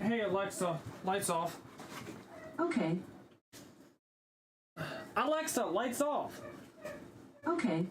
Hey Alexa, lights off. Okay. Alexa, lights off. Okay.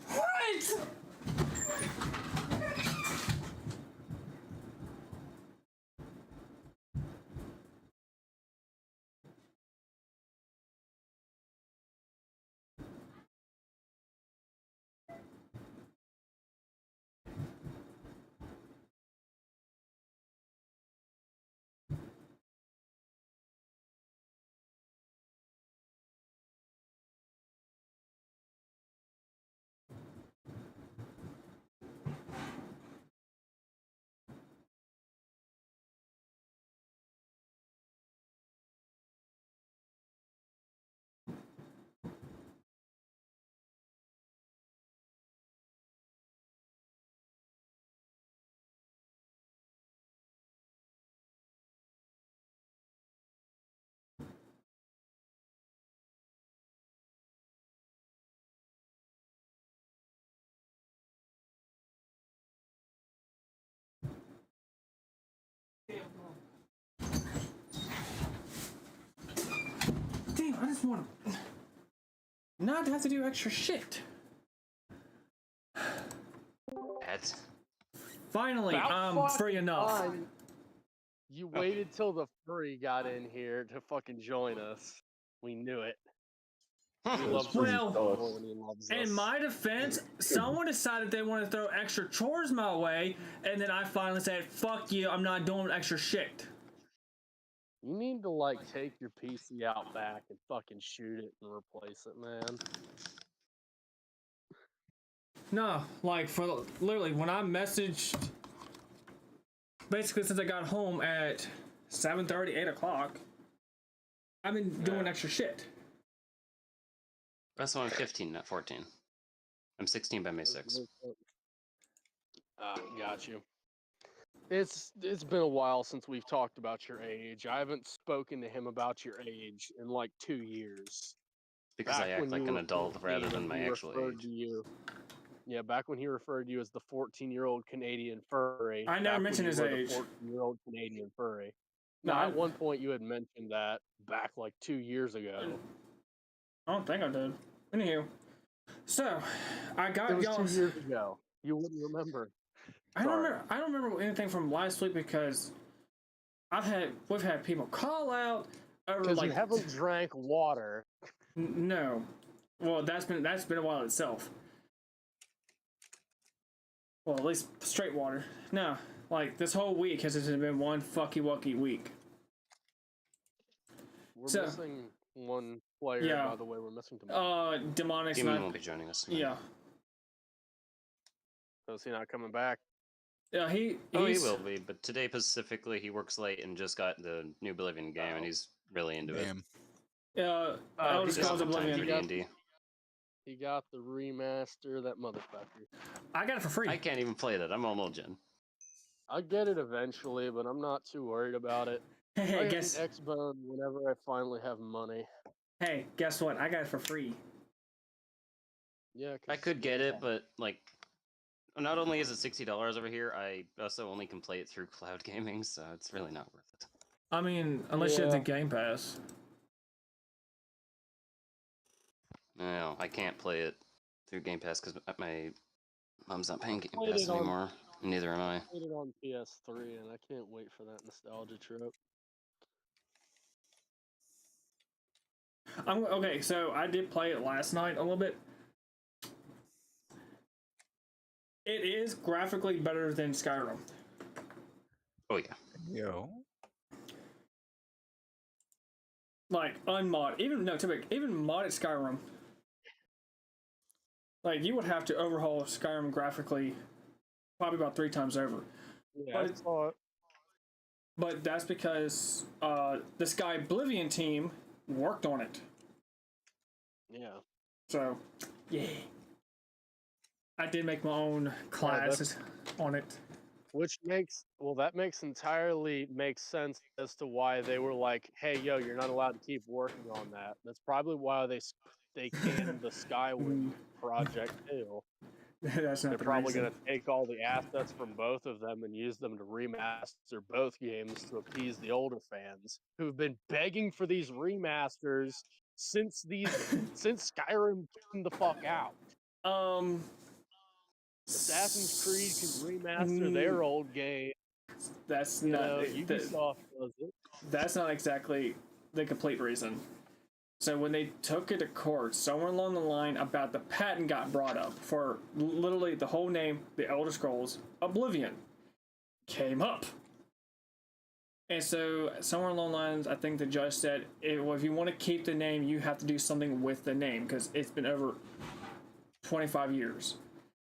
What? Damn, I just want to not have to do extra shit. Pets. Finally, About I'm free enough. time you waited till the furry got in here to fucking join us. We knew it. He loves Well, us more than he loves In us. my defense, someone decided they want to throw extra chores my way, and then I finally said, fuck you, I'm not doing extra shit. You need to like take your PC out back and fucking shoot it and replace it, man. No, like, for literally, when I messaged, basically since I got home at 7:30, 8 o'clock, I've been doing extra shit. That's why I'm 15, not 14. I'm 16 by May 6. Got you. It's been a while since we've talked about your age. I haven't spoken to him about your age in like 2 years. Because I act like an adult rather than my actual age. Yeah, back when he referred to you as the 14-year-old Canadian furry. I never mentioned his age. 14-year-old Canadian furry. No, Now, at one point you had mentioned that back like 2 years ago. I don't think I did. Anywho, so I got It was y'all. 2 years ago. You wouldn't remember. I don't remember anything from last week because we've had people call out over Because like you haven't drank water. no. Well, that's been a while itself. Well, at least straight water. No, like this whole week has just been one fucky wucky week. We're missing one player, by the way. We're missing Demonic. Demon won't be joining us tonight. Yeah. So is he not coming back? Yeah, he will be, but today specifically he works late and just got the new Oblivion game and he's really into it. Elder Scrolls Oblivion. He got the remaster, that motherfucker. I got it for free. I can't even play that. I'm on old gen. I'll get it eventually, but I'm not too worried about it. Hey, I get guess. an X-Bone whenever I finally have money. Hey, guess what? I got it for free. Yeah, I could get it, but like, not only is it $60 over here, I also only can play it through cloud gaming, so it's really not worth it. I mean, unless you have the Yeah. Game Pass. No, I can't play it through Game Pass because my mom's not paying Game played Pass it on- anymore. Neither am I. played it on PS3, and I can't wait for that nostalgia trip. Okay, so I did play it last night a little bit. It is graphically better than Skyrim. Oh yeah. Yo. Like unmod, even modded Skyrim. Like you would have to overhaul Skyrim graphically, probably about 3 times over. Yeah, But I it- saw it. But that's because the Sky Oblivion team worked on it. Yeah. So, yeah. I did make my own classes on it. Which makes that makes sense as to why they were like, "Hey, yo, you're not allowed to keep working on that." That's probably why they canned the Skyward project too. That's not They're the probably reason. going to take all the assets from both of them and use them to remaster both games to appease the older fans who've been begging for these remasters since since Skyrim came the fuck out. Assassin's Creed can remaster their old game. That's You not. know, Ubisoft does it. That's not exactly the complete reason. So when they took it to court, somewhere along the line about the patent got brought up for literally the whole name, The Elder Scrolls Oblivion, came up. And so somewhere along the lines, I think the judge said, well, if you want to keep the name, you have to do something with the name because it's been over 25 years.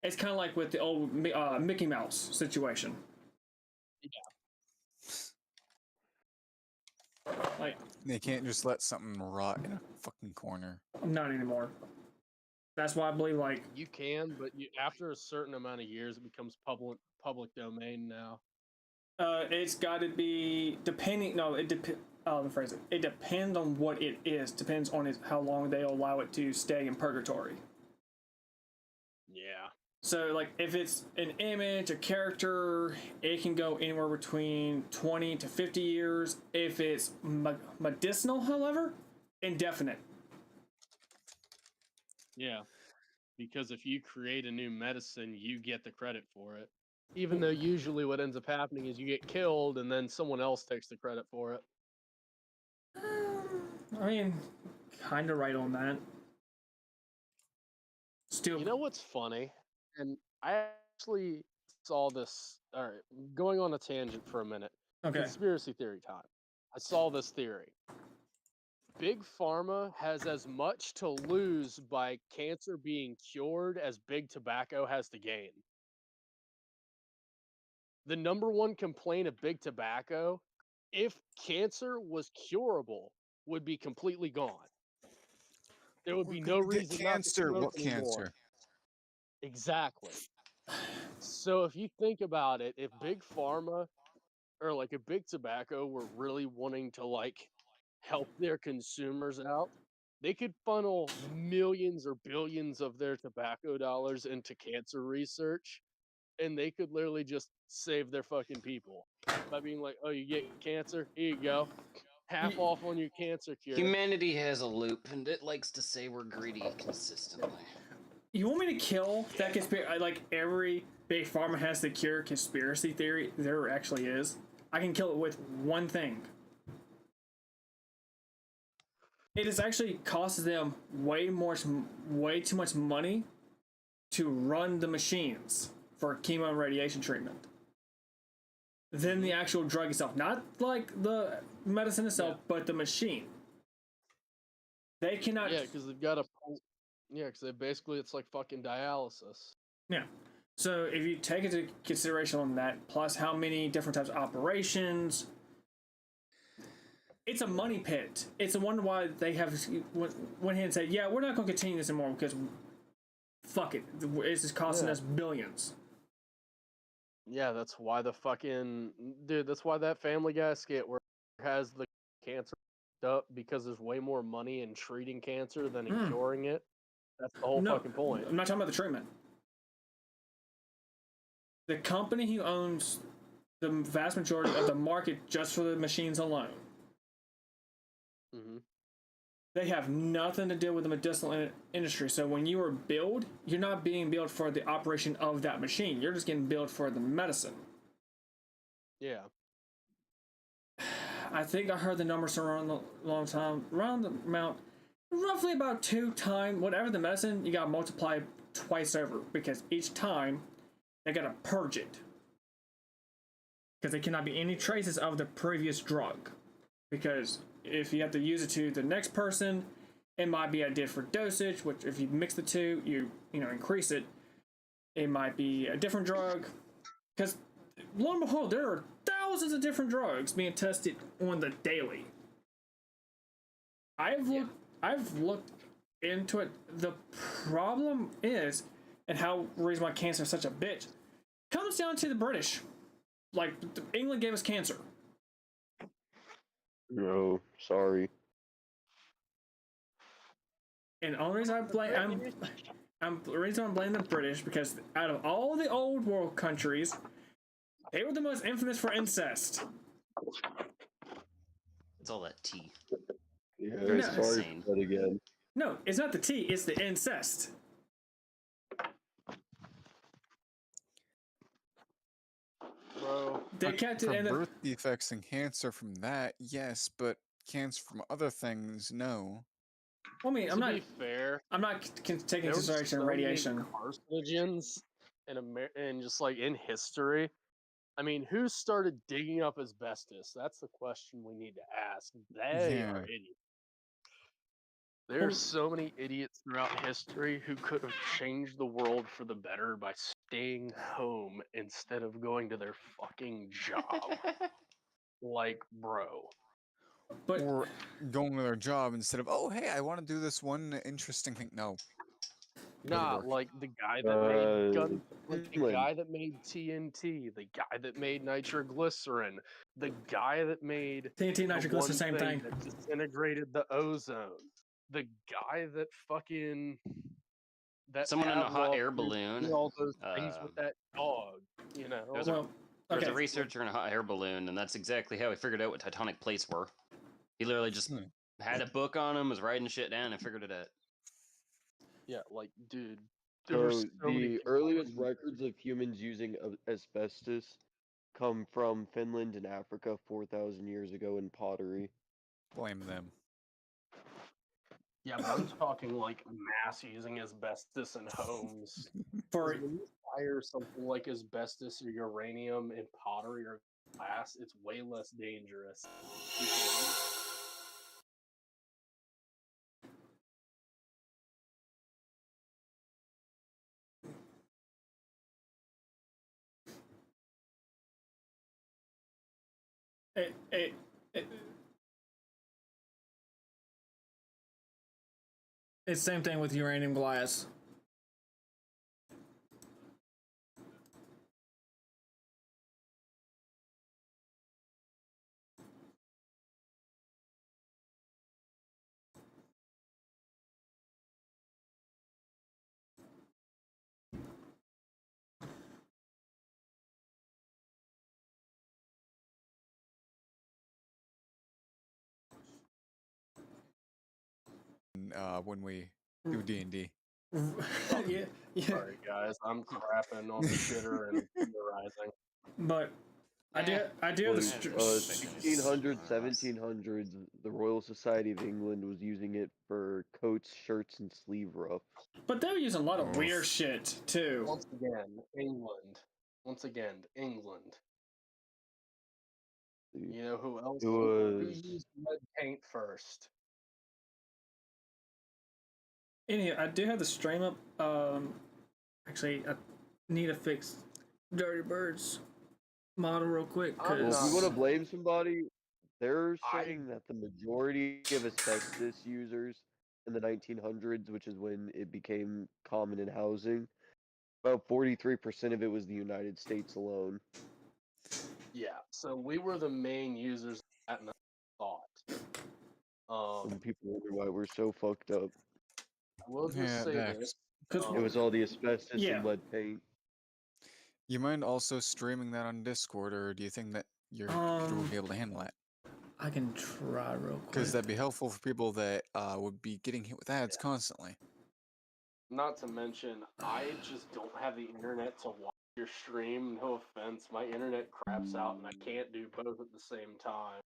It's kind of like with the old Mickey Mouse situation. Like, They can't just let something rot in a fucking corner. not anymore. That's why I believe, like, You can, but after a certain amount of years, it becomes public domain now. it's got to be depending. No, it depends. Let me phrase it. It depends on what it is. Depends on how long they allow it to stay in purgatory. Yeah. So, like, if it's an image, a character, it can go anywhere between 20 to 50 years. If it's medicinal, however, indefinite. Yeah. Because if you create a new medicine, you get the credit for it. Even though usually what ends up happening is you get killed and then someone else takes the credit for it. I mean, kind of right on that. Still, You know what's funny? And I actually saw this. All right, going on a tangent for a minute. okay. Conspiracy theory time. I saw this theory. Big Pharma has as much to lose by cancer being cured as Big Tobacco has to gain. The number one complaint of Big Tobacco, if cancer was curable, would be completely gone. There would be no Get reason not to cancer. smoke What anymore. cancer? Exactly. So if you think about it, if Big Pharma or like if Big Tobacco were really wanting to like help their consumers out, they could funnel millions or billions of their tobacco dollars into cancer research, and they could literally just save their fucking people by being like, "Oh, you get cancer? Here you go. Half off on your cancer cure." Humanity has a loop, and it likes to say we're greedy consistently. You want me to kill that conspiracy? Like every big pharma has the cure conspiracy theory there actually is. I can kill it with one thing. It is actually costs them way too much money to run the machines for chemo and radiation treatment than the actual drug itself. Not like the medicine itself, but the machine. They cannot. Yeah, because they've got to. Yeah, because it's like fucking dialysis. Yeah. So if you take into consideration on that, plus how many different types of operations, it's a money pit. It's a wonder why they have went ahead and said, yeah, we're not going to continue this anymore because fuck it. It's just costing us billions. Yeah, that's why the fucking dude. That's why that Family Guy skit where it has the cancer up because there's way more money in treating cancer than in Mm. curing it. That's the whole No, fucking point. I'm not talking about the treatment. The company who owns the vast majority of the market just for the machines alone, Hmm. they have nothing to do with the medicinal industry. So when you are billed, you're not being billed for the operation of that machine. You're just getting billed for the medicine. Yeah. I think I heard the numbers around a long time, around the amount, roughly about 2 times whatever the medicine, you gotta multiply twice over because each time they gotta purge it because there cannot be any traces of the previous drug. Because if you have to use it to the next person, it might be a different dosage. Which if you mix the two, you increase it. It might be a different drug. Because lo and behold, there are thousands of different drugs being tested on the daily. I've looked into it. The problem is, and how the reason why cancer is such a bitch, comes down to the British. Like England gave us cancer. No, sorry. And the only reason I blame the reason I'm blaming the British because out of all the old world countries, they were the most infamous for incest. It's all that tea. Yeah, No. sorry Insane. for that again. No, it's not the tea, it's the incest. Bro. They kept it From in the. birth defects and cancer from that, yes, but cancer from other things, no. I mean, To be fair, I'm not taking into there was consideration so many radiation. carcinogens in just like in history. I mean, who started digging up asbestos? That's the question we need to ask. They Yeah. are idiots. There are so many idiots throughout history who could have changed the world for the better by staying home instead of going to their fucking job. Like, bro. But Or going to their job instead of, oh, hey, I want to do this one interesting thing. No. Go to Nah, work. like the guy that made the Finland. guy that made TNT, the guy that made nitroglycerin, the guy that made TNT the nitroglycerin, same one thing. that disintegrated the ozone, the guy that fucking Someone in a hot Pavlov air used to balloon. do all those things with that dog, you know. There's a- Well, There's okay. a researcher in a hot air balloon, and that's exactly how he figured out what tectonic plates were. He literally just Hmm. had a book on him, was writing shit down, and figured it out. Yeah, like, dude, there's So so many the people earliest who- records of humans using asbestos come from Finland and Africa 4,000 years ago in pottery. Blame them. Yeah, but I'm talking like mass using asbestos in homes. For 'Cause when you fire something like asbestos or uranium in pottery or glass, it's way less dangerous. You feel me? it, it's same thing with uranium glass. When we do D&D. yeah, yeah. Sorry, guys, I'm crapping on the shitter and theorizing. But I do have Was, the 1600s, 1700s, the Royal Society of England was using it for coats, shirts, and sleeve ruffs. but they were using a lot of Oh. weird shit too. Once again, England. Once again, England. You know who else? It Who was used lead paint first? Anyway, I do have the stream up. Actually, I need to fix Dirty Birds model real quick I'm Well, if because you want to not- blame somebody, they're I- saying that the majority of asbestos users in the 1900s, which is when it became common in housing, About 43% of it was the United States alone. Yeah, so we were the main users of that, and I thought. And people wonder why we're so fucked up. I will just Yeah, say Dex. this. Because It was all the asbestos Yeah. and lead paint. You mind also streaming that on Discord, or do you think that your computer will be able to handle that? I can try real quick. Because that'd be helpful for people that would be getting hit with ads constantly. Not to mention, I just don't have the internet to watch your stream. No offense, my internet craps out and I can't do both at the same time.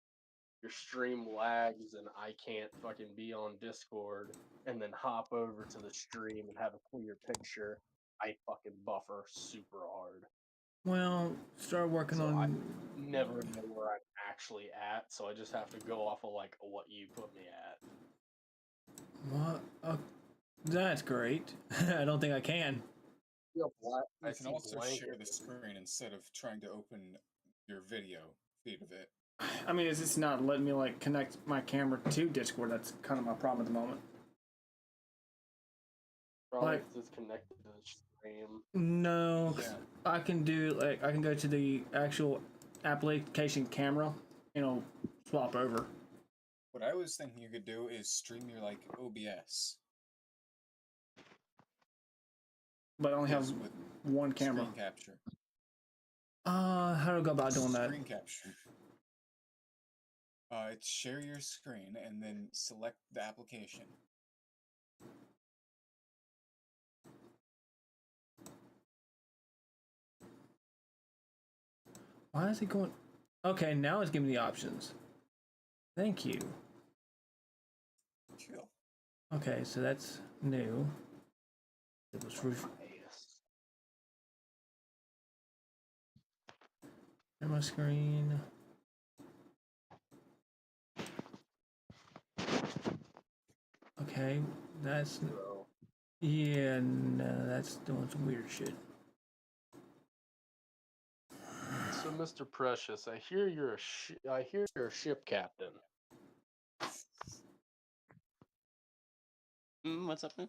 Your stream lags and I can't fucking be on Discord and then hop over to the stream and have a clear picture. I fucking buffer super hard. Well, start working So I on. never know where I'm actually at, so I just have to go off of like what you put me at. What? That's great. I don't think I can. I You see can also blank share the everything. screen instead of trying to open your video feed of it. I mean, it's just not letting me like connect my camera to Discord. That's kind of my problem at the moment. Probably Like- just connected to the stream. No, 'cause Yeah. I can do like I can go to the actual application camera, swap over. What I was thinking you could do is stream your like OBS. But I only have with one camera. Screen capture. How do I go about doing that? Screen capture. It's share your screen and then select the application. Why is it going? Okay, now it's giving me the options. Thank you. Chill. Okay, so that's new. It was share my screen. Okay, that's yeah, no, that's doing some weird shit. So, Mr. Precious, I hear you're a ship captain. What's up, man?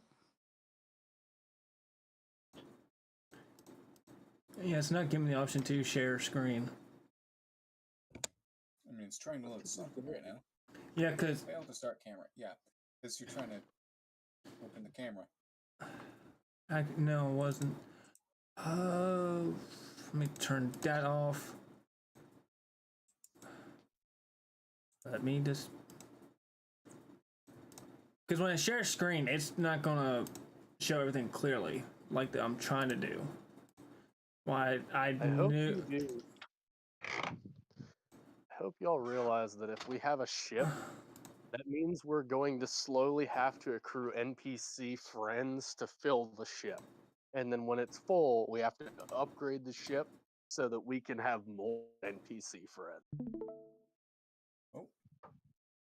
Yeah, it's not giving me the option to share screen. I mean, it's trying to load something right now. Yeah, because Fail to start camera. Yeah, because you're trying to open the camera. no, it wasn't. Let me turn that off. Let me just. Because when I share screen, it's not gonna show everything clearly like I'm trying to do. Why I hope knew. you do. I hope y'all realize that if we have a ship, that means we're going to slowly have to accrue NPC friends to fill the ship. And then when it's full, we have to upgrade the ship so that we can have more NPC friends.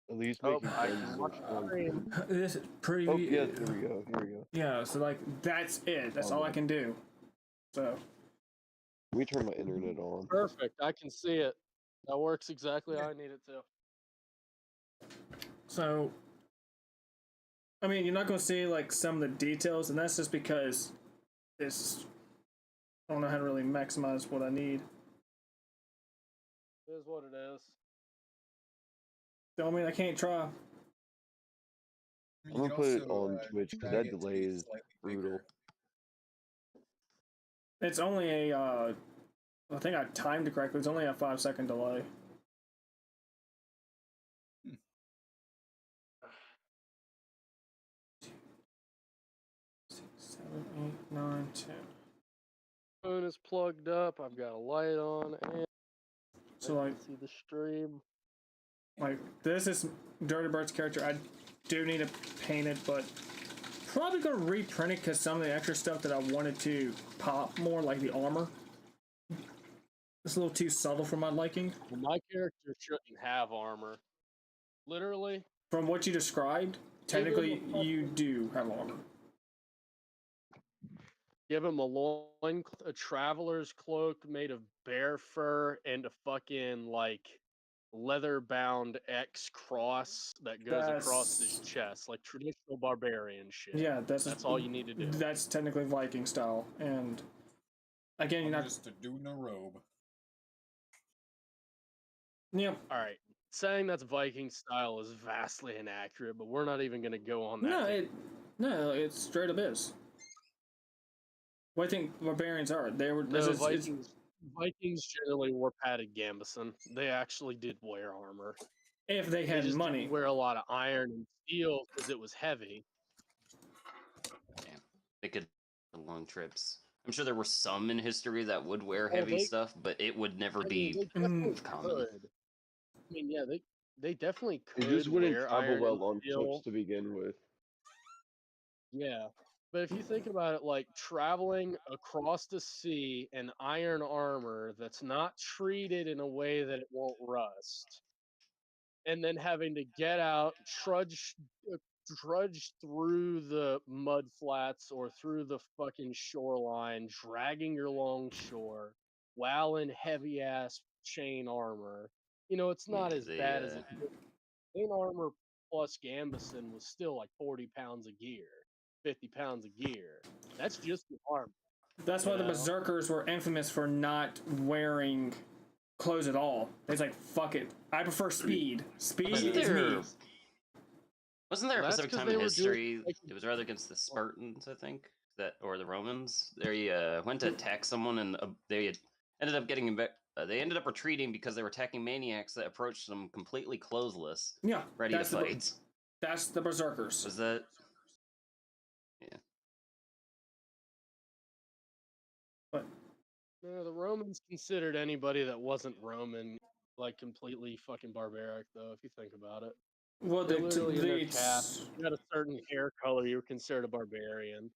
At least Oh, making I friends can is watch the fun. stream. This is pretty. Oh, yeah, here we go. Here we go. Yeah, so like that's it. That's all I can do. So Let me turn my internet on. Perfect. I can see it. That works exactly how I need it to. So, I mean, you're not going to see like some of the details, and that's just because it's. I don't know how to really maximize what I need. It is what it is. I mean, I can't try. I'm gonna put it on Twitch because that delay is brutal. It's only a. I think I timed it correctly. It's only a 5-second delay. Six, 7, 8, 9, 10. Phone is plugged up. I've got a light on, and So I like, can see the stream. this is Dirty Bird's character. I do need to paint it, but probably gonna reprint it because some of the extra stuff that I wanted to pop more, like the armor, it's a little too subtle for my liking. Well, my character shouldn't have armor. Literally, From what you described, technically you do have armor. give him a traveler's cloak made of bear fur and a fucking like leather-bound X cross that goes across his That's- chest, like traditional barbarian shit. Yeah, That's all you need to do. That's technically Viking style, and again, you're not. just a dude in a robe. Yep. All right, saying that's Viking style is vastly inaccurate, but we're not even going to go on that. No, it's straight up is. What do you think barbarians are? They were. No, it's- Vikings generally wore padded gambeson. They actually did wear armor. if they They had just money. didn't wear a lot of iron and steel because it was heavy. They could long trips. I'm sure there were some in history that would wear Oh, heavy they- stuff, but it would never I mean, be they definitely common. could. I mean, yeah, they definitely They could just wouldn't wear travel iron well and on steel. ships to begin with. Yeah. But if you think about it, like traveling across the sea in iron armor that's not treated in a way that it won't rust, and then having to get out, trudge through the mud flats or through the fucking shoreline, dragging your longshore while in heavy ass chain armor. You know, it's not Yeah, as they, bad as it could. Chain armor plus gambeson was still like 40 pounds of gear, 50 pounds of gear. That's just the armor. That's why the you know? berserkers were infamous for not wearing clothes at all. It's like fuck it. I prefer speed. Speed Wasn't is me. there, wasn't there a That's specific 'cause time they in were doing, history? like- It was rather against the Spartans, I think, or the Romans. They went to attack someone, and they ended up getting they ended up retreating because they were attacking maniacs that approached them completely clothesless, Yeah, ready to that's fight. That's the berserkers. Was that? No, the Romans considered anybody that wasn't Roman like completely fucking barbaric, though, if you think about it. Well, They the, literally in their the caste, you had a certain hair color, you were considered a barbarian.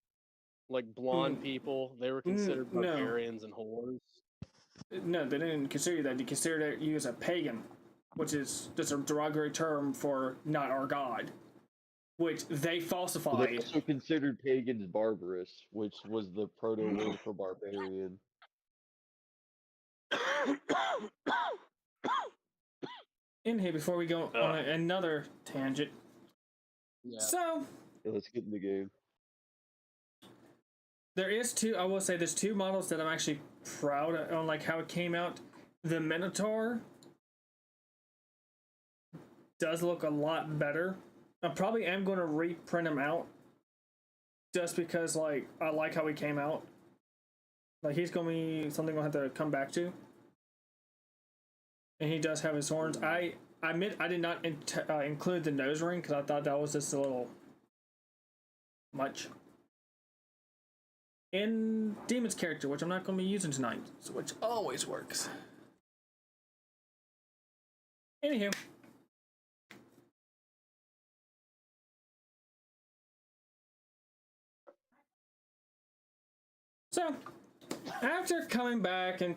Like blonde people, they were considered no. barbarians and whores. no, they didn't consider you that. They considered you as a pagan, which is just a derogatory term for not our god, which they Well, falsified. they also considered pagans barbarous, which was the proto word for barbarian. In here before we go on another tangent. Yeah. So Yeah, let's get in the game. there is I will say there's two models that I'm actually proud of on like how it came out. The Minotaur does look a lot better. I probably am going to reprint him out just because like I like how he came out. Like he's going to be something I'll have to come back to. And he does have his horns. I admit I did not include the nose ring because I thought that was just a little much. In Demon's character, which I'm not going to be using tonight, which always works. Anywho. So, after coming back and,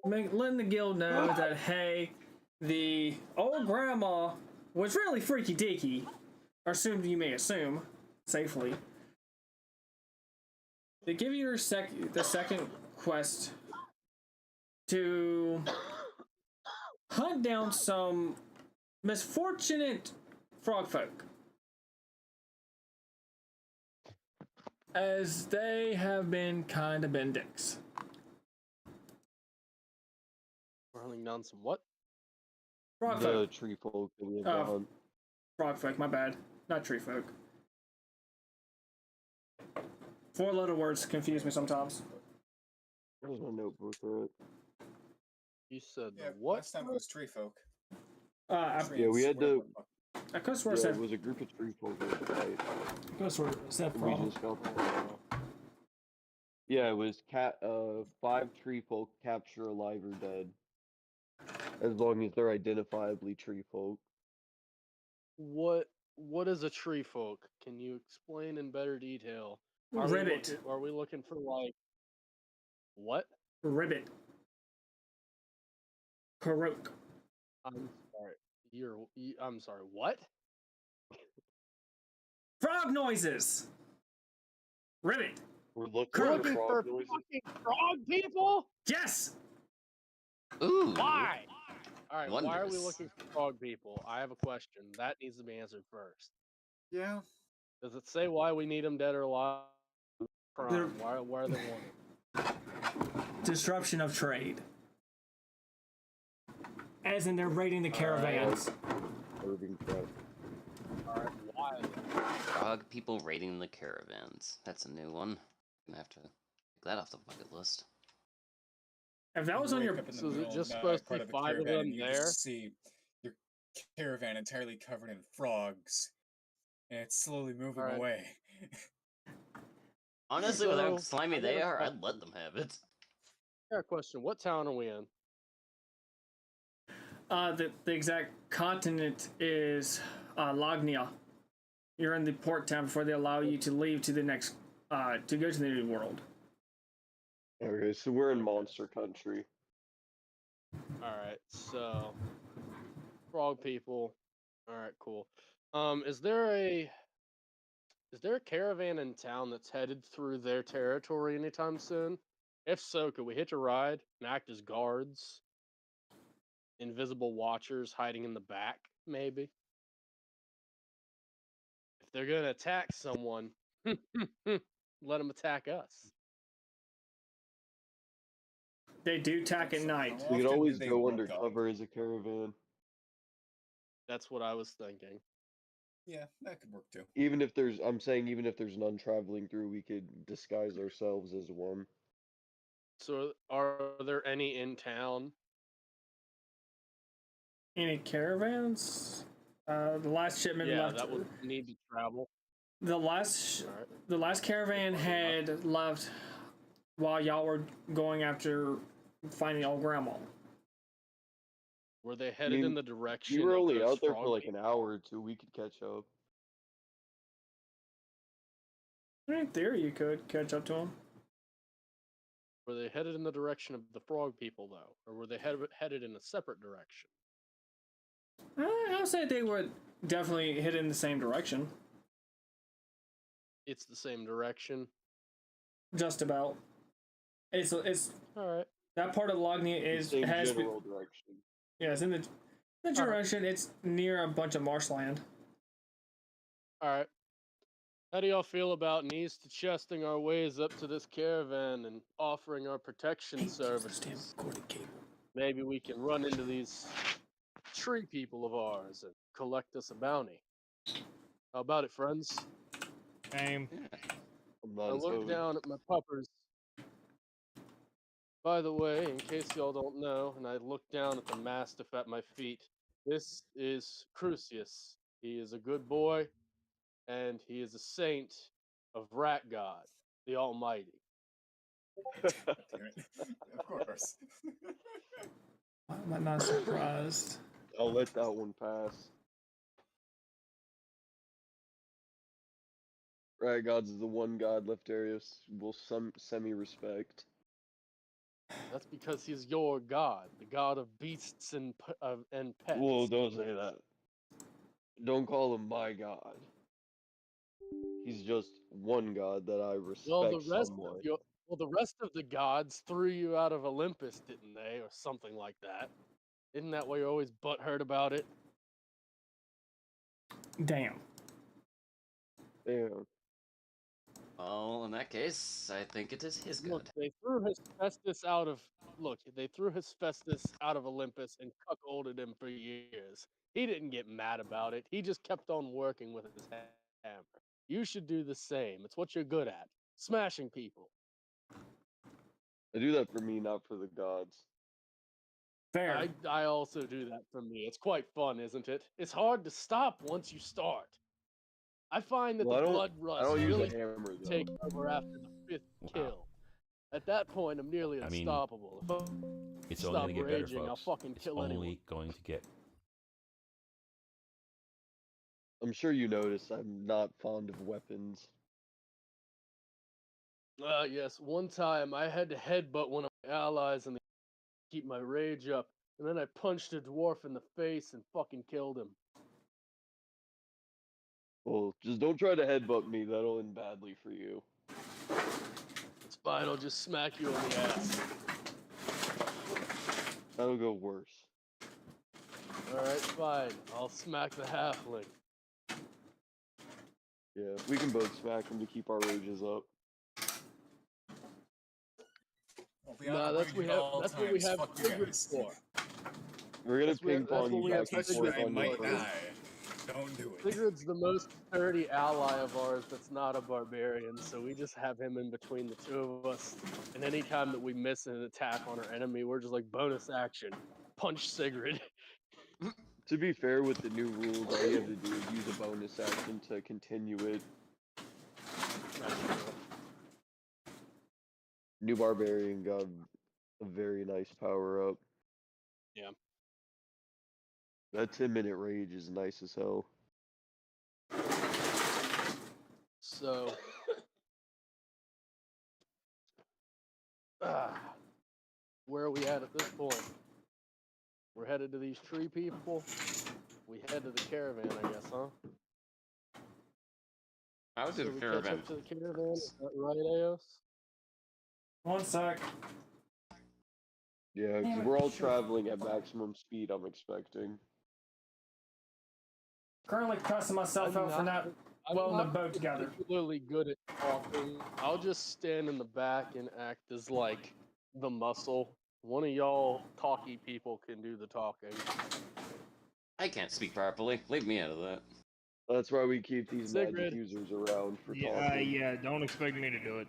letting the guild know that, hey, the old grandma was really freaky deaky, or you may assume, safely, they give you the second quest to hunt down some misfortunate frog folk, as they have been kind of been dicks. We're hunting down some what? Frog The folk. tree folk that we had Oh. to hunt. Frog folk, my bad. Not tree folk. Four-letter words confuse me sometimes. Where's my notebook at? You said the what? Last time it was tree folk. I Yeah, we had to. could have sworn I Yeah, said. it was a group of tree folk that fight. I could have sworn I said We frog. just got the. Yeah, it was 5 tree folk capture alive or dead. As long as they're identifiably tree folk. What is a tree folk? Can you explain in better detail? Are we Ribbit. are we looking for like what? Ribbit. Karok. I'm sorry. I'm sorry. What? Frog noises. Ribbit. We're looking We're for Looking for frog noises. fucking frog people? Yes. Ooh. Why? All right, why are we Wondrous. looking for frog people? I have a question. That needs to be answered first. Yeah. Does it say why we need them dead or alive? They're- Crime. Why are they wanted? Disruption of trade. As in, they're raiding the caravans. Irving threat. All right, why? Frog people raiding the caravans. That's a new one. Gonna have to take that off the bucket list. If that was You on your wake up in the So is it middle just of, supposed to part be of a 5 of caravan them and you there? just see your caravan entirely covered in frogs, and it's slowly moving Alright. away. Honestly, with how So, slimy I they got a are, I'd question. let them have it. I got a question. What town are we in? The exact continent is Lagnia. You're in the port town before they allow you to leave to the next, to go to the new world. Okay, so we're in monster country. All right, so frog people. All right, cool. Is there a caravan in town that's headed through their territory anytime soon? If so, could we hitch a ride and act as guards? Invisible watchers hiding in the back, maybe. If they're gonna attack someone, let them attack us. They do attack at So night. how We could often do always they go work undercover as a caravan, That's what I was thinking. Yeah, that could work too. even if there's. I'm saying even if there's none traveling through, we could disguise ourselves as one. So, are there any in town? Any caravans? The last shipment Yeah, left. that would need to travel. The last All right. the last caravan had left while y'all were going after finding old grandma. Were they headed mean, in the direction? We were of only those out there frog for like people? an hour or two. We could catch up. In theory, you could catch up to them. Were they headed in the direction of the frog people, though, or were they headed in a separate direction? I'll say they were definitely headed in the same direction. It's the same direction. Just about. It's All right. that part of Lognia The is same has been, general direction. yeah, it's in the direction. It's near a bunch of marshland. All right. How do y'all feel about knees to chesting our ways up to this caravan and offering our protection services? Maybe we can run into these tree people of ours and collect us a bounty. How about it, friends? Same. I'm I not look opposed. down at my puppers. By the way, in case y'all don't know, and I look down at the mastiff at my feet, this is Crucius. He is a good boy, and he is a saint of Rat God, the Almighty. Damn it. Of course. Why am I not surprised? I'll let that one pass. Right, gods is the one god Leftarius will some semi-respect. That's because he's your god, the god of beasts and pets. Whoa, don't say that. Don't call him my god. He's just one god that I respect Well, the rest somewhat. of the rest of the gods threw you out of Olympus, didn't they, or something like that? Isn't that why you're always butthurt about it? Damn. Damn. Well, in that case, I think it is his Look, god. they threw Hephaestus out of Olympus and cuckolded him for years. He didn't get mad about it. He just kept on working with his hammer. You should do the same. It's what you're good at. Smashing people. I do that for me, not for the gods. Fair. I also do that for me. It's quite fun, isn't it? It's hard to stop once you start. I find that Well, the I blood don't rust use really a hammer though. takes over after the 5th kill. At that point, I'm nearly I mean, unstoppable. If I It's only stop going to get better, raging, I'll folks. fucking It's kill only anyone. going to get. I'm sure you noticed I'm not fond of weapons. Yes, one time I had to headbutt one of my allies and keep my rage up, and then I punched a dwarf in the face and fucking killed him. Well, just don't try to headbutt me. That'll end badly for you. It's fine, I'll just smack you on the ass. That'll go worse. Alright, fine. I'll smack the halfling. Yeah, we can both smack him to keep our rages up. I'll be Nah, on that's radio we have. all That's what we times. have Fuck you Sigrid guys. for. We're gonna That's ping what pong we you have back and Sigrid forth I on might your bird. die. Don't do it. Sigrid's the most sturdy ally of ours that's not a barbarian, so we just have him in between the two of us. And anytime that we miss an attack on our enemy, we're just like bonus action. Punch Sigrid. To be fair, with the new rules, all you have to do is use a bonus action to continue it. New barbarian got a very nice power up. Yeah. That 10-minute rage is nice as hell. So, where are we at this point? We're headed to these tree people. We head to the caravan, I guess, huh? I would do So the we caravan. catch up to the caravan. Is that right, Eos? 1 sec. Yeah, Damn because it, we're all shit. traveling at maximum speed, I'm expecting. Currently cussing myself I'm out for not I'm welding the not boat together. particularly good at talking. I'll just stand in the back and act as like the muscle. One of y'all talky people can do the talking. I can't speak properly. Leave me out of that. That's why we keep these magic Sigrid. users around for Yeah, talking. yeah. Don't expect me to do it.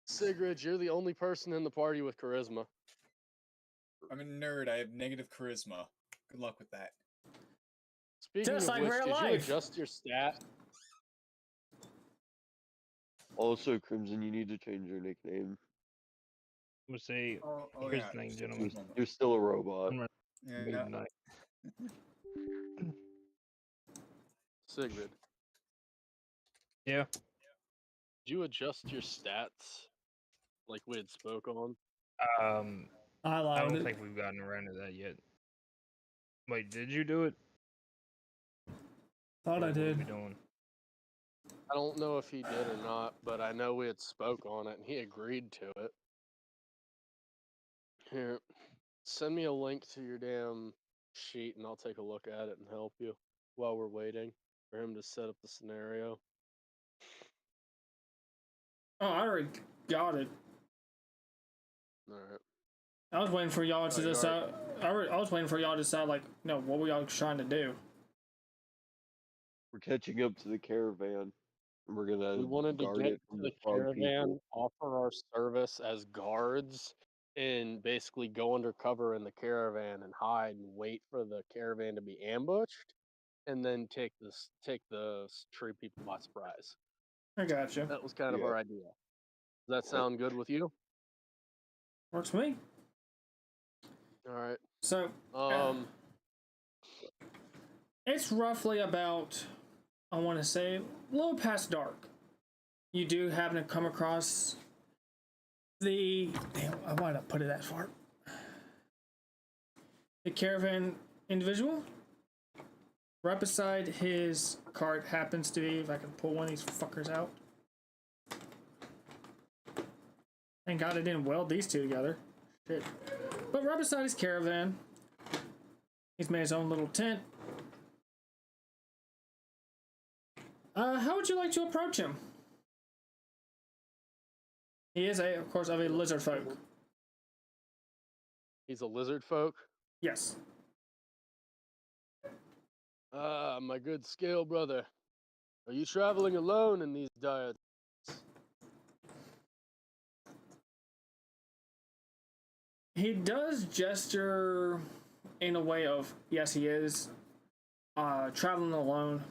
Sigrid, you're the only person in the party with charisma. I'm a nerd. I have negative charisma. Good luck with that. Speaking Just of like which, real did you life. adjust your stat? Also, Crimson, you need to change your nickname. I'm gonna say, Oh here's yeah. the thing, You're, gentlemen. you're still a robot. Yeah, Good no, night. Sigrid, Yeah. did you adjust your stats like we had spoke on? I I allowed don't it. think we've gotten around to that yet. Wait, did you do it? Thought I What are did. we doing? I don't know if he did or not, but I know we had spoke on it and he agreed to it. Here, send me a link to your damn sheet and I'll take a look at it and help you while we're waiting for him to set up the scenario. Oh, I already got it. Alright. I was waiting for y'all to Oh, you decide. I was waiting for y'all to decide, like, no, what were y'all trying to do? We're catching up to the caravan. And we're gonna We wanted to guard get it from to the the frog caravan, people. offer our service as guards, and basically go undercover in the caravan and hide and wait for the caravan to be ambushed, and then take the tree people by surprise. I got you. That was kind of Yeah. our idea. Does that sound good with you? Works for me. All right. So it's roughly about, I want to say, a little past dark. You do happen to come across the. Damn, I wanted to put it that far. The caravan individual. Right beside his cart happens to be, if I can pull one of these fuckers out. Thank God I didn't weld these two together. Shit. But right beside his caravan, he's made his own little tent. How would you like to approach him? He is, of course, of a lizard folk. he's a lizard folk. Yes. Ah, my good scale brother. Are you traveling alone in these dire? He does gesture in a way of, yes, he is traveling alone.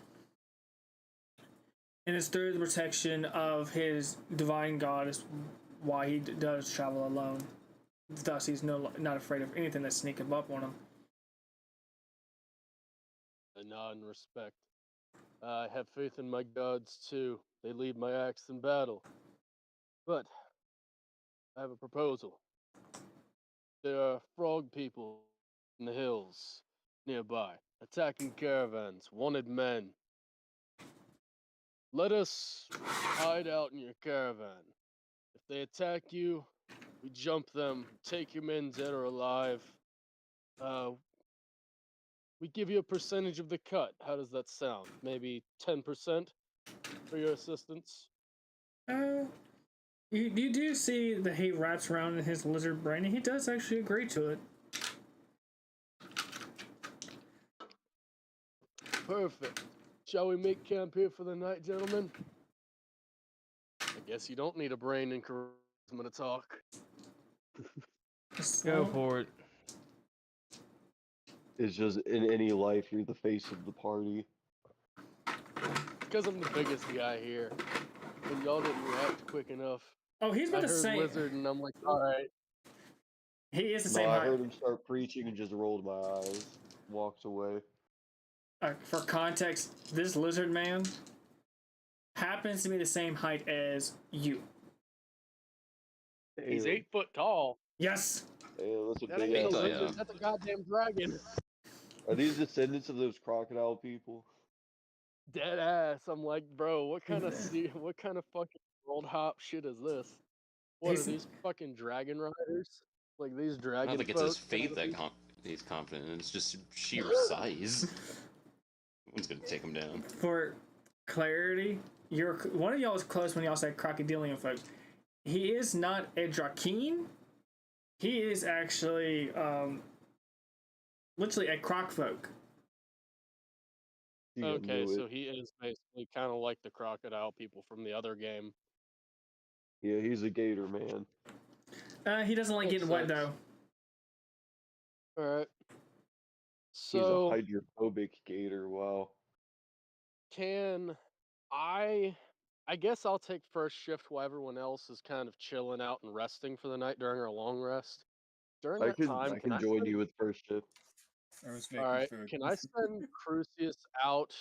And it's through the protection of his divine goddess why he does travel alone. Thus, he's not afraid of anything that's sneaking up on him. I nod in respect. I have faith in my gods too. They lead my acts in battle. But I have a proposal. There are frog people in the hills nearby, attacking caravans, wanted men. Let us hide out in your caravan. If they attack you, we jump them, take your men dead or alive. We give you a percentage of the cut. How does that sound? Maybe 10% for your assistance? You do see the hate wraps around in his lizard brain, and he does actually agree to it. Perfect. Shall we make camp here for the night, gentlemen? I guess you don't need a brain and charisma to talk. Go for it. It's just in any life, you're the face of the party. Because I'm the biggest guy here. And y'all didn't react quick enough. Oh, he's I about the heard same. lizard and I'm like, alright. He is the No, same I height. heard him start preaching and just rolled my eyes, walked away. For context, this lizard man happens to be the same height as you. He's Damn. 8 foot tall. Yes. Damn, that's a That big ain't no ass. yeah. lizard, that's a goddamn dragon. Are these descendants of those crocodile people? Dead ass. I'm like, bro, what kind of what kind of fucking world hop shit is this? What He's- are these fucking dragon riders? Like these I dragon don't think it's his folk faith kinda that he's confident in. It's just sheer size. One's gonna take him down. For clarity, one of y'all was close when y'all said crocodilian folk. He is not a Drakeen. He is actually literally a croc folk. You Okay, knew so it. he is basically kind of like the crocodile people from the other game. Yeah, he's a gator man. He doesn't like Makes getting wet sense. though. All right. He's a So hydrophobic gator. Wow. can I guess I'll take first shift while everyone else is kind of chilling out and resting for the night during our long rest. During that time, I can can I join send, you with first shift. I was making all right, food. can I send Crucius out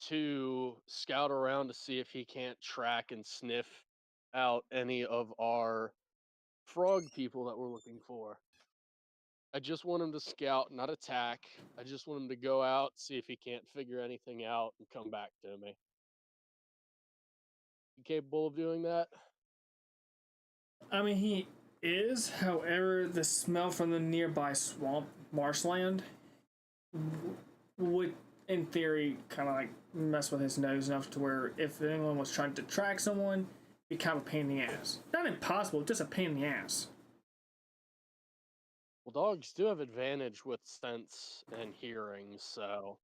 to scout around to see if he can't track and sniff out any of our frog people that we're looking for? I just want him to scout, not attack. I just want him to go out, see if he can't figure anything out, and come back to me. You capable of doing that? I mean, he is. However, the smell from the nearby swamp marshland would, in theory, kind of like mess with his nose enough to where if anyone was trying to track someone, it'd be kind of a pain in the ass. Not impossible, just a pain in the ass. Well, dogs do have advantage with sense and hearing, so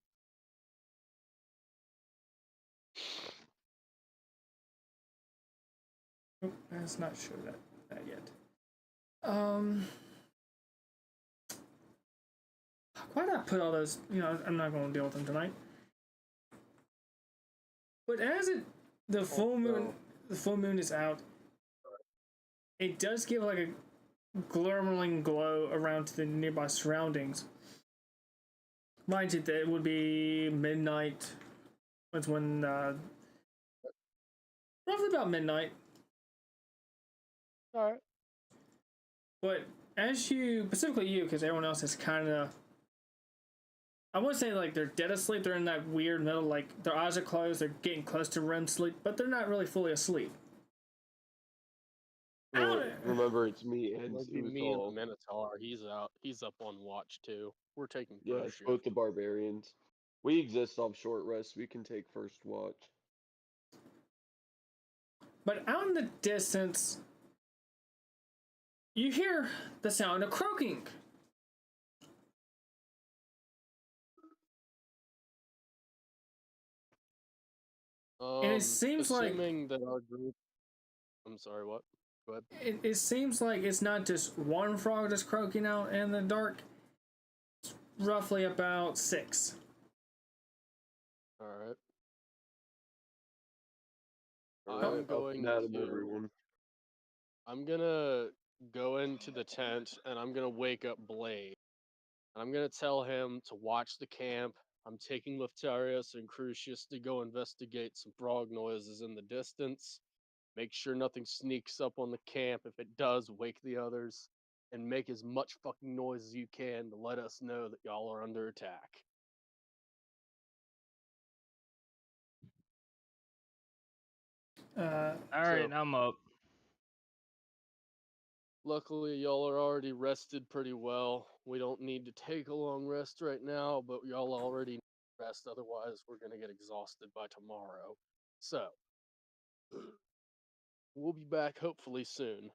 Nope, let's not show that yet. Why not put all those? You know, I'm not going to deal with them tonight. But as the full moon is out, it does give like a glimmering glow around to the nearby surroundings. Mind you, that it would be midnight. That's when roughly about midnight. all right. But as you, specifically you, because everyone else is kind of, I wouldn't say like they're dead asleep. They're in that weird middle, like their eyes are closed. They're getting close to REM sleep, but they're not really fully asleep. I Well, don't- remember, it's me and Like me and the Uthal. Minotaur, he's out. He's up on watch too. We're taking Yeah, first it's shift. both the barbarians. We exist off short rest. We can take first watch. But out in the distance, you hear the sound of croaking. And it seems like- assuming that our group. I'm sorry. What? Go ahead. It seems like it's not just one frog that's croaking out in the dark. It's roughly about 6. All right. All I'm right, going up and at 'em, to- everyone. I'm gonna go into the tent and I'm gonna wake up Blade. And I'm gonna tell him to watch the camp. I'm taking Leftarius and Crucius to go investigate some frog noises in the distance. Make sure nothing sneaks up on the camp. If it does, wake the others. And make as much fucking noise as you can to let us know that y'all are under attack. All right, So- I'm up. Luckily, y'all are already rested pretty well. We don't need to take a long rest right now, but y'all already need to rest. Otherwise, we're gonna get exhausted by tomorrow. So, we'll be back hopefully soon.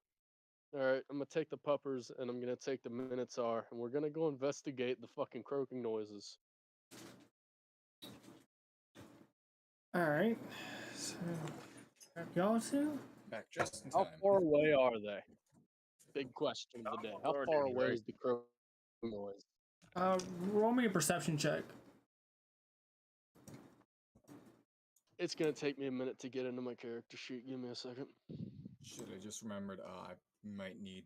All right, I'm gonna take the puppers and I'm gonna take the Minotaur, and we're gonna go investigate the fucking croaking noises. All right. So, y'all two. Back just in How time. far away are they? Big question of the day. How Guardian, far away right? is the croaking noise? Roll me a perception check. It's gonna take me a minute to get into my character sheet. Give me a second. Shit, I just remembered. I might need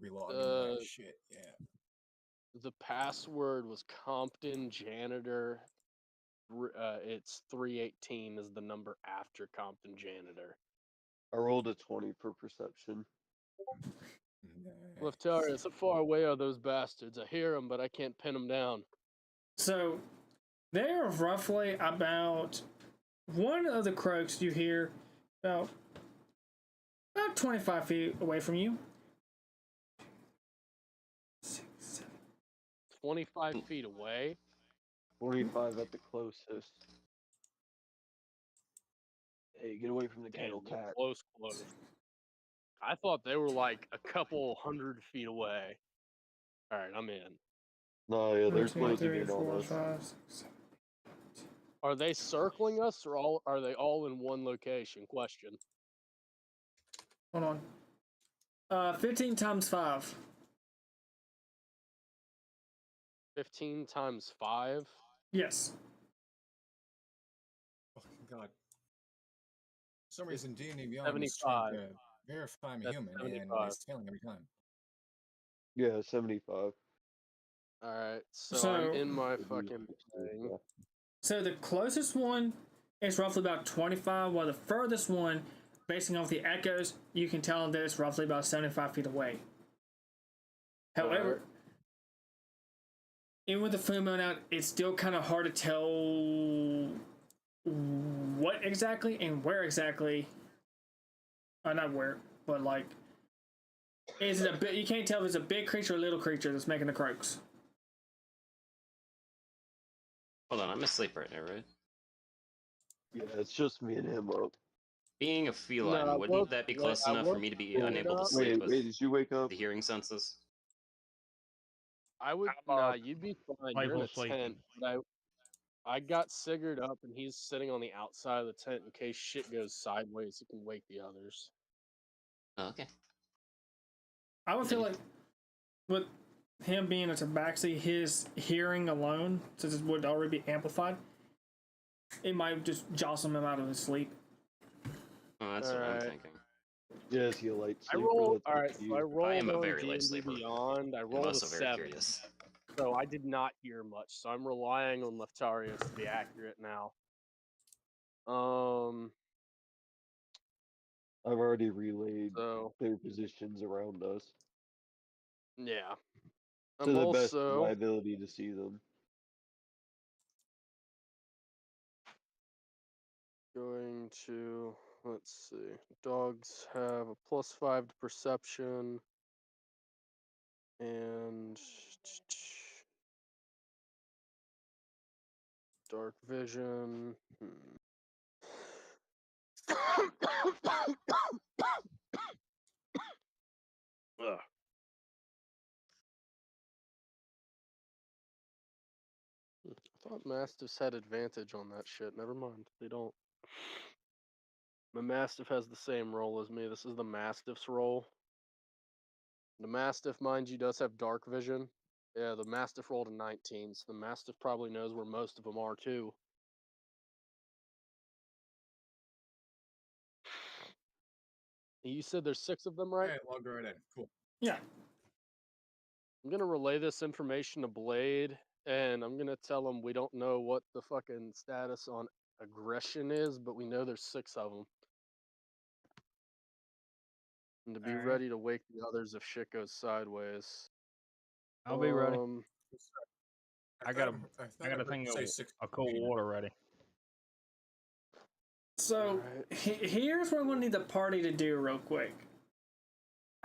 relogging. Shit, yeah. The password was Compton Janitor. It's 318 is the number after Compton Janitor. I rolled a 20 for perception. Leftarius, how far away are those bastards? I hear them, but I can't pin them down. So they're roughly about one of the croaks you hear about 25 feet away from you. 25 feet away? 25 at the closest. Hey, get away from the Damn, kennel they're cat. close. I thought they were like a couple 100 feet away. All right, I'm in. No, yeah, they're 1, 2, closing 3, in 4, on us. 5, 6, 7. Are they circling us, or are they all in one location? Question. Hold on. 15 times 5. 15 times 5? Yes. Fucking god. For some reason, D&D Beyond is 75. trying to verify I'm a That's human, and 75. it's failing every time. Yeah, 75. Alright, so So- I'm in my It'd be fucking 60, thing. yeah. So the closest one is roughly about 25, while the furthest one, basing off the echoes, you can tell that it's roughly about 75 feet away. However, Alright. even with the full moon out, it's still kind of hard to tell what exactly and where exactly. Not where, but like, is it a bit? You can't tell if it's a big creature or a little creature that's making the croaks. Hold on, I'm asleep right now, right? Yeah, it's just me and him up. Being a feline, No, I wouldn't woke- that be wait, close I enough for woke- me to be wait, unable to up. sleep Wait, with did you wake up? the hearing senses? I would I'm nah, up. you'd be fine. Might as You're in well a sleep. tent. But I got Sigurd up and he's sitting on the outside of the tent in case shit goes sideways. He can wake the others. Oh, okay. I would feel like with him being a tabaxi, his hearing alone, since it would already be amplified, it might just jostle him out of his sleep. Oh, that's what I'm Alright. thinking. Yes, you light I sleeper. rolled. that's All up right, to so I you. rolled am a on very light D&D sleeper. Beyond. I I'm rolled a also very 7, curious. so I did not hear much. So I'm relying on Leftarius to be accurate now. I've already relayed So their positions around us yeah, to I'm the best of also my ability to see them. going to, let's see. Dogs have a +5 to perception and dark vision. Ugh. I thought Mastiffs had advantage on that shit. Never mind. They don't. My Mastiff has the same roll as me. This is the Mastiff's roll. The Mastiff, mind you, does have dark vision. Yeah, the Mastiff rolled a 19, so the Mastiff probably knows where most of them are too. You said there's 6 of them, right? Alright, log right in. Cool. Yeah. I'm gonna relay this information to Blade, and I'm gonna tell him we don't know what the fucking status on aggression is, but we know there's 6 of them. And to be Alright. ready to wake the others if shit goes sideways. I'll be ready. I got thought I got a heard thing you say 6 of cold feet. water ready. So Alright. here's what I'm gonna need the party to do real quick.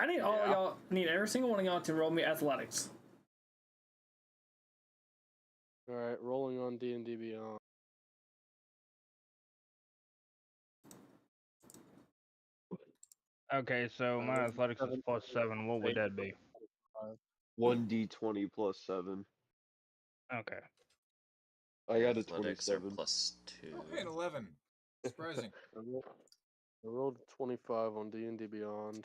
I need all Yeah. y'all, need every single one of y'all to roll me athletics. All right, rolling on D&D Beyond. Okay, so my athletics is +7. What would that be? 1d20 plus 7. Okay. I got a Athletics are 27. +2. Oh, hey, an 11. Surprising. I rolled a 25 on D&D Beyond.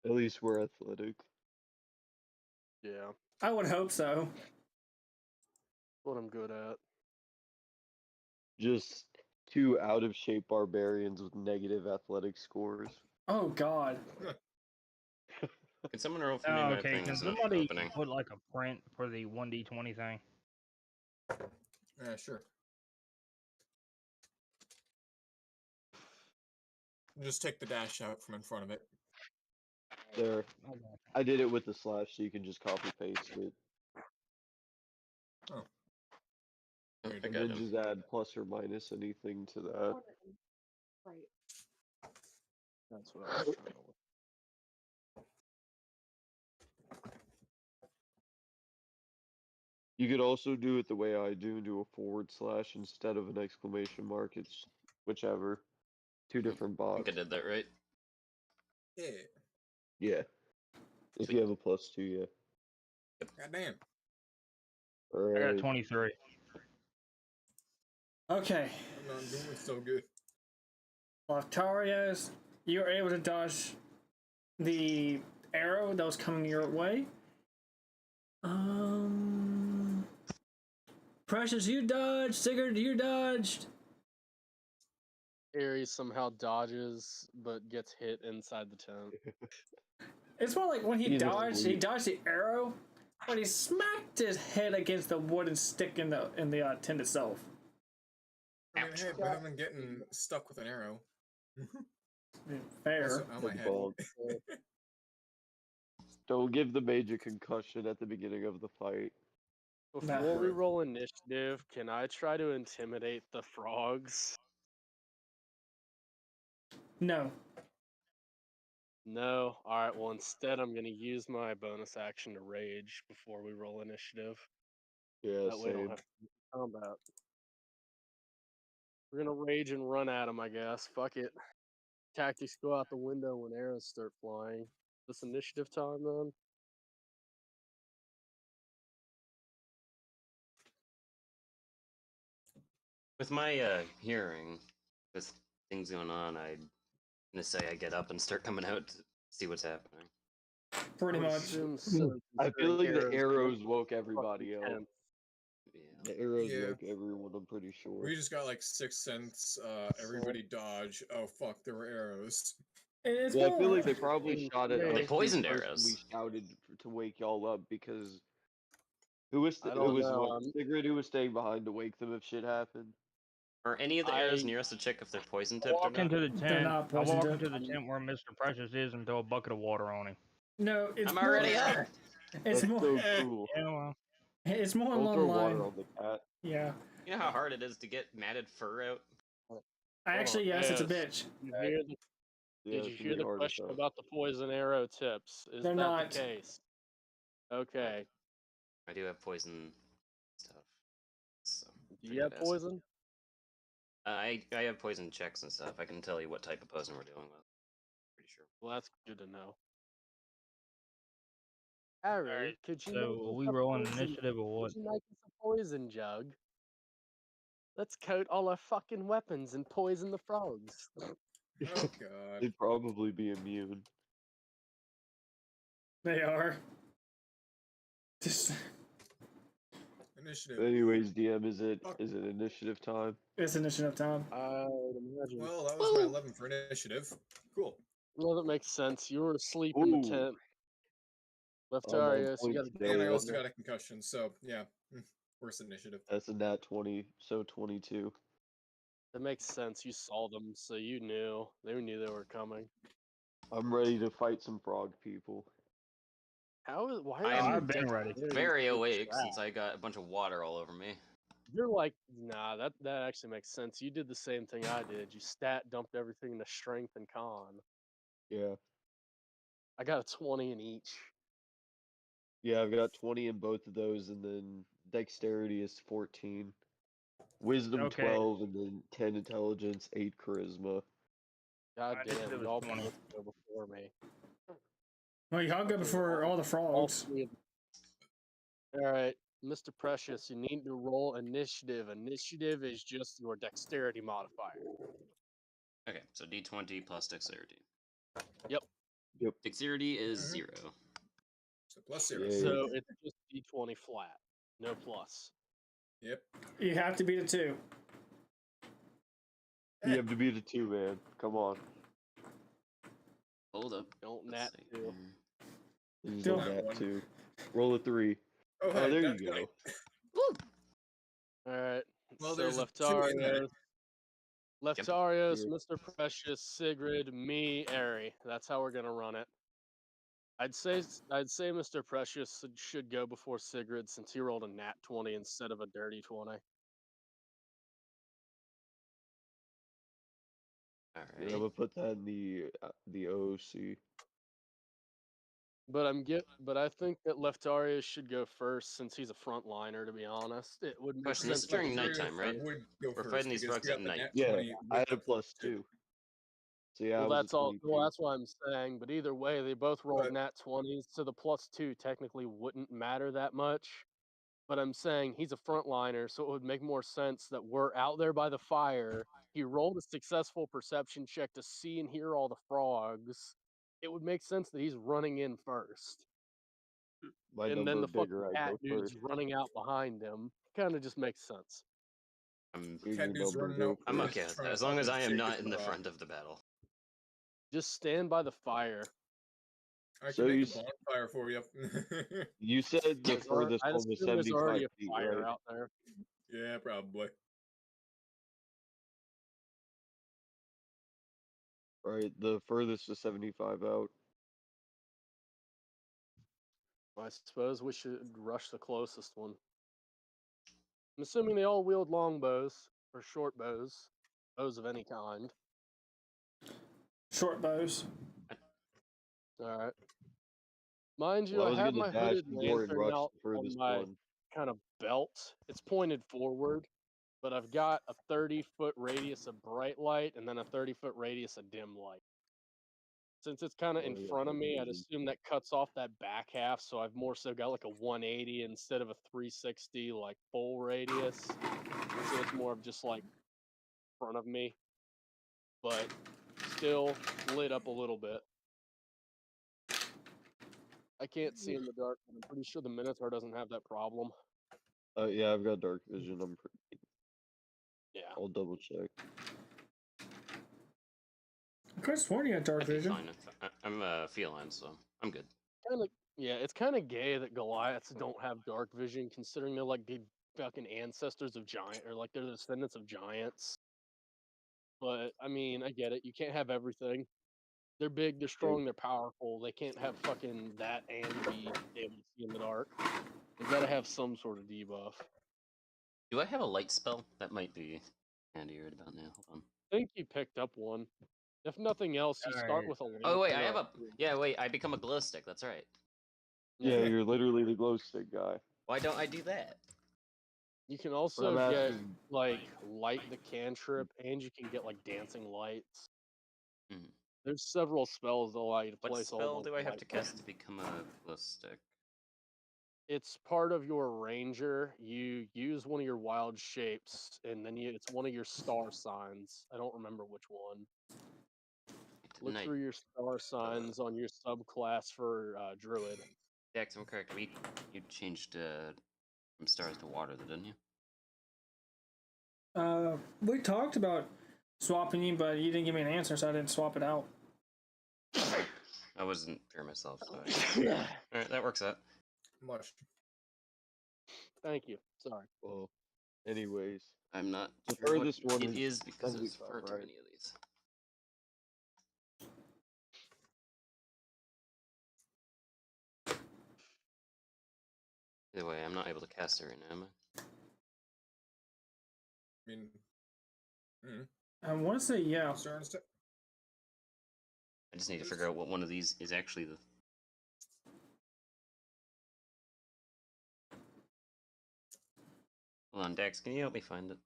At least we're athletic. Yeah, I would hope so. what I'm good at. Just 2 out of shape barbarians with negative athletic scores. Oh God. Can someone roll for me? Oh, My okay, thing can is not somebody opening. put like a print for the 1d20 thing? Yeah, sure. Just take the dash out from in front of it. There. Okay. I did it with the slash, so you can just copy paste it. Oh. Oh, I And And got then him. just add plus or minus anything to that. That's what I was trying to look. You could also do it the way I do and do a forward slash instead of an exclamation mark. It's whichever. 2 different I box. think I did that right. Yeah. Yeah. If Sweet. you have a +2, yeah. Goddamn. I got Alright. 23. Okay. I'm not doing so good. Laftarios, you're able to dodge the arrow that was coming your way. Precious, you dodged. Sigurd, you dodged. Ares somehow dodges, but gets hit inside the tent. It's more like when he He's dodged asleep. the arrow, but he smacked his head against the wooden stick in the tent itself. I mean, hey, better than getting stuck with an arrow. Fair. Also, on my Good head. call. Don't give the mage a concussion at the beginning of the fight. Before we Nah. roll initiative, can I try to intimidate the frogs? No. No. Alright, well, instead, I'm going to use my bonus action to rage before we roll initiative. Yeah, That way I don't same. have to combat. We're going to rage and run at them, I guess. Fuck it. Tactics go out the window when arrows start flying. This initiative time, then? With my hearing, with things going on, I'm gonna say I get up and start coming out to see what's happening. Pretty I would much. assume so, I feel like considering the arrows arrows don't woke fucking everybody up. tempt. Yeah. The arrows Yeah. woke everyone, I'm pretty sure. We just got like 6 cents. Everybody dodge. Oh fuck, there were arrows. It's Yeah, I more feel like like- they probably shot at They us. the poisoned person arrows. We shouted to wake y'all up because who was I it don't was know, what, Sigrid who was staying behind to wake them if shit happened. Are any of the arrows I- near us to check if they're poison I tipped or walk not? into the They're tent. not I walk poison into tipped. the tent where Mr. Precious is and throw a bucket of water on him. No, it's I'm more, already up. It's That's more. so cool. Yeah, well, It's more Don't along throw the line. water on the cat. Yeah. You know how hard it is to get matted fur out? Actually, yes, it's a yes. bitch. You hear the, Yeah, did you it's hear really the hard as question hell. about the poison arrow tips? Is They're that not. the case? Okay. I do have poison stuff. So, Do pretty you have badass. poison? I have poison checks and stuff. I can tell you what type of poison we're dealing with. Pretty sure. Well, that's good to know. Harry, Alright, could you so make are us we a rolling poison- initiative or what? Could you make us a poison jug? Let's coat all our fucking weapons and poison the frogs. Oh god. They'd probably be immune. They are. Just, Initiative. Anyways, DM, is it Fuck. initiative time? it's initiative time. I would imagine. Well, that was my 11 for initiative. Cool. Well, that makes sense. You were asleep in the Ooh. tent. I'm on Leftarius, you point got to today. And I Yeah, also got a concussion, so yeah. Worse initiative. That's a nat 20, so 22. That makes sense. You saw them, so you knew. They knew they were coming. I'm ready to fight some frog people. How is why? I is am your I've been ready. dexterity Very so awake trash? since I got a bunch of water all over me. You're like, nah, that actually makes sense. You did the same thing I did. You stat dumped everything into strength and con. Yeah. I got a 20 in each. Yeah, I've got 20 in both of those, and then dexterity is 14. Wisdom Okay. 12, and then 10 intelligence, 8 charisma. God I did damn, it y'all with 20. both go before me. Well, y'all go before all the All frogs. three of All right, Mr. Precious, you need to roll initiative. Initiative is just your dexterity modifier. Okay, so D20 plus dexterity. Yep. Dexterity is Mhm. 0. So plus 0. Yeah. So it's just D20 flat, no plus. Yep. You have to beat it too. You have to beat a 2, man. Come on. Hold up. Don't Let's nat see 2. here. This is Still- a That nat one. 2. Roll a 3. Oh, Oh, hey, there that's you go. good. All right. Well, so there's a 2 in there. Leftarios, Here. Mr. Precious, Sigrid, me, Ari. That's how we're gonna run it. I'd say Mr. Precious should go before Sigrid since he rolled a nat 20 instead of a dirty 20. Yeah, I'm Alright. gonna put that in the OOC. But I think that Leftarius should go first since he's a frontliner. To be honest, it would make Question, sense. this is during that- nighttime, right? Would go We're first fighting these because frogs we at got the night. nat Yeah, 20 I with had a the plus two. 2. So yeah, Well, I was that's a all. 22. Well, that's what I'm saying. But either way, they both rolled But- nat 20s, so the plus 2 technically wouldn't matter that much. But I'm saying he's a frontliner, so it would make more sense that we're out there by the fire. He rolled a successful perception check to see and hear all the frogs. It would make sense that he's running in first. My And number then the bigger, fucking I cat go dude's first. running out behind him. Kind of just makes sense. I'm Here's Cat your dude's number, running go out I'm first, okay with trying that. to As long as fucking I am shake not his in the bra. front of the battle. Just stand by the fire. I So can you make a s- bonfire for you. You said the furthest I'd one was assume there's already 75 a feet, fire right? out there. Yeah, probably. Right, the furthest is 75 out. I suppose we should rush the closest one. I'm assuming they all wield longbows or short bows, bows of any kind. Short bows. All right. Mind you, Well, I I was have gonna my dash hooded the door and lantern rush out the on furthest my one. kind of belt. It's pointed forward, but I've got a 30-foot radius of bright light and then a 30-foot radius of dim light. Since it's kind of Oh, in yeah, front of dark me, I'd vision. assume that cuts off that back half, so I've more so got like a 180 instead of a 360 like full radius. So it's more of just like front of me, but still lit up a little bit. I can't see in the dark, but I'm pretty sure the Minotaur doesn't have that problem. Yeah, I've got dark vision. Yeah. I'll double check. I could have sworn you had dark I'd be vision. fine. I'm a feline, so I'm good. Kind of, yeah, it's kind of gay that Goliaths don't have dark vision, considering they're like the fucking ancestors of giant, or like they're the descendants of giants. But I mean, I get it. You can't have everything. They're big, they're strong, they're powerful. They can't have fucking that and be able to see in the dark. They gotta have some sort of debuff. Do I have a light spell? That might be handy right about now. Hold on. I think you picked up one. If nothing else, you start Alright. with a. Oh wait, I lantern have or a. Yeah, wait. I become a glow stick. That's right. Yeah, you're literally the glow stick guy. Why don't I do that? You can But also I'm get asking, like light the cantrip, and you can get like dancing lights. Mhm. There's several spells that allow you to What place all spell those do I have light to cast buttons. to become a glow stick? It's part of your ranger. You use one of your wild shapes, and then it's one of your star signs. I don't remember which one. Look Didn't I? through your star signs on your subclass for druid. Yeah, 'cause I'm correct. You changed from stars to water, though, didn't you? We talked about swapping you, but you didn't give me an answer, so I didn't swap it out. I wasn't sure myself. So all right, that works out. Much. Thank you. Sorry. well, anyways, I'm not The sure what furthest one it is is because there's 75, far too right? many of these. Either way, I'm not able to cast it right now, am I? mean, I want to say yeah. Stern's te- I just need to figure out what one of these is actually the. Hold on, Dex, can you help me find it?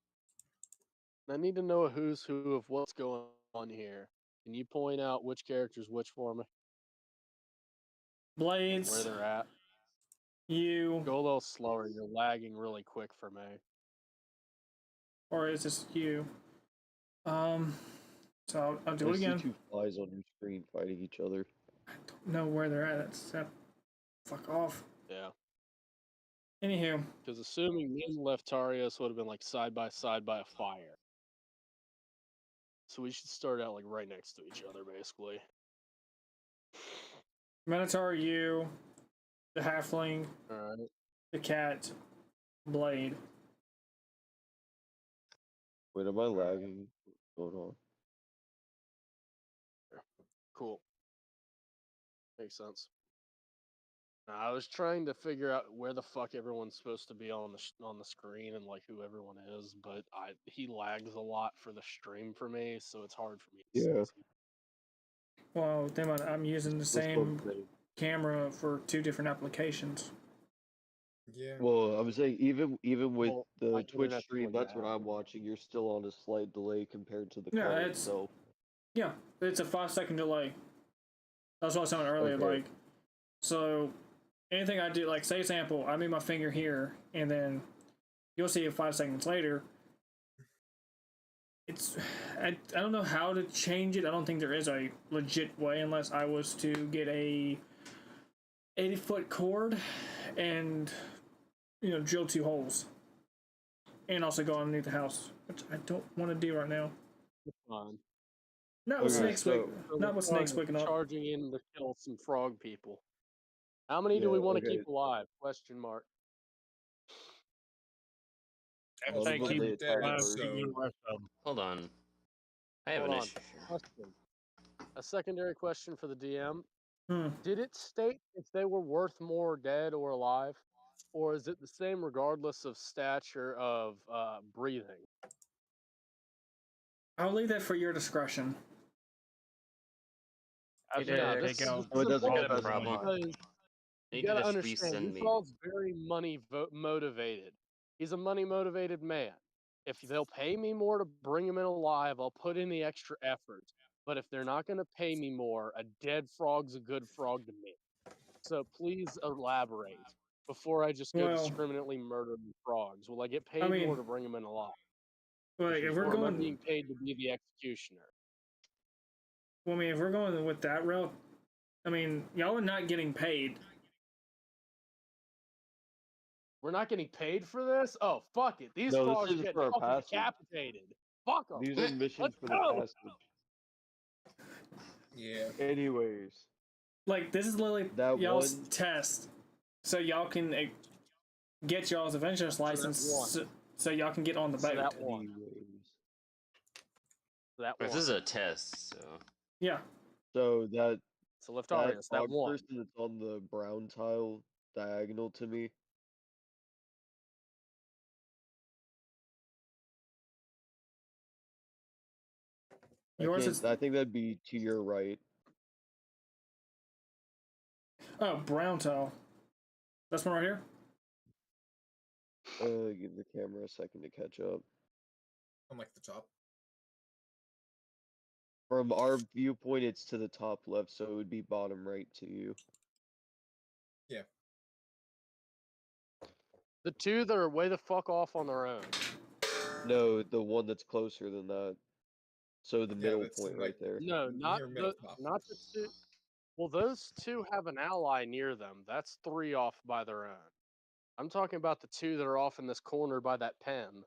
I need to know a who's who of what's going on here. Can you point out which characters which for me? Blades. Where they're at? You. Go a little slower. You're lagging really quick for me. Or is this you? So I'll do I it see again. two flies on your screen fighting each other. I don't know where they're at. Fuck off. Yeah. Anywho, Because assuming me and Leftarius would have been like side by a fire. So we should start out like right next to each other, basically. Minotaur, you, the halfling, Alright. the cat, Blade. Wait, am I lagging? What's going on? Cool. Makes sense. I was trying to figure out where the fuck everyone's supposed to be on the screen and like who everyone is, but he lags a lot for the stream for me, so it's hard for me to Yeah. see. Well, I'm using the That's what same I'm saying. camera for 2 different applications. Yeah. Well, I was saying even with Well, the my Twitch internet's stream, really that's what bad. I'm watching. You're still on a slight delay compared to the Yeah, call it's- itself. Yeah, it's a 5-second delay. That's what I was saying earlier. Okay. Like, so anything I do, like say example, I move my finger here, and then you'll see it 5 seconds later. I don't know how to change it. I don't think there is a legit way unless I was to get a 80-foot cord and drill 2 holes and also go underneath the house, which I don't want to do right now. It's fine. Not with Okay, snakes so- not with snakes waking up. Charging in to kill some frog people. How many do we Yeah, want to okay. keep alive? Question mark. I None of think them keep they dead, attack so- first. the rest of 'em. Hold on. I have Hold an on. issue here. Question. A secondary question for the DM. Hmm. Did it state if they were worth more dead or alive? Or is it the same regardless of stature of breathing? I'll leave that for your discretion. I'd No, say this take out Oh, it doesn't all got a the specify. problem. money. because I you need to gotta just understand, resend me. Uthal's very money motivated. He's a money motivated man. If they'll pay me more to bring him in alive, I'll put in the extra effort. But if they're not going to pay me more, a dead frog's a good frog to me. So please elaborate before I just go Well- discriminately murdering frogs. Will I get paid mean- more to bring them in alive? Like if we're Or am I going, being paid to be the executioner? well, I mean, if we're going with that route, I mean, y'all are not getting paid. We're not getting paid for this? Oh, fuck it. These No, this frogs is get for our fucking passive. decapitated. Fuck them. These are missions Let's for the go! passive. Yeah. Anyways, Like this is literally That y'all's one- test, so y'all can get y'all's Avengers license, one. so y'all can get on the So boat. that one. anyways. That This one. is a test, so Yeah, So that So Leftarius, that frog one. person that's on the brown tile diagonal to me. yours is I think that'd be to your right. brown tile. That's one right here. Give the camera a second to catch up. I'm like the top. From our viewpoint, it's to the top left, so it would be bottom right to you. The two that are way the fuck off on their own. No, the one that's closer than that. So the Yeah, middle that's point like- right there. No, not Near middle the, top. not the two. Well, those two have an ally near them. That's 3 off by their own. I'm talking about the 2 that are off in this corner by that pen.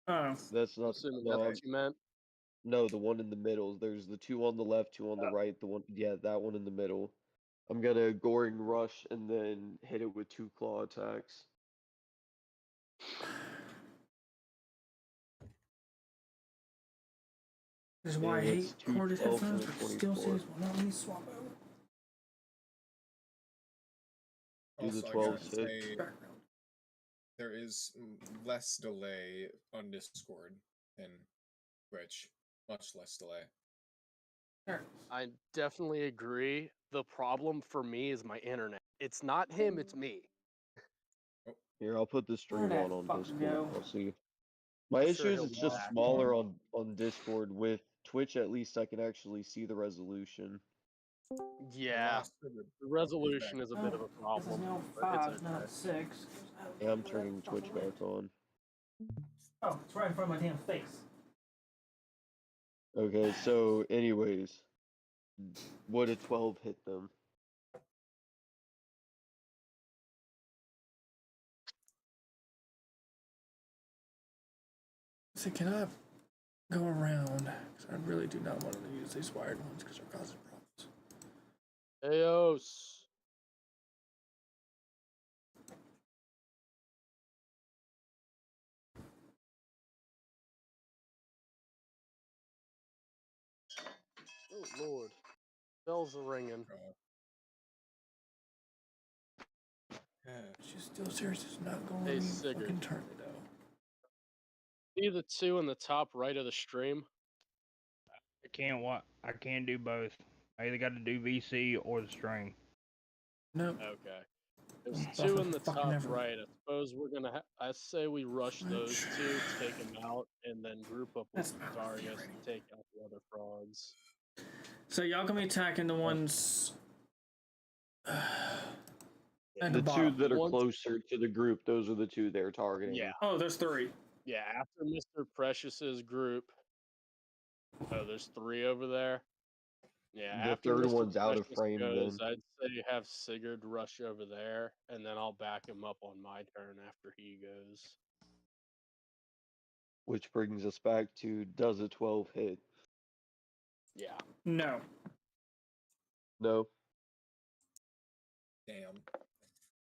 Oh, That's not. Assuming No, that's I'm- what you meant. no, the one in the middle. There's the 2 on the left, 2 on the right. The one, yeah, that one in the middle. I'm gonna Goring rush and then hit it with 2 claw attacks. this is why I Yeah, hate that's corded 212 for headphones, the but still 24. says, "Well, let me swap over." Do the Also, I 12 gotta hit. say, Background. there is less delay on Discord than Twitch. Much less delay. I definitely agree. The problem for me is my internet. It's not him, it's me. Here, I'll put the stream Where'd that on fucker Discord. go? I'll see. My Sure, issue is he'll it's be just back. smaller on Discord. With Twitch, at least I can actually see the resolution. Yeah, the resolution is a bit of a This is problem. now but it's 5, okay. not 6. Yeah, I'm turning Twitch back on. Oh, it's right in front of my damn face. Okay, so anyways, would a 12 hit them? So can I go around? Because I really do not want to use these wired ones because they're causing problems. Eos. Oh Lord, bells are ringing. She's still serious. It's not going Hey, to Sigurd. fucking tornado. See the two in the top right of the stream? I can't do both. I either got to do VC or the stream. No. Okay. There's Buffer two in the fucking top ever. right. I suppose we're gonna. I say we rush those two, take them out, and then group up with That's not Darius theory. and take out the other frogs. So y'all gonna be attacking the ones. At The the two bottom. that are Once- closer to the group, those are the two they're targeting. Yeah, Oh, there's 3. yeah. After Mr. Precious's group. Oh, there's 3 over there. Yeah, The after third Mr. one's out of Precious frame goes, then. I'd say have Sigurd rush over there, and then I'll back him up on my turn after he goes. Which brings us back to, does a 12 hit? Yeah. No. No. Damn.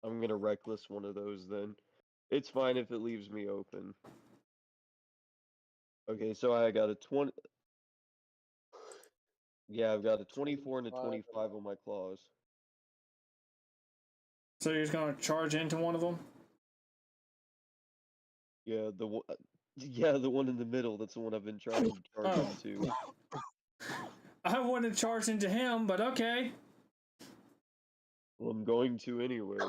I'm gonna reckless one of those then. It's fine if it leaves me open. Okay, so I got a 20. Yeah, I've got a 24 and a 25. 25 on my claws. So you're just gonna charge into one of them? Yeah, the one in the middle. That's the one I've been trying to charge Oh. into. I wouldn't have charged into him, but okay. Well, I'm going to anyways.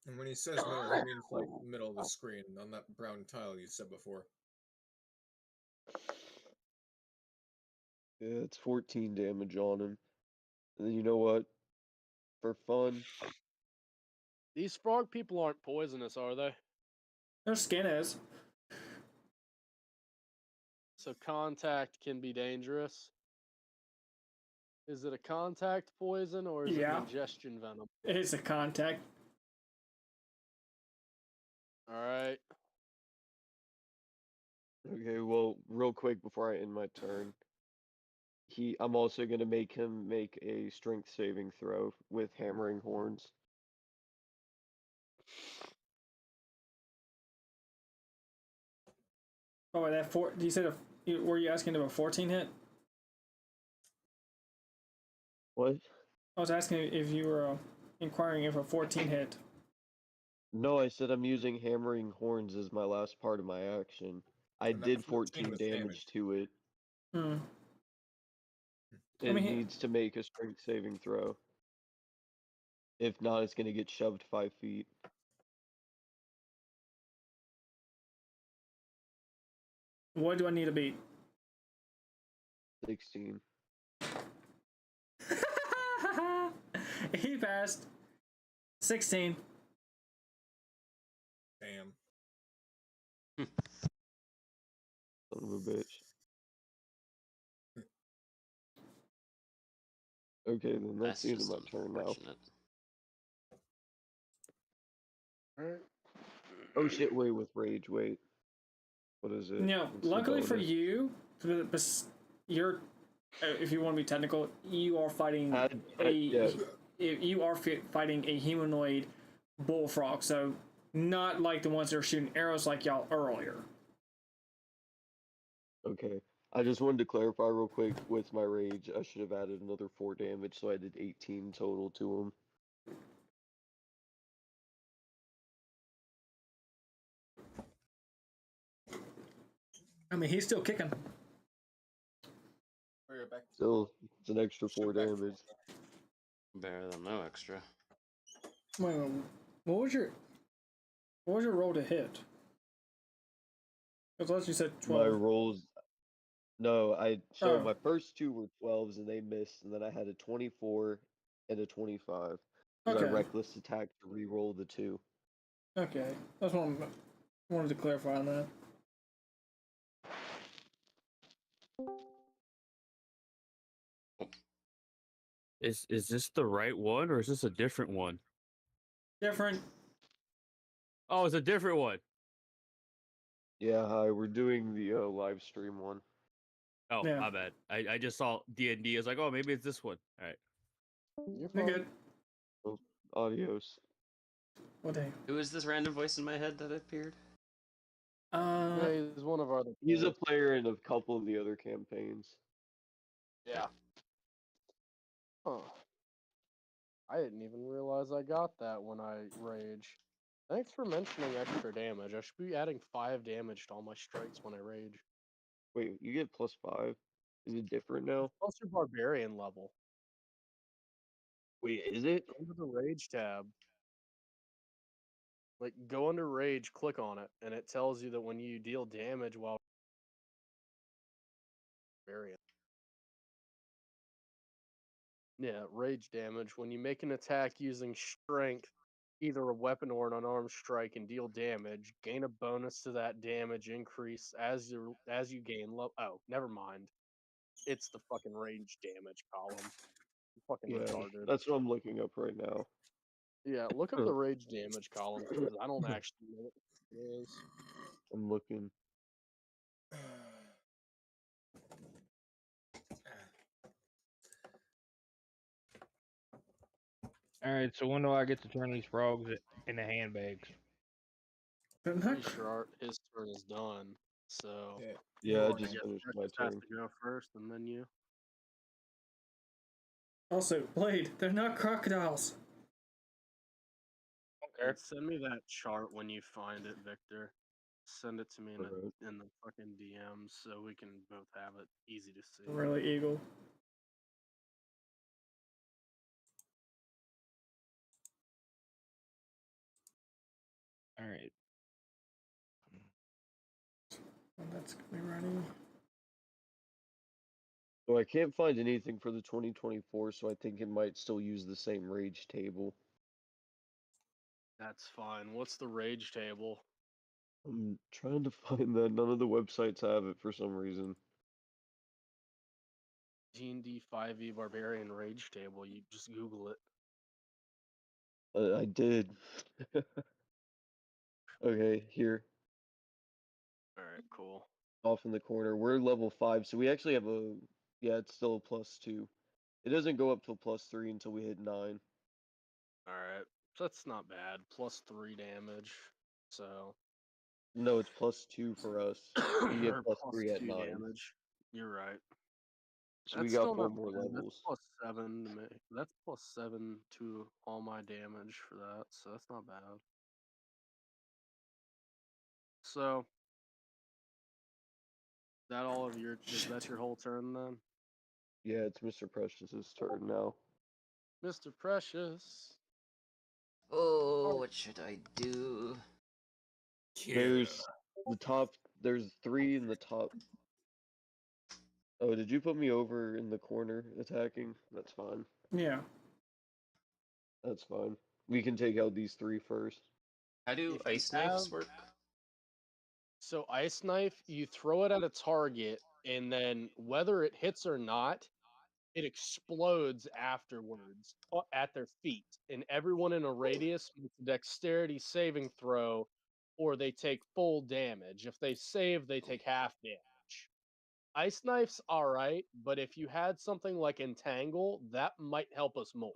And when he says middle, he means like middle of the screen on that brown tile you said before. Yeah, it's 14 damage on him. And then you know what? For fun, These frog people aren't poisonous, are they? Their skin is. So contact can be dangerous. Is it a contact poison or is Yeah. it ingestion venom? It's a contact. All right. okay, well, real quick before I end my turn, I'm also gonna make him make a strength saving throw with hammering horns. Oh, wait, that 4. You said were you asking him a 14 hit? What? I was asking if you were inquiring if a 14 hit. No, I said I'm using hammering horns as my last part of my action. I And that did 14 14 with damage damage. to it. Hmm. It mean, needs to make a strength saving throw. If not, it's gonna get shoved 5 feet. What do I need to beat? 16. He passed. 16. Damn. Son of a bitch. Okay, then that's the end of just my turn now. unfortunate. Oh shit, wait, with rage, wait. What is it? No, What's the luckily for bonus? you, you're, if you want to be technical, you are fighting yeah. you are fighting a humanoid bullfrog, so not like the ones that are shooting arrows like y'all earlier. Okay. I just wanted to clarify real quick with my rage. I should have added another 4 damage, so I did 18 total to him. I mean, he's still kicking. Still, it's an extra 4 damage. Better than no extra. Wait, what was your roll to hit? Because last you said My 12. rolls. No, so Oh. my first 2 were 12s and they missed, and then I had a 24 and a 25. Because I Okay. reckless attack to re-roll the 2. Okay, that's what I wanted to clarify on that. Is this the right one or is this a different one? Different. Oh, it's a different one. Yeah, hi, we're doing the live stream one. Oh, Yeah. my bad. I just saw D&D. I was like, oh, maybe it's this one. All right. You're You're fine. good. Adios. What day? Who is this random voice in my head that appeared? Yeah, he's one of our. He's a player in a couple of the other campaigns. Yeah. Huh. I didn't even realize I got that when I rage. Thanks for mentioning extra damage. I should be adding 5 damage to all my strikes when I rage. Wait, you get +5? Is it different now? Plus your barbarian level. Wait, is it? Go to the rage tab. Like, go under rage, click on it, and it tells you that when you deal damage while barbarian. Yeah, rage damage. When you make an attack using strength, either a weapon or an unarmed strike, and deal damage, gain a bonus to that damage increase as you gain Oh, never mind. It's the fucking rage damage column. Fucking Yeah, retarded. that's what I'm looking up right now. Yeah, look up the rage damage column because I don't actually know what it is. I'm looking. Alright, so when do I get to turn these frogs in the handbags? But not Pretty sure his turn is done. So Yeah, I well, just guess finished my Precious has turn. to go first, and then you. Also, Blade, they're not crocodiles. And send me that chart when you find it, Victor. Send it to me Alright. in the fucking DMs so we can both have it easy to see. Really, Eagle. Alright. Oh, that's gonna be running. So I can't find anything for the 2024, so I think it might still use the same rage table. That's fine. What's the rage table? I'm trying to find that. None of the websites have it for some reason. D&D 5e Barbarian Rage Table. You just Google it. I did. Okay, here. Alright, cool. Off in the corner. We're level 5, so we actually have a... Yeah, it's still a +2. It doesn't go up till +3 until we hit 9. Alright. So that's not bad. +3 damage. So... No, it's +2 for us. You get or +3 at +2 9. damage. You're right. So That's we got still 4 not more bad. levels. That's +7 to me. That's +7 to all my damage for that, so that's not bad. So that all of your is that your whole turn then? Yeah, it's Mr. Precious's turn now. Mr. Precious. Oh, what should I do? There's the top. There's 3 in the top. Oh, did you put me over in the corner attacking? That's fine. Yeah. That's fine. We can take out these 3 first. How do If you ice knives have- work? So ice knife, you throw it at a target, and then whether it hits or not, it explodes afterwards at their feet, and everyone in a radius makes a dexterity saving throw, or they take full damage. If they save, they take half damage. Ice knife's all right, but if you had something like entangle, that might help us more.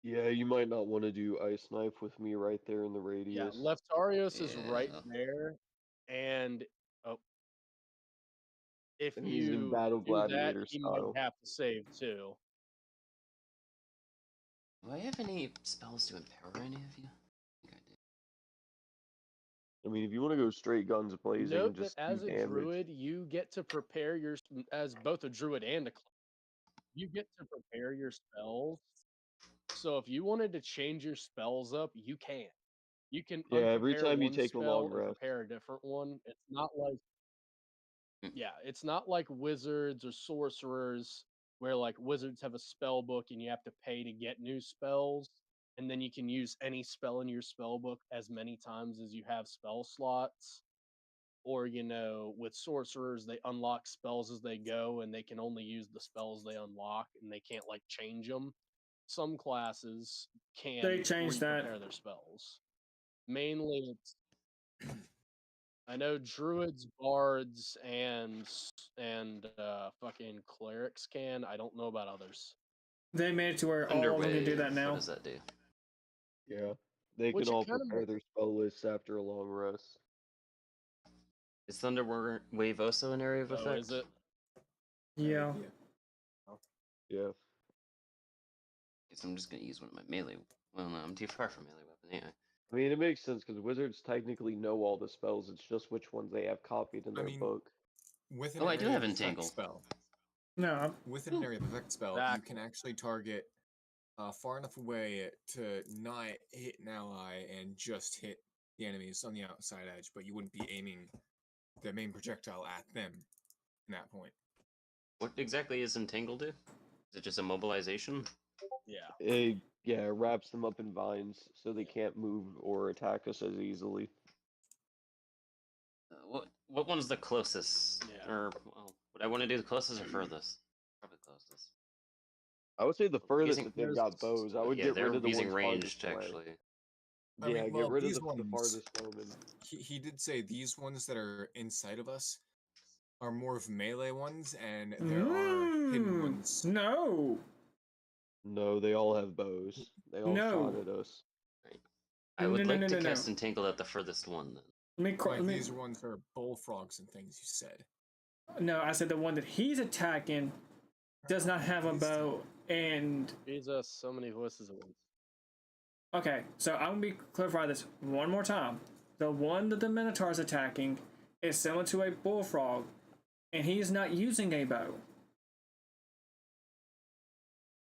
Yeah, you might not want to do ice knife with me right there in the Yeah, radius. Leftarios is right Yeah. there, and if And he's in you Battle do that, Gladiator he style. might have to save too. Do I have any spells to empower any of you? I think I I mean, if you want to go straight guns blazing Note and that just as do a damage, druid, you get to prepare your as both a druid and a cleric. You get to prepare your spells. So if you wanted to change your spells up, you can. You can yeah, every unprepare time you one take a long spell and rest, prepare a different one. It's not like Mm. yeah, it's not like wizards or sorcerers where like wizards have a spell book and you have to pay to get new spells, and then you can use any spell in your spell book as many times as you have spell slots. Or with sorcerers, they unlock spells as they go and they can only use the spells they unlock and they can't like change them. Some classes can They changed that. prepare their spells. Mainly it's I know druids, bards, and fucking clerics can. I don't know about others. They made it to where all of them can do that Thunderwave, now. what does that do? yeah, they Which can it all kinda prepare their spell lists after a long rest. Is Thunderwave also an area of Oh, effect? is it? Yeah. Yeah. Guess I'm just gonna use one of my melee. Well, no, I'm too far from melee weapon anyway. I mean, it makes sense because wizards technically know all the spells. It's just which ones they have copied in I their mean, book. With an Oh, I do area have of effect Entangle. spell. No. With an area of effect spell, you Exactly. can actually target far enough away to not hit an ally and just hit the enemies on the outside edge, but you wouldn't be aiming the main projectile at them in that point. What exactly is Entangle do? Is it just a mobilization? Yeah. It wraps them up in vines so they can't move or attack us as easily. What one's the closest? Yeah. Or well, would I want to do the closest or furthest? Probably closest. I would say the furthest Using- if they've got bows. I would yeah, get they're rid of the using ones ranged farthest away. actually. I Yeah, mean, get well, rid of these the ones, farthest bowmen. he did say these ones that are inside of us are more of melee ones, and there are hidden ones. No. No, they all have bows. They all No. shot at us. I would No, like no, to no, no. cast Entangle at the furthest one then. Let me, These are ones that are bullfrogs and things, you said. no, I said the one that he's attacking does not have a bow and Jesus, so many voices at once. okay, so I'm gonna clarify this one more time. The one that the Minotaur is attacking is similar to a bullfrog, and he is not using a bow.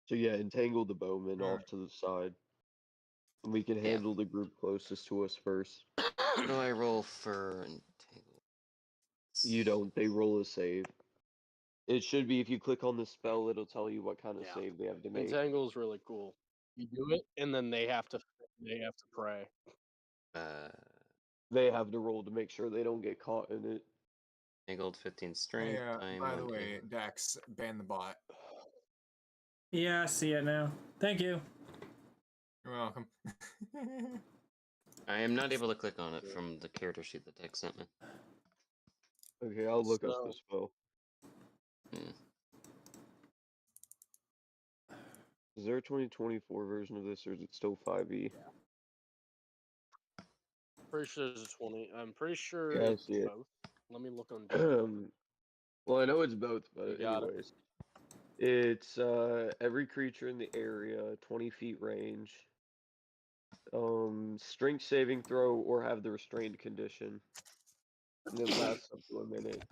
So yeah, entangle the bowmen Alright. off to the side. And we can Yeah. handle the group closest to us first. What do I roll for Entangle? You don't, they roll a save. It should be if you click on the spell, it'll tell you what kind of Yeah. save they have to make. Entangle is really cool. You do it, and then they have to pray. They have to roll to make sure they don't get caught in it. Entangled 15 strength. Hey, by the way, Dax, ban the bot. Yeah, I see it now. Thank you. You're welcome. I am not able to click on it from the character sheet that Dex sent me. Okay, I'll look up the So- spell. Hmm. Is there a 2024 version of this, or is it still 5e? Pretty sure there's a 20. I'm pretty sure Yeah, I it's see it. both. Let me look on. Well, I know it's both, You but got it. anyways. It's every creature in the area, 20 feet range. Strength saving throw or have the restrained condition. And it lasts up to a minute.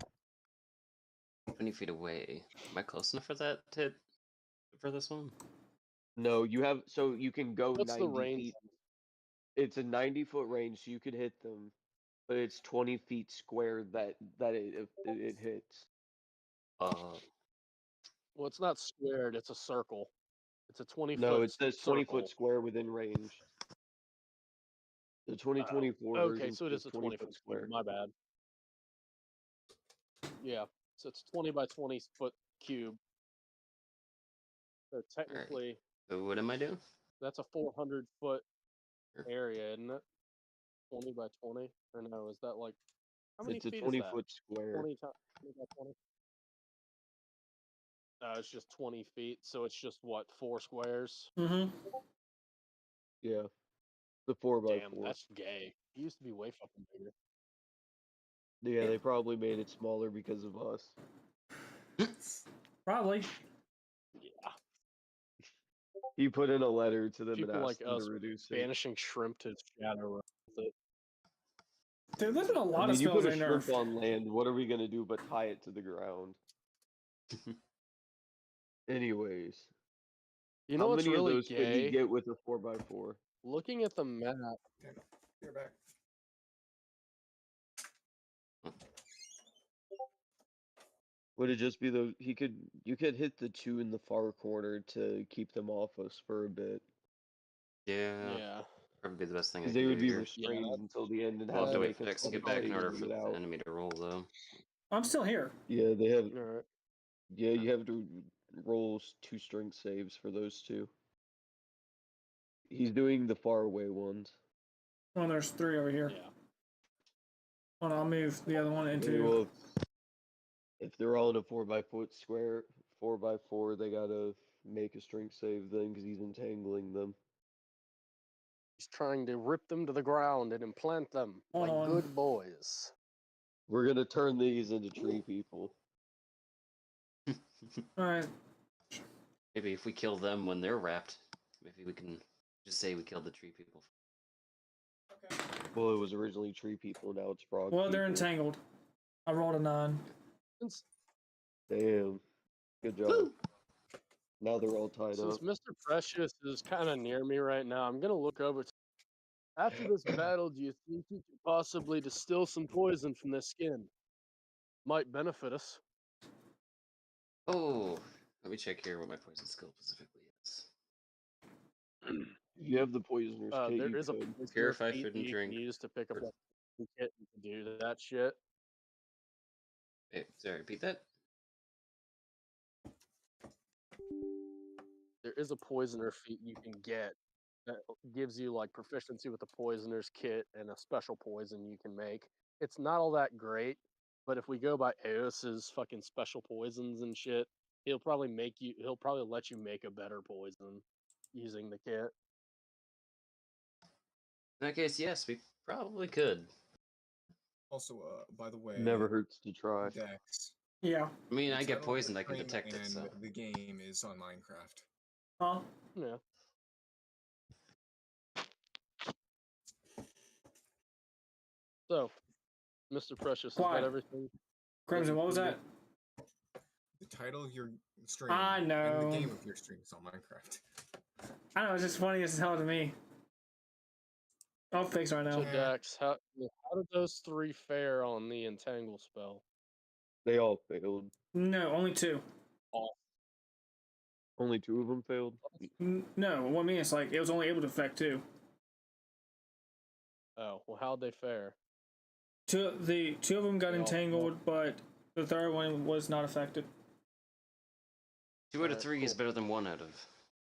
20 feet away. Am I close enough for that to hit for this one? No, you have so you can go What's 90 the range? feet. It's a 90-foot range, so you could hit them, but it's 20 feet square that it hits. Uh, Well, it's not squared. It's a circle. It's a 20 No, foot. it says 20-foot square within range. The 2024 Okay, version so it says is a 20 20 foot foot square. cube. My bad. Yeah, so it's 20 by 20 foot cube. So technically, so what am I doing? that's a 400 foot Sure. area, isn't it? 20 by 20, or no? Is that like how many It's a feet 20 is that? foot square. 20 by 20. It's just 20 feet, so it's just what 4 squares. Mm-hmm. Yeah. The 4x4. Damn, that's gay. It used to be way fucking bigger. Yeah, they probably made it smaller because of us. Probably. Yeah, He put in a letter to them people and like asked them us to reduce it. banishing shrimp to shadow with it. Dude, there's been a lot I of mean, you spells put a they shrimp nerfed. on land. What are we gonna do but tie it to the ground? Anyways, You how know what's many of really those could he gay? get with a 4x4? Looking at the map, Damn it. You're back. Would it just be the you could hit the 2 in the far corner to keep them off us for a bit? Yeah, yeah. probably be the best thing I Because can they do would be here. restrained until the end and We'll have have to to wait make for a Dex to ton get of back in order saves for to get the out. enemy to roll, though. I'm still here. Yeah, they have. All right. Yeah, you have to roll 2 strength saves for those two. He's doing the far away ones. Oh, there's 3 over here. Yeah. Hold on, I'll move the other one Okay, into. well, if they're all in a 4x4 square, 4x4, they gotta make a strength save then because he's entangling them. He's trying to rip them to the ground and implant them Hold like on. good boys. We're gonna turn these into tree people. Alright. Maybe if we kill them when they're wrapped, maybe we can just say we killed the tree people. Well, it was originally tree people, now it's frog Well, they're people. entangled. I rolled a 9. Damn. Good job. Now they're all tied Since up. Mr. Precious is kind of near me right now, I'm gonna look over. After this battle, do you think you could possibly distill some poison from their skin? Might benefit us. Oh, let me check here what my poison skill specifically is. If you have the poisoner's kit, There you is a could. poisoner Purify feat food that and you drink. can use to pick up a kit and do that shit. Wait, sorry, repeat that? There is a poisoner feat you can get that gives you like proficiency with the poisoner's kit and a special poison you can make. It's not all that great, but if we go by Eos's fucking special poisons and shit, he'll probably let you make a better poison using the kit. In that case, yes, we probably could. Also, by the way, Never hurts to try. Dex. Yeah. I mean, the I get title of the poisoned, I can stream detect it, and so. the game is on Minecraft. Huh? Yeah. So, Mr. Precious, is Quiet. that everything? Crimson, what was that? The title of your stream I and know. the game of your stream is on Minecraft. I don't know, it's just funny as hell to me. I'll fix right now. So, Dex, how did those 3 fare on the entangle spell? They all failed. No, only 2. Only 2 of them failed. No, what I mean is like it was only able to affect 2. Oh, well, how'd they fare? Two of them got They all entangled, but the 3rd one was not affected. 2 out of Alright, 3 is cool. better than 1 out of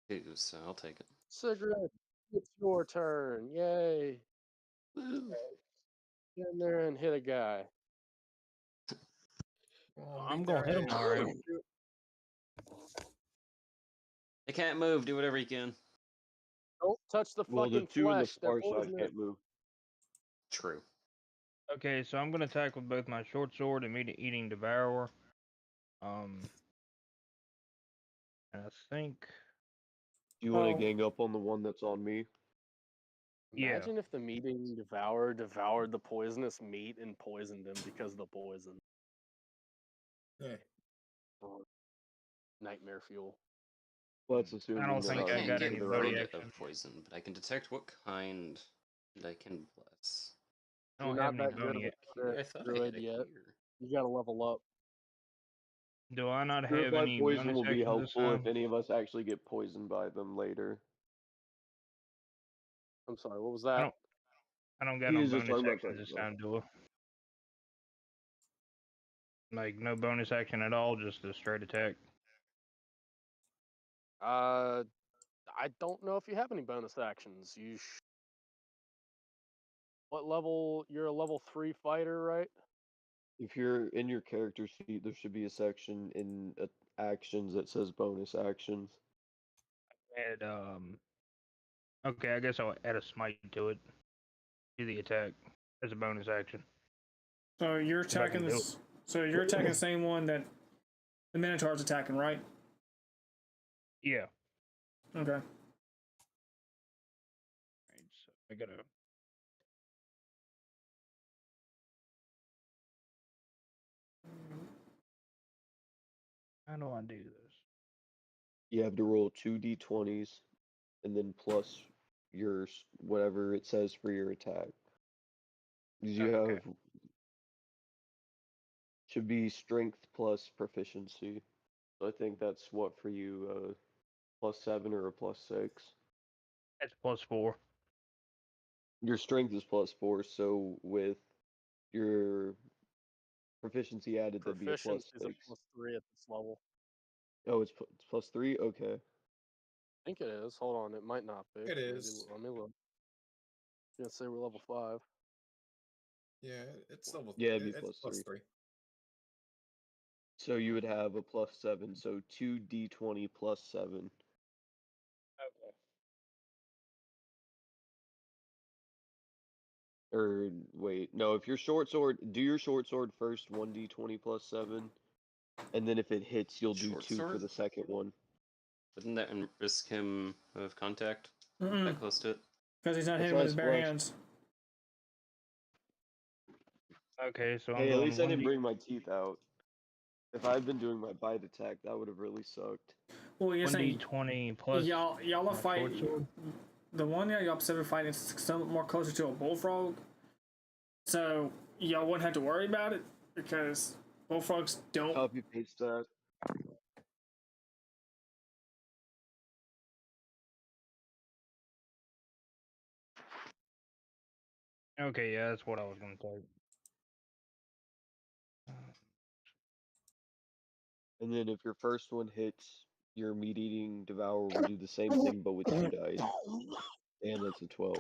2, so I'll take it. Cigarette, it's your turn. Yay. Woo! Get in there and hit a guy. I'm gonna hit him, alright. They can't move, do whatever you can. Don't touch the Well, the fucking 2 in the flesh. They're far side poisonous. can't move. True. Okay, so I'm gonna attack with both my short sword and eating devourer. And I think Do you want Oh. to gang up on the one that's on me? Yeah. Imagine if the meeting devoured the poisonous meat and poisoned him because of the poison. Yeah. Nightmare fuel. Well, that's assuming I don't they're think not I can't got using get any their body own. rid action. of poison, but I can detect what kind and I can bless. I You're don't not have any that good of body a action. I thought I druid had it yet. here. You gotta level up. Do I not have Purified any poison bonus will be actions this helpful if time? any of us actually get poisoned by them later. I'm sorry, what was I that? don't. I don't got He no was just bonus talking about actions this French time, do I? Like no bonus action at all, just a straight attack. I don't know if you have any bonus actions. What level? You're a level 3 fighter, right? If you're in your character sheet, there should be a section in actions that says bonus actions. Add Okay, I guess I'll add a smite to it. Do the attack as a bonus action. So you're If I can attacking do this. So you're attacking the same one that the Minotaur's attacking, right? Yeah. Okay. Right, so I gotta How do I do this? You have to roll 2d20s and then plus whatever it says for your attack. 'Cause you Okay. have should be strength plus proficiency. So I think that's what for you, +7 or a +6. That's +4. Your strength is +4, so with your proficiency added, that'd be a Proficiency is a +6. +3 at this level. Oh, it's +3. Okay. I think it is. Hold on, it might not be. It Maybe is. let me look. I'm gonna say we're level 5. Yeah, it's level. Yeah, it'd be It's +3. +3. So you would have a +7. So 2d20 +7. Okay. Or wait, no. If your short sword, do your short sword first. 1d20 +7, and then if it hits, you'll do Short 2 for sword? the second one. Wouldn't that risk him of contact? Mm-mm. That close to it? Because he's not That's hitting why with his it's bare flash. hands. Okay, so I'm Hey, at going least I didn't 1d. bring my teeth out. If I'd been doing my bite attack, that would have really sucked. Well, you're saying 1d20 plus y'all are my short fighting. sword. The one that y'all are fighting is somewhat more closer to a bullfrog, so y'all wouldn't have to worry about it because bullfrogs don't. Copy paste that. Okay, yeah, that's what I was gonna type. And then if your first one hits, your meat-eating devourer will do the same thing but with 2 dice. And that's a 12.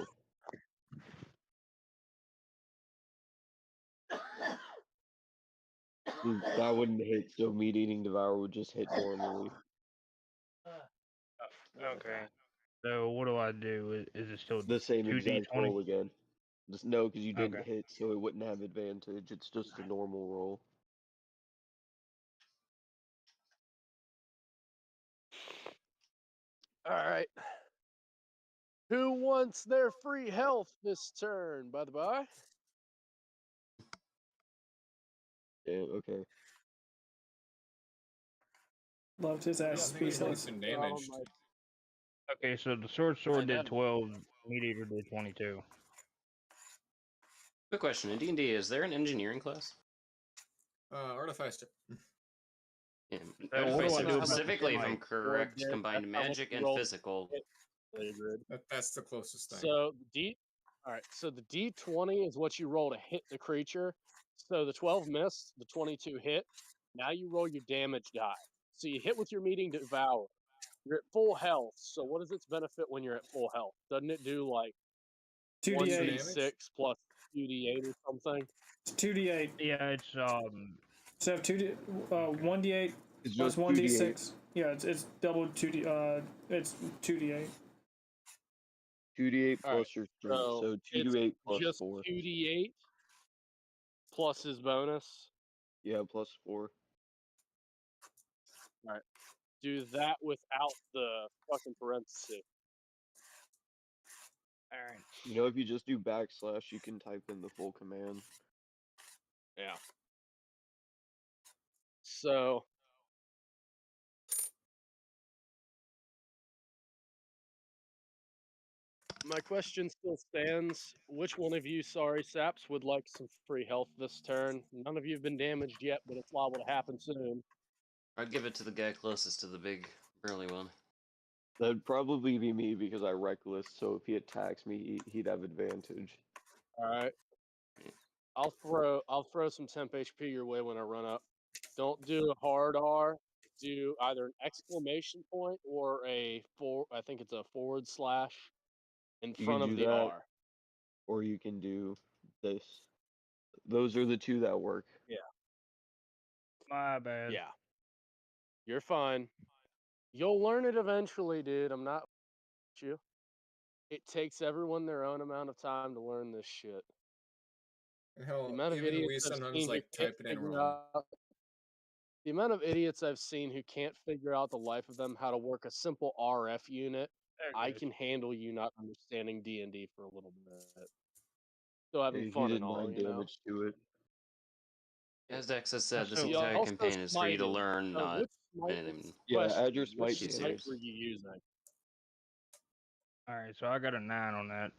That wouldn't hit, so meat-eating devourer would just hit normally. Okay. So what do I do? Is it still The same exact 2d20? roll again. Just no, because you didn't Okay. hit, so it wouldn't have advantage. It's just a normal roll. All right. Who wants their free health this turn, by the by? Yeah, okay. Loved his I ass think he's speechless. been damaged. Okay, so the sword I did know. 12, meat eater did 22. Quick question: in D&D, is there an engineering class? Artificer. Yeah, So what do I Artificer do about specifically, if I'm smite? correct, Or combined that's how much magic you and roll. physical. That's the closest thing. So all right. So the D20 is what you roll to hit the creature. So the 12 missed, the 22 hit. Now you roll your damage die. So you hit with your meeting devour. You're at full health. So what is its benefit when you're at full health? Doesn't it do like 2d8. 1d6 plus 2d8 or something? It's 2d8. Yeah, it's So 1d8 It's plus just 1d6. Yeah, it's double 2d. It's 2d8. 2d8 All right, plus your strength, so it's 2d8 plus just 4. 2d8 plus his bonus. Yeah, plus 4. All right. Do that without the fucking parenthesis. alright. You know, if you just do backslash, you can type in the full command. Yeah. So my question still stands. Which one of you, sorry, Saps, would like some free health this turn? None of you have been damaged yet, but it's liable to happen soon. I'd give it to the guy closest to the big burly one. That'd probably be me because I reckless, so if he attacks me, he'd have advantage. All right. I'll throw some temp HP your way when I run up. Don't do a hard R. Do either an exclamation point or I think it's a forward slash in You front can of do the that, R. or you can do this. Those are the two that work. Yeah. My bad. Yeah. You're fine. You'll learn it eventually, dude. I'm not you. It takes everyone their own amount of time to learn this shit. Hell, The amount of even we idiots I've sometimes seen who like can't type it in figure wrong. out the amount of idiots I've seen who can't figure out the life of them how to work a simple RF unit. I can handle you not understanding D&D for a little bit. Still having He fun did and all, 9 you know. damage to it. As Dexter said, this So- You entire also campaign is for you to smited. learn, So not which smite anything. is- Yeah, question, add your smite which to smite yours. were you using? All right, so I got a 9 on that.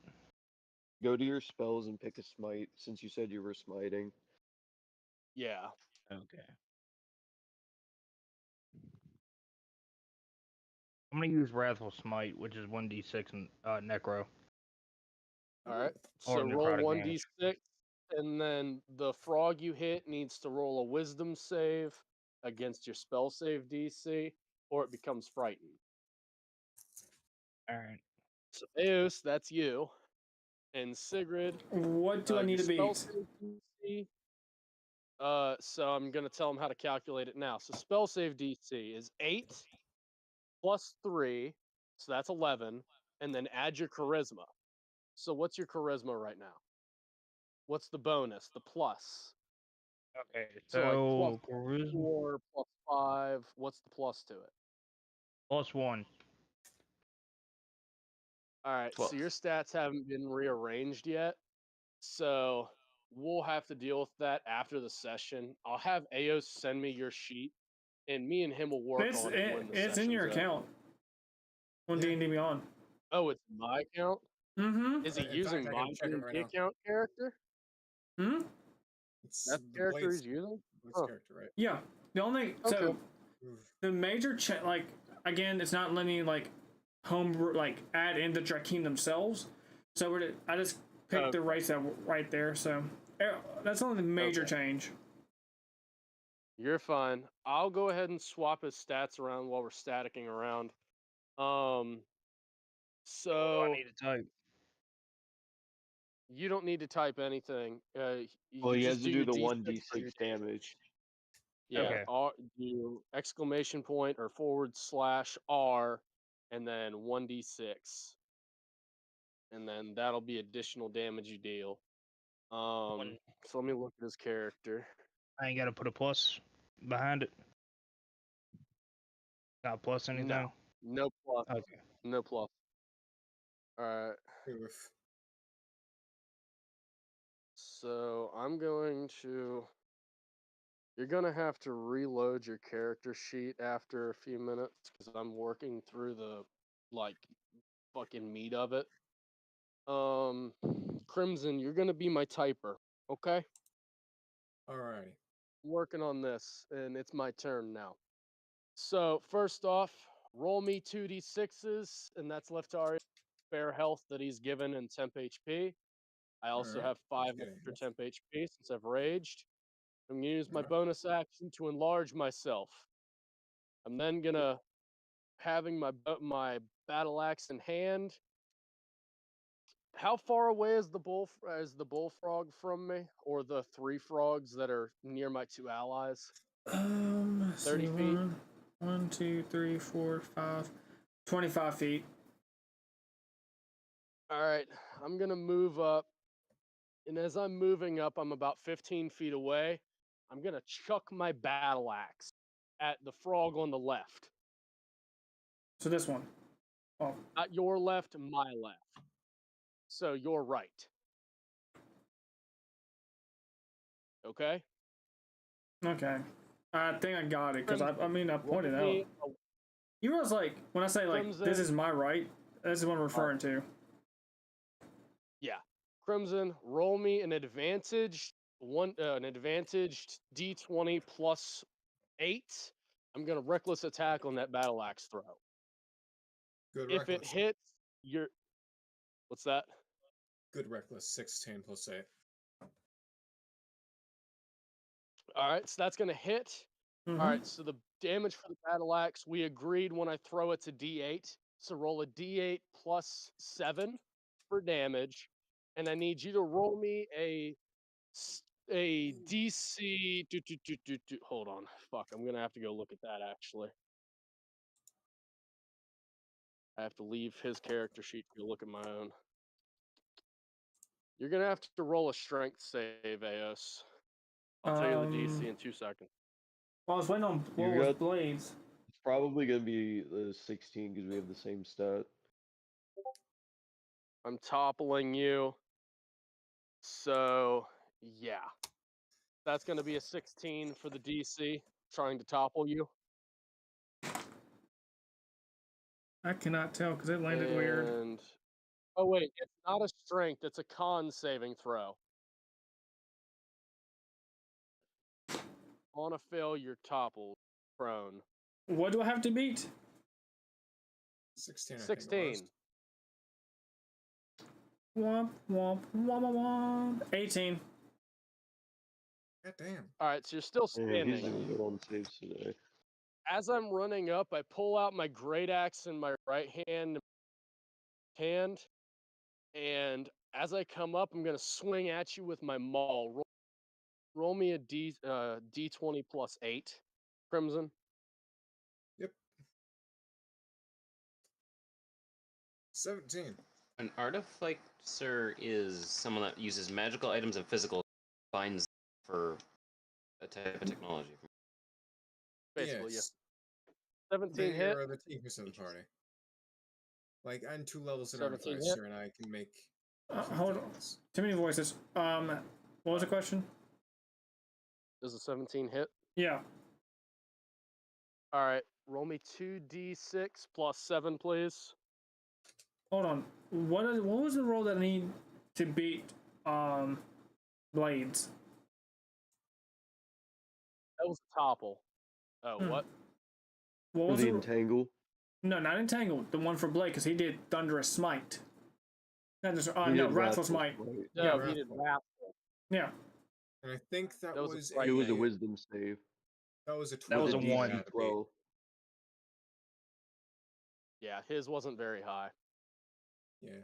Go to your spells and pick a smite since you said you were smiting. Yeah. Okay. I'm gonna use Wrathful Smite, which is 1d6 and Necro. All right. Or So roll necrotic 1d6, and then the frog you hit needs to roll a Wisdom save against your spell save DC, or it becomes frightened. All right. So Eos, that's you, and Sigrid. What do I need your to spell beat? save DC. So I'm gonna tell him how to calculate it now. So spell save DC is 8 plus 3, so that's 11, and then add your charisma. So what's your charisma right now? What's the bonus? The plus. Okay. So, like, So plus charisma 4 plus 5. What's the plus to it? +1. All right. So 12. your stats haven't been rearranged yet. So we'll have to deal with that after the session. I'll have Aos send me your sheet, and me and him will work It's on it when the it's in your session's over. account on D&D Beyond. Oh, it's my account? Mm-hmm. Is he In using fact, I my can check it right D&D now. account character? Hmm. It's That's the character Blade's, he's using? Blade's Huh. character, right? Yeah. The only so Okay. Oof. the major like again, it's not letting me like add in the Drakeem themselves. So I just picked the race that right there. So that's only the major Okay. change. You're fine. I'll go ahead and swap his stats around while we're staticking around. What do So I need to type? you don't need to type anything. Well, he has just to do your the D6 for 1d6 your damage. Yeah, Okay. do exclamation point or /R, and then 1d6, and then that'll be additional damage you deal. One- So let me look at his character. I ain't got to put a plus behind it. Not plus anything. No, no plus, Okay. no plus. All right, Oof. so I'm going to. You're gonna have to reload your character sheet after a few minutes because I'm working through the like fucking meat of it. Crimson, you're gonna be my typer, okay? Alrighty. Working on this, and it's my turn now. So first off, roll me 2d6s, and that's Leftari spare health that he's given and temp HP. I also Alright, have 5 getting extra this. temp HP since I've raged. I'm gonna use my Alright. bonus action to enlarge myself. I'm then gonna having my battle axe in hand. How far away is the bullfrog from me, or the 3 frogs that are near my 2 allies? 30 feet. 1, 2, 3, 4, 5, 25 feet. All right, I'm gonna move up, and as I'm moving up, I'm about 15 feet away. I'm gonna chuck my battle axe at the frog on the left. So this one. Oh, Not your left, my left. So your right. Okay. okay. I think I got it because I pointed Roll out. me a You realize like when I say like this Crimson. is my right, this is what I'm referring to. Crimson, roll me an advantaged D20 plus 8. I'm gonna reckless attack on that battle axe throw. Good If it reckless. hits, you're. What's that? Good reckless. 16 plus 8. All right, so that's gonna hit. Mhm. All right, so the damage for the battle axe, we agreed when I throw it to D8. So roll a D8 plus 7 for damage, and I need you to roll me a DC. Hold on, fuck, I'm gonna have to go look at that actually. I have to leave his character sheet to go look at my own. You're gonna have to roll a strength save, Aos. I'll tell you the DC in 2 seconds. Well, I was waiting on You Wolf got- Blades. It's probably going to be the 16 because we have the same stat. I'm toppling you. So, yeah. That's going to be a 16 for the DC, trying to topple you. I cannot tell because it landed weird. And oh wait, it's not a strength; it's a con saving throw. On a fail, you're toppled, prone. What do I have to beat? 16. I think it 16. was. Womp womp womp womp womp. 18. God damn. All right, so you're still Yeah, he's standing. doing good on saves today. As I'm running up, I pull out my great axe in my right hand, and as I come up, I'm gonna swing at you with my maul. Roll me a d20 plus 8, Crimson. Yep. 17. An artificer is someone that uses magical items and physical finds for a type of technology. Basically, Yes. yeah. 17 They hit. are the teammates of the party. Like, I'm 2 levels in 17 hit. Artificer, and I can make. Hold on. things. Too many voices. What was the question? Does a 17 hit? Yeah. All right, roll me 2d6 plus 7, please. Hold on. What was the roll that I need to beat Blades? That was a topple. Oh, Hmm. what? What For was the the entangle. No, not Entangled. The one for Blade, because he did Thunderous Smite. Not just, He no, did Wrathful Wrathful Smite. Smite. No, Yeah. he did Wrathful. Wrathful. Yeah. And I think that, That was a was fright It was a save. wisdom save. That was a That was twelve. a With one. I had to beat. DC-12. Yeah, his wasn't very high. Yeah.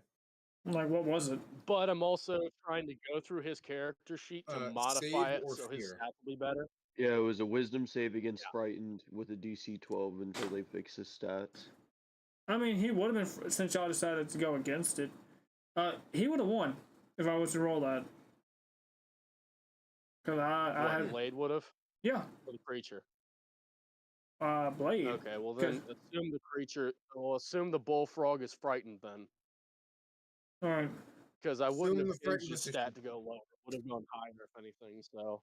Like, what was it? But I'm also trying to go through his character sheet to modify save it or so his fear? stats will be better. Yeah, it was a wisdom save against frightened with a DC-12 until they fix his stats. I mean, he would have been, since y'all decided to go against it, he would have won if I was to roll that. Because I What, had, Blade would have? yeah, For the creature. Blade. Okay, well then assume the creature. Well, assume the bullfrog is frightened then, All right. because I wouldn't Assume have the frightened changed his position. stat to go lower. Would have gone higher if anything. So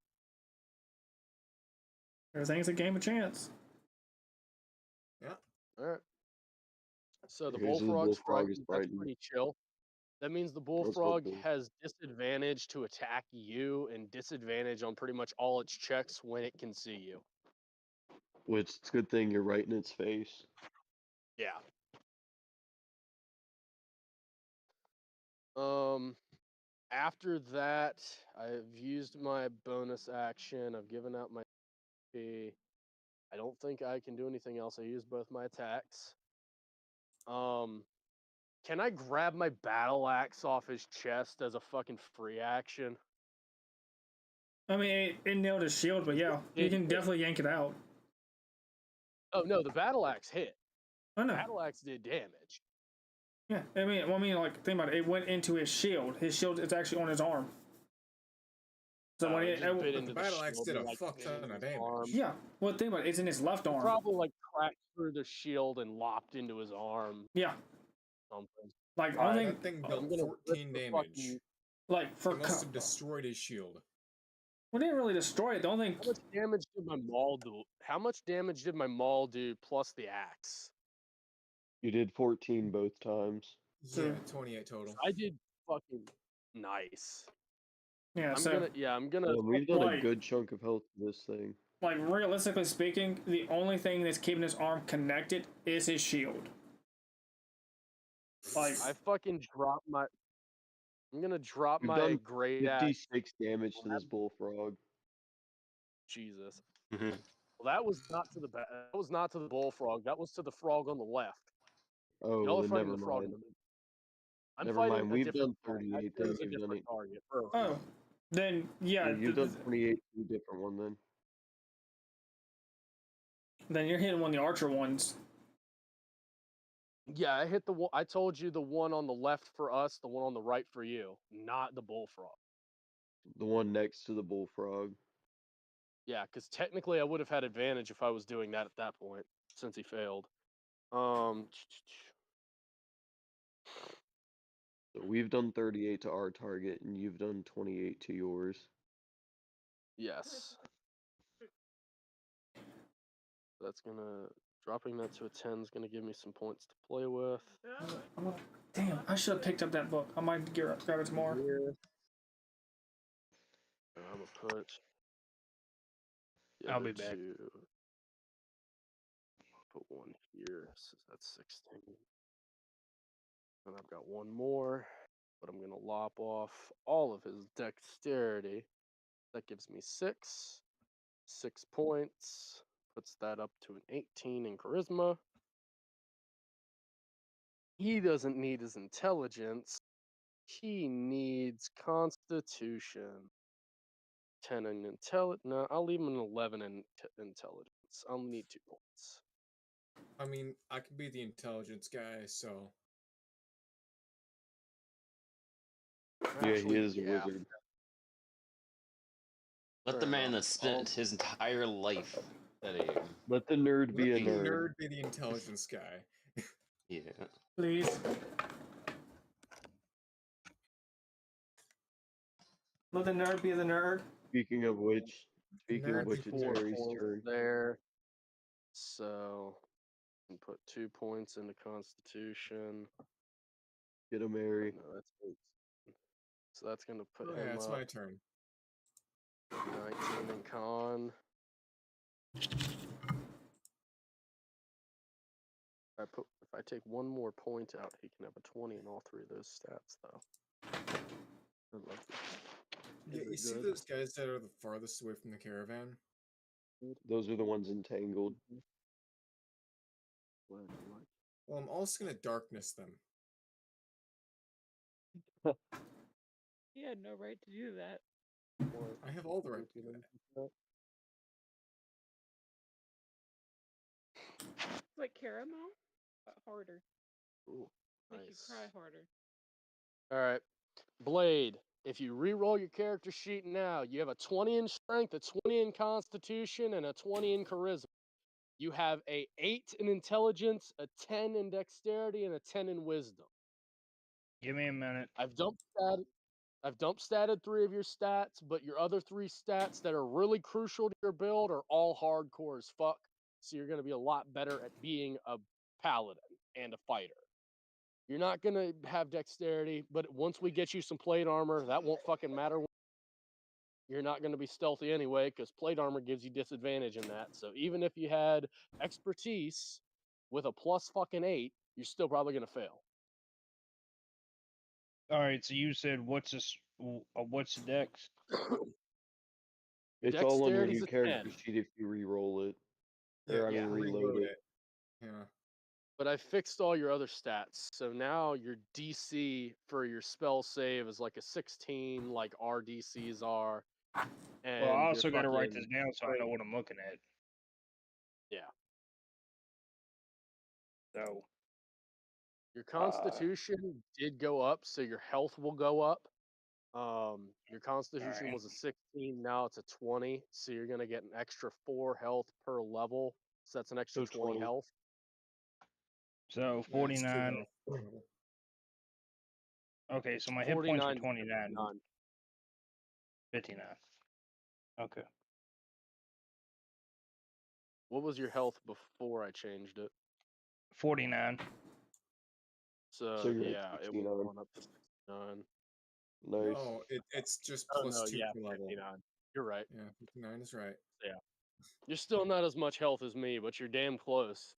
Everything's a game of chance. Yeah. all right. So the Here's the bullfrog's bullfrog is frightened. That's frightened. pretty chill. That means the Let's bullfrog hope so. has disadvantage to attack you and disadvantage on pretty much all its checks when it can see you. Which it's a good thing you're right in its face. Yeah. After that, I've used my bonus action. I've given out my P. I don't think I can do anything else. I used both my attacks. Can I grab my battle axe off his chest as a fucking free action? I mean, it nailed his shield, but yeah, you can definitely yank it out. Oh no, the battle axe hit. I know. Battle axe did damage. Yeah, like, think about it. It went into his shield. His shield is actually on his arm. So when It just bit But into the battle axe shield did and, a like, fuck bit ton into of his damage. arm. yeah, well, think about it. It's in his left It arm. probably like cracked through the shield and lopped into his arm. Yeah, Something. like I Alright, think, That thing I'm dealt gonna rip 14 the damage. fucking- like for It must have destroyed his shield. we didn't really destroy it. The only How much damage did my maul do? How much damage did my maul do plus the axe? You did 14 both times. Yeah, 28 total. I did fucking nice. yeah, I'm so gonna. We've done like- a good chunk of health to this thing. like realistically speaking, the only thing that's keeping his arm connected is his shield. Like I fucking dropped my. I'm gonna drop We've my done great axe. 56 damage to this bullfrog. Jesus. Mhm. Well, that was not to the that was not to the bullfrog. That was to the frog on the left. Oh, Y'all are then fighting never the frog in mind. the middle. I'm Never fighting mind. a We've different done frog. I 38. chose Then a you've done different it. target. Perfect. oh, then yeah, You've done 28 to a different one then. then you're hitting one of the archer ones. Yeah, I hit the one. I told you the one on the left for us, the one on the right for you, not the bullfrog. The one next to the bullfrog. Yeah, because technically I would have had advantage if I was doing that at that point, since he failed. So we've done 38 to our target, and you've done 28 to yours. Yes. That's gonna dropping that to a 10 is gonna give me some points to play with. Damn, I should have picked up that book. I might grab it tomorrow. Here. And I'm gonna put. The I'll other be back. two. Put one here, so that's 16. And I've got one more, but I'm gonna lop off all of his dexterity. That gives me 6. 6 points. Puts that up to an 18 in charisma. He doesn't need his intelligence. He needs constitution. 10 in intelligence. No, I'll leave him an 11 in intelligence. I'll need 2 points. I mean, I could be the intelligence guy, so Yeah, Actually, he is a yeah. wizard. Let the Fair man that enough. spent his entire life studying. Let the nerd be a let the nerd. nerd be the intelligence guy. Yeah. Please. Let the nerd be the nerd. Speaking of which, Nerd it's before Harry's Points turn. there. So, I can put 2 points into constitution. Get him, Harry. No, that's 8. So that's gonna put Oh, yeah, him it's up my turn. 19 in con. If I take one more point out, he can have a 20 in all 3 of those stats, though. Unlucky. Yeah, Is you it see good? those guys that are the farthest away from the caravan? Those are the ones entangled. Well, I'm also gonna darkness them. He had no right to do that. I have all the right to do that. It's like caramel, but harder. Ooh, Make you nice. cry harder. All right, Blade. If you re-roll your character sheet now, you have a 20 in strength, a 20 in constitution, and a 20 in charisma. You have a 8 in intelligence, a 10 in dexterity, and a 10 in wisdom. Give me a minute. I've dump statted 3 of your stats, but your other 3 stats that are really crucial to your build are all hardcore as fuck. So you're going to be a lot better at being a paladin and a fighter. You're not going to have dexterity, but once we get you some plate armor, that won't fucking matter. You're not going to be stealthy anyway, because plate armor gives you disadvantage in that. So even if you had expertise with a plus fucking 8, you're still probably going to fail. All right, so you said what's what's the dex? It's all on your Dexterity's new a character 10. sheet if you re-roll it. Or, I Yeah, mean, you reload reload it. it. Yeah. But I fixed all your other stats. So now your DC for your spell save is like a 16, like our DCs are. And Well, I your also got to write fucking this down so I know what I'm looking at. Yeah. So, Your constitution did go up, so your health will go up. Your constitution Alright. was a 16, now it's a 20, so you're gonna get an extra 4 health per level. So that's an extra So 20 20. health. so That's 49. true. Okay, so my hit points are 49 to 29. 59. 59. Okay. What was your health before I changed it? 49. So, So you're at yeah, it was 69. going up to 69. Nice. No, it's just Oh plus no, 2 yeah, per level. 59. You're right. Yeah, 59 is right. You're still not as much health as me, but you're damn close.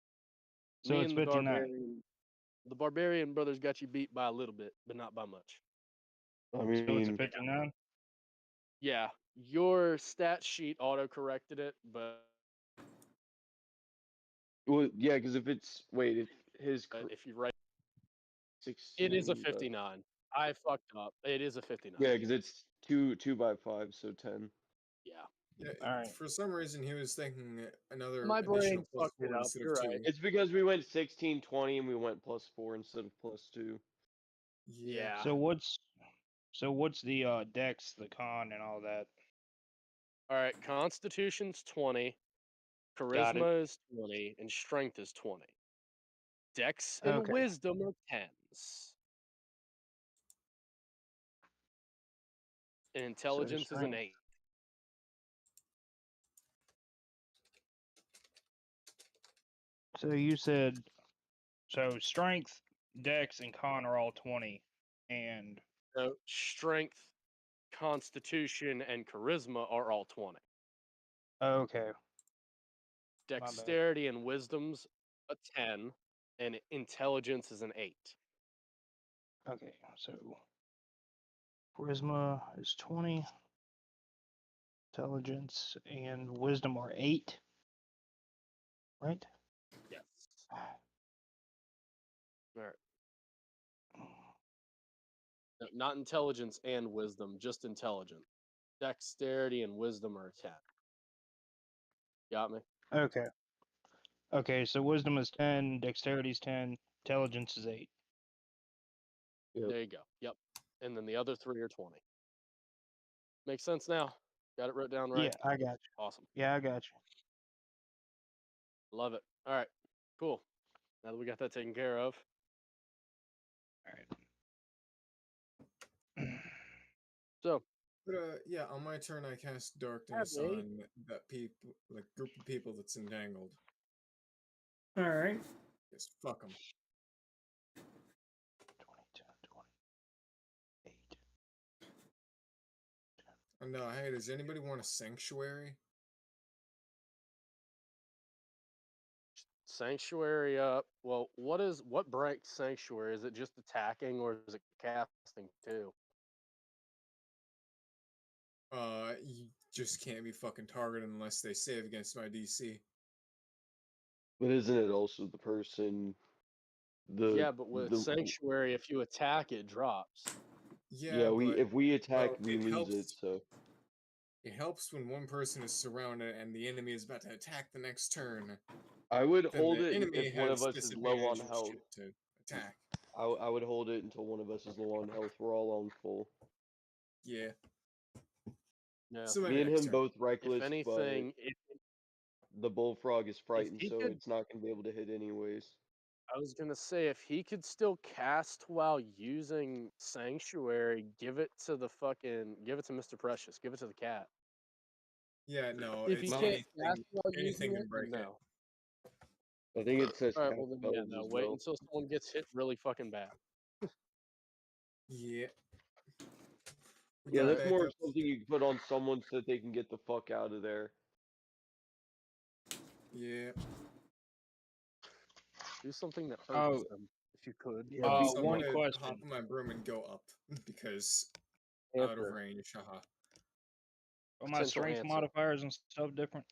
So Me it's and the 59. barbarian brothers got you beat by a little bit, but not by much. I So it's a mean, 59. Yeah, your stat sheet auto corrected it, but well, yeah, because if it's if his if you write 16, it is a 59. I fucked up. It is a 59. Yeah, because it's 2 by 5, so 10. Yeah. Yeah, Alright. for some reason he was thinking another My brain additional plus fucked it 4 up, instead you're of 2. right. It's because we went 16, 20, and we went plus 4 instead of plus 2. Yeah. So what's the dex, the con, and all that? All right. Constitution's 20, Got it. charisma is 20, and strength is 20. Dex and Okay. wisdom are 10s. And intelligence is an strength. 8. So you said so strength, dex, and con are all 20, and So strength, constitution, and charisma are all 20. okay, bad. Dexterity and wisdom's a 10, and intelligence is an 8. okay. So charisma is 20, intelligence and wisdom are 8, right? Yes. All right. No, not intelligence and wisdom, just intelligence. Dexterity and wisdom are 10. Got me? Okay. Okay, so wisdom is 10, dexterity is 10, intelligence is 8. Yep. There you go. Yep. And then the other 3 are 20. Makes sense now. Got it wrote down right? Yeah, I got you. Awesome. Yeah, I got you. Love it. All right. Cool. Now that we got that taken care of. All right. So, But yeah, on my turn, I cast darkness Have they? on that people, like group of people that's entangled. All right. Just fuck them. 22, 28. And hey, does anybody want a sanctuary? Sanctuary up. Well, what breaks Sanctuary? Is it just attacking or is it casting too? You just can't be fucking targeted unless they save against my DC. But isn't it also the person? Yeah, but with Sanctuary, if you attack, it drops. Yeah, we but, if we attack, well, we it lose helps. it. So It helps when one person is surrounded and the enemy is about to attack the next turn. I would Then hold the it enemy if one of has us is low on disadvantage health. shit to attack. I would hold it until one of us is low on health. We're all on full. Yeah. No. So Me maybe and next him turn. both reckless, If anything, but the bullfrog is frightened, he so could- it's not gonna be able to hit anyways. I was gonna say if he could still cast while using Sanctuary, give it to Mr. Precious. Give it to the cat. Yeah, no, If it's he can't cast while anything using can it, break it. no. I think it says All right, cast well then spells no. as Wait well. until someone gets hit really fucking bad. Yeah. Yeah, that's more backup. something you can put on someone so that they can get the fuck out of there. Yeah. Do something that hurts Oh. them, if you could. Yeah, so I'm one gonna question. hop on my broom and go up because out of Answer. range. Haha. Are my Potential strength answer. modifiers and stuff different?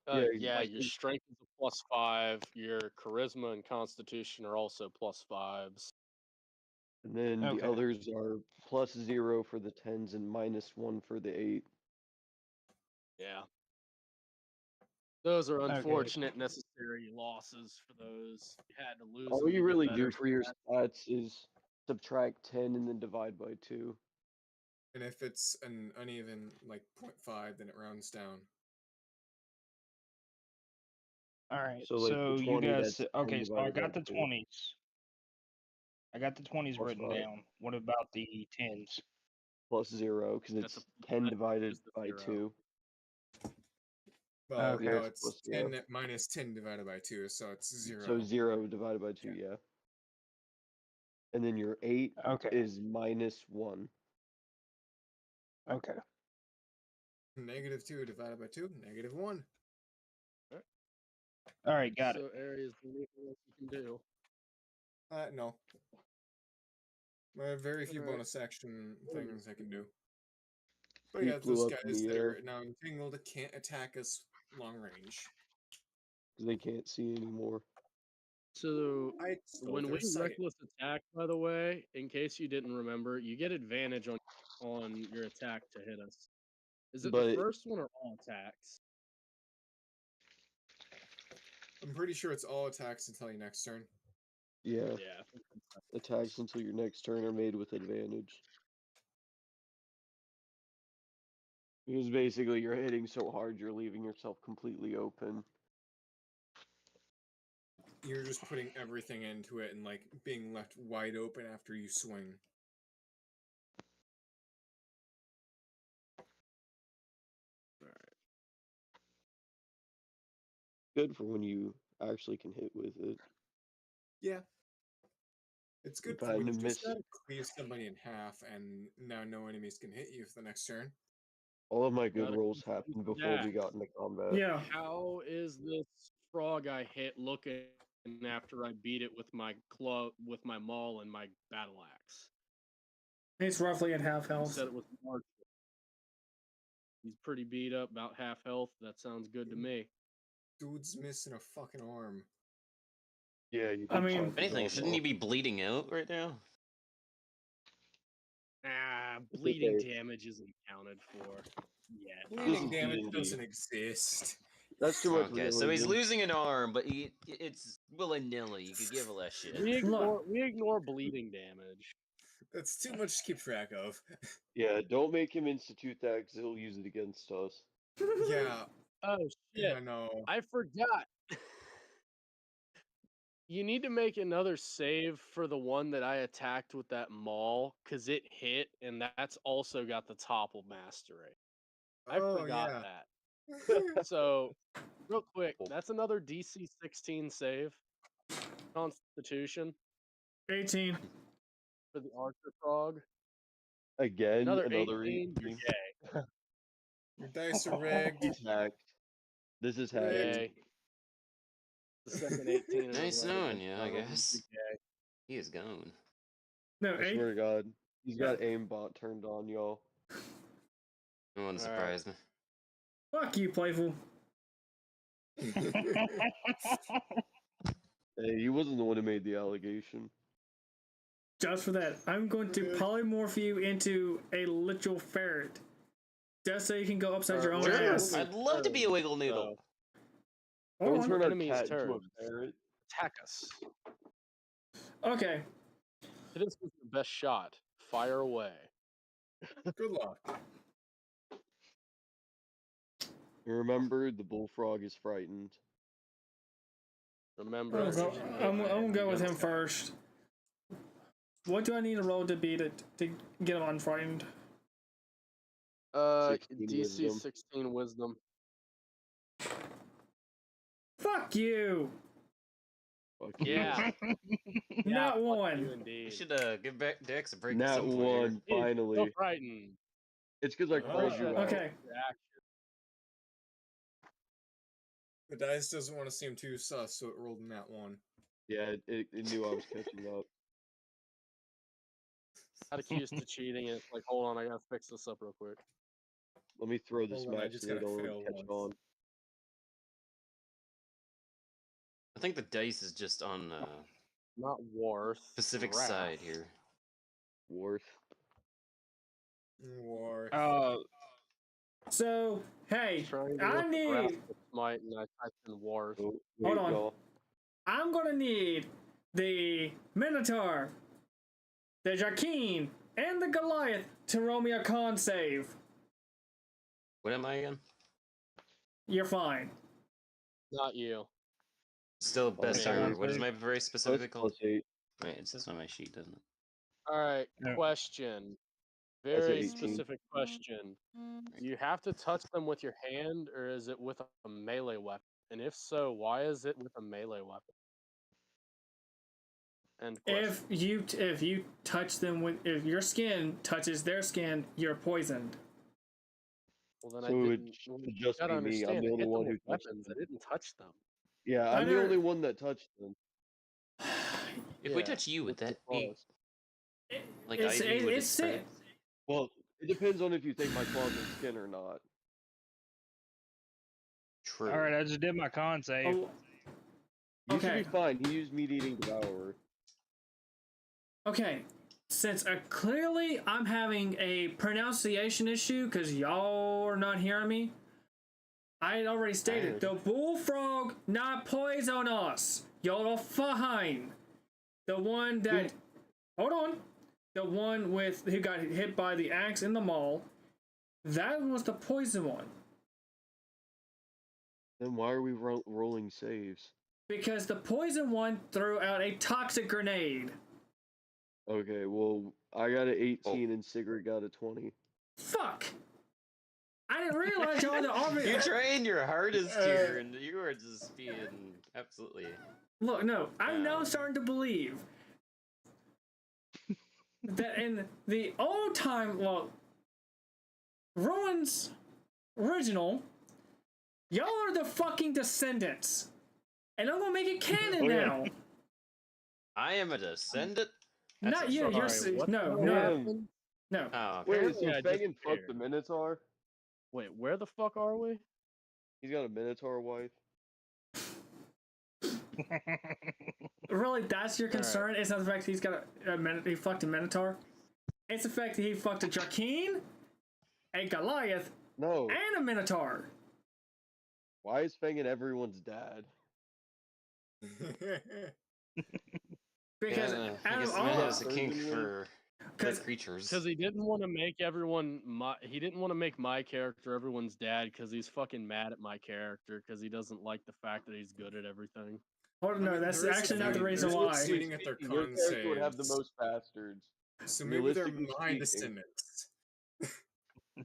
Yeah, like your it- strength is a +5. Your charisma and constitution are also +5s. And then Okay. the others are +0 for the 10s and -1 for the 8. Yeah. Those are Okay. unfortunate necessary losses for those. You had to lose. All them to you get really better do for your stats. stats is subtract 10 and then divide by 2. And if it's an uneven like 0.5, then it rounds down. All right. So, like, the So you 20, guys. that's 10 Okay. So I divided by got the 2. 20s. I got the 20s Plus written 5. down. What about the 10s? +0 because That's it's a- 10 that divided is the by 0. 2. Well, Okay. no, Yes, it's plus 10 0. minus 10 divided by 2, so it's 0. So 0 divided by 2, yeah. And then your 8 Okay. is -1. Okay. -2 divided by 2, -1. All right. Got it. So areas anything else you can do. No. I have very few Alright. bonus action things I can do. But He yeah, flew those up in guys the that air. are now entangled can't attack us long range. Because they can't see anymore. So I stole when their we sight. reckless attack, by the way, in case you didn't remember, you get advantage on your attack to hit us. Is it But the it- first one or all attacks? I'm pretty sure it's all attacks until your next turn. Yeah, Yeah. I think that's- attacks until your next turn are made with advantage. Because basically you're hitting so hard you're leaving yourself completely open. You're just putting everything into it and like being left wide open after you swing. good for when you actually can hit with it. Yeah. It's good But for when I you just miss- cleave somebody in half and now no enemies can hit you for the next turn. All of my good Gotta rolls keep happened using before we that. got into combat. Yeah. How is this frog I hit looking after I beat it with my club, with my maul and my battle axe? He's roughly at half You health. said it was March. He's pretty beat up, about half health. That sounds good to me. Dude's missing a fucking arm. Yeah, you I can mean- chop If his anything, arm shouldn't he off. be bleeding out right now? Bleeding okay. damage isn't accounted for yet. Bleeding is damage D&D. doesn't exist. That's too much Okay, so he's realism. losing an arm, but it's willy-nilly. You could give a less shit. We ignore bleeding damage. That's too much to keep track of. Yeah, don't make him institute that because he'll use it against us. Yeah. Oh shit! Yeah, no. I forgot. You need to make another save for the one that I attacked with that maul, because it hit, and that's also got the topple mastery. I Oh, forgot yeah. that. So, real quick, that's another DC 16 save. Constitution 18. for the Archer Frog. Again, Another another 18. 18. Yay. Your dice are rigged. He's hacked. This is hacked. Yay. The second 18. in a Nice row knowing that's you, I probably guess. yay. He is gone. No, I 8. swear to God. He's got aimbot turned on, y'all. No one Alright. surprised me. Fuck you, Playful. Hey, he wasn't the one who made the allegation. Just for that, I'm going to polymorph you into a literal ferret. Just so you can go upside your own Sure, ass. I'd love to be a wiggle noodle. Hold Don't on. turn a Enemy's cat into turn. a ferret. Attack us. Okay. Hit us with your best shot. Fire away. Good luck. Remember, the bullfrog is frightened. Remember, I'm it's gonna usually go, I'm my gonna go with him guns. first. What do I need to roll to beat it to get him unfrightened? 16 DC wisdom. 16 wisdom. Fuck you! Fuck you. Yeah. Not fuck one. You We indeed. should give back Dex a break. at Nat some point here. one, He's finally. still frightened. It's because I called you out. Okay. Reaction. The dice doesn't want to seem too sus, so it rolled in that one. Yeah, it knew I was catching up. Got accused of cheating. It's like, hold on, I gotta fix this up real quick. Let me throw this Hold on, I match just so they gotta don't fail catch once. on. I think the dice is just on Not worth. Pacific's wrath. side here. Worth. War. So, hey, Trying to I look at wrath need. with Smite, and I typed in worth. Oh, Hold wait, on. y'all. I'm gonna need the Minotaur, the Jarkeen, and the Goliath to roll me a con save. What am I again? You're fine. Not you. Still best Okay. armor. What is my very specifically Plus called? 8. Wait, it says on my sheet, doesn't it? All right. No. Question. That's Very 18. specific question. Do you have to touch them with your hand, or is it with a melee weapon? And if so, why is it with a melee weapon? End question. If you touch them with, if your skin touches their skin, you're poisoned. Well, then I So it didn't. should just gotta be me. I'm understand, the I only hit them one who with touched weapons. them. I didn't touch them. Yeah, I I'm the never- only one that touched them. If we Yeah, touch you, would with the that be claws. like It's- Ivy would it it's spread? Well, it depends on if you think my claws are skin or not. True. All right, I just did my con save. Oh, You should Okay. be fine. He used meat-eating devourer. okay. Since clearly I'm having a pronunciation issue because y'all are not hearing me, I had already stated the bullfrog not poison us. Y'all are fine. The one that, hold on, the one with who got hit by the axe in the mall, that was the poison one. Then why are we rolling saves? Because the poison one threw out a toxic grenade. Okay, well, I got an 18 and Sigrid got a 20. Fuck! I didn't realize y'all the army. You're trying your hardest here, and you are just being absolutely. Look, no, I'm now Um, starting to believe that in the old time, well, Rowan's original, y'all are the fucking descendants, and I'm gonna make it canon Oh, yeah. now. I am a descendant. That's Not a- you. You're Sorry, what no, the no, hell Um, happened? no. Oh, Wait, apparently. so Yeah, I just Fagin fucked the scared. Minotaur? Wait, where the fuck are we? He's got a Minotaur wife. Really, that's your All right. concern? It's not the fact that he's got he fucked a Minotaur. It's the fact that he fucked a Jarkeen, a Goliath, No. and a Minotaur. Why is Fagin everyone's dad? Because Yeah, I out guess of the man all, has a kink for because dead creatures. Because he didn't want to make he didn't want to make my character everyone's dad because he's fucking mad at my character because he doesn't like the fact that he's good at everything. hold on, no, that's There is actually a not the thing- reason there is why. cheating at their Your character would have the saves. most bastards. So maybe they're Realistically my speaking. descendants.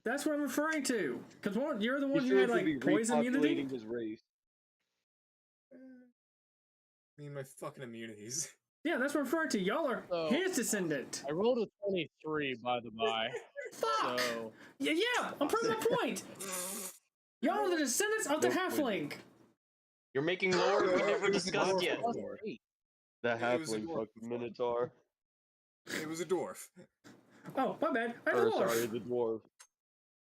That's what I'm referring to. Because you're the one He's who had trying to be like poison immunity. repopulating his race. I mean, my fucking immunities. Yeah, that's what I'm referring to. Y'all are So- his descendant. I rolled a 23, by the by. Fuck. So Yeah, I'm proving my point. Y'all are the descendants of the No point. halfling. You're making lore we never It was a discussed dwarf yet. before. plus 8. The It was a halfling dwarf fucked the before. Minotaur. It was a dwarf. Oh, my bad. I'm a Or dwarf. sorry, the dwarf.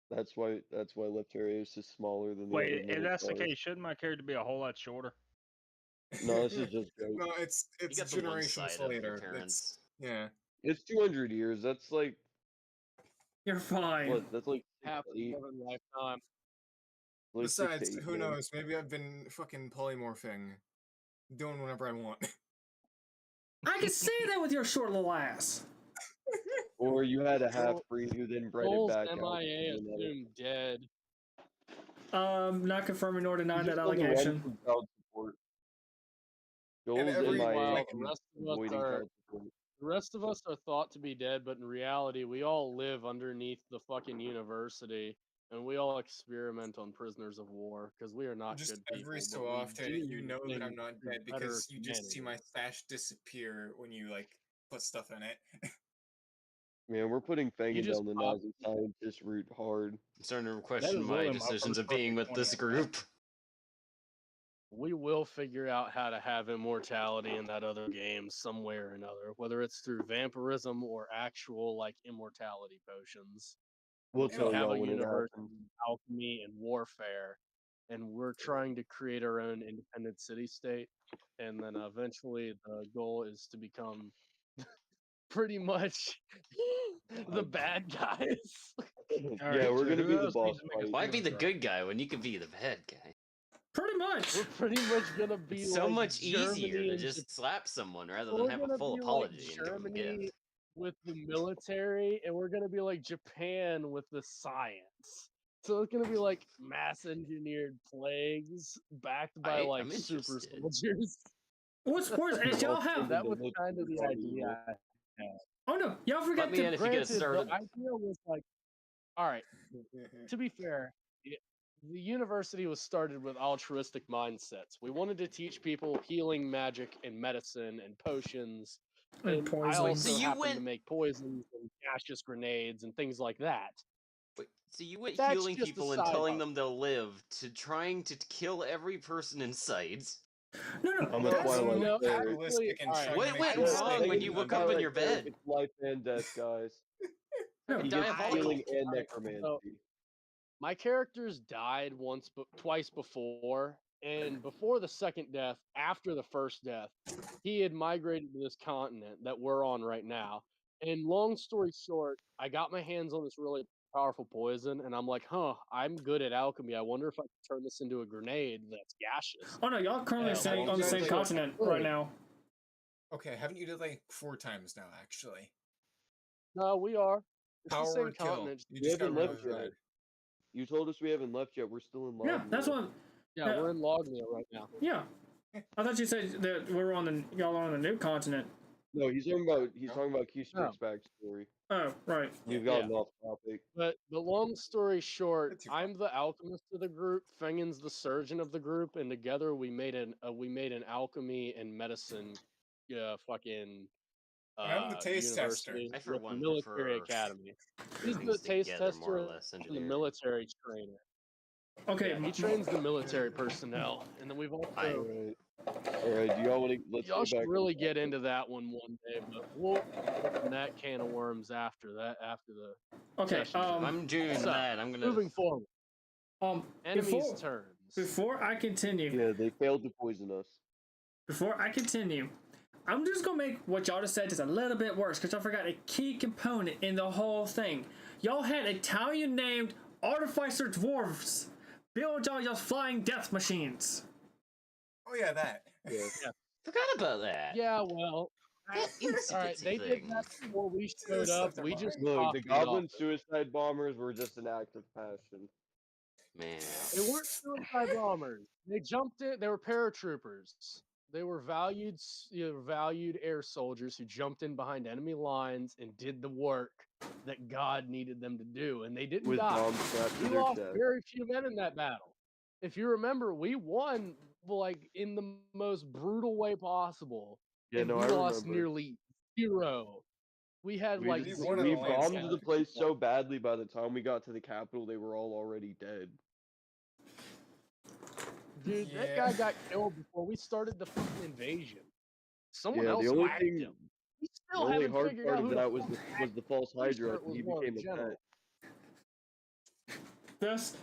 That's why Leptarius is smaller than the Wait, other if that's the Minotaurs. case, shouldn't my character be a whole lot shorter? No, this is just joke. No, it's You got the generations one-sided later. appearance. Yeah. It's 200 years. That's like You're fine. what? That's like Half a 8, seven lifetime. like 6 to Besides, 8 who years. knows? Maybe I've been fucking polymorphing, doing whatever I want. I can see that with your short little ass. Or you had a half breed who then bred it Souls back out. MIA to another. assumed dead. Not confirming nor denying He's that just on the run allegation. from child support. Joel's every- MIA Meanwhile, like, the is rest of us avoiding are child support. the rest of us are thought to be dead, but in reality, we all live underneath the fucking university, and we all experiment on prisoners of war because we are not Just good people. every but so we often, you do know that I'm things not to dead better because you just see my humanity. stash disappear when you like put stuff in it. Man, we're putting Fagin just down the pop- Nazi scientist route hard. I'm starting to That question is my really my decisions first of being with perfect this 20. group. We will figure out how to have immortality in that other game some way or another, whether it's through vampirism or actual like immortality potions. We'll We tell have y'all a when it universe happens. of alchemy and warfare, and we're trying to create our own independent city state. And then eventually, the goal is to become pretty much the bad guys. Yeah, Alright, we're so gonna who be the else boss needs to make a fight. Why be the Minotaur? good guy when you could be the bad guy? Pretty much. We're pretty much gonna be It's so like much easier Germany to and just slap someone rather We're than have gonna a full be apology like and give them a Germany gift. with the military, and we're gonna be like Japan with the science. So it's gonna be like mass engineered plagues backed by I'm like super interested. soldiers. What's worse is y'all have. That was kind of the idea. I had. Oh no, y'all forgot Let me in the. if you get Granted, started. the idea was like, all right. To be fair, the university was started with altruistic mindsets. We wanted to teach people healing magic and medicine and potions. And And I poisons. also So you happen to went- make poisons and gaseous grenades and things like that. Wait, so you went That's healing just a people and side telling hustle. them they'll live to trying to kill every person in sight. No, no. I'm a That's Twilight no, player. actually, Realistic and alright. trying What to make went sure wrong that when they you can woke up in understand. your bed? It's life and death, guys. No, He gets Diabolical. healing and Alright, necromancy. My characters died twice before, and before the second death, after the first death, he had migrated to this continent that we're on right now. And long story short, I got my hands on this really powerful poison, and I'm like, I'm good at alchemy. I wonder if I can turn this into a grenade that's gaseous. Oh no, y'all currently Yeah, sitting well, on the you same guys- continent Really? right now. Okay, haven't you did like 4 times now, actually? No, we are. It's the Power same or kill? continent. You We just got haven't rid left of yet. red. You told us we haven't left yet. We're still in Yeah, Lognia. that's what. Yeah, we're in Lognia right now. Yeah, I thought you said that we were on the y'all are on the new continent. No, he's talking about Q-Strike's backstory. Oh, right. We've Yeah. gotten off topic. But the long story short, That's your I'm the alchemist of the group. Fengen's the surgeon of the group, and together we made an alchemy and medicine, fucking. I'm the taste tester. university I, for with one, military prefer academy. He's putting the things taste together, more or tester less, and the engineering. military trainer. Okay, Yeah, he trains the military personnel, and then we've also. Alright, do y'all want to let's Y'all get should back really on get topic. into that one day, but we'll open that can of worms after that. After the okay. session. I'm doing So, that. I'm gonna. moving forward, enemies Before turns. before I continue, Yeah, they failed to poison us. I'm just gonna make what y'all just said just a little bit worse because I forgot a key component in the whole thing. Y'all had Italian named artificer dwarves build y'all flying death machines. Oh yeah, that. Yeah. Forgot about that. Yeah, well, That itsy all right, bitsy they thing. did that before we Just showed up. left We their just mark. Look, copied the it off. Goblin suicide bombers were just an act of passion. Man. They weren't suicide bombers. They jumped in. They were paratroopers. They were valued air soldiers who jumped in behind enemy lines and did the work that God needed them to do, and they didn't With die. bombs strapped to We their lost chest. very few men in that battle. If you remember, we won like in the most brutal way possible. Yeah, and no, we I lost remember. nearly 0. We had We, like just, won we on the bombed landslide. the place so badly by the time we got to the capital, they were all already dead. Dude, that Yeah. guy got killed before we started the fucking invasion. Someone Yeah, else the only whacked thing, him. We the still only haven't hard figured part out of who that the was fuck was the false Pretty sure Hydra. it was He one of became the a pet. generals. Thus,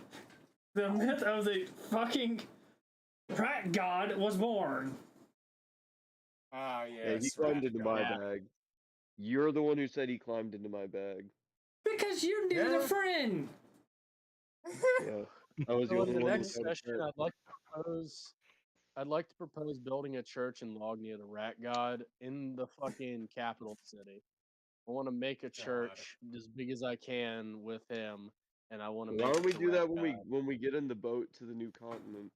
the myth of the fucking rat god was born. Ah, Yeah, he yes. climbed into my Yeah. bag. You're the one who said he climbed into my bag. Because you needed Yeah. a friend. Yeah, I was the So in only the one who next said it. session, I'd like to propose building a church in Lognia, the rat god, in the fucking capital city. I want to make a church as big as I can with him, and I want to Why make don't we it the do that rat when god. we get in the boat to the new continent?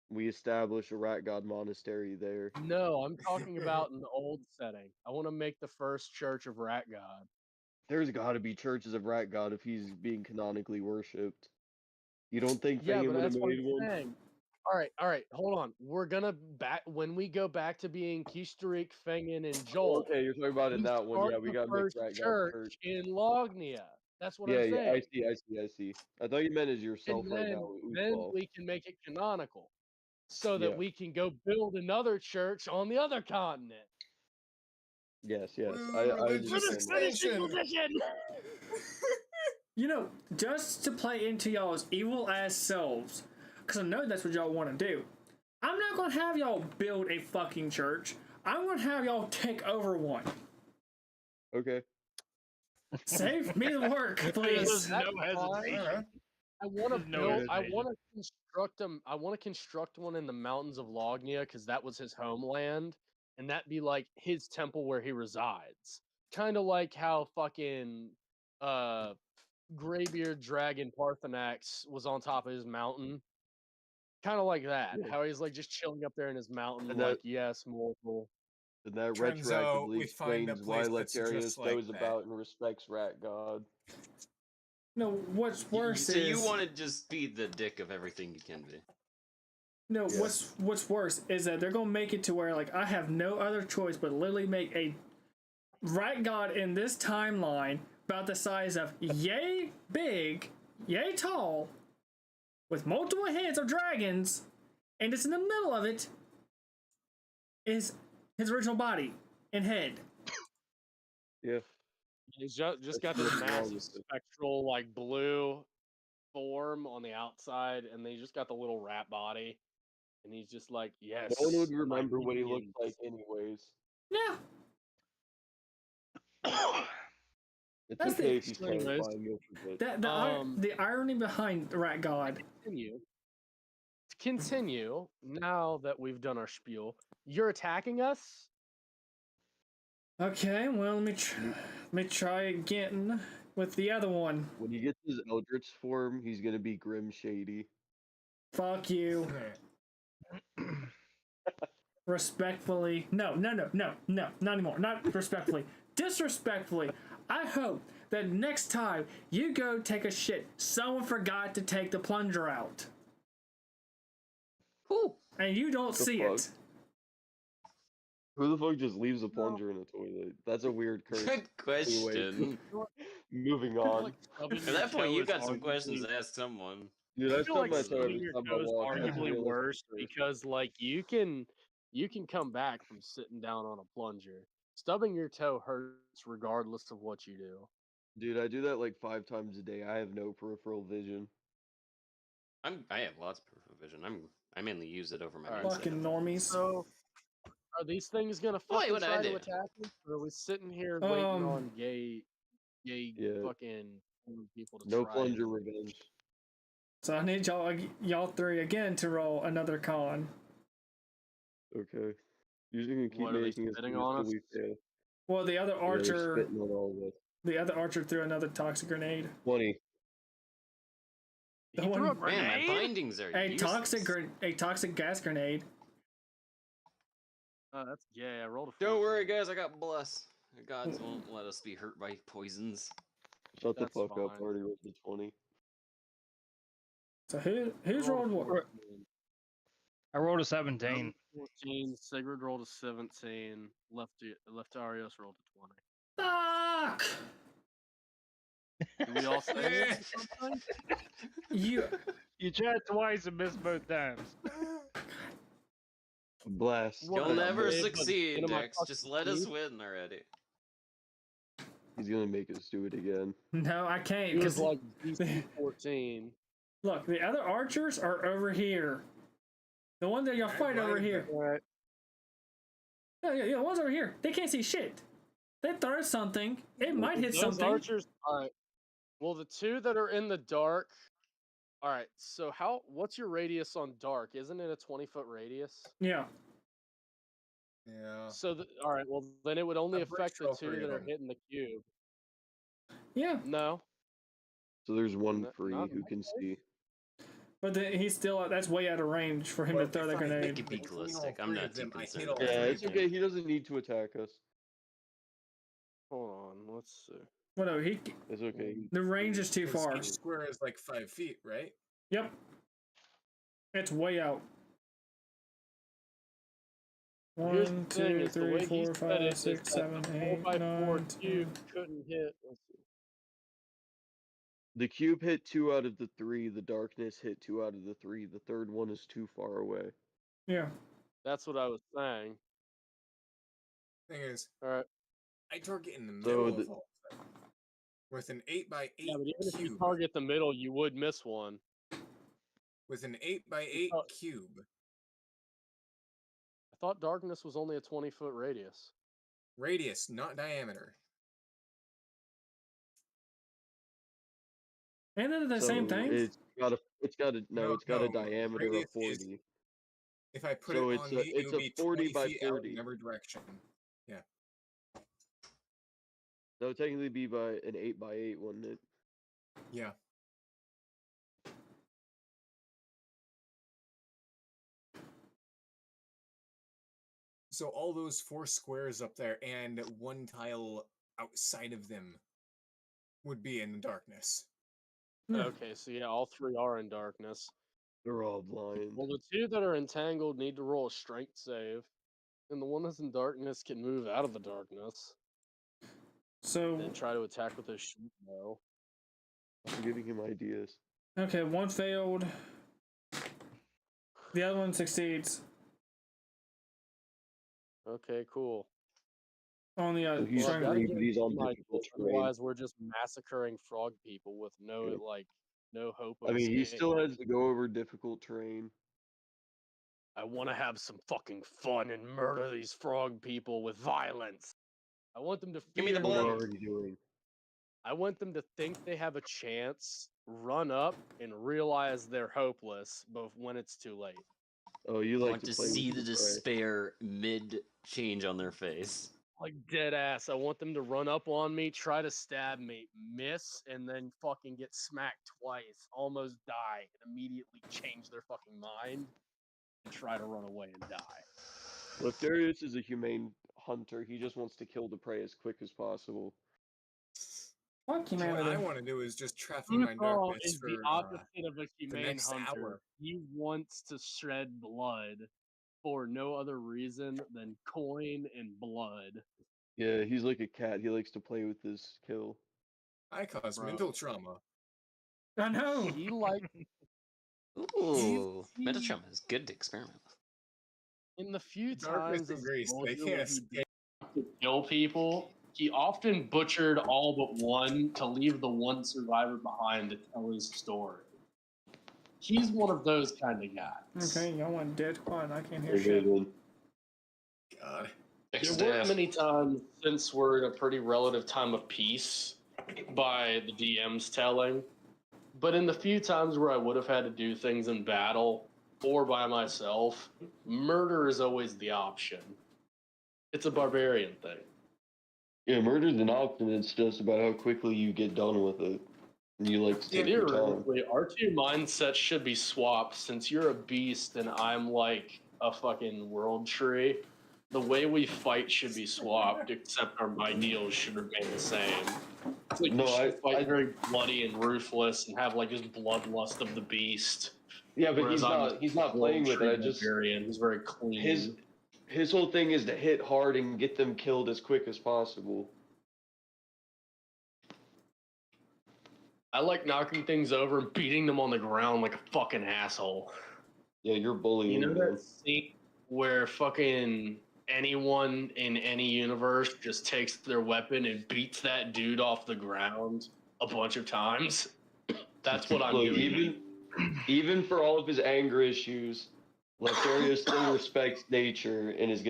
We establish a rat god monastery there. No, I'm talking about in the old setting. I want to make the first church of rat god. There's got to be churches of rat god if he's being canonically worshipped. You don't think Yeah, Fengen but would have that's what made I'm one? saying. All right, hold on. We're gonna back when we go back to being Kistrik, Fengen, and Joel. Okay, you're talking about in we that one. start Yeah, we the gotta make first rat god church church. in Lognia. That's what Yeah, I'm yeah, saying. I see. I thought you meant as yourself And right then, now. then Oofball. we can make it canonical, so that Yeah. we can go build another church on the other continent. Yes, yes. Ooh, I religious understand that. expansion. You know, just to play into y'all's evil ass selves, because I know that's what y'all want to do. I'm not going to have y'all build a fucking church. I'm going to have y'all take over one. Okay. Save me the work, There's please. no That's fine. hesitation. Alright. I want to There's no build. I hesitation. want to construct them. I want to construct one in the mountains of Lognia because that was his homeland, and that'd be like his temple where he resides. Kind of like how fucking Greybeard Dragon Parthenax was on top of his mountain. Kind of like that. Yeah. How he's like just chilling up there in his mountain, And that- like yes, mortal. And that Turns out retroactively we find a explains why place that's Lectarius just like goes that. about and respects rat god. No, what's worse So is you want to just be the dick of everything you can be. no. Yeah. What's worse is that they're gonna make it to where like I have no other choice but literally make a rat god in this timeline about the size of yay big, yay tall, with multiple heads of dragons, and it's in the middle of it is his original body and head. Yeah. He's just got That's this what's wrong massive with it. spectral like blue form on the outside, and then he just got the little rat body, and he's just like, yes. No one would my remember what he looked minions." like anyways. Yeah, It's That's the- okay if he's Anyways, terrifying, you'll forget. the irony behind the rat god. Continue. Now that we've done our spiel, you're attacking us. Okay, well let me try again with the other one. When he gets his Eldritch form, he's gonna be Grim Shady. Fuck you. respectfully, no, not anymore. Not respectfully, disrespectfully. I hope that next time you go take a shit, someone forgot to take the plunger out. Who? And you don't The see fuck? it. Who the fuck just leaves a plunger in a toilet? That's a weird curse. Good question. Moving on. Like, stubbing At your that point, toe you is got some questions arguably- to ask someone. Dude, I I feel stubbed like my toe stubbing every your time I toe is walk. That's a arguably realistic worse curse. because like you can come back from sitting down on a plunger. Stubbing your toe hurts regardless of what you do. Dude, I do that like 5 times a day. I have no peripheral vision. I have lots of peripheral vision. I mainly use it over my Alright. mindset. Fucking normies. So are these things gonna Wait, fucking what'd I try to do? attack us? Or are we sitting here waiting on gay Yeah. fucking people to No try plunger it? revenge. So I need y'all three again to roll another con. Okay. You're gonna keep What, are they making us spitting do this on till us? we fail. Well, the other Yeah, they're archer, spitting on all of us. the other archer threw another toxic grenade. 20. The He threw a one- Man, my grenade? bindings are A useless. toxic gas grenade. Oh, that's gay. I rolled a Don't worry, 14. guys. I got bless. The gods won't let us be hurt by poisons. Shut the That's fuck up, fine. already rolled the 20. So who's I rolled rolled a what? 14. I rolled a 17. 14. Sigrid rolled a 17. Leftarios rolled a 20. Fuck! Did we all say it or something? You You tried twice and missed both times. Blast. What? You'll never Hey, but succeed, into my Dex. Just fucking let us teeth? win already. He's gonna make us do it again. no, I can't. It was 'Cause like DC 14. look, the other archers are over here. The one that y'all fight over here. Alright. Yeah, the ones over here. They can't see shit. They throw something. It might hit Those something. archers. Alright. Well, the two that are in the dark. Alright, so what's your radius on dark? Isn't it a 20-foot radius? Yeah. Yeah. So, alright, well, then it would only A brick affect the trail two for that are even. hitting the cube. Yeah. No. So there's one Not free in who my can case. see. But he's still, that's way out of range for him Well, to throw if the I grenade. Make it be between all ballistic. I'm three not of too them, I hit concerned. all about Yeah, three it's of okay. He doesn't need to attack us. Hold on, let's see. Well, no, It's okay. the range is too 'Cause far. Each square is like 5 feet, right? Yep. It's way out. Here's the 1, thing 2, is the 3, way he 4, said 5, it is 6, that 7, the 8, 4x4 9, 10. cube couldn't hit. Let's see. The cube hit 2 out of the 3. The darkness hit 2 out of the 3. The third one is too far away. Yeah. That's what I was saying. Thing is, Alright. I target in the So middle of all of them with an 8x8 Yeah, but even if you cube. target the middle, you would miss one. With an 8x8 Oh. cube. I thought darkness was only a 20-foot radius. Radius, not diameter. And then the same So thing? It's got a No, diameter of radius is- 40. If I put So it it's on a- the, it's it would a be 40 20 by feet out 40. in every direction. That would technically be by an 8x8, wouldn't it? Yeah. So all those 4 squares up there and 1 tile outside of them would be in the darkness. Yeah. Okay, so yeah, all three are in darkness. They're all blind. Well, the two that are entangled need to roll a strength save, and the one that's in darkness can move out of the darkness So, and try to attack with his shoot bow. I'm giving him ideas. okay, one failed. The other one succeeds. Okay, cool. On the So he's Well, I gotta free, give but he's him on some difficult ideas, terrain. otherwise we're just massacring frog people with no Yeah. no hope of I mean, he escape. still has to go over difficult terrain. I want to have some fucking fun and murder these frog people with violence. I want them to Give me the fear We're blood. me. already doing. I want them to think they have a chance, run up, and realize they're hopeless, but when it's too late. Oh, you I like want to play see with the the prey. despair mid change on their face. Like dead ass. I want them to run up on me, try to stab me, miss, and then fucking get smacked twice, almost die, and immediately change their fucking mind and try to run away and die. Leftarius is a humane hunter. He just wants to kill the prey as quick as possible. Fuck What humanity. I want to do is just traffic my Utah darkness is for the opposite of a the humane next hunter. hour. He wants to shred blood for no other reason than coin and blood. Yeah, he's like a cat. He likes to play with his kill. I cause Bro. mental trauma. I know. He like Ooh, he- Metatron is good to experiment with. in the few Darkness times and as Grace, a they soldier can't where he escape. did kill people, he often butchered all but one to leave the one survivor behind to tell his story. He's one of those kind of guys. Okay, y'all want dead quiet. I can't hear Okay, shit. then. God. There weren't many times since we're in a pretty relative time of peace by the DM's telling. But in the few times where I would have had to do things in battle or by myself, murder is always the option. It's a barbarian thing. Yeah, murder's an option. It's just about how quickly you get done with it. And you like to take your time. Theoretically, our two mindsets should be swapped since you're a beast and I'm like a fucking world tree. The way we fight should be swapped, except our ideals should remain the same. It's like No, you should I- fight very bloody and ruthless and have like this bloodlust of the beast. Yeah, but Whereas he's not a playing world with it. I tree just barbarian who's very clean. his whole thing is to hit hard and get them killed as quick as possible. I like knocking things over and beating them on the ground like a fucking asshole. Yeah, you're bullying You know them. that scene where fucking anyone in any universe just takes their weapon and beats that dude off the ground a bunch of times? That's what I'm Look, doing. even for all of his anger issues, Leftarius still respects nature and is.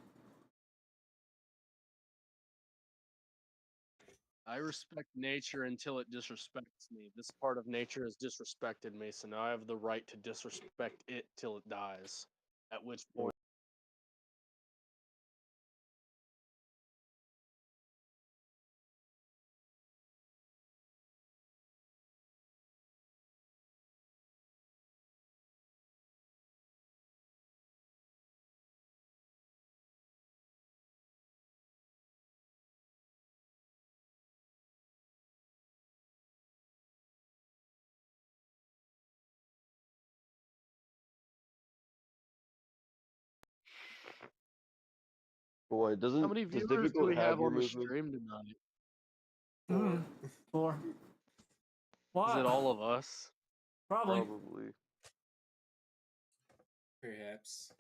I respect nature until it disrespects me. This part of nature has disrespected me, so now I have the right to disrespect it till it dies. At which point, Boy, how many does viewers do difficult we have have your on the movement? stream tonight? Mm. 4. What? Is it all of us? Probably. Probably. Perhaps.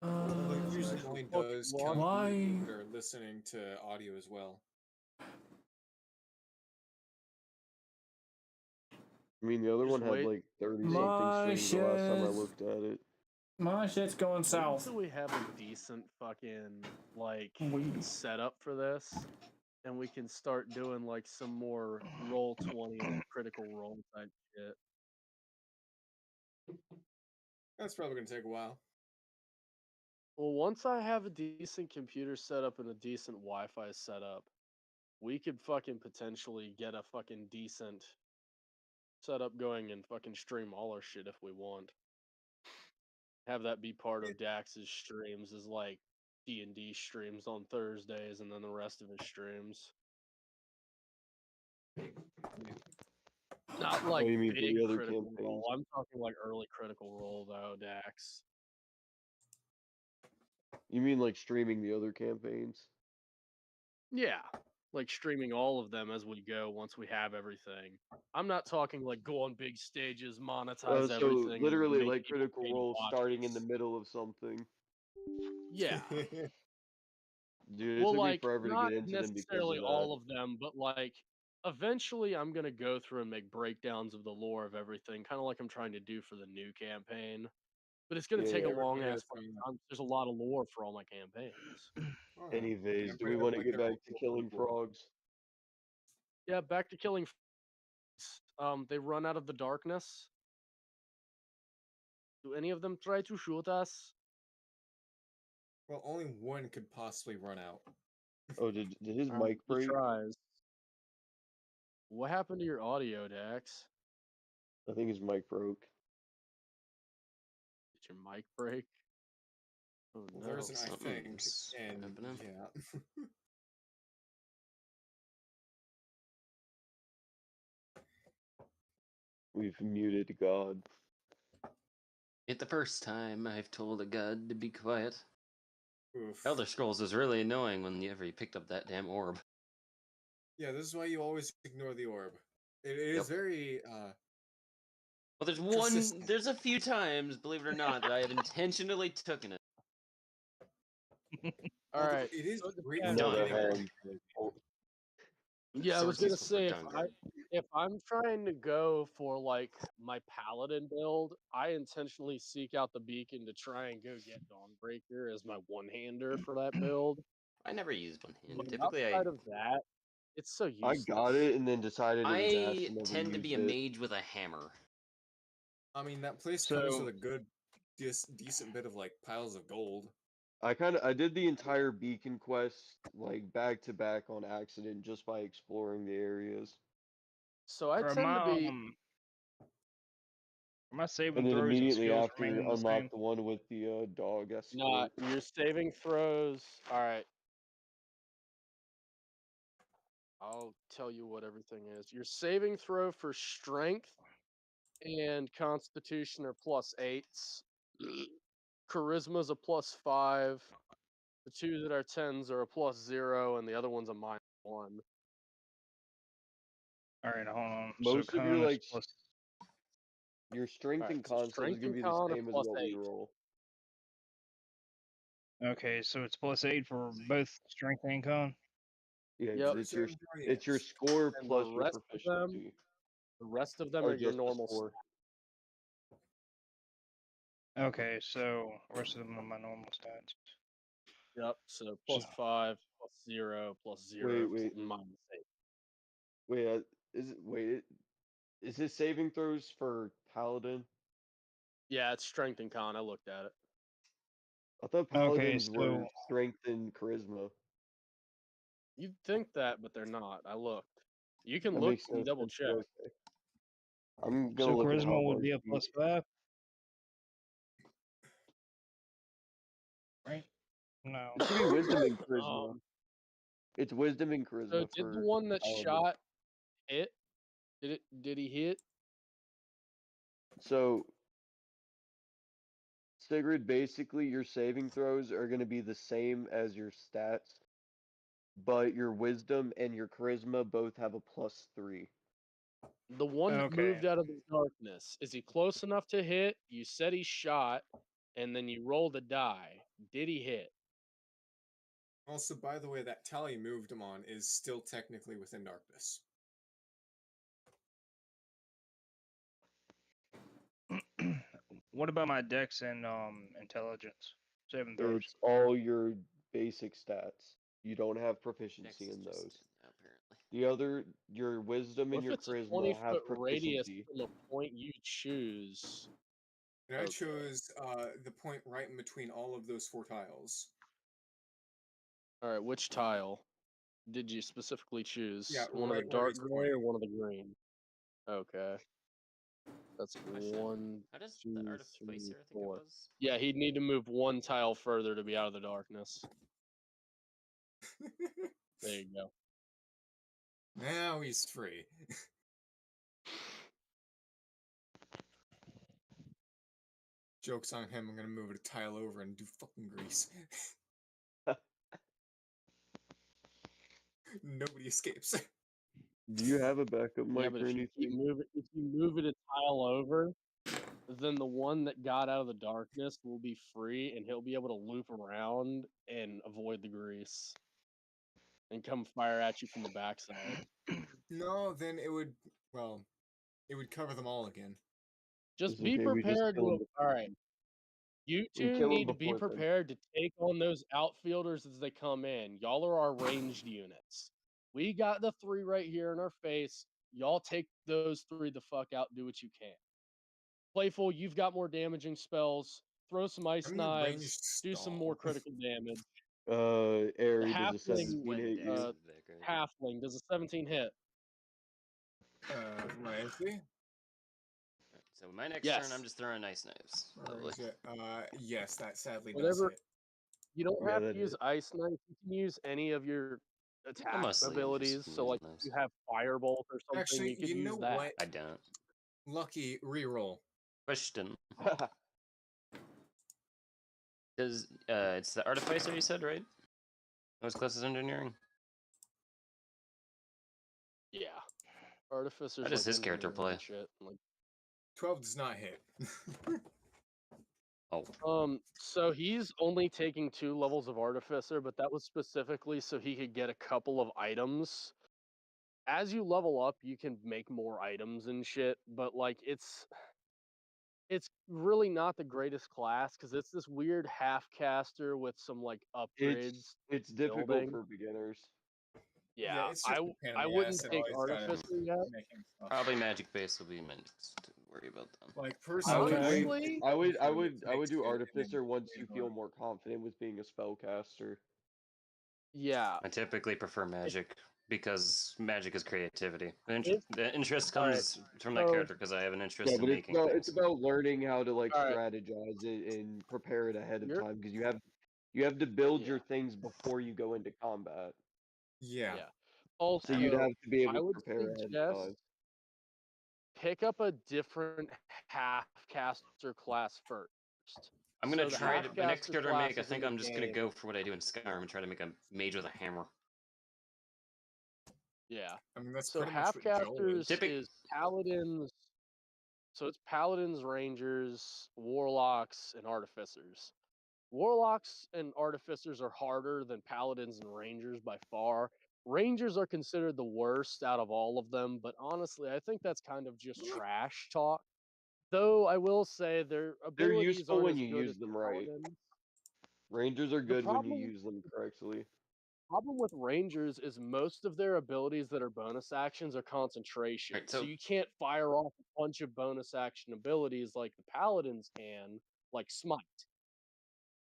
Uh, Although it usually only does count why? people that are listening to audio as well. I mean, the other Just one had wait. like 30 My something streams the last time I shit. looked at it. My shit's going Wait south. until we have a decent fucking like Weed. setup for this, and we can start doing like some more roll 20 and critical role type shit. That's probably gonna take a while. Well, once I have a decent computer setup and a decent Wi-Fi setup, we could fucking potentially get a fucking decent setup going and fucking stream all our shit if we want. Have that be part of Dax's streams is like D&D streams on Thursdays and then the rest of his streams. Not like you mean for big the other critical campaigns? role. I'm talking like early critical role though, Dax. You mean like streaming the other campaigns? Yeah, like streaming all of them as we go once we have everything. I'm not talking like go on big stages, monetize So everything. and literally make like people Critical pay to Role watch starting in the us. middle of something. Yeah. Dude, it Well, took me like forever to not get into them because necessarily of that. all of them, but like eventually I'm gonna go through and make breakdowns of the lore of everything, kind of like I'm trying to do for the new campaign. But it's gonna Yeah, take yeah. a long Everybody ass has fucking to- time. There's a lot of lore for all my campaigns. Oh, Anyways, do we everybody want to like get their back own to killing people. frogs? Yeah, back to killing. They run out of the darkness. Do any of them try to shoot us? Well, only one could possibly run out. Oh, did his Alright, mic he break? tries. What happened to your audio, Dax? I think his mic broke. Did your mic break? Oh Well, no. there isn't, I think, Something's and happening. yeah. We've muted God. It the first time I've told a god to be quiet. Oof. Elder Scrolls was really annoying whenever you picked up that damn orb. Yeah, this is why you always ignore the orb. It is Yep. very Well, persistent. there's a few times, believe it or not, that I have intentionally taken it. All although right. it is so it great depends. for Never getting had. Yeah, I was Sword gonna useful for say Dungeon. if I'm trying to go for like my paladin build, I intentionally seek out the beacon to try and go get Dawnbreaker as my one-hander for that build. I never used one hand. But Typically, outside of that, it's so I useless. got it and then decided it was ass I and never tend to be a used it. mage with a hammer. I mean, that place comes So- with a good, decent bit of like piles of gold. I did the entire beacon quest like back to back on accident just by exploring the areas. So I For tend my to be for my saving And then throws and immediately skills after remaining the unlock same. the one with the dog not escort. your saving throws. All right. I'll tell you what everything is. Your saving throw for strength and constitution are +8s. Charisma's a +5. The two that are 10s are a +0, and the other one's a -1. All right, hold on. Most so of your con is like plus. your strength and Alright, so con stuff is strength gonna and be the con are same as what we +8. roll. Okay, so it's +8 for both strength and con. Yeah, Yep. it's Saving throw, your yes. score And plus the your rest of them, proficiency. the rest of them Or are your just the normal score. Okay, so rest of them are my normal stats. Yep. So So- +5, +0, +0, Wait. -8. Wait, is it saving throws for paladin? Yeah, it's strength and con. I looked at it. I thought Okay, paladins were so strength and charisma. You'd think that, but they're not. I looked. You can That look makes and sense. double check. Okay. I'm gonna so look at how charisma would much be a you- +5, right? No. It should be wisdom and charisma. It's wisdom and So charisma did the for one that paladin. shot hit? Did he hit? So Sigrid, basically your saving throws are gonna be the same as your stats, but your wisdom and your charisma both have a +3. The one that Okay. moved out of the darkness. Is he close enough to hit? You said he shot, and then you rolled a die. Did he hit? Also, by the way, that tally you moved him on is still technically within darkness. What about my dex and intelligence? Saving throws. It's all your basic stats. You don't have Dex proficiency is in just those. apparently. The other, your wisdom What and if your it's a charisma 20-foot have radius proficiency. from a point you choose? And I Okay. chose the point right in between all of those 4 tiles. All right, which tile did you specifically choose? Yeah, one of right the where dark he's gray or pointing. one of the green? Okay. That's Question. 1, How does 2, the 3, artificer, I think 4. it was? Yeah, he'd need to move one tile further to be out of the darkness. There you go. Now he's free. Joke's on him, I'm gonna move a tile over and do fucking grease. Nobody escapes. Do you have a backup Yeah, mic but or if you anything? move it a tile over, then the one that got out of the darkness will be free, and he'll be able to loop around and avoid the grease, and come fire at you from the backside. No, then it would, well, it would cover them all again. Just It's be okay, we just prepared kill to. 'em All right, you We two kill 'em need to be before then. prepared to take on those outfielders as they come in. Y'all are our ranged units. We got the 3 right here in our face. Y'all take those 3 the fuck out. Do what you can. Playful, you've got more damaging spells. Throw some ice I'm gonna knives. ranged Do some stall. more critical damage. Airy, does a halfling 17 What hit dex you? is that guy? Halfling does a 17 hit. For my AC? Alright, so my next Yes. turn, I'm just throwing ice knives. Or Lovely. is it, yes, that sadly does Whatever. hit. You don't Yeah, have that to use is. Ice Knife. You can use any of your attack mostly just abilities. So, like, using if you those. have Firebolt or something, Actually, you could you use know that. what? I don't. Lucky reroll. Question. Does it's the artificer you said, right? That was closest engineering. Yeah. Artificers How does like his character engineering play? and shit. Like, 12 does not hit. Oh, so he's only taking 2 levels of Artificer, but that was specifically so he could get a couple of items. As you level up, you can make more items and shit, but like it's really not the greatest class because it's this weird half caster with some like upgrades. It's difficult building. for beginners. Yeah, it's just a pain in I the wouldn't ass and take always gotta Artificer yet. making stuff. probably magic base will be my next to worry about them. Like I would personally, wait. Honestly- I would prefer to make do 2 and then Artificer once you wait feel on it. more confident with being a spellcaster. Yeah, I typically prefer magic because magic is creativity. If- The interest Alright, comes from that so- character because I have an interest Yeah, in but making it's things. about learning how to like Alright. strategize it and prepare it ahead of You're- time because you have to build Yeah. your things before you go into combat. Yeah. Yeah. Also, So you'd have to be I able to would prepare ahead of suggest time. pick up a different half caster class first. I'm gonna So the try to the next half-caster character I make. I classes in think the I'm just gonna game- go for what I do in Skyrim and try to make a mage with a hammer. Yeah. I mean, that's So pretty much half what Joel is. casters is paladins. So it's paladins, rangers, warlocks, and artificers. Warlocks and artificers are harder than paladins and rangers by far. Rangers are considered the worst out of all of them, but honestly, I think that's kind of just trash talk. Though I will say their abilities useful aren't when as you good use as them right. paladins. Rangers are good when you problem- use them correctly. Problem with rangers is most of their abilities that are bonus actions are concentration. Right, so so- you can't fire off a bunch of bonus action abilities like the paladins can, like smite.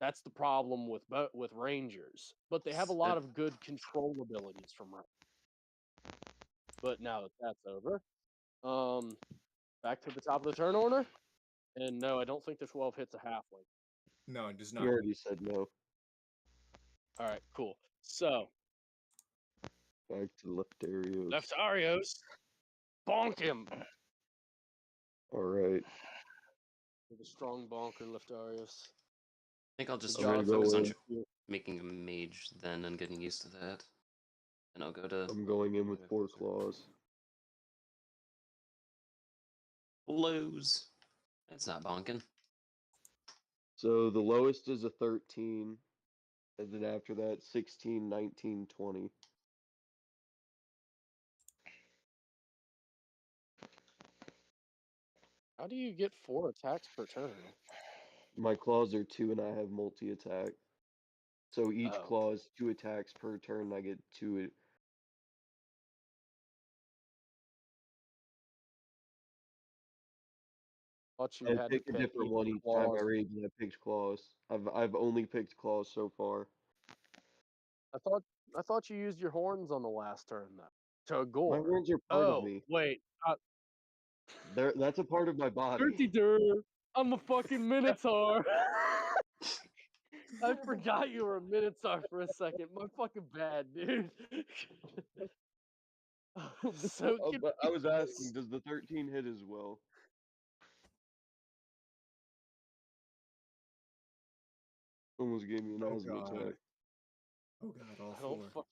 That's the problem with rangers. But they have a lot of good control abilities from rangers. But now that that's over, back to the top of the turn order. And no, I don't think the 12 hits a halfling. No, it does You not. already said no. All right, cool. So Back to Leftarios. Leftarios, bonk him. All right. With a strong bonker, Leftarios. I think I'll just I'm try gonna to focus go on in- making a mage then and getting used to that. And I'll go to I'm going in with 4 claws. blows. That's not bonking. So the lowest is a 13, and then after that 16, 19, 20. How do you get 4 attacks per turn? My claws are 2 and I have multi-attack. So each Oh. claw is 2 attacks per turn. And I get 2. Thought you I had to pick a pick different either one each time claws. I raid, and I picked claws. I've only picked claws so far. I thought you used your horns on the last turn though. To My gore. horns are part Oh, of me. wait. That's a part of my body. Dirty dirt. I'm a fucking minotaur. I forgot you were a minotaur for a second. My fucking bad, dude. I'm so But I was confused. asking, does the 13 hit as well? Almost gave me an Oh, asthma God. attack. Oh god, all I don't, 4.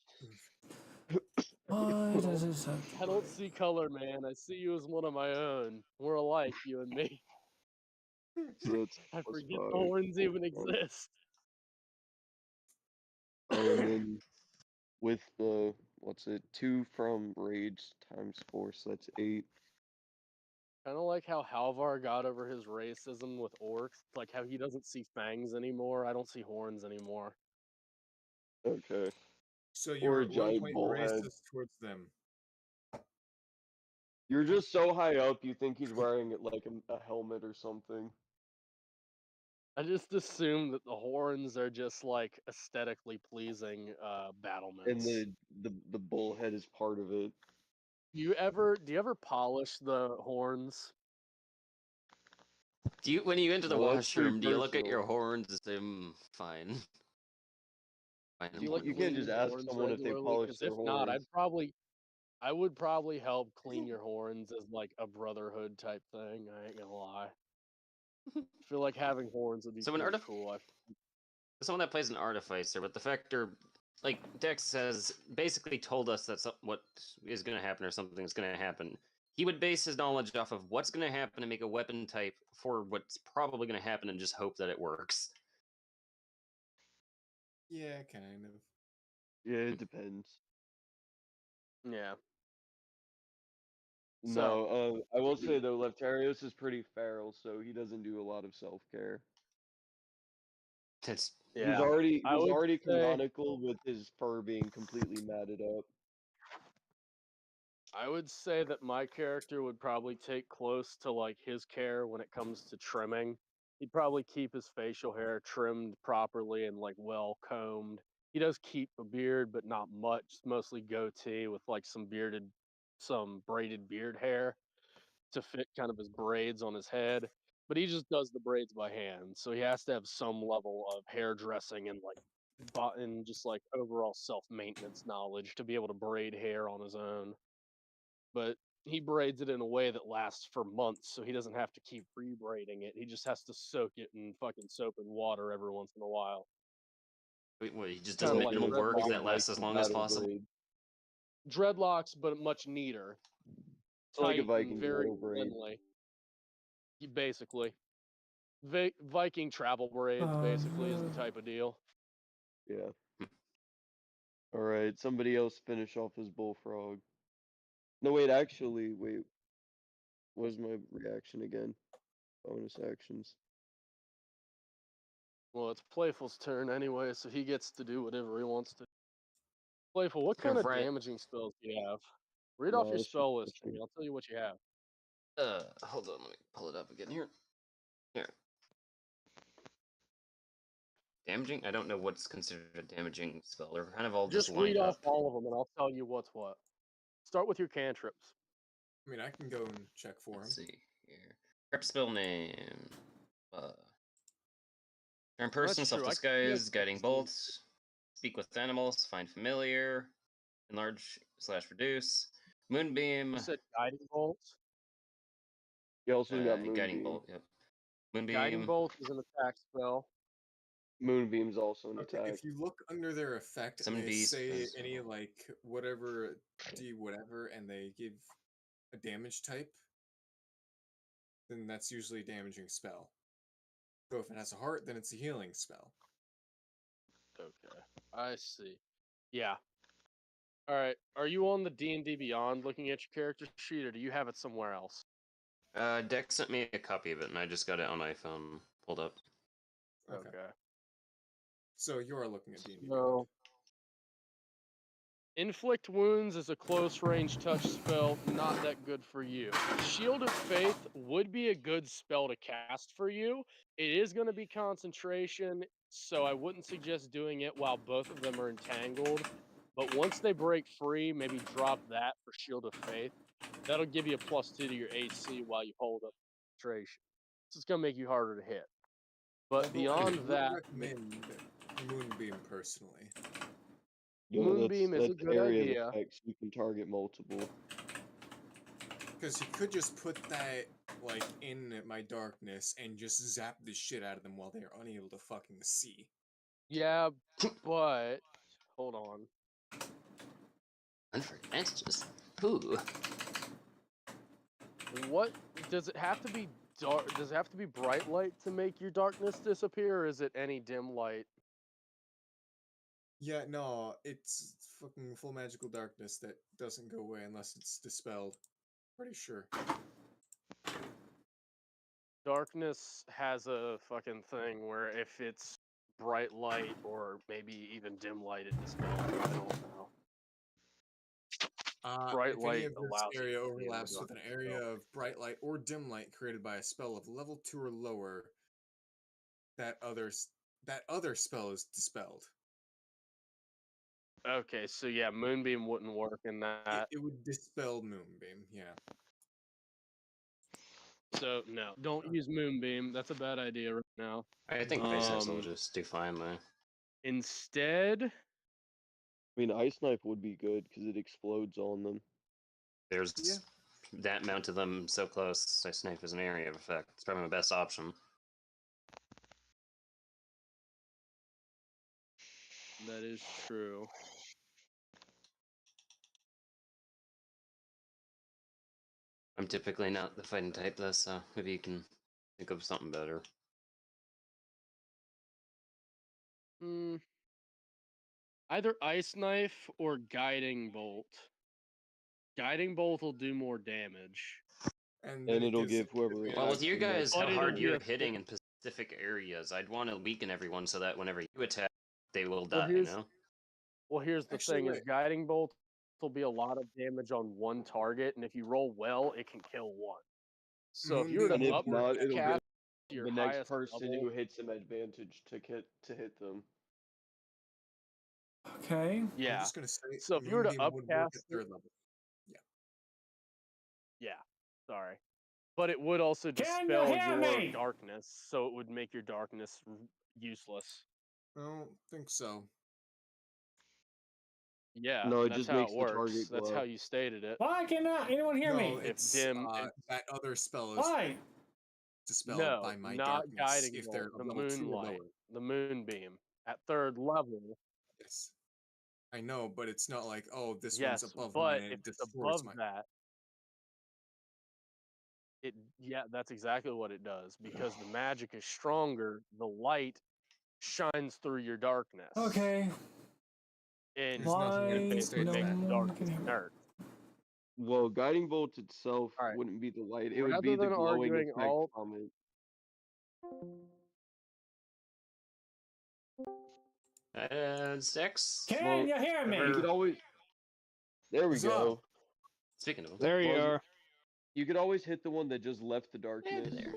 Why does it suck? I don't see color, man. I see you as one of my own. We're alike, you and me. So that's I plus forget 5, the horns even 4. exist. And then with the, 2 from rage times 4, so that's 8. Kind of like how Halvar got over his racism with orcs. Like how he doesn't see fangs anymore. I don't see horns anymore. Okay. So Or you're a at one giant point bullhead. racist towards them. You're just so high up, you think he's wearing like a helmet or something. I just assume that the horns are just like aesthetically pleasing battlements. And the bullhead is part of it. Do you ever polish the horns? Do you when you enter the Well, that's pretty washroom, do you look at your personal. horns and say, fine? Find Do you like You important can't clean just your ask horns someone if they regularly? polish 'Cause their if not, horns. I would probably help clean your horns as like a brotherhood type thing. I ain't gonna lie. I feel like having horns would be So an pretty artif- cool. someone that plays an artificer, but the factor, like Dex has basically told us that what is going to happen or something is going to happen. He would base his knowledge off of what's going to happen and make a weapon type for what's probably going to happen and just hope that it works. Yeah, kind of. Yeah, it depends. Yeah. No, I will say though, Leftarios is pretty feral, so he doesn't do a lot of self care. That's Yeah. He's already I would say- canonical with his fur being completely matted up. I would say that my character would probably take close to like his care when it comes to trimming. He'd probably keep his facial hair trimmed properly and like well combed. He does keep a beard, but not much. It's mostly goatee with like some braided beard hair to fit kind of his braids on his head. But he just does the braids by hand, so he has to have some level of hairdressing and and just like overall self maintenance knowledge to be able to braid hair on his own. But he braids it in a way that lasts for months, so he doesn't have to keep rebraiding it. He just has to soak it in fucking soap and water every once in a while. wait, he just Kinda does like minimal work dreadlocks. that lasts as long as Battle possible. braid. Dreadlocks, but much neater. It's like a Tight and Viking very battle braid. thinly. Basically. Viking travel braids, basically, is the type of deal. Yeah. All right, somebody else finish off his bullfrog. No, wait, actually, wait. What's my reaction again? Bonus actions. Well, it's Playful's turn anyway, so he gets to do whatever he wants to. Playful, what Here, kind of Fry- damaging spells do you have? Read off No, your it's just spell list to question. me. I'll tell you what you have. Hold on, let me pull it up again here. Here. Damaging? I don't know what's considered a damaging spell. They're kind of all Just lined read off up. all of them, and I'll tell you what's what. Start with your cantrips. I mean, I can go and check for him. Let's see here. Prep spell name. Turn person, true, I can self-disguise, make guiding sense. bolts, speak with animals, find familiar, enlarge/reduce, moonbeam, You said guiding bolts. You also got guiding Moonbeam. bolt. Yep. Moonbeam. Guiding bolt is an attack spell. Moonbeam's also an Okay, attack. if you look under their effect Summon and they beast, say fence any wall. like whatever D whatever and they give a damage type, then that's usually a damaging spell. So if it has a heart, then it's a healing spell. Okay, I see. Yeah. All right. Are you on the D&D Beyond looking at your character sheet, or do you have it somewhere else? Dex sent me a copy of it, and I just got it on iPhone pulled up. Okay. So you're looking at D&D. So, inflict wounds is a close range touch spell, not that good for you. Shield of Faith would be a good spell to cast for you. It is going to be concentration, so I wouldn't suggest doing it while both of them are entangled. But once they break free, maybe drop that for Shield of Faith. That'll give you a +2 to your AC while you hold up concentration. This is going to make you harder to hit. But Although I beyond would that, recommend Moonbeam personally. Yeah, Moonbeam is a that's good area idea. of effects you can target multiple. Because you could just put that like in my darkness and just zap the shit out of them while they're unable to fucking see. Yeah, but hold on. And for advantages. Ooh. What does it have to be dark? Does it have to be bright light to make your darkness disappear, or is it any dim light? Yeah, no, it's fucking full magical darkness that doesn't go away unless it's dispelled. Pretty sure. Darkness has a fucking thing where if it's bright light or maybe even dim light, it dispels. I don't know. Bright If light any of this allows you area to see in the overlaps with an darkness area spell. of bright light or dim light created by a spell of level 2 or lower, that other spell is dispelled. Okay, so yeah, Moonbeam wouldn't work in that. It would dispel Moonbeam, yeah. So no, don't use Moonbeam. That's a bad idea right now. I think Faceless will just do fine though. Instead, mean, Ice Knife would be good because it explodes on them. There's that amount of them so close. I snipe as an area of effect. It's probably my best option. That is true. I'm typically not the fighting type, though, so maybe you can think of something better. Either Ice Knife or Guiding Bolt. Guiding Bolt will do more damage. And then it it'll gives give whoever Well, with you reaction more guys, But how it'll hard be you're a hitting in specific areas, I'd want to weaken everyone so that whenever you attack, they will Well, die, you here's- know? Well, here's the Actually, thing: is wait. Guiding Bolt will be a lot of damage on one target, and if you roll well, it can kill one. So if you were Moonbeam to And if not, it'll upcast give your the next highest person level, who hits them advantage to hit them. Okay. I'm yeah. just gonna say So if you were to Moonbeam would work upcast at it, third level. yeah, sorry, but it would also Can you dispel hear your me? darkness, so it would make your darkness useless. I don't think so. Yeah, No, it that's just how makes it the works. target That's glow. how you stated it. Why cannot anyone hear No, me? If it's dim- that other spell is Why? dispelled No, by my not darkness Guiding if Bolt. they're The of level 2 or Moonlight, lower. the Moonbeam at third level. Yes. I know, but it's not like, oh, this Yes, one's above but mine and if it it's destroys above mine. that, that's exactly what it does. Because the magic is stronger, the light shines through your darkness. Okay. And There's nothing Why that can it stay no makes back. the one darkness can hear me? inert. Well, Guiding Bolt itself Alright. wouldn't be the light. It would Rather be the than glowing arguing effect all- from it. And 6. Can Well, you hear me? You could always. There we Huzzah. go. Speaking of, There you Buzz- are. You could always hit the one that just left the darkness. there.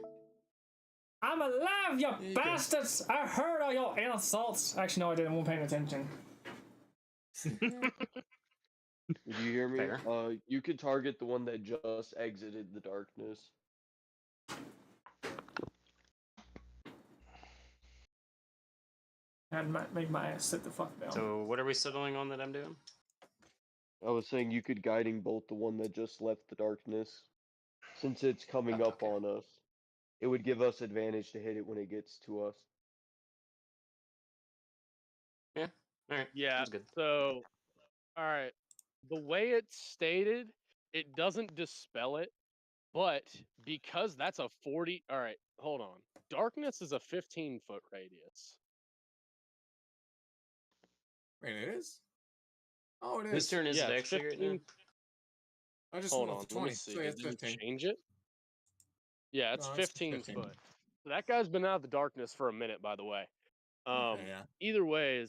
I'm alive, you you go. bastards! I heard all your insults. Actually, no, I didn't. I wasn't paying attention. Did you hear me? Fair. You could target the one that just exited the darkness. I'd make my ass sit the fuck down. So, what are we settling on that I'm doing? I was saying you could Guiding Bolt the one that just left the darkness. Since it's coming Oh, up okay. on us, it would give us advantage to hit it when it gets to us. Alright. Yeah. Sounds good. So, all right. The way it's stated, it doesn't dispel it, but because that's a 40. All right, hold on. Darkness is a 15-foot radius. Wait, it is? Oh, it is. Whose turn is Yeah, it it's actually right now? 15 I just Hold went on, off the let 20, me see. so yeah, Did it's you 15. change it? Yeah, it's No, 15 15. foot. So that guy's been out of the darkness for a minute, by the way. Okay, yeah. Either way,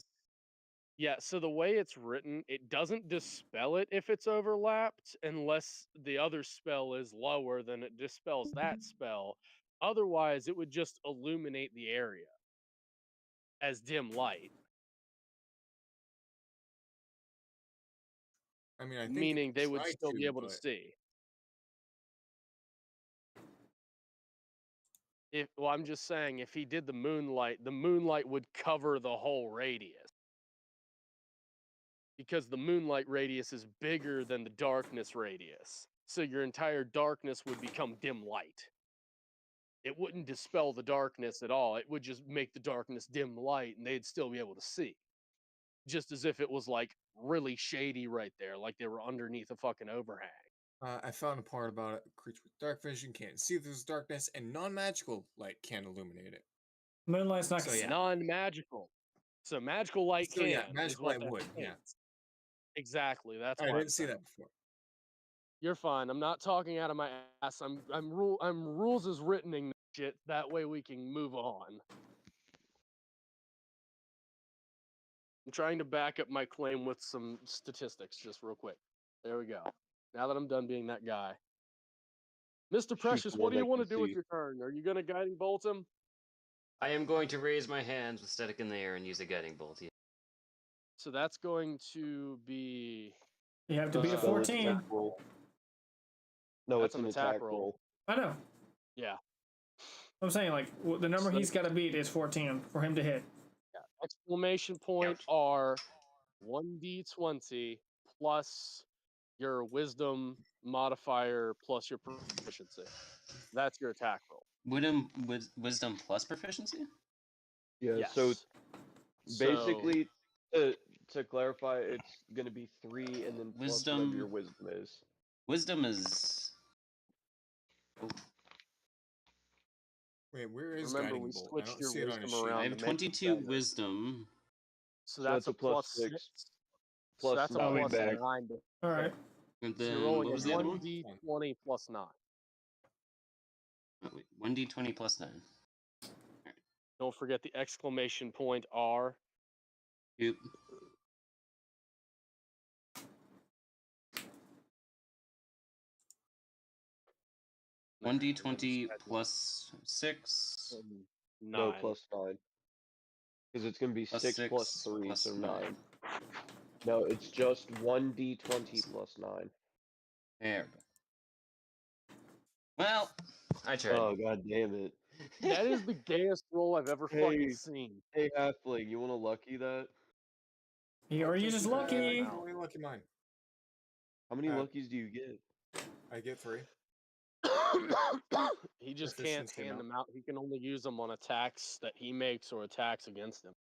yeah. So the way it's written, it doesn't dispel it if it's overlapped, unless the other spell is lower than it dispels that spell. Otherwise, it would just illuminate the area as dim light, I mean, I think meaning it they would tried still be able to but- see. Well, I'm just saying, if he did the moonlight would cover the whole radius. Because the moonlight radius is bigger than the darkness radius. So your entire darkness would become dim light. It wouldn't dispel the darkness at all. It would just make the darkness dim light and they'd still be able to see. Just as if it was like really shady right there, like they were underneath a fucking overhang. I found a part about it. Creature with dark vision can't see through this darkness, and non-magical light can illuminate it. Moonlight's not. So, yeah. Non-magical. So magical light So, can. yeah, is magical what light that would, yeah. means. Exactly. That's I why I'm didn't see saying. that before. You're fine. I'm not talking out of my ass. I'm rules is writtening shit. That way we can move on. I'm trying to back up my claim with some statistics, just real quick. There we go. Now that I'm done being that guy, Mr. Precious, the what one do you that want to can do with see. your turn? Are you gonna Guiding Bolt him? I am going to raise my hands with static in the air and use a guiding bolt. Yeah. So that's going to be. You have to beat a Spell It's 14. attack roll. No, That's it's an an attack attack roll. roll. I know. Yeah. I'm saying like the number So- he's got to beat is 14 for him to hit. Exclamation point are 1d20 plus your wisdom modifier plus your proficiency. That's your attack roll. Wisdom plus proficiency? Yeah. Yes. So So- basically, to clarify, it's gonna be 3 and then plus whatever your wisdom is. Wisdom is. Wait, where is Remember, Guiding we Bolt? I switched don't your see it on his wisdom sheet. around I to have make it 22 better. wisdom. So that's a plus 6. So Plus that's a 9. plus Back. 9. All right. And So then you're rolling what was a the other one? 1d20 plus 9. Oh, wait, 1d20 plus 9. Don't forget the exclamation point R. Yep. And 1d20 then plus 6. 9. No, plus 9. Because it's gonna be Plus 6 plus 6 3, plus so 9. 9. No, it's just 1d20 plus 9. There we go. Well, I tried. Oh, god damn it. That is the gayest roll I've ever Hey. fucking seen. Hey, Halfling, you wanna lucky that? Or you just lucky. How many lucky mine? How many Uh, luckies do you get? I get 3. He just can't Proficiency hand amount. them out. He can only use them on attacks that he makes or attacks against him.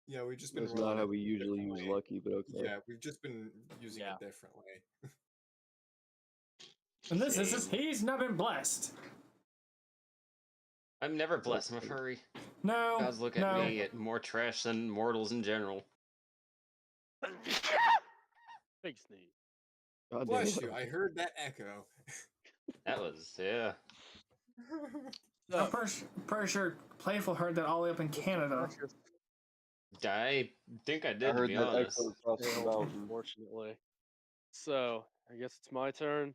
Yeah, we've just been That's rolling not how it we usually use differently. lucky, but okay. Yeah, we've just been using Yeah. it differently. And this is Shame. he's not been blessed. I'm never blessed. I'm a furry. No. Gods look at me at more trash than mortals in general. Big sneeze. God Bless damn. you, I heard that echo. That was, yeah. I'm pretty sure Playful heard that all the way up in Canada. I think I did, I to heard be that honest. echo across the Failed, mountain. unfortunately. So, I guess it's my turn.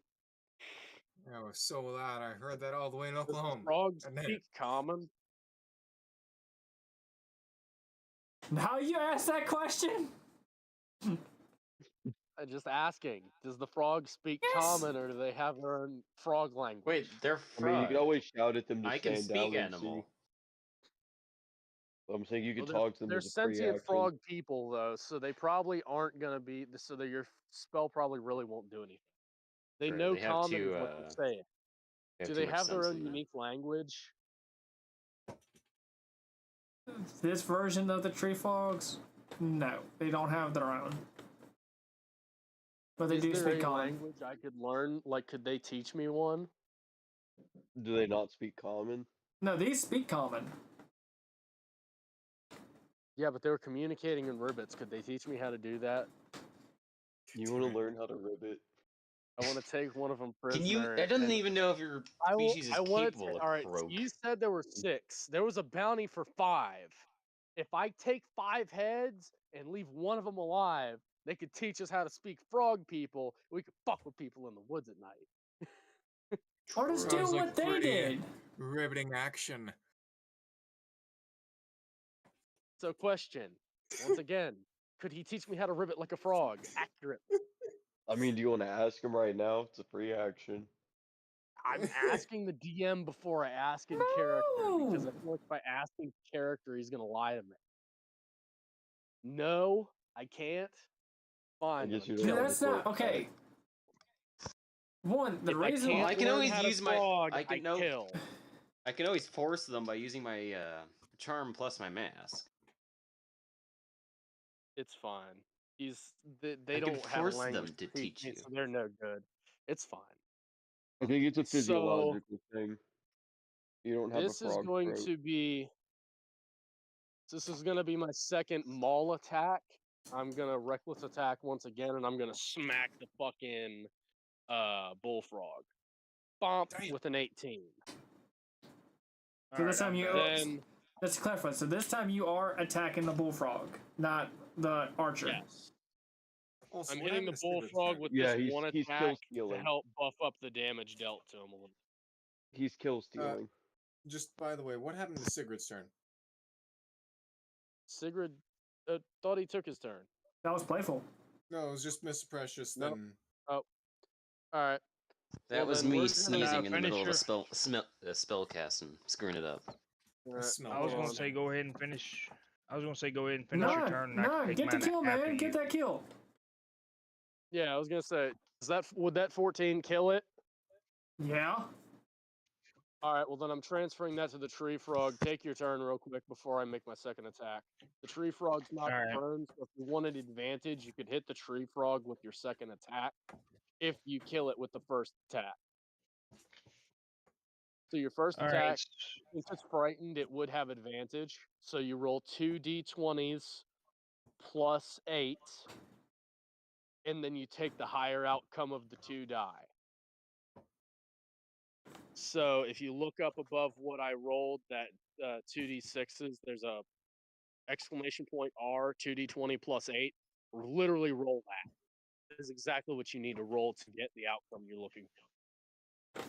That was so loud, I heard that all the way in Does the Oklahoma. frog And then- speak common? Now you ask that question? I'm just asking. Does the frog speak Yes. common, or do they have their own frog language? Wait, they're I mean, you frog. can always shout at them to I can stand down speak and see. animal. I'm saying you can Well, talk to them they're as a free sentient action. frog people, though, so they probably aren't gonna be. So that your spell probably really won't do anything. They Sure, know they have common too, is what they're saying. Do too they much have their sense own in that. unique language? This version of the tree frogs? No, they don't have their own. But they Is do there speak a common. language I could learn? Like, could they teach me one? Do they not speak common? No, these speak common. Yeah, but they were communicating in ribbits. Could they teach me how to do that? You want to learn how to ribbit? I want to take one of them prisoner. Can you? I don't and- even know if your I will- species is I wanna capable ta- of all right, croak. you said there were 6. There was a bounty for 5. If I take 5 heads and leave one of them alive, they could teach us how to speak frog people. We could fuck with people in the woods at night. Or just do Sounds like what they pretty did. Riveting action. So, question once again: could he teach me how to ribbit like a frog accurately? I mean, do you want to ask him right now? It's a free action. I'm asking the DM before I ask in character because I feel like if I ask in character, he's gonna lie to me. No, I can't. Fine. guess then you I'm don't Dude, have that's to not play it okay. One, the If reason I can't I can learn always how to use my- frog, I can I know- kill. I can always force them by using my charm plus my mask. It's fine. They I can don't have a force language them to teach teach me, you. so they're no good. It's fine. I think it's a So, physiological thing. You don't have This a is frog going throat. to be. This is going to be my second maul attack. I'm gonna reckless attack once again, and I'm gonna smack the fucking bullfrog. Bump Damn. with an 18. So this time you Then let's clarify. So this time you are attacking the bullfrog, not the archer. yes, Also, I'm what hitting the happened to Sigurd's bullfrog turn? with Yeah, this he's- one he's kill attack to stealing. help buff up the damage dealt to him a little. He's kill stealing. Just by the way, what happened to Sigurd's turn? Sigrid thought he took his turn. That was playful. No, it was just Mr. Precious. Nope. Then All right. That Well, was then me we're gonna sneezing in the middle of a finish spell cast and screwing it up. All right, smell I was it. gonna hold say on. go ahead and finish I was gonna say go ahead and finish your No, turn. And I no, can take get the mine kill, after man. you. Get that kill. Yeah, I was gonna say, would that 14 kill it? Yeah. All right, well then I'm transferring that to the tree frog. Take your turn real quick before I make my second attack. The tree frog's not Alright. turned, so if you wanted advantage, you could hit the tree frog with your second attack if you kill it with the first attack. So your first All right. attack, since it's frightened, it would have advantage. So you roll 2d20s plus 8, and then you take the higher outcome of the 2 die. So if you look up above what I rolled, that 2d6s, there's a exclamation point R 2d20 plus 8. Literally roll that. That is exactly what you need to roll to get the outcome you're looking for.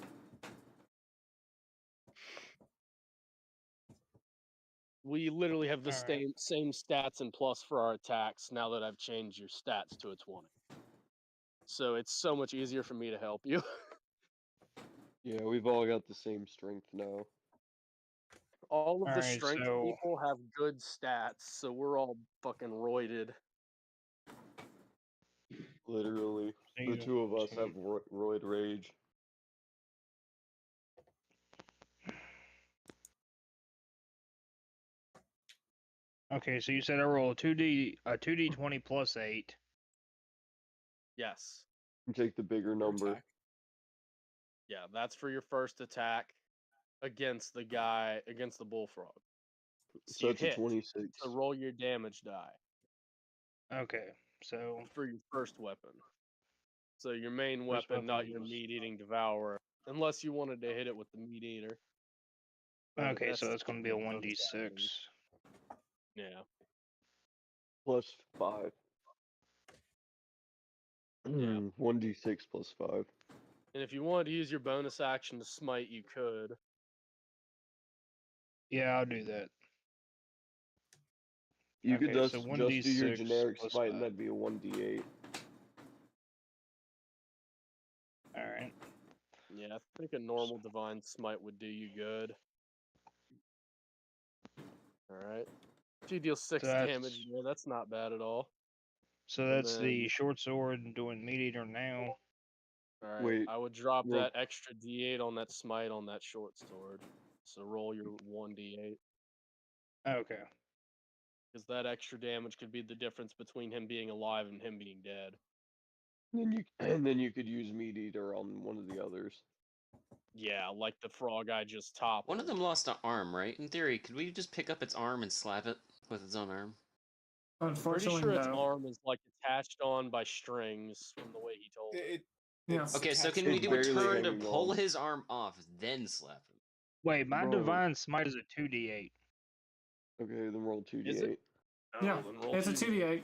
We literally have the Alright. same stats and plus for our attacks now that I've changed your stats to a 20. So it's so much easier for me to help you. Yeah, we've all got the same strength now. All of the Alright, strength so people have good stats, so we're all fucking roided. Literally, the two of us have roid rage. okay, so you said I roll a 2d20 plus 8. Yes. You take the bigger number. Attack. Yeah, that's for your first attack against the bullfrog. So you it's a hit. 26. So roll your damage die Okay, so for your first weapon. So your main First weapon, not weapon your was- meat-eating devourer, unless you wanted to hit it with the meat eater. But okay, so that's gonna be a typical bonus 1d6. action. Yeah. Plus 5. Yeah. 1d6 plus 5. And if you wanted to use your bonus action to smite, you could. Yeah, I'll do that. You could Okay, just, so just do your 1d6 generic plus smite, and 5. that'd be a 1d8. Alright. Yeah, I think a normal divine smite would do you good. Alright. If you deal 6 that's- damage there, that's not bad at all. So And that's the then- short sword and doing meat eater now. Alright, Wait, I would drop roll- that extra d8 on that smite on that short sword. So roll your 1d8. Okay. Because that extra damage could be the difference between him being alive and him being dead. And then you could use meat eater on one of the others. Yeah, like the frog I just toppled. One of them lost an arm, right? In theory, could we just pick up its arm and slap it with its own arm? Pretty Unfortunately, sure its no. arm is like attached on by strings from the way he told me. Yeah. It's Okay, so attached can to we It's do a barely turn to hanging pull on. his arm off, then slap him? Wait, my Bro. divine smite is a 2d8. Okay, then roll 2d8. Is it? Yeah, then roll it's a 2d8. 2d8.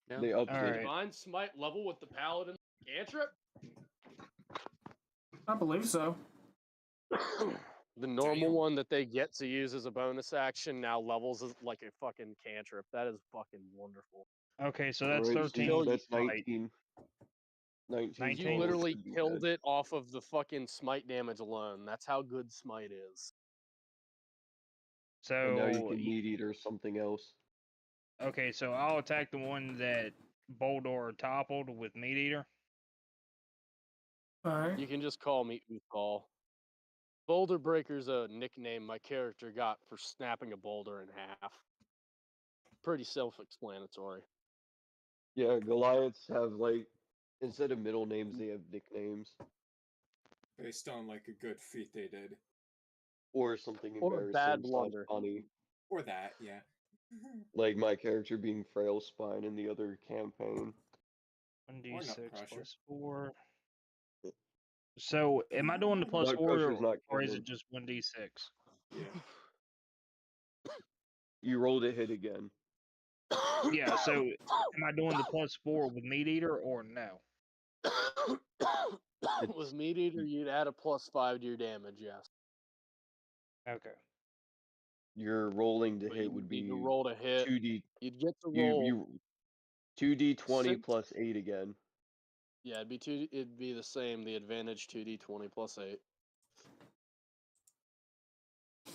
No? They upped Alright. it. Divine smite level with the paladin cantrip? I believe so. The normal one that they get to use as a bonus action now levels as like a fucking cantrip. That is fucking wonderful. Okay, so that's Alright, 13. so that's smite. 19. 19. You 19. literally should be killed dead. it off of the fucking smite damage alone. That's how good smite is. And now you So, can meat eater something else. okay, so I'll attack the one that Boldor toppled with meat eater. Alright. You can just call me Uthal. Boulder Breaker's a nickname my character got for snapping a boulder in half. Pretty self-explanatory. Yeah, Goliaths have like, instead of middle names, they have nicknames. Based on like a good feat they did. Or something Or a embarrassing bad slash blunder. funny. Or that, yeah. Like my character being Frail Spine in the other campaign. 1d6 Nutcrusher. plus 4. So, am I doing the plus 4 Nutcrusher's not or is canon. it just 1d6? Yeah. You rolled a hit again. Yeah, so am I doing the plus 4 with meat eater or no? With meat eater, you'd add a +5 to your damage. Yes. Okay. Your rolling to But hit you would need be to roll to hit. 2d. You'd get to roll. You 2d20 Six. plus 8 again. Yeah, it'd be two. It'd be the same. The advantage 2d20 plus 8. And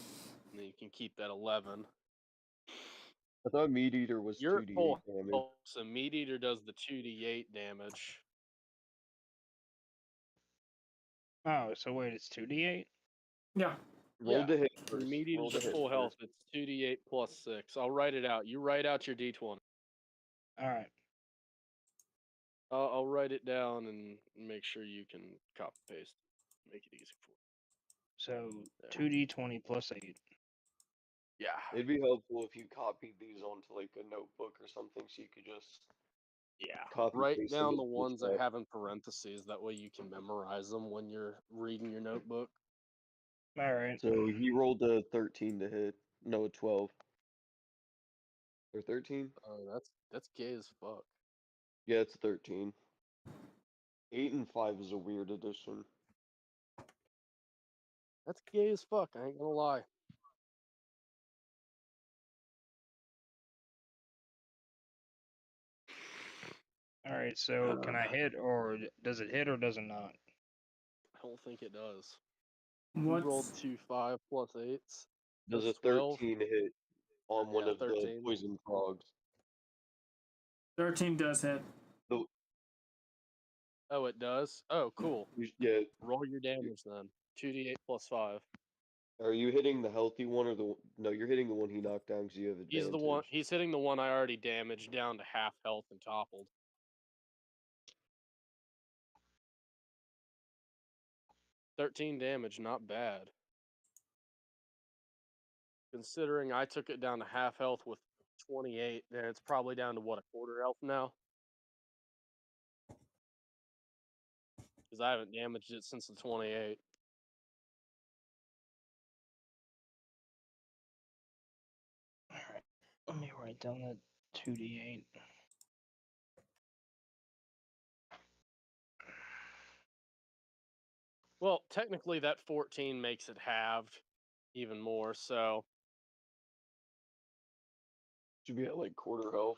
then you can keep that 11. I thought Meat Eater was You're 2d8 full damage. health, so Meat Eater does the 2d8 damage. Oh, so wait, it's 2d8? Yeah. Roll to hit For first. Meat Roll Eaters to at hit full health, first. it's 2d8 plus 6. I'll write it out. You write out your d20. Alright. I'll write it down and make sure you can copy paste. Make it easy for you. So There. 2d20 plus 8. Yeah. It'd be helpful if you copied these onto like a notebook or something, so you could just copy Write paste down them the into ones chat. that have in parentheses. That way you can memorize them when you're reading your notebook. Alright. So he rolled a 13 to hit. No, a 12. Or 13? Oh, that's gay as fuck. Yeah, it's 13. 8 and 5 is a weird addition. That's gay as fuck. I ain't gonna lie. Alright, so can I hit, or does it hit, or does it not? I don't think it does. You rolled What's 2 5 plus 8s. Does a That's 12. 13 hit on one Yeah, of the 13. poison frogs? 13 does hit. Oh, it does? Oh, cool. Yeah. Roll your damage then. 2d8 plus 5. Are you hitting the healthy one or the? No, you're hitting the one he knocked down because you have advantage. He's the one. He's hitting the one I already damaged down to half health and toppled. 13 damage, not bad. Considering I took it down to half health with 28, then it's probably down to what, a quarter health now? Because I haven't damaged it since the 28. Alright. Let me write down that 2d8. Well, technically that 14 makes it halved even more, so Should be at like quarter health.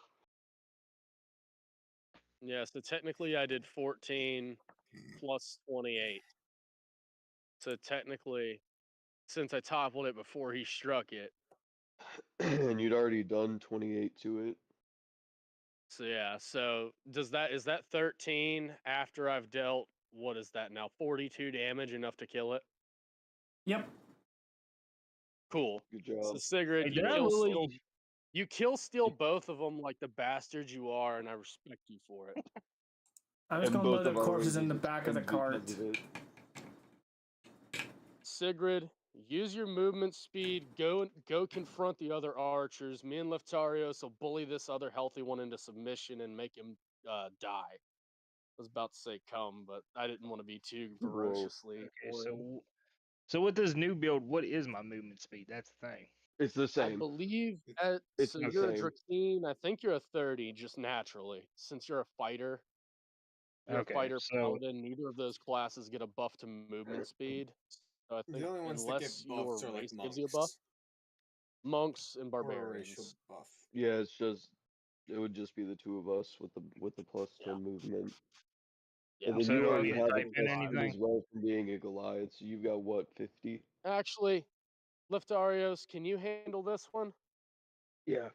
yeah, so technically I did 14 plus 28. So technically, since I toppled it before he struck it, And you'd already done 28 to it. so yeah, so is that 13 after I've dealt, what is that now, 42 damage, enough to kill it? Yep. Cool. Good So job. Sigrid, Hey, you did I kill really- steal, you kill steal both of them like the bastard you are, and I respect you for it. I'm just And gonna both load the of our corpses in the raises back of the come because cart. of it. Sigrid, use your movement speed. Go confront the other archers. Me and Leftarios will bully this other healthy one into submission and make him die. I was about to say come, but I didn't want to be too Whoa. ferociously. Okay, horrid. so with this new build, what is my movement speed? That's the thing. It's the I same. believe It's so. the You're a same. Drakeen. I think you're a 30 just naturally, since you're a fighter. You're Okay, a fighter so paladin. Neither of those classes get a buff to movement speed. So I think The only ones that get unless your buffs are like race gives you a buff, monks. monks and Or a barbarians. racial buff. Yeah, it's just it would just be the two of us with the plus Yeah. 10 movement. Yeah. And then So you do I already have to have type a in plus 10 anything? as well from being a Goliath, so you've got what, 50? Actually, Leftarios, can you handle this one? Yeah,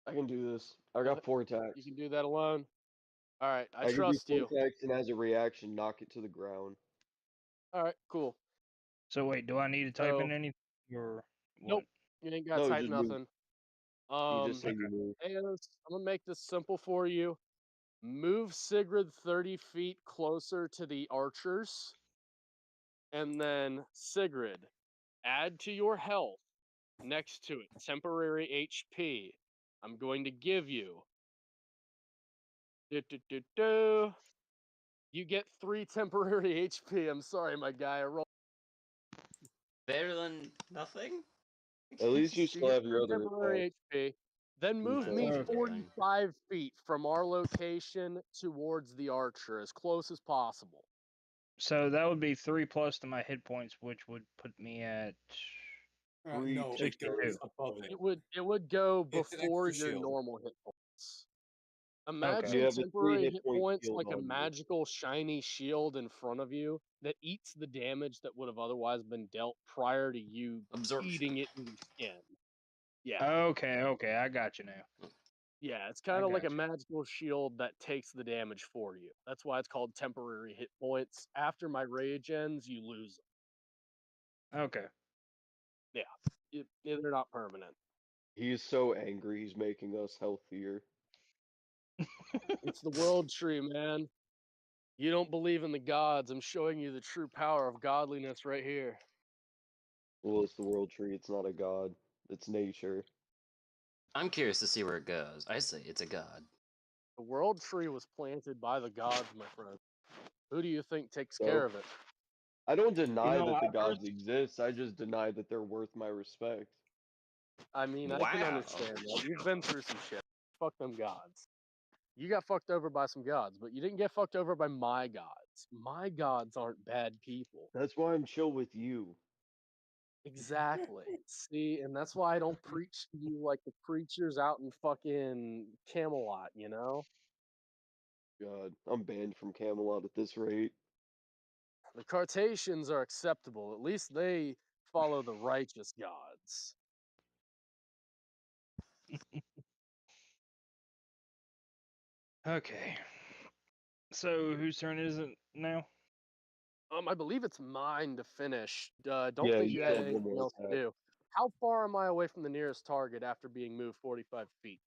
I can do this. I got 4 attacks. You can do that alone. All right, I I can do trust 4 you. attacks and as a reaction, knock it to the ground. All right, cool. So wait, do I need to type in So- anything or what? Nope. You ain't got to No, type just move. nothing. You just say you move. Eos, I'm gonna make this simple for you. Move Sigrid 30 feet closer to the archers, and then Sigrid, add to your health next to it temporary HP. I'm going to give you. You get 3 temporary HP. I'm sorry, my guy. I rolled. Better than nothing? At least you So still you have get your 3 other temporary attack. HP. Then move me Okay. 45 feet from our location towards the archer, as close as possible. So that would be 3 plus to my hit points, which would put me at. No, it 62. goes above it. It would go It's an before extra your shield. normal hit points. You Imagine have a 3 temporary hit hit point points shield like a on you. magical shiny shield in front of you that eats the damage that would have otherwise been dealt prior to you Absorption. eating it in your skin. Yeah, Okay, I got you now. yeah, it's kind of like a gotcha. magical shield that takes the damage for you. That's why it's called temporary hit points. After my rage ends, you lose them. Okay. Yeah, they're not permanent. He's so angry. He's making us healthier. It's the world tree, man. You don't believe in the gods. I'm showing you the true power of godliness right here. Well, it's the world tree. It's not a god. It's nature. I'm curious to see where it goes. I say it's a god. The world tree was planted by the gods, my friend. Who do you think takes So care of it? I don't deny know, that the I gods exist. I just deny that they're worth my respect. I mean, I can Wow. understand that. You've been through some shit. Fuck them gods. You got fucked over by some gods, but you didn't get fucked over by my gods. My gods aren't bad people. That's why I'm chill with you. Exactly. See, and that's why I don't preach to you like the preachers out in fucking Camelot, you know? God, I'm banned from Camelot at this rate. The Cartasians are acceptable. At least they follow the righteous gods. Okay. So whose turn is it now? I believe it's mine to finish. Don't Yeah, think you you still had have one anything more else to attack. do. How far am I away from the nearest target after being moved 45 feet?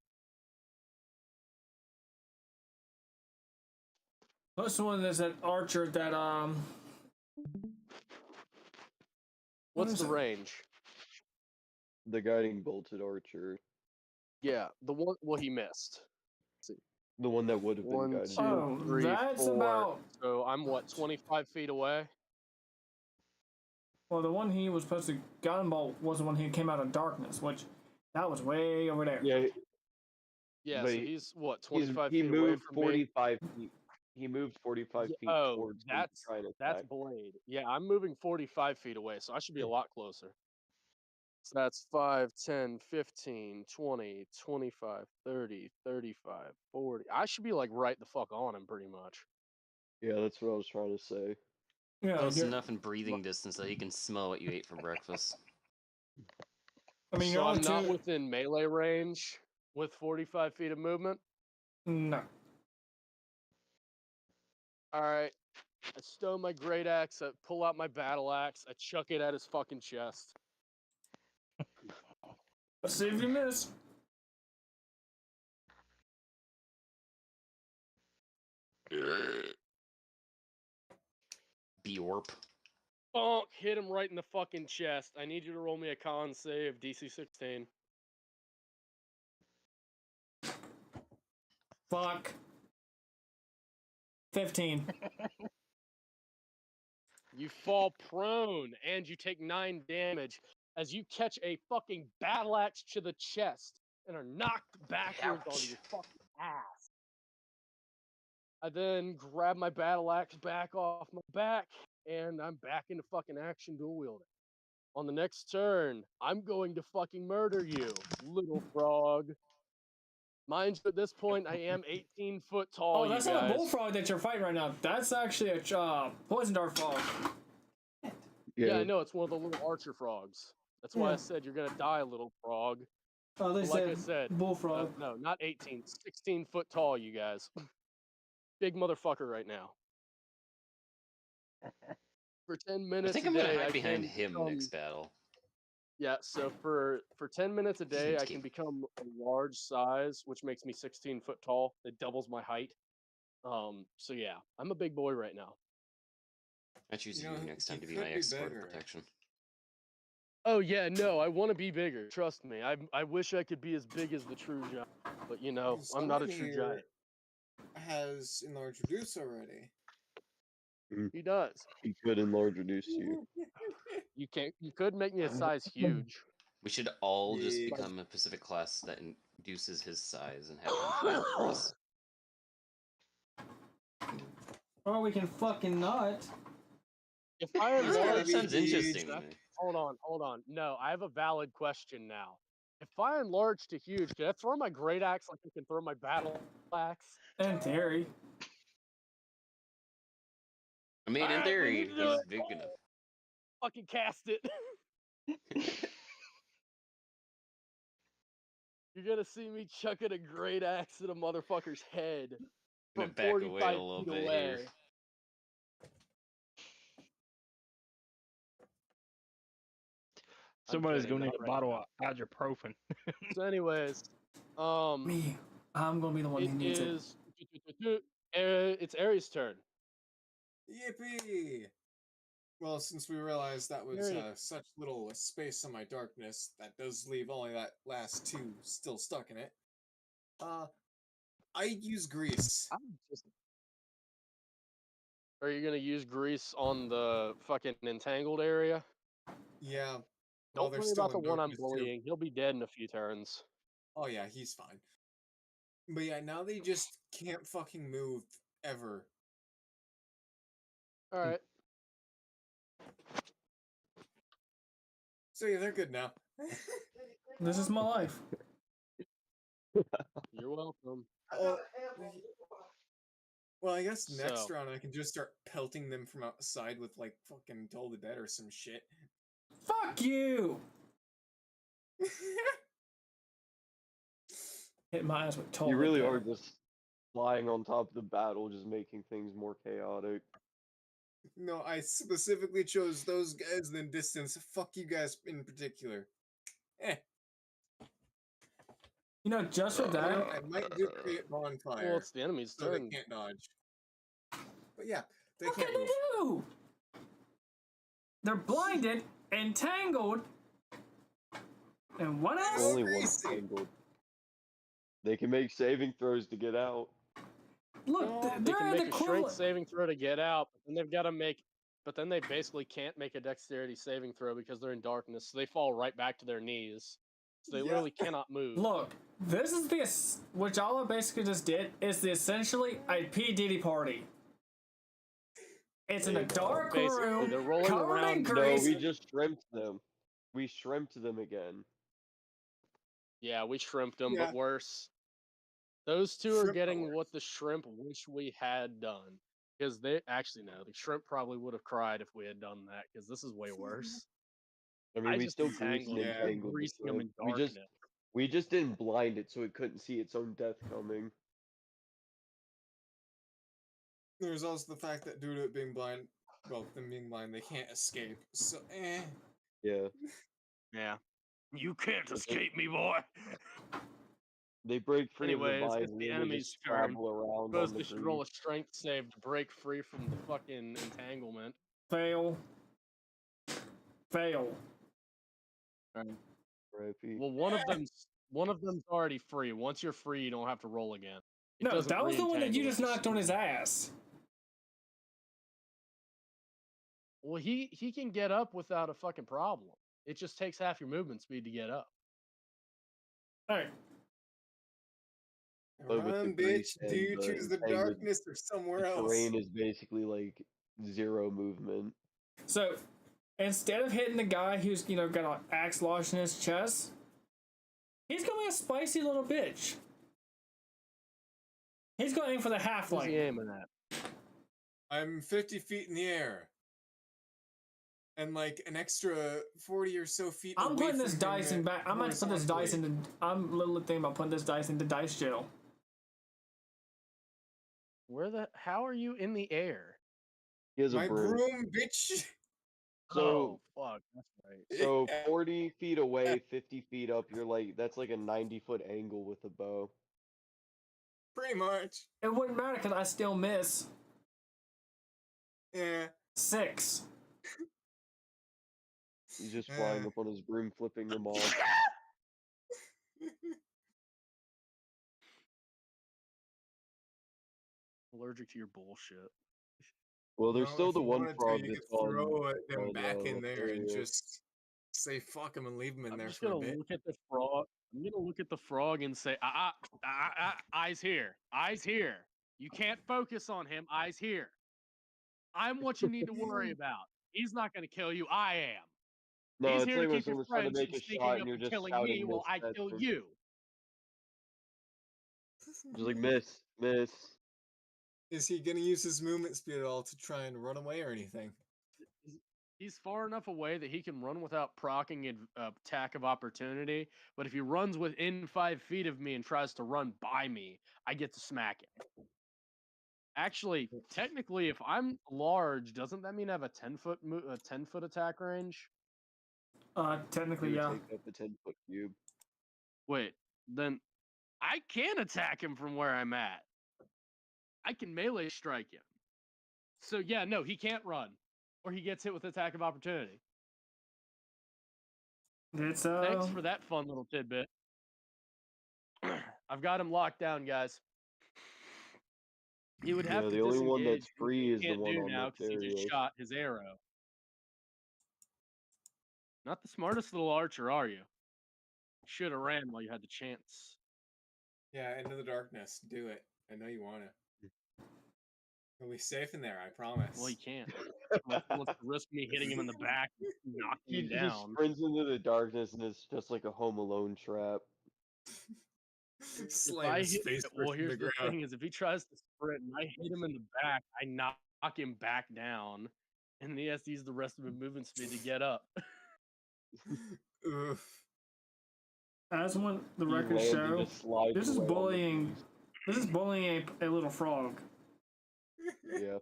Plus one is that archer that What's is the it? range? The guiding bolted archer. Yeah, the one. Well, he missed. The one that would have been 1, guided 2, Oh, bolted. 3, that's 4. about. So I'm what, 25 feet away? Well, the one he was supposed to gunbolt was the one he came out of darkness, which that was way over there. Yeah, Yeah, but so he's what, he 25 feet away moved from me? 45 feet. He moved 45 Yeah, feet oh, towards me to that's try and that's attack. Blade. Yeah, I'm moving 45 feet away, so I should be a lot closer. So that's 5, 10, 15, 20, 25, 30, 35, 40. I should be like right the fuck on him pretty much. Yeah, that's what I was trying to say. Yeah, Close you're, enough in breathing distance so he can smell what you ate for breakfast. I mean, So you're I'm only not two. within melee range with 45 feet of movement. No. All right. I stow my great axe. I pull out my battle axe. I chuck it at his fucking chest. Let's see if you miss. Bjorp. Bonk! Hit him right in the fucking chest. I need you to roll me a con save, DC 16. Fuck. 15. You fall prone and you take 9 damage as you catch a fucking battle axe to the chest and are knocked backwards onto your fucking ass. I then grab my battle axe back off my back and I'm back into fucking action dual wielding. On the next turn, I'm going to fucking murder you, little frog. Mind you, at this point, I am 18 foot tall, Oh, that's you not a guys. bullfrog that you're fighting right now. That's actually a poison dart frog. Yeah, I know, it's one of the little archer frogs. That's why Yeah. I said you're gonna die, little frog. Oh, they But like I said said, bullfrog. no, not 18, 16 foot tall, you guys. Big motherfucker right now. For 10 I minutes think a I'm gonna day, hide I behind can him become, next battle. yeah, so for 10 minutes a day, needs I to can keep- become a large size, which makes me 16 foot tall. It doubles my height. So yeah, I'm a big boy right now. I choose You you know, next he time to be could my be escort of bigger. protection. Oh yeah, no, I want to be bigger. Trust me. I wish I could be as big as the true giant, but you know, I'm not a Someone true here giant. has enlarged reduce already. He does. He could enlarge reduce you. You can't. You could make me a size huge. We should all just Yeah. become a Pacific class that induces his size and have him fight for us. Or we can fucking not. If I He's gotta enlarge, be Sounds huge. interesting to me. hold on. No, I have a valid question now. If I enlarge to huge, can I throw my great axe like I can throw my battle axe? In theory. I mean, in Alright, we theory, need to do he's it. big enough. Fucking cast it. You're gonna see me chucking a great axe at a motherfucker's head Gonna from back away 45 a little feet bit away. here. I'm Somebody's kidding, gonna need not a right bottle now. of ibuprofen. So, anyways, Me. I'm gonna be the one it who needs it. is. It's Aries' turn. Yippee! Well, since we realized that was Very- such little space on my darkness, that does leave only that last two still stuck in it. I use grease. I'm just. Are you gonna use grease on the fucking entangled area? Yeah. Don't Well, they're worry still about the in one I'm darkness, too. bullying. He'll be dead in a few turns. Oh yeah, he's fine. But yeah, now they just can't fucking move ever. All right. So yeah, they're good now. This is my life. You're welcome. Well, I guess next So- round I can just start pelting them from outside with like fucking Toll the Dead or some shit. Fuck you! Hit my ass with Toll. You really Dead. are just flying on top of the battle, just making things more chaotic. No, I specifically chose those guys in distance. Fuck you guys in particular. Eh. You know, just for You that, know, I might do create bonfire. Well, it's the enemy's so turn. they can't dodge. But yeah, they what can can't they move. do? They're blinded, entangled, and what else? Only one Crazy. tangled. They can make saving throws to get out. Look, They they're can the make a strength equivalent. saving throw to get out, but then they've got to make. But then they basically can't make a dexterity saving throw because they're in darkness, so they fall right back to their knees. So they Yeah. literally cannot move. Look, this is the which all I basically just did is the essentially a P Diddy party. It's in a dark Basically, room, they're rolling covered in around. No, grease. we just shrimped them. We shrimped them again. Yeah, we shrimped them, Yeah. but worse. Those two are Shrimp getting powers. what the shrimp wish we had done. Because they actually no, the shrimp probably would have cried if we had done that. Because this is way worse. I mean, I we just still greased entangled and Yeah. them, entangled the greasing them in shrimp. darkness. We just didn't blind it so it couldn't see its own death coming. There's also the fact that due to it being blind, well, them being blind, they can't escape. So, eh. Yeah. Yeah. You can't escape me, boy. They break free Anyways, of the it's vines and the then they enemy's just turn. travel around Suppose on they the should roll grease. a strength save to break free from the fucking entanglement. Fail. Fail. Right, Pete? Well, one of them's already free. Once you're free, you don't have to roll again. It No, doesn't that was the one that you re-entangle just it. knocked on his ass. Well, he can get up without a fucking problem. It just takes half your movement speed to get up. All right. But with the Run, grease bitch. Do you and the choose the entangled, darkness or somewhere the else? terrain is basically like 0 movement. So instead of hitting the guy who's got an axe lodged in his chest, he's gonna be a spicy little bitch. He's gonna aim for the Who's he halfling. aiming at? I'm 50 feet in the air. And like an extra 40 or so feet I'm away putting this from him, dice in back. I'm about to put this dice horizontally. into. I'm literally thinking about putting this dice into dice jail. How are you in the air? He has a My broom. broom, bitch! So, Oh, fuck, that's right. so 40 feet away, 50 feet up, that's like a 90-foot angle with a bow. Pretty much. It wouldn't matter because I still miss. Yeah. 6. He's just flying up on his broom, flipping them off. Allergic to your bullshit. Well, there's Well, still if the you one wanted to, frog you that's could on. throw them on, back in there and area. just say fuck them and leave them in I'm there just for a gonna bit. look at the frog. I'm gonna look at the frog and say, eyes here, eyes here. You can't focus on him. Eyes here. I'm what you need to worry about. He's not gonna kill you. I am. No, He's it's here like to when keep your someone's trying to friends make from a sneaking shot up and you're and just killing shouting me while miss. I That's kill when- you. Just like miss, miss. Is he gonna use his movement speed at all to try and run away or anything? He's far enough away that he can run without proccing an attack of opportunity. But if he runs within 5 feet of me and tries to run by me, I get to smack him. Actually, technically, if I'm large, doesn't that mean I have a 10-foot attack range? Technically, You yeah. would take up the 10-foot cube. Wait, then I can attack him from where I'm at. I can melee strike him. So yeah, no, he can't run, or he gets hit with attack of opportunity. It's Thanks for that fun little tidbit. I've got him locked down, guys. He would have Yeah, to the only one that's disengage, which free he is the can't one do on now because he just Nefarious. shot his arrow. Not the smartest little archer, are you? Should have ran while you had the chance. Yeah, into the darkness. Do it. I know you want to. You'll be safe in there, I promise. Well, he can't. Let's risk me hitting him in the back and knocking He him down. sprints into the darkness and it's just like a Home Alone trap. Slam his face Well, first in here's the the ground. thing: is if he tries to sprint and I hit him in the back, I knock him back down, and he has to use the rest of his movement speed to get up. Oof. As one the He records lands and show, just slides this is away on the bullying. boost. This is bullying a little frog. Yeah,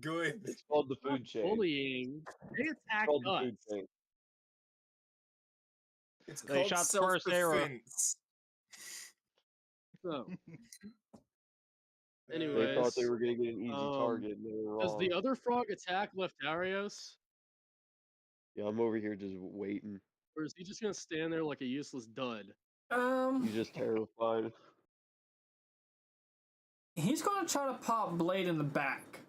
Good. it's called the food chain. Bullying. They It's attack called the us. food chain. It's They called shot the first arrow. self-defense. So, They anyways, thought they were gonna get an easy target, and they were does wrong. the other frog attack Leftarios, Yeah, I'm over here just waiting. or is he just gonna stand there like a useless dud? He's just terrified. He's gonna try to pop Blade in the back.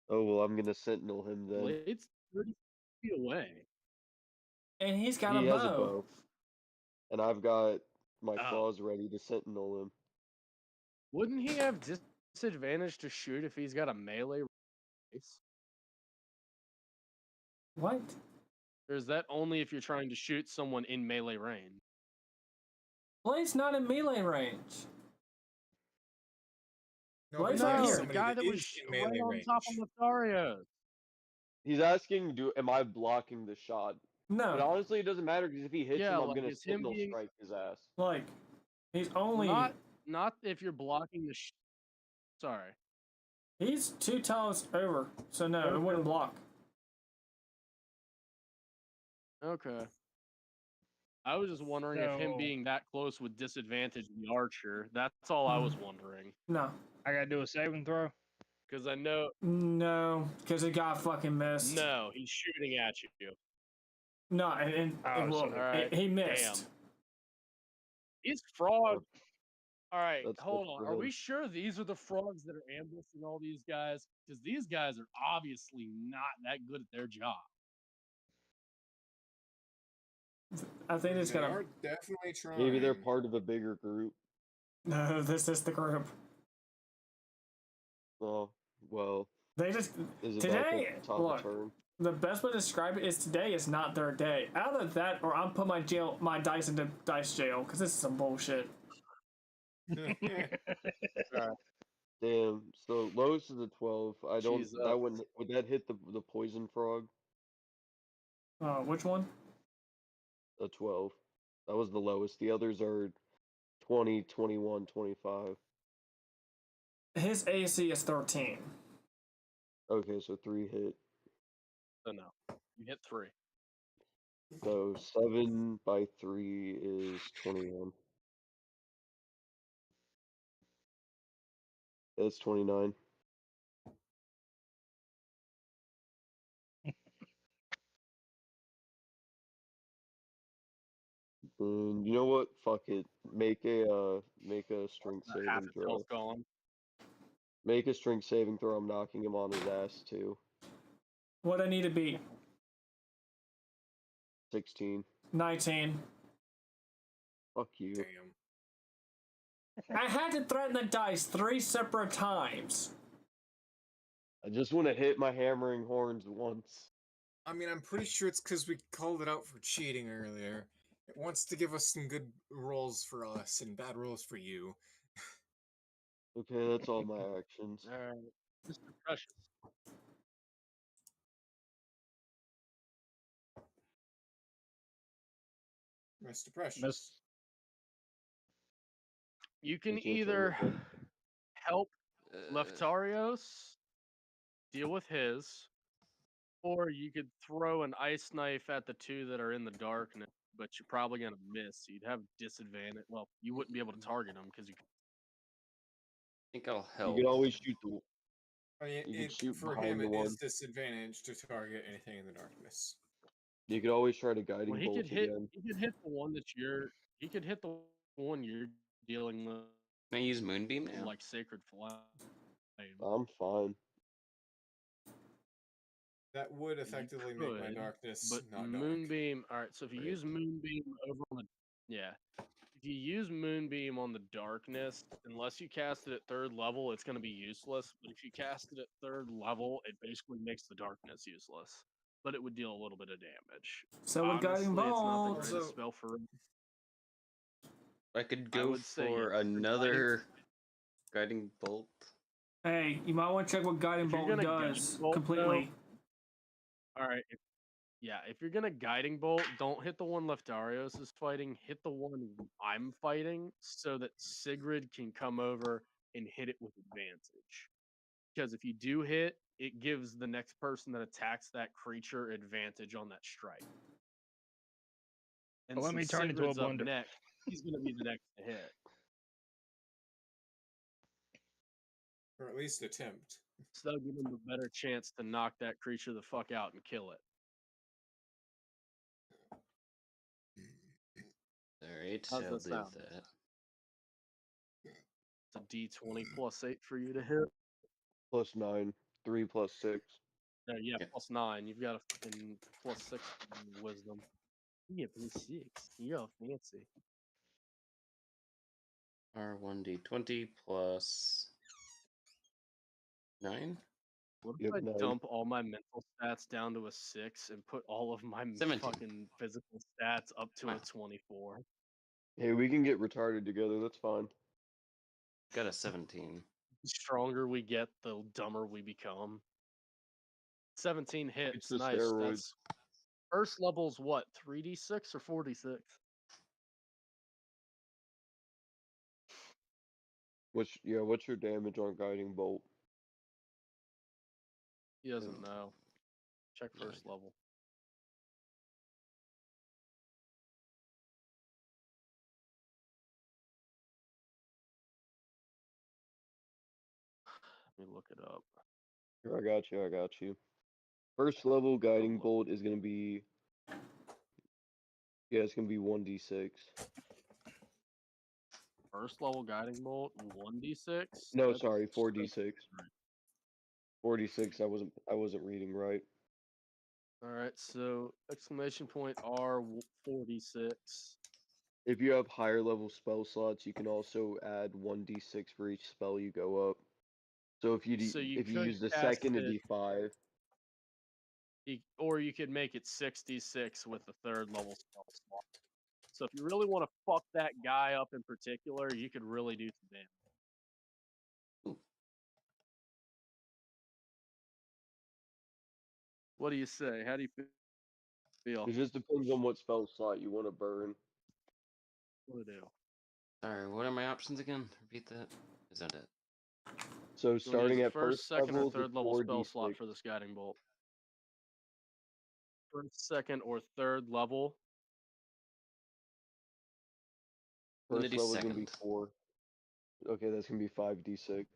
Oh well, I'm gonna sentinel him then. Blade's 30 feet away. And he's got He a has bow. a bow, and I've got my Oh. claws ready to sentinel him. Wouldn't he have disadvantage to shoot if he's got a melee race? What? Or is that only if you're trying to shoot someone in melee range? Blade's not in melee range. No, Blade's but right he's here. The somebody guy that was is in melee right on range. top of Lothario. He's asking, am I blocking the shot? But No, honestly, it doesn't matter because if he hits Yeah, him, I'm like, gonna it's him sentinel being- strike his ass. like he's only Not if you're blocking the. Sorry. he's 2 tiles over, so no, it Okay. wouldn't block. Okay. I was just wondering if him So- being that close would disadvantage the archer. That's all I was wondering. No, I gotta do a saving throw. Because I know. no, because it got fucking missed. No, he's shooting at you. No, and Oh, well, so- Alright, he missed. damn. These frogs. All right, That's hold good on. for Are him. we sure these are the frogs that are ambushing all these guys? Because these guys are obviously not that good at their job. I think it's They gonna. are definitely trying. Maybe they're part of a bigger group. No, this is the group. Oh, well, They just is it today. back at the top Look, of turn? the best way to describe it is today is not their day. Either that, or I'm putting my dice into dice jail because this is some bullshit. Damn. So lowest is a 12. I don't. Jesus. That would that hit the poison frog? Which one? A 12. That was the lowest. The others are 20, 21, 25. His AC is 13. Okay, so 3 hit. So no, you hit 3. So 7 by 3 is 21. That's 29. You know what? Fuck it. Make a strength Half saving his throw. health gone. Make a strength saving throw. I'm knocking him on his ass too. What I need to beat? 16. 19. Fuck you. Damn. I had to threaten the dice 3 separate times. I just want to hit my hammering horns once. I mean, I'm pretty sure it's because we called it out for cheating earlier. It wants to give us some good rolls for us and bad rolls for you. Okay, that's all my actions. Alright. Mr. Precious. Rest depression. Miss. You can It's your turn, either Nico. help Uh, Leftarios deal with his, or you could throw an ice knife at the two that are in the darkness, but you're probably gonna miss. You'd have disadvantage. Well, you wouldn't be able to target them because you. I think I'll You help. can always shoot the. I mean, You can shoot for behind him, the it is one. disadvantage to target anything in the darkness. You could always try to guiding Well, he bolt could hit. again. He could hit the one that you're. He could hit the one you're dealing with, Can I use Moonbeam now? like Sacred Flame. I'm fine. That would You effectively make my could, darkness but not dark. Moonbeam. All right, so if you Right. use Moonbeam over on the, yeah, if you use Moonbeam on the darkness, unless you cast it at 3rd level, it's going to be useless. But if you cast it at 3rd level, it basically makes the darkness useless. But it would deal a little bit of damage. So with Guiding Honestly, it's not the Bolt. greatest spell for. I could I go would say, for yeah, if you're another guiding bolt. Hey, you might want to check what Guiding If you're Bolt gonna Guiding does Bolt, completely. All right. Yeah, if you're gonna Guiding Bolt, don't hit the one Leftarios is fighting. Hit the one I'm fighting, so that Sigrid can come over and hit it with advantage. Because if you do hit, it gives the next person that attacks that creature advantage on that strike. And Well, let me since turn into a Sigrid's up blunder. next, he's gonna be the next to hit. Or at least attempt. So that'll give him a better chance to knock that creature the fuck out and kill it. Alright, How's I'll that do sound? that. It's a D20 plus 8 for you to hit. +9. 3 + 6. Yeah, Yeah. +9. You've got a fucking +6 in wisdom. Yeah, +6. You're fancy. R1d20 plus 9? What if Yep, I 9. dump all my mental stats down to a 6 and put all of my 17. fucking physical stats up to Wow. a 24? Hey, we can get retarded together. That's fine. Got a 17. The stronger we get, the dumber we become. 17 hits. the Nice. steroids. That's first level's what? 3d6 or 4d6? What's your damage on guiding bolt? He doesn't know. Check No first level. Let me look it up. Here, I got you. First level guiding look. bolt is gonna be. Yeah, it's gonna be 1d6. First level guiding bolt, 1d6. No, That's sorry, so 4d6. right. 4d6. I wasn't reading right. All right, so exclamation point R 46. If you have higher level spell slots, you can also add 1d6 for each spell you go up. So if you So you if you could use the cast second, it'd it- be 5. Or you could make it 66 with the 3rd level spell slot. So if you really want to fuck that guy up in particular, you could really do some damage. Ooh. What do you say? How do you feel? It just depends on what spell slot you want to burn. What do you do? Sorry, what are my options again? Repeat that. Is that it? So You wanna starting use at the first, second, level, or third it's level spell 4d6. slot for this guiding bolt. First, second, or third level. I'm gonna First do level is gonna be second. 4. Okay, that's gonna be 5d6.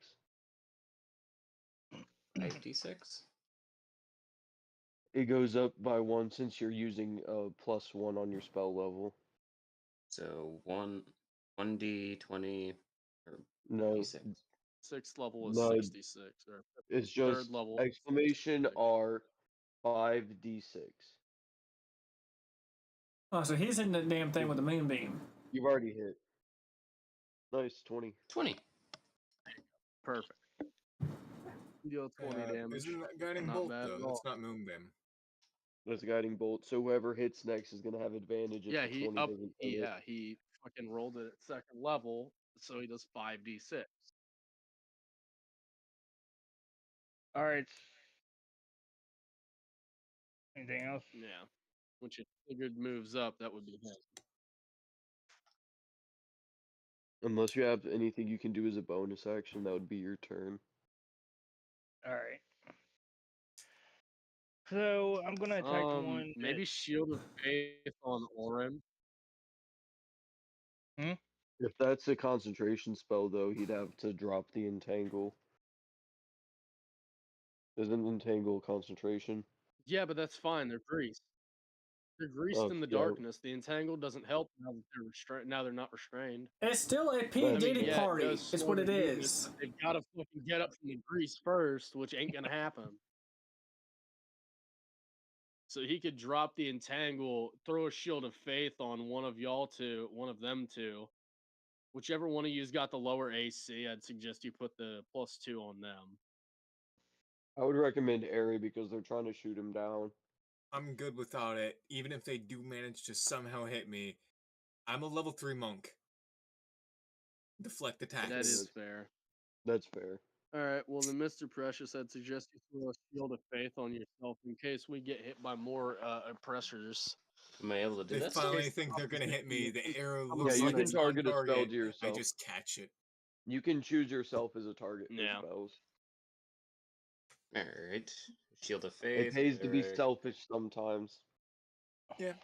5d6? It goes up by 1 since you're using +1 on your spell level. So 1d20 or No, d6. 6th level is No, 66. Or it's third just level. exclamation 66. R 5d6. Oh, so he's in the damn thing with the moonbeam. You've already hit. Nice, 20. 20. Perfect. You deal 20 damage. Isn't that guiding Not bolt bad at though? all. That's not moonbeam. That's guiding bolt. So whoever hits next is gonna have advantage if Yeah, the he 20 up. doesn't hit it. Yeah, he fucking rolled it at 2nd level, so he does 5d6. All right. Anything else? Yeah. When your figured moves up, that would be him. Unless you have anything you can do as a bonus action, that would be your turn. Alright. So I'm gonna attack the one Maybe that Shield of Faith on Orin. If that's a concentration spell, though, he'd have to drop the entangle. Isn't entangle concentration? Yeah, but that's fine. They're greased. They're greased Oh, in the yeah. darkness. The entangle doesn't help now that they're restrained. Now they're not restrained. It's still a P. I mean, Diddy yeah, it party. does It's slow what the it movement, is. but they've got to fucking get up from the grease first, which ain't gonna happen. So he could drop the entangle, throw a Shield of Faith on one of them two. Whichever one of you's got the lower AC, I'd suggest you put the +2 on them. I would recommend Airy because they're trying to shoot him down. I'm good without it. Even if they do manage to somehow hit me, I'm a level 3 monk. Deflect attacks. That is fair. That's fair. Alright, well then Mr. Precious, I'd suggest you throw a Shield of Faith on yourself in case we get hit by more oppressors. Am I able to do They that? finally think they're gonna hit me. The arrow Yeah, looks you like can it's on target a spell target. to I yourself. just catch it. You can choose yourself as a target for Yeah. spells. Alright. Shield of It Faith. pays to be Eric. selfish sometimes. Yeah.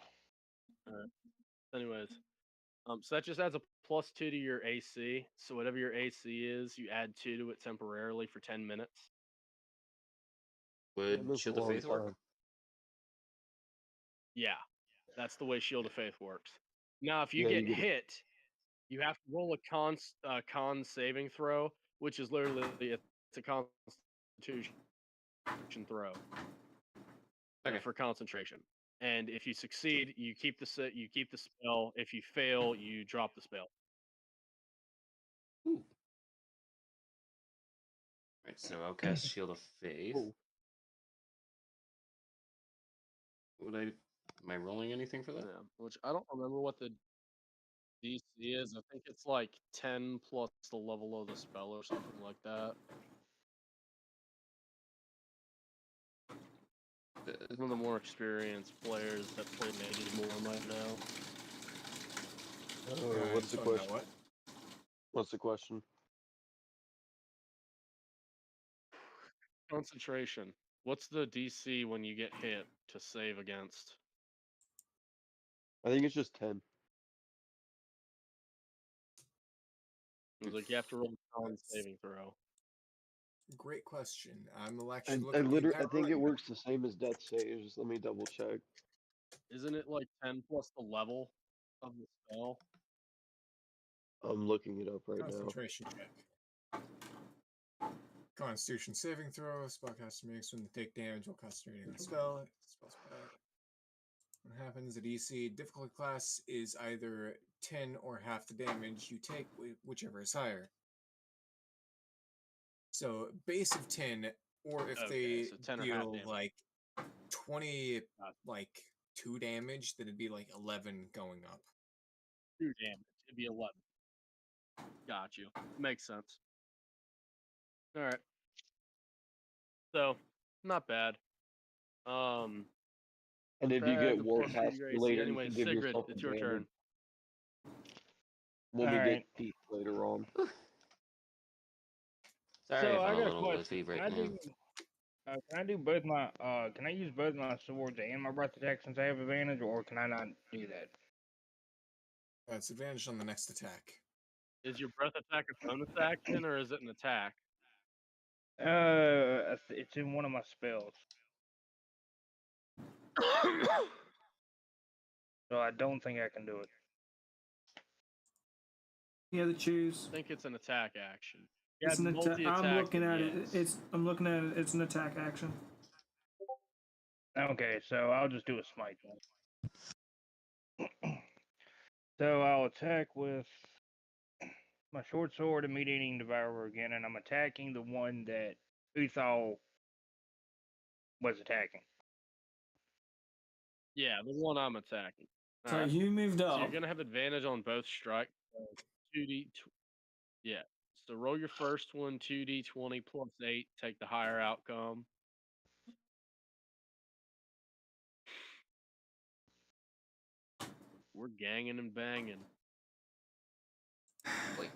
Alright. Anyways, so that just adds a +2 to your AC. So whatever your AC is, you add 2 to it temporarily for 10 minutes. Would That's a Shield of long Faith work? time. Yeah, that's the way Shield of Faith works. Now, if you Yeah, get you get hit, you have to roll a con saving throw, which is literally it's a Constitution throw for concentration. And if you succeed, you keep the spell. If you fail, you drop the spell. Ooh. Alright, so I'll cast Shield of Faith. Ooh. Am I rolling anything for that? Yeah, which I don't remember what the DC is. I think it's like 10 plus the level of the spell or something like that. One of the more experienced players that play mages more might know. What's the question? What's the question? Concentration. What's the DC when you get hit to save against? I think it's just 10. It's like you have to roll a con saving throw. Great question. I'm I actually looking I think it works the same as Death Saves. Let me double check. Isn't it like 10 plus the level of the spell? I'm looking it up right now. Concentration check. Constitution saving throw. Spellcaster makes when they take damage while concentrating on the spell. Spell's bad. What happens at EC? Difficulty class is either 10 or half the damage you take, whichever is higher. So base of 10, or if Okay, so 10 or half deal damage. like 20, like 2 damage, then it'd be like 11 going up. 2 damage. It'd be 11. Got you. Makes sense. Alright. So, not bad. And if you that get adds a Warcast +2 to your AC. later, Anyways, you can give Sigrid, yourself it's your turn. advantage. When we Alright. get Pete later on. Sorry So if I I'm a got a little question. whiffy right Can I now. do? Can I do both my? Can I use both my swords and my breath attack since I have advantage, or can I not do that? It's advantage on the next attack. Is your breath attack a bonus action or is it an attack? It's in one of my spells, so I don't think I can do it. You have to choose. I think it's an attack action. It's an attack. multi-attack, I'm looking at it. yes. I'm looking at it. It's an attack action. Okay, so I'll just do a smite then. So I'll attack with my short sword and meat-eating devourer again, and I'm attacking the one that Uthal was attacking. Yeah, the one I'm attacking. So Alright. you moved So up. you're gonna have advantage on both strikes. 2d. Yeah. So roll your first one, 2d20 plus 8. Take the higher outcome. We're ganging and banging. Wait.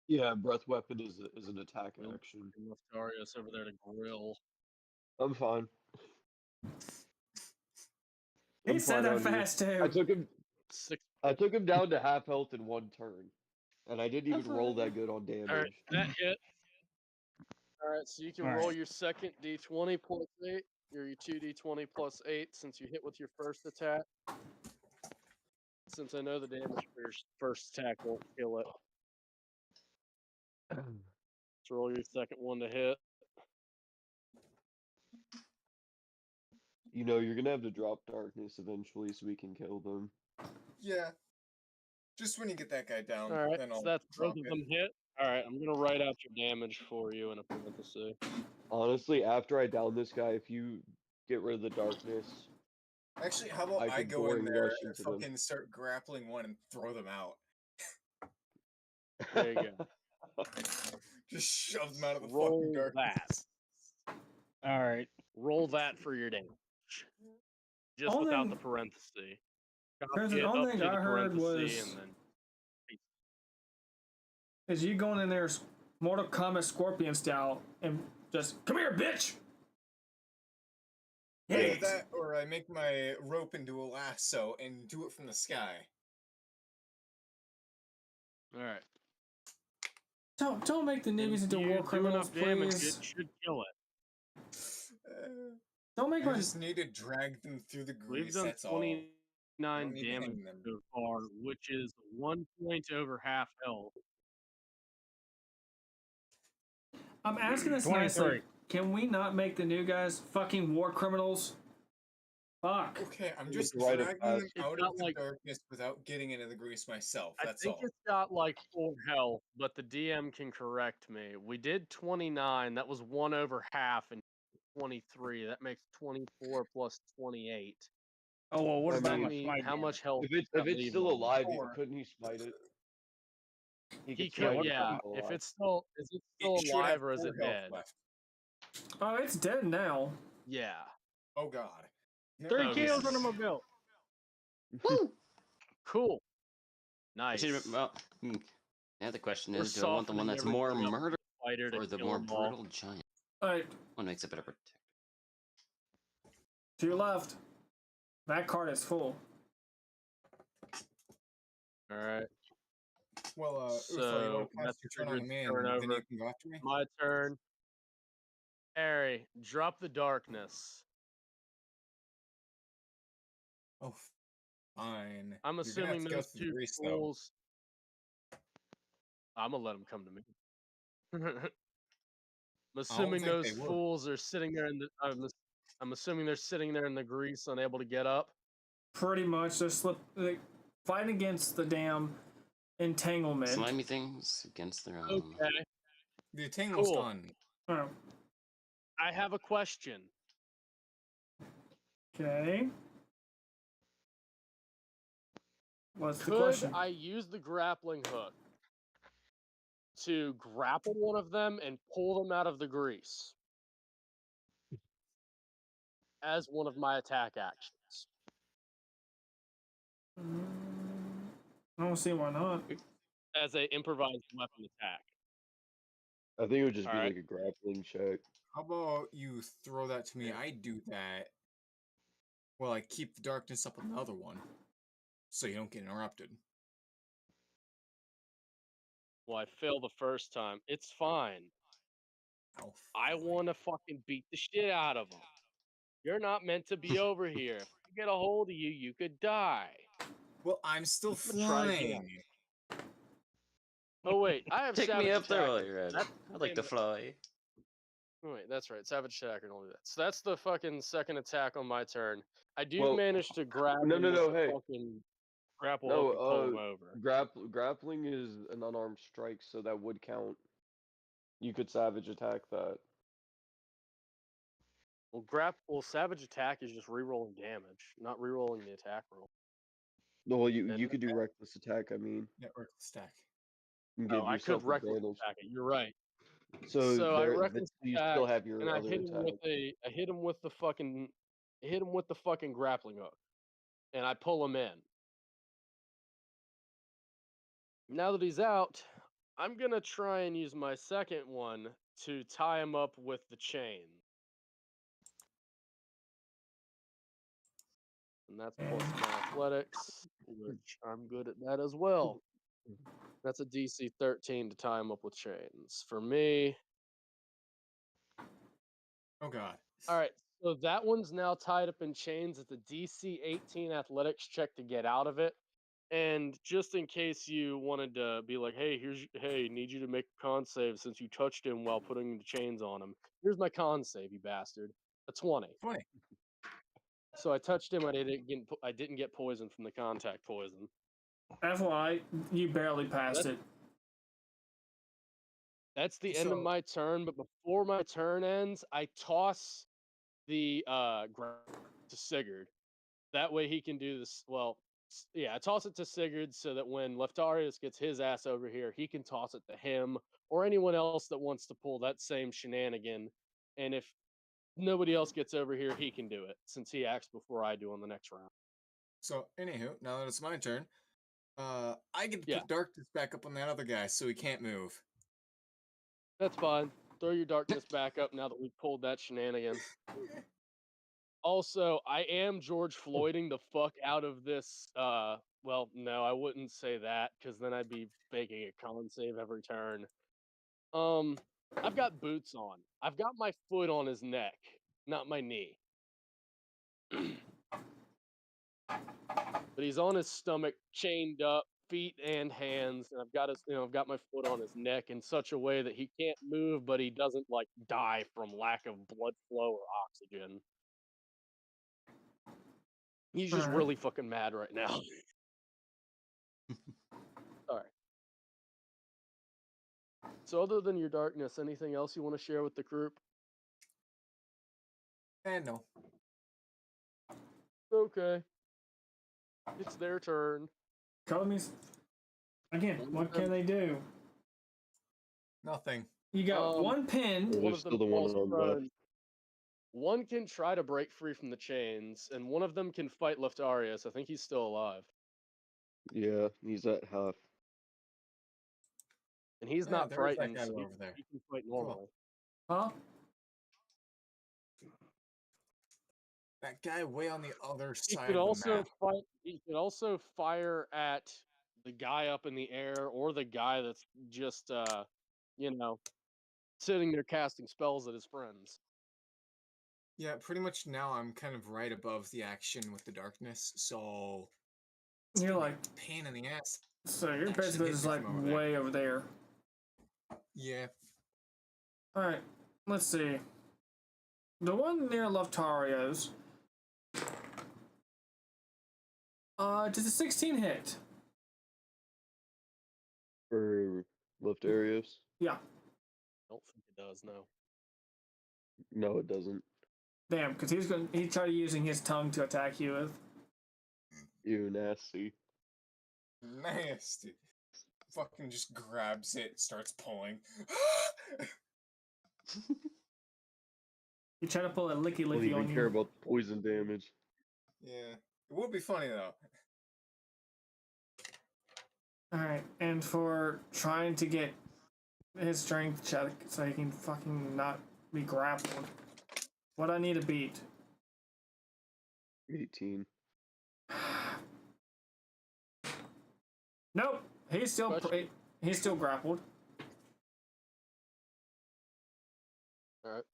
Yeah, breath weapon is an attack We'll action. left Darius over there to grill. I'm fine. He I'm said fine that out here. fast too. Six. I took him down to half health in one turn, and I didn't even roll that good on damage. All right, that hit. All right, so you can All roll right. your second d20 plus 8, or your 2d20 plus 8 since you hit with your first attack. Since I know the damage for your first attack won't kill it. So roll your second one to hit. You know, you're gonna have to drop darkness eventually so we can kill them. Yeah. Just when you get that guy down, All right, then so I'll that's drop both of it. them hit. All right, I'm gonna write out your damage for you in a parenthesis. Honestly, after I down this guy, if you get rid of the darkness, Actually, how about I could go in boring there rush and into them. fucking start grappling one and throw them out? There you go. Just shove them out of the Roll fucking darkness. All right. Roll that for your damage. Just Only- without the parenthesis. Because Copy the it only up thing to I the heard parenthesis was and then is you going in there Mortal Kombat Scorpion style and just come here, bitch. Either Yes. that, or I make my rope into a lasso and do it from the sky. all right. Don't make the niggas into You war do criminals, enough damage, please. it should kill it. Don't make I my just need to drag them through the We've grease, done that's all. 29 need to damage hang them. so far, which is 1 point over half health. I'm asking this 23. nicely. Can we not make the new guys fucking war criminals? Fuck. Okay, I'm You just need to write it dragging them fast. It's out not of the like- darkness without getting into the grease myself, I that's think all. it's got like 4 health, but the DM can correct me. We did 29. That was 1 over half, and 23. That makes 24 plus 28. Oh well, what I about mean, my Me, smite how damage? much health? If it's does that if it's leave still him? alive, Four. couldn't he smite it? He could could, smite it yeah. while If alive. it's still, is it It still should have alive or is 4 it health dead? left. Oh, it's dead now. Yeah. Oh god. No, 3 no, kills this under my is- belt. Woo! Cool. I Nice. should, well, now the question We're is, do I want the one softening that's more everything up murder Fighter to or the kill more 'em all. brutal giant? Alright, One makes a better protector. to your left. That card is full. All right. Well, Uthal, you So want to that's cast your turn on triggered me, and turn then over. you can go after me? My turn. Harry, drop the darkness. Oh, fine. I'm You're gonna have assuming to go those through the 2 grease, though. fools. I'm gonna let them come to me. I'm assuming think those they would. fools are sitting there in the. I'm assuming they're sitting there in the grease, unable to get up. Pretty much. They're fighting against the damn entanglement. Slimy things against their own. Okay. The entanglement's Cool. gone. Oh, I have a question. okay. What's the Could question? I use the grappling hook to grapple one of them and pull them out of the grease as one of my attack actions? I don't see why not. As a improvised weapon attack. I think it would just be Alright. like a grappling check. How about you throw that to me? I do that. Well, I keep the darkness up on the other one, so you don't get interrupted. Well, I failed the first time. It's fine. Oh, I fine. want to fucking beat the shit out of them. You're not meant to be over here. If I get a hold of you, you could die. Well, I'm still I'm gonna try again. flying. Oh wait, I have Take savage me up there attack. while you're at it. That's I'd like to damn- fly. Oh, wait, that's right. Savage attack and all of that. So that's the fucking second attack on my turn. I do Well, manage to grab no, him no, with no, the hey. fucking grapple No, hook and pull him over. Grappling is an unarmed strike, so that would count. You could savage attack that. Well, savage attack is just re-rolling damage, not re-rolling the attack roll. No, well, you Isn't could do reckless attack. I mean, Yeah, reckless stack. and Oh, give I could yourself reckless advantage. attack it. You're right. So, So I there, reckless you attack, still have your and I other hit him attack. with I hit him with the fucking grappling hook, and I pull him in. Now that he's out, I'm gonna try and use my second one to tie him up with the chain. And that's plus my athletics, which I'm good at that as well. That's a DC 13 to tie him up with chains. For me, Oh god. all right, so that one's now tied up in chains. It's a DC 18 athletics check to get out of it. And just in case you wanted to be like, hey, need you to make a con save since you touched him while putting the chains on him. Here's my con save, you bastard. A 20. 20. So I touched him. I didn't get poison from the contact poison. FYI, you barely passed it. That's the end of So- my turn, but before my turn ends, I toss the ground to Sigurd. That way he can do this. Well, yeah, I toss it to Sigurd so that when Leftarius gets his ass over here, he can toss it to him or anyone else that wants to pull that same shenanigan. And if nobody else gets over here, he can do it since he acts before I do on the next round. So, anywho, now that it's my turn, I get to Yeah. put darkness back up on that other guy so he can't move. That's fine. Throw your darkness back up now that we've pulled that shenanigan. Also, I am George Floyding the fuck out of this. Well, no, I wouldn't say that because then I'd be making a con save every turn. I've got boots on. I've got my foot on his neck, not my knee. But he's on his stomach, chained up, feet and hands, and I've got I've got my foot on his neck in such a way that he can't move, but he doesn't like die from lack of blood flow or oxygen. He's just Alright. really fucking mad right now. Alright. So other than your darkness, anything else you want to share with the group? No. Okay. It's their turn. Color me. Again, what can they do? Nothing. You got one pinned. Well, One there's of them still the one falls on left. prone. One can try to break free from the chains, and one of them can fight Leftarius. I think he's still alive. Yeah, he's at half. And he's Yeah, not there is that frightened, guy so over there. he can fight normally. Huh? That guy way on the other He side could of the also map. fight. He could also fire at the guy up in the air, or the guy that's just, sitting there casting spells at his friends. Yeah, pretty much now I'm kind of right above the action with the darkness, so it's You're gonna be like, a pain in the ass. so you're Actually basically hit just me like from over there. way over there. Yeah. Alright, let's see. The one near Leftarios. Does a 16 hit? For Leftarius? Yeah. I don't think it does, no. No, it doesn't. Damn, because he tried using his tongue to attack you with. Ew, nasty. Nasty. Fucking just grabs it, starts pulling. He tried to pull a licky Don't licky even on care you. about the poison damage. Yeah. It would be funny though. Alright, and for trying to get his strength check so he can fucking not be grappled, what I need to beat? 18. Nope, he's still Question. he's still grappled. Alright.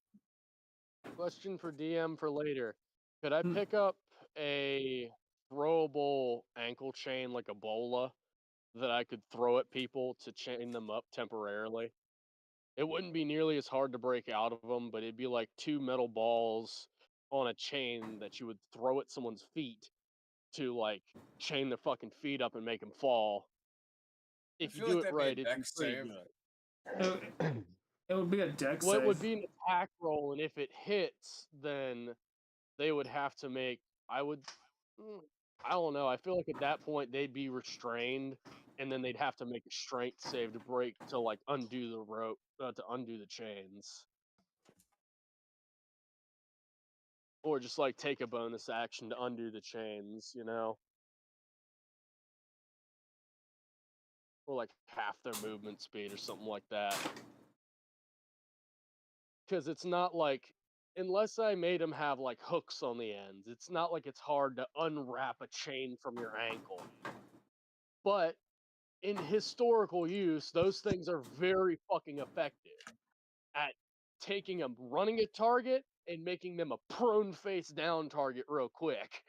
Question for DM for later. Could I pick up a throwable ankle chain like a bola that I could throw at people to chain them up temporarily? It wouldn't be nearly as hard to break out of them, but it'd be like 2 metal balls on a chain that you would throw at someone's feet to like chain their fucking feet up and make them fall. If you feel do like it that'd be a right, it'd be dex pretty save. good. It would be a dex Well, save. it would be an attack roll, and if it hits, then they would have to make. I don't know. I feel like at that point they'd be restrained, and then they'd have to make a strength save to like undo the rope, to undo the chains. Or just like take a bonus action to undo the chains, you know? Or like half their movement speed or something like that. Because it's not like, unless I made them have like hooks on the ends, it's not like it's hard to unwrap a chain from your ankle. But in historical use, those things are very fucking effective at taking a running a target and making them a prone face down target real quick.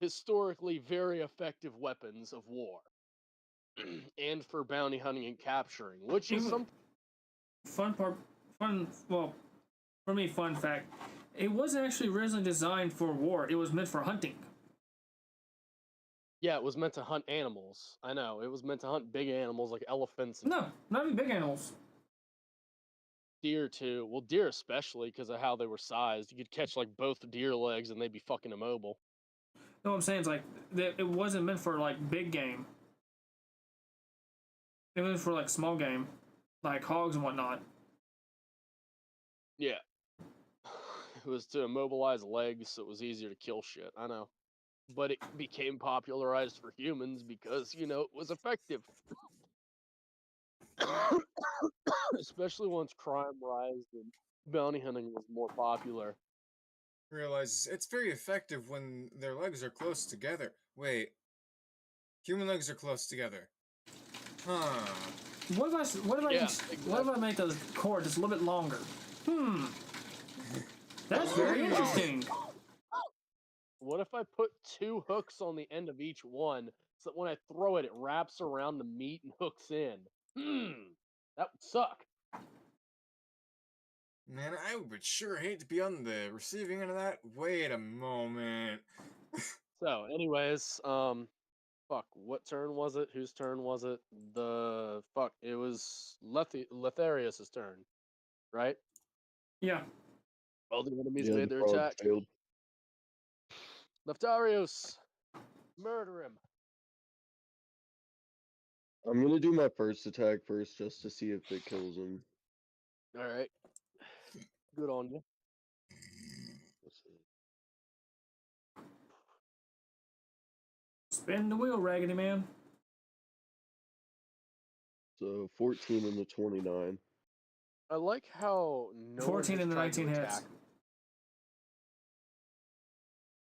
Historically very effective weapons of war. And for bounty hunting and capturing, which is Even- some well, for me, fun fact, it wasn't actually originally designed for war. It was meant for hunting. yeah, it was meant to hunt animals. I know, it was meant to hunt big animals like elephants and No, not even big animals. deer too. Well, deer especially because of how they were sized. You could catch like both deer legs and they'd be fucking immobile. No, what I'm saying is like it wasn't meant for like big game. It was for like small game, like hogs and whatnot. Yeah. It was to immobilize legs so it was easier to kill shit. I know. But it became popularized for humans because, you know, it was effective. Especially once crime rised and bounty hunting was more popular. Realizes it's very effective when their legs are close together. Wait, human legs are close together. Huh. What if I make those cords just a little bit longer? That's very interesting. What if I put 2 hooks on the end of each one so that when I throw it, it wraps around the meat and hooks in? That would suck. Man, I would sure hate to be on the receiving end of that. Wait a moment. So, anyways, fuck, what turn was it? Whose turn was it? It was Letharius's turn, right? Yeah. All the enemies Yeah, made the their frog attack. failed. Leftarius, murder him. I'm gonna do my first attack first just to see if it kills him. All right, good on you. Let's see. Spin the wheel, Raggedy Man. So 14 and the 29. I like how no 14 one and the has tried 19 to hits. attack.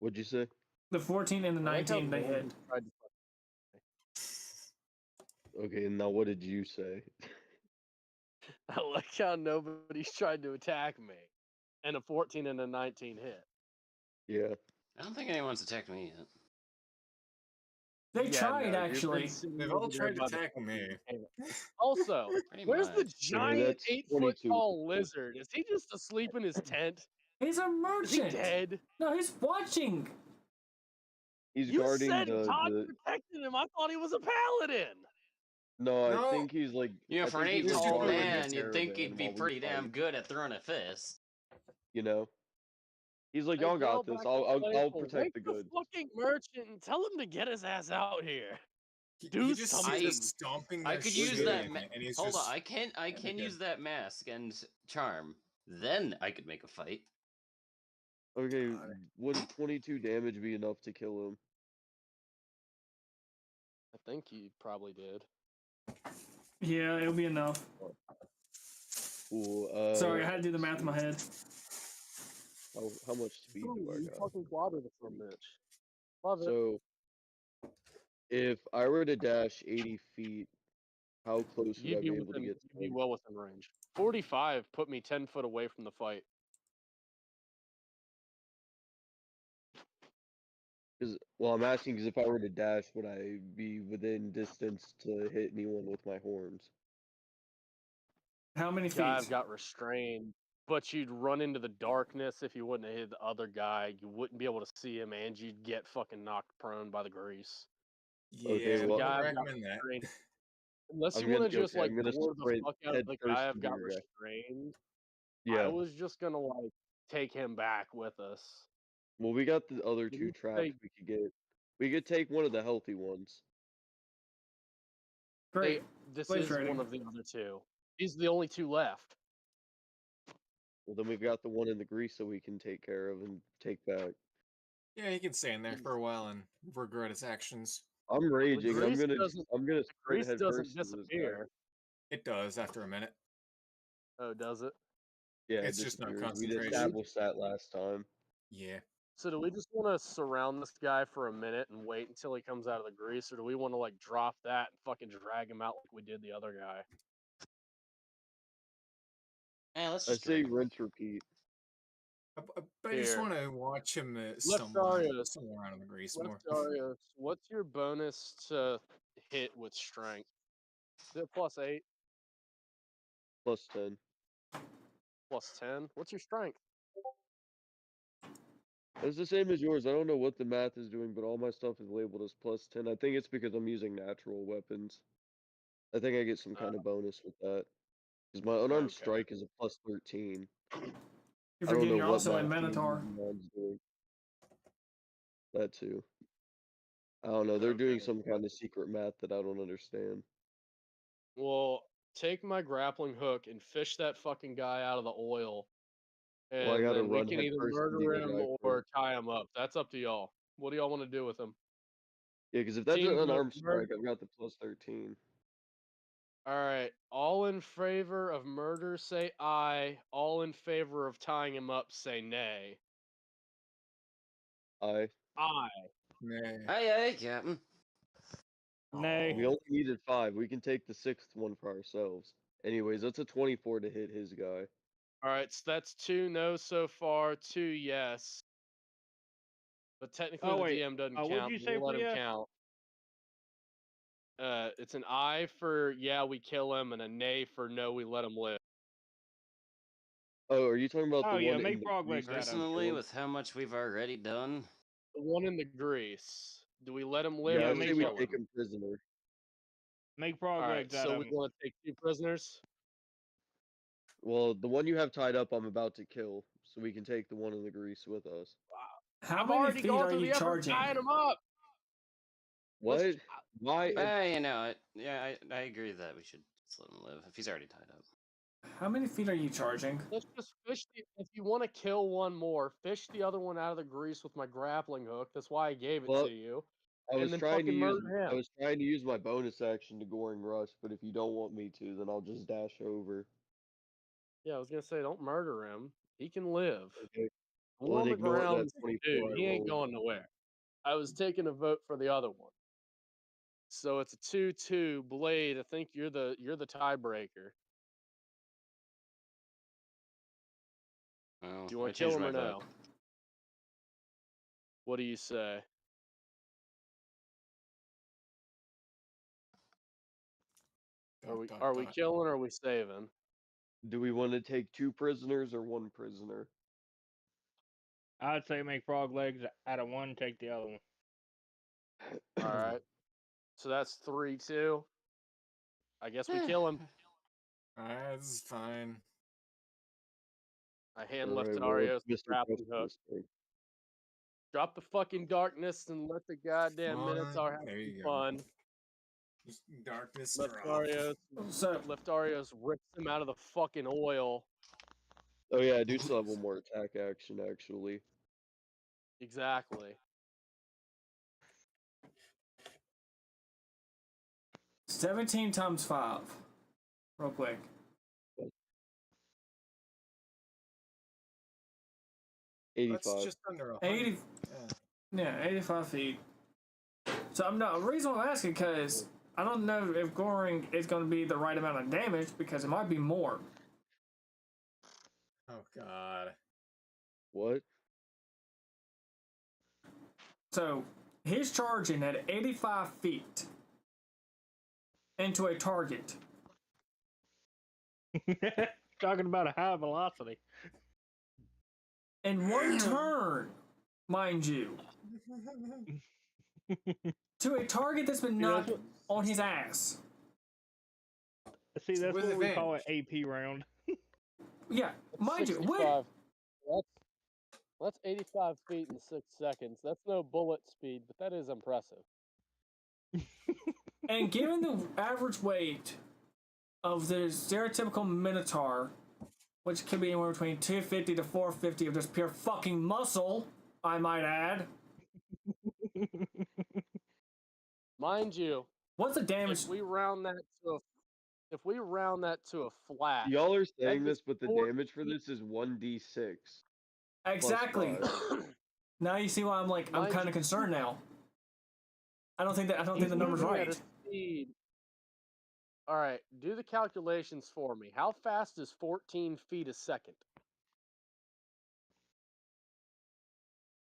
What'd you say? The 14 and the I like how 19 they no one hit. has tried to- Okay, now what did you say? I like how nobody's tried to attack me, and a 14 and a 19 hit. Yeah. I don't think anyone's attacked me yet. They Yeah, tried, no, you've been actually. sitting They've over all there tried to by the attack me. fucking table. Also, Pretty where's the much. giant that's 8-foot 22. tall lizard? Is he just asleep in his tent? He's a Is he merchant. dead? No, he's watching. He's You guarding said the, Todd the. protected him. I thought he was a paladin. No, No. I think he's like. You know, I for an think he's, 8 like, tall guarding the man, you'd think caravan he'd be while we pretty damn fight, good at throwing a fist. You know. He's like, Hey, y'all girl, got this. back I'll to I'll playful. protect Wake the goods. fucking merchant and tell him to get his ass out here. He Do just something. sees us stomping I their could shit use that. in, and he's Hold just... on, I can okay. use that mask and charm. Then I could make a fight. Okay, would 22 damage be enough to kill him? I think he probably did. Yeah, it'll be enough. Cool. Sorry, I had to do the math in my head. How much speed do Ooh, I you got? fucking clobbered it so much. Love it. So, if I were to dash 80 feet, how close would You'd I be be able to within, get to you'd be him? well within range. 45 put me 10 foot away from the fight. Well, I'm asking because if I were to dash, would I be within distance to hit anyone with my horns? How many feet? Guy got restrained, but you'd run into the darkness if you wouldn't have hit the other guy. You wouldn't be able to see him, and you'd get fucking knocked prone by the grease. Yeah, Okay, I well- wouldn't Guy got recommend that. restrained. Unless I'm you want to gonna- just okay, like I'm gonna gore the sprint fuck out head of the first guy into I've got your guy. restrained, I Yeah. was just gonna like take him back with us. Well, we got the other You two would traps say- we could get. We could take one of the healthy ones. Great. This Blade is trading. one of the other two. These are the only two left. Well, then we've got the one in the grease that we can take care of and take back. Yeah, he can stay in there for a while and regret his actions. I'm raging. I'm grease gonna doesn't- sprint Grease head doesn't first into this guy. disappear. It does after a minute. Oh, does it? Yeah, It's it just not disappears. We concentration. established that last time. Yeah. So do we just want to surround this guy for a minute and wait until he comes out of the grease, or do we want to like drop that and fucking drag him out like we did the other guy? Yeah, let's I just say drag him. rinse repeat. But I just Here. want to watch him stumble Leftarius, around in the grease more. Leftarius, what's your bonus to hit with strength? Is it +8, Plus 10. +10? What's your strength? It's the same as yours. I don't know what the math is doing, but all my stuff is labeled as plus 10. I think it's because I'm using natural weapons. I think I get some kind of bonus with that. Because my unarmed Okay. strike is a plus 13. You're I don't forgetting know you're what also a math Minotaur. mine's doing. That too. I don't know. They're doing Okay. some kind of secret math that I don't understand. Well, take my grappling hook and fish that fucking guy out of the oil. And Well, I gotta then we run can head either first into murder the him guy or first. tie him up. That's up to y'all. What do y'all want to do with him? Yeah, because if that's Team an mur- unarmed mur- strike, I've got the plus 13. Alright, all in favor of murder say aye. All in favor of tying him up say nay. Aye. Aye. Nah. Aye, Captain. Nay. We only needed 5. We can take the 6th one for ourselves. Anyways, that's a 24 to hit his guy. Alright, so that's 2 no so far, 2 yes. But technically Oh, the wait. DM doesn't What'd count. you but say we'll let for him yes? count. It's an aye for yeah, we kill him, and a nay for no, we let him live. Oh, are you talking about Oh, the yeah, one make in the frog grease legs out of that him. we Personally, killed? with how much we've already done, The one in the grease. Do we let him live Yeah, or I do make say we we kill frog- take him? him prisoner. Make frog Alright, legs out so of we him. want to take 2 prisoners? Well, the one you have tied up, I'm about to kill, so we can take the one in the grease with us. How I've many already feet gone are through you the effort of charging? tying him up! What? Let's- Why? you know, I agree that we should just let him live if he's already tied up. How many feet are you charging? Let's just fish if you want to kill one more, fish the other one out of the grease with my grappling hook. That's why I gave it Well, to you. I And was then trying to fucking use murder him. I was trying to use my bonus action to Goring Rush, but if you don't want me to, then I'll just dash over. Yeah, I was gonna say don't murder him. He can live. Okay. One Well, on then the ignore that ground, 24 dude, I he ain't rolled. going nowhere. I was taking a vote for the other one. So it's a 2-2. Blade, I think you're the tiebreaker. Well, Do you want I to kill changed him my or vote. no? What do you say? Are we killing or are we saving? Do we want to take 2 prisoners or 1 prisoner? I'd say make frog legs out of one, take the other one. Alright. So that's 3-2. I guess we kill him. This is fine. I hand Alright, Leftarios the Mr. grappling hook. Justice. Drop the fucking darkness and let the goddamn Minotaur have There some you go. fun. Just darkness drop. So Leftarios rips him out of the fucking oil. Oh yeah, I do still have 1 more attack action actually. Exactly. $17 times 5. Real quick. That's 85. just under 100. 80. Yeah, 85 feet. So I'm not. The reason I'm asking because I don't know if Goring is going to be the right amount of damage because it might be more. Oh god. What? So he's charging at 85 feet into a target. Talking about a high velocity. In one turn, mind you, to a target that's been Yeah, that's knocked on his ass. See, that's With what we call an advantage. AP round. Yeah, mind you, 65. That's 85 feet in 6 seconds. That's no bullet speed, but that is impressive. and given the average weight of the stereotypical Minotaur, which could be anywhere between 250 to 450 of just pure fucking muscle, I might add. Mind you, What's the damage? if we round that to a flat, Y'all are saying that is this, but the 4 damage for this is 1d6. Exactly. +5. Now you see why I'm like, I'm Mind kind you- of concerned now. I don't think the number's moving at right. a speed. All right, do the calculations for me. How fast is 14 feet a second?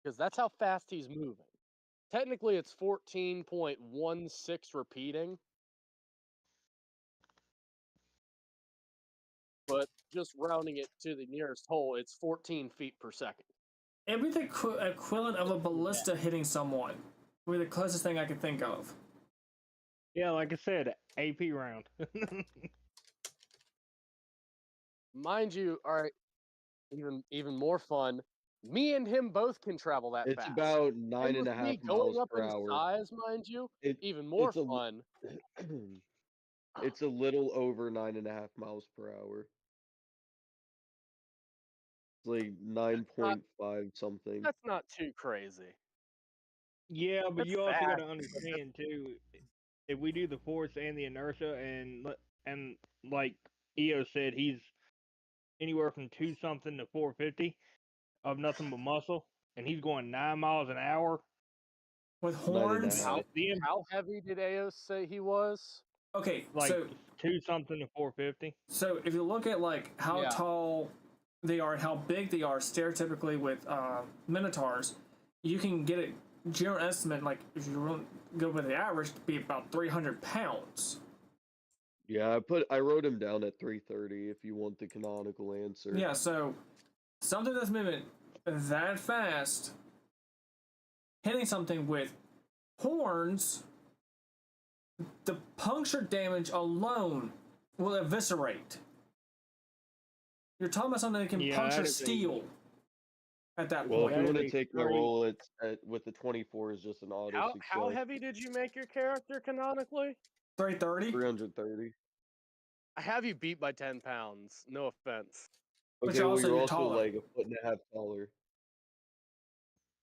Because that's how fast he's moving. Technically, it's 14.16 repeating. But just rounding it to the nearest hole, it's 14 feet per second. It'd be the equivalent of a ballista hitting someone. Would be the closest thing I could think of. Yeah, like I said, AP round. Mind you, all right, even more fun. Me and him both can travel that It's fast. about And 9.5 with me miles going up per in hour. size, mind you, It- even more it's a l- fun. It's a little over 9.5 miles per hour. It's like 9.5 something. That's not too crazy. Yeah, but That's you also got to fast. understand too. If we do the force and the inertia, and like EO said, he's anywhere from 2 something to 450 of nothing but muscle, and he's going 9 miles an hour. With 9.5. horns? How heavy did Aos say he was? Okay, Like so 2 something to 450. so if you look at like how Yeah. tall they are and how big they are stereotypically with minotaurs, you can get a general estimate, like if you really go with the average, to be about 300 pounds. Yeah, I wrote him down at 330 if you want the canonical answer. Yeah, so something that's moving that fast, hitting something with horns, the puncture damage alone will eviscerate. You're talking about something that can Yeah, puncture that is a- steel at that Well, if point. you That want is to a take my very- roll, it's with the 24 is just an auto How success. heavy did you make your character canonically? 330? 330. I have you beat by 10 pounds. No offense. But Okay, you're well, also- you're you're also taller. like a foot and a half taller.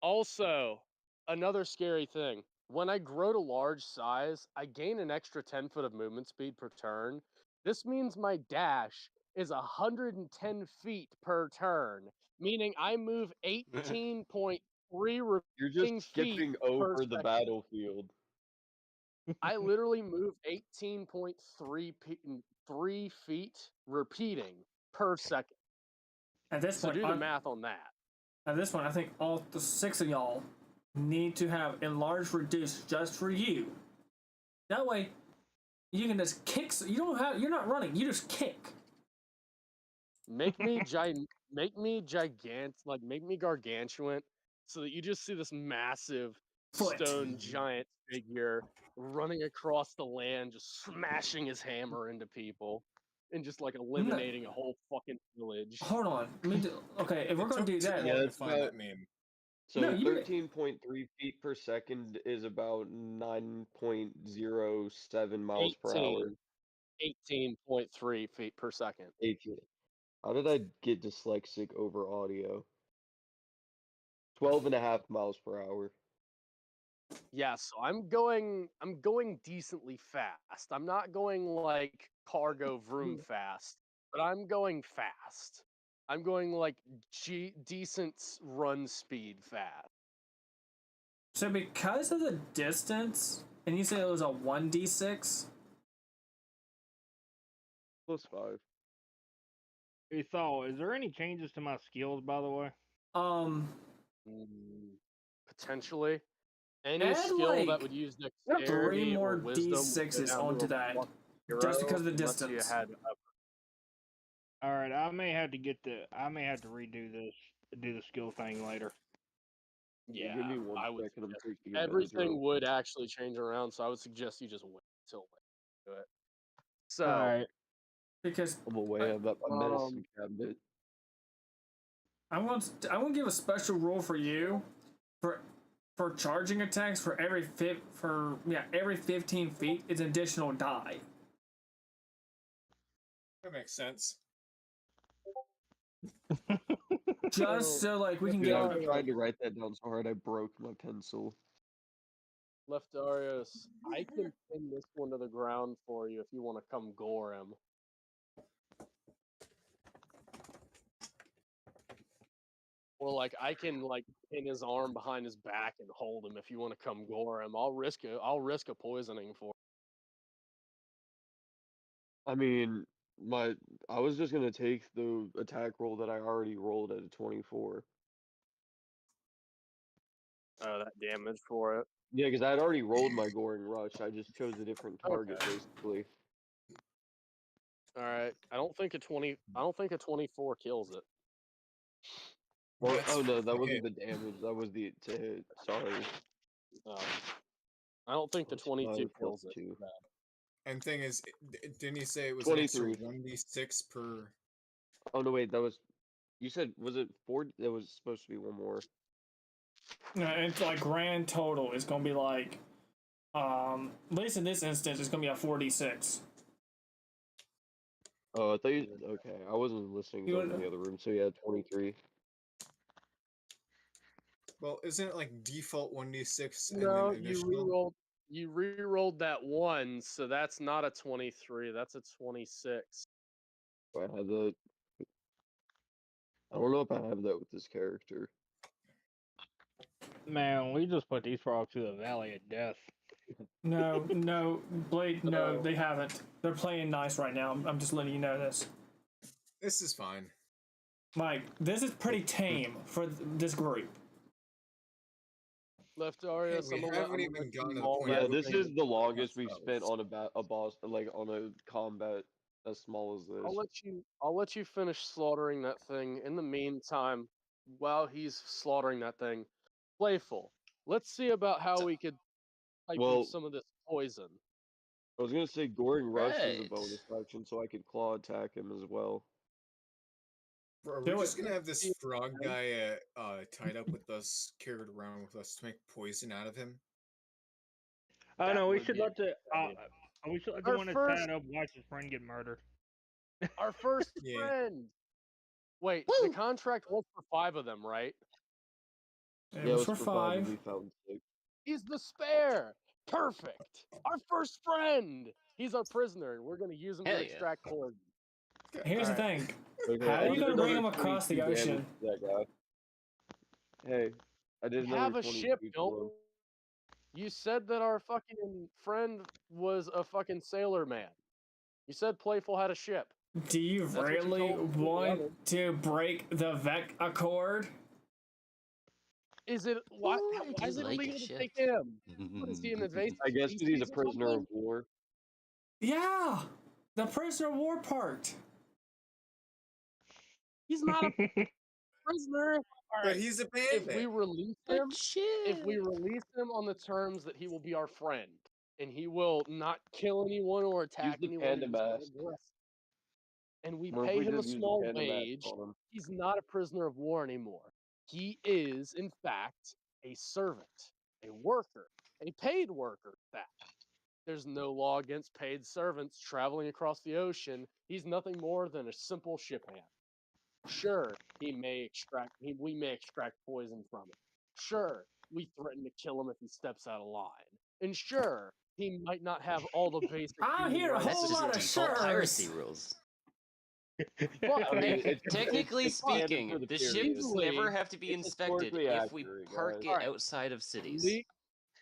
Also, another scary thing. When I grow to large size, I gain an extra 10 foot of movement speed per turn. This means my dash is 110 feet per turn, meaning I move 18.3 You're repeating just skipping feet per over the second. battlefield. I literally move 18.3 feet repeating per second. At this So point, do the math on that. At this point, I think all the 6 of y'all need to have enlarged reduce just for you. That way, you can just kick. You're not running. You just kick. Make me gigant, like make me gargantuan, so that you just see this massive Foot. stone giant figure running across the land, just smashing his hammer into people, and just like eliminating a whole fucking village. Hold on. Okay, if we're It gonna took do too that, long Yeah, to it's find about- that meme. So No, you- 13.3 feet per second is about 9.07 miles per hour. 18.3 feet per second. 18. How did I get dyslexic over audio? 12.5 miles per hour. Yeah, so I'm going decently fast. I'm not going like cargo vroom fast, but I'm going fast. I'm going like decent run speed fast. so because of the distance, and you said it was a 1d6. +5. Hey, Saul, is there any changes to my skills, by the way? Potentially. Any Add, skill like, that would use 3 dexterity more or wisdom would go d6s down to onto a that, +0 just because of the unless you distance. had All right, I may have to redo this, do the skill thing later. yeah, Give me one I would second, I'm suggest- taking a everything roll. would actually change around, so I would suggest you just wait until do it. So All right. Because I'm away. I've got my medicine cabinet. I want to give a special rule for you for charging attacks for every 15 feet is an additional die. That makes sense. Just so like we can Dude, get I on. was trying to write that down so hard I broke my pencil. Leftarios, I can pin this one to the ground for you if you want to come gore him. Or like I can like pin his arm behind his back and hold him if you want to come gore him. I'll risk a poisoning for. I mean, I was just gonna take the attack roll that I already rolled at a 24. That damage for it. Yeah, because I had already rolled my Goring Rush. I just chose a different target, basically. All right. I don't think a 24 kills it. Or, That's oh no, that to wasn't hit. the damage. That was the to hit. Sorry. I don't think the That's 22 5 kills plus it. 2. And thing is, didn't he say it was an extra 23. 1d6 per? Oh no, wait, that was. You said was it 4? That was supposed to be one more. No, it's like grand total is gonna be like, at least in this instance, it's gonna be a 4d6. Oh, I thought you. Okay, I wasn't listening. 'Cause I was in the other room. So yeah, 23. Well, isn't it like default 1d6 and No, then additional? you re-rolled that one, so that's not a 23. That's a 26. I have that. I don't know if I have that with this character. Man, we just put these frogs through the valley of death. No, Blade, no, they haven't. They're playing nice right now. I'm just letting you know this. This is fine. Mike, this is pretty tame for this group. Leftarius, we haven't even gotten to the point Yeah, where this we is the longest spells. we've spent on a boss, like on a combat as small as this. I'll let you finish slaughtering that thing. In the meantime, while he's slaughtering that thing, Playful, let's see about how we could pipe Well- some of this poison. I was gonna say Goring Rush is a Right. bonus action, so I could claw attack him as well. Bro, Do we're it. just gonna have this frog guy tied up with us, carried around with us to make poison out of him. Oh That no, we would should be a let the good idea. we should let the Our one that's first- tied up watch his friend get murdered. Our first Yeah. friend. Wait, the contract was for 5 of them, right? It Yeah, was it for was for 5 and 5. we found 6. He's the spare. Perfect. Our first friend. He's our prisoner, and we're gonna use him Hell to yeah. extract poison. Here's the Alright. thing. Okay, How are I you did gonna bring another him across the 22 damage ocean? to that guy. Hey, I did We another have a 22 ship, to don't him. we? You said that our fucking friend was a fucking sailor man. You said Playful had a ship. Do you That's what you really told me the want other. to break the Vec Accord? Is it why? Ooh, I Why is do it like a illegal to ship. take him? What is he in invasive I guess because he's a species or prisoner something? of war. Yeah, the prisoner of war part. He's not a prisoner. All But right. he's a If we bandit. release him, if we release him on the terms that he will be our friend and he will not kill anyone or attack the anyone, panda who's not mask. aggressive, and we What if pay we him a just use the small panda mask wage, on him? he's not a prisoner of war anymore. He is, in fact, a servant, a worker, a paid worker at that. There's no law against paid servants traveling across the ocean. He's nothing more than a simple ship hand. Sure, we may extract poison from him. Sure, we threaten to kill him if he steps out of line. And sure, he might not have all the basic. I human hear a rights That's whole just lot of default shirts. piracy rules. But, I mean, it's Technically it's standard speaking, for the period. ships never Legally, have to be it's inspected historically if we accurate, park guys. it Alright. outside of cities.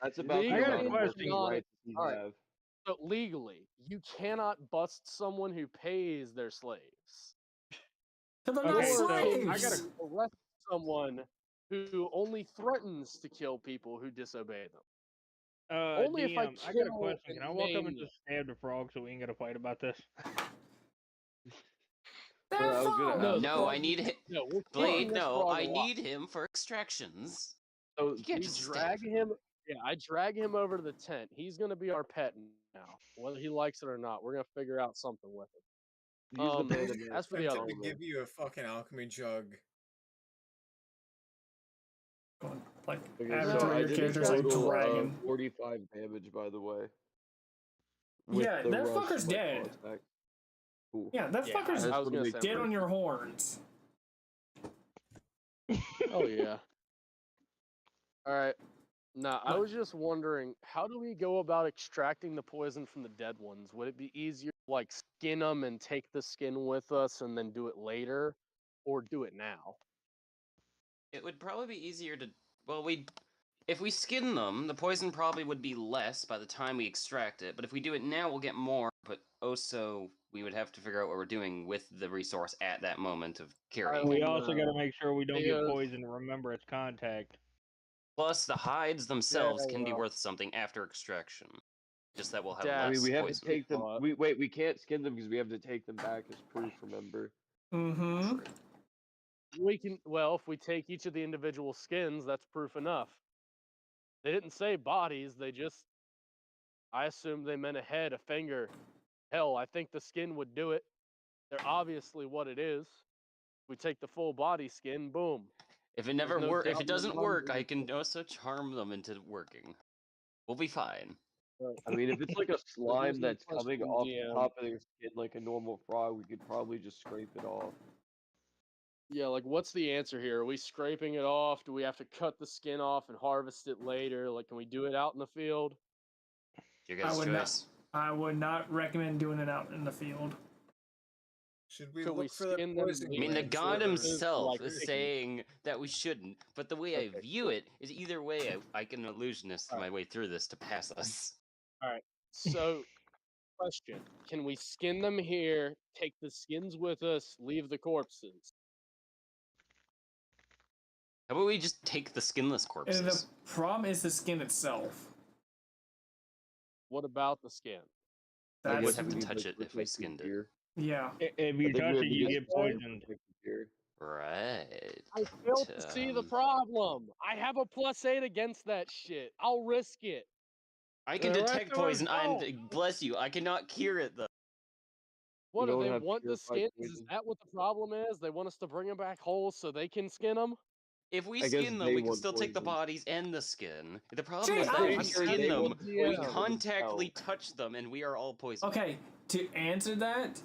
That's about the legally, I got a amount of question. working rights he Alright. have. So legally, you cannot bust someone who pays their slaves. So they're Okay, not so slaves. I gotta- Arrest someone who only threatens to kill people who disobey them. Only if I DM, I got a kill question. and Can I walk up maim and just stab the frog so we ain't gotta fight about this? They're I was gonna frogs. ask No, that. I need him. No, we're Blade, keeping this no, frog I alive. need him for extractions. So You can't We just drag stab. him. Yeah, I drag him over to the tent. He's gonna be our pet now, whether he likes it or not. We're gonna figure out something with him. use the Um, panda Maybe mask. as for the expect other him to give you a fucking alchemy jug. Like, Okay, average so so rate I your did a character's like total dragon. 45 damage, by the way. Yeah, the that rush fucker's and my dead. claw attack. Cool. Yeah, that Yeah, fucker's I was gonna say dead on your horns. Oh yeah. All right. Nah, I What? was just wondering, how do we go about extracting the poison from the dead ones? Would it be easier to like skin them and take the skin with us and then do it later, or do it now? It would probably be easier to. Well, if we skin them, the poison probably would be less by the time we extract it. But if we do it now, we'll get more. But also, we would have to figure out what we're doing with the resource at that moment of carrying We it. also got to make sure we don't get Because- poisoned and remember its contact. Plus, the hides themselves can be well. worth something after extraction. Just that we'll have Dad, I less mean, we have poison. to take them. thought. We can't skin them because we have to take them back as proof. Remember? Mm-hmm. We can, well, if we take each of the individual skins, that's proof enough. They didn't say bodies, they just, I assumed they meant a head, a finger. Hell, I think the skin would do it. They're obviously what it is. We take the full body skin, boom. If it never no work, if doubt it in my doesn't mind work, that I it's can also charm them into working. We'll be fine. I mean, if it's like a here's slime my that's coming question, off the GM. top of their skin like a normal frog, we could probably just scrape it off. Yeah, like what's the answer here? Are we scraping it off? Do we have to cut the skin off and harvest it later? Like, can we do it out in the field? Your guys' would not- choice. I would not recommend doing it out in the field. Should we Could look we for the skin them poison I mean, the gland god first? himself like is chicken. saying that we shouldn't, but the way I Okay, view cool. it is either way I can illusionist my way through this to pass us. So, question: can we skin them here? Take the skins with us. Leave the corpses. How about we just take the skinless And corpses? the problem is the skin itself. What about the skin? We That's would have to need, touch like, it if we protective skinned it. gear. yeah. If I you think we touch have it, to you get get some poisoned. protective gear. Right. I fail to see the problem. I have a +8 against that shit. I'll risk it. I can The rest detect of us poison, don't. and bless you, I cannot cure it though. What do don't they have want the purified skins? Is poison. that what the problem is? They want us to bring them back whole so they can skin them? If we I guess skin them, they we can want still take the poison. bodies and the skin. The problem See, is that I'm if we sure skin they them, want we poison contactly themselves. touch them, and we are all poisoned. Okay, to answer that,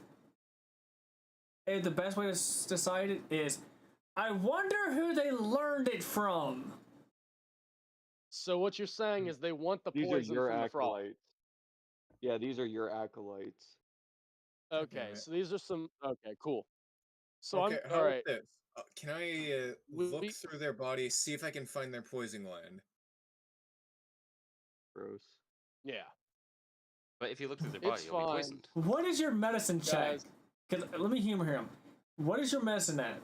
the best way to decide it is, I wonder who they learned it from. So what you're saying is they want the These are poison your from the frog. acolytes. Yeah, these are your acolytes. Okay, it. so these are some. Okay, cool. So Okay, I'm how all about right. this? Can I look We- through their bodies, see if I can find their poison gland? Gross. Yeah, But if you look through their It's body, you'll be fine. poisoned. What is your medicine check? Guys. Because let me humor him. What is your medicine at?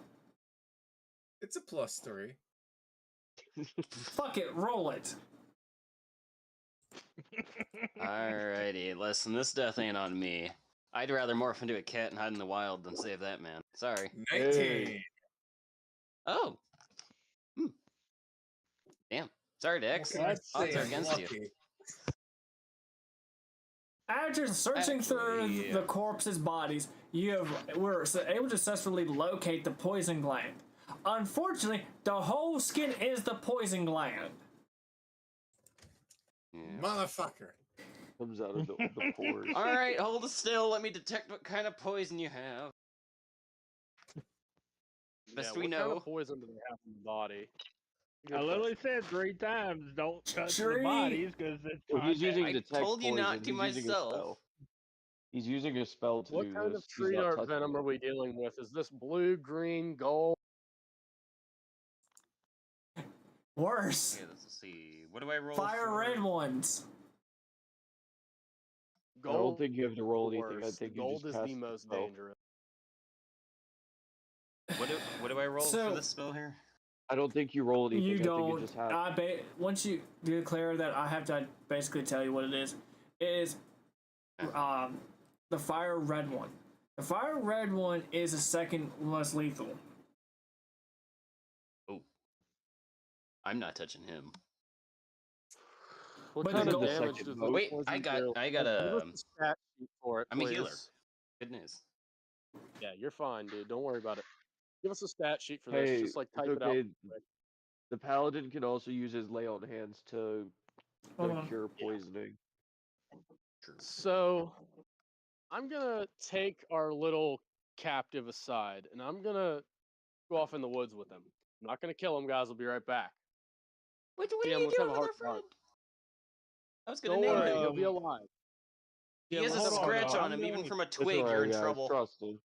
It's a +3. Fuck it, roll it. Alrighty, listen, this death ain't on me. I'd rather morph into a cat and hide in the wild than save that man. Sorry. 19. Hey. Oh. Hmm. Damn. Sorry, Dex. What can I That's- Odds say? are I'm against you. lucky. After searching through Actually, the corpses' bodies, were able to successfully locate the poison gland. Unfortunately, the whole skin is the poison gland. Yeah. Motherfucker. Comes out of the pores. Alright, hold it still. Let me detect what kind of poison you have. Best yeah, we what kind know. of poison do they have in the body? I Good literally question. said 3 times, don't touch the Tree. bodies because it's Well, he's using I detect told you poison. not to He's using a myself. spell. He's using a spell to What do kind this. of He's tree not art touching venom it. are we dealing with? Is this blue, green, gold? Worse. Okay, let's see. What do I roll? Fire for? red ones. I don't think you have to roll anything. I worst. think you Gold just is cast the the most spell. dangerous. What do I roll So- for this spell here? I don't think you roll anything. You I think don't. you just have. Once you declare that, I have to basically tell you what it is. It is the fire red one. The fire red one is the second most lethal. Oh. I'm not touching him. What But kind the of gold- damage Second does most. the Wait, poison I got do? a Give us a stat sheet for it, I'm a healer. please. Good news. Yeah, you're fine, dude. Don't worry about it. Give us a stat sheet for this. Hey, Just like it's type it out. okay. real quick. The paladin can also use his lay on hands to Hold on. cure poisoning. So, I'm gonna take our little captive aside, and I'm gonna go off in the woods with him. I'm not gonna kill him, guys. I'll be right back. What are TM, you let's have doing a with heart our to heart. friend? I was gonna Don't name worry, him. he'll be alive. He TM, has a let's have Hold on, scratch now, on I'm him, even doing- from a It's twig. alright, You're in guys. trouble. Trust me.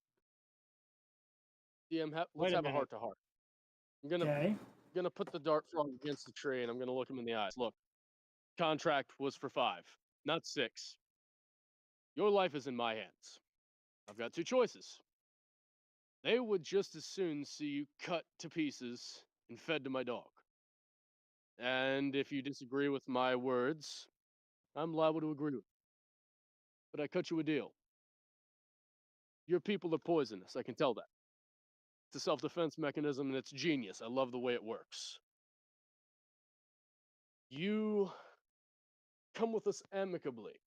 TM, let's Wait a have a minute. heart to heart. I'm gonna Okay. put the dart frog against the tree, and I'm gonna look him in the eyes. Look, contract was for 5, not 6. Your life is in my hands. I've got 2 choices. They would just as soon see you cut to pieces and fed to my dog. And if you disagree with my words, I'm liable to agree with you. But I cut you a deal. Your people are poisonous, I can tell that. It's a self-defense mechanism and it's genius. I love the way it works. You come with us amicably.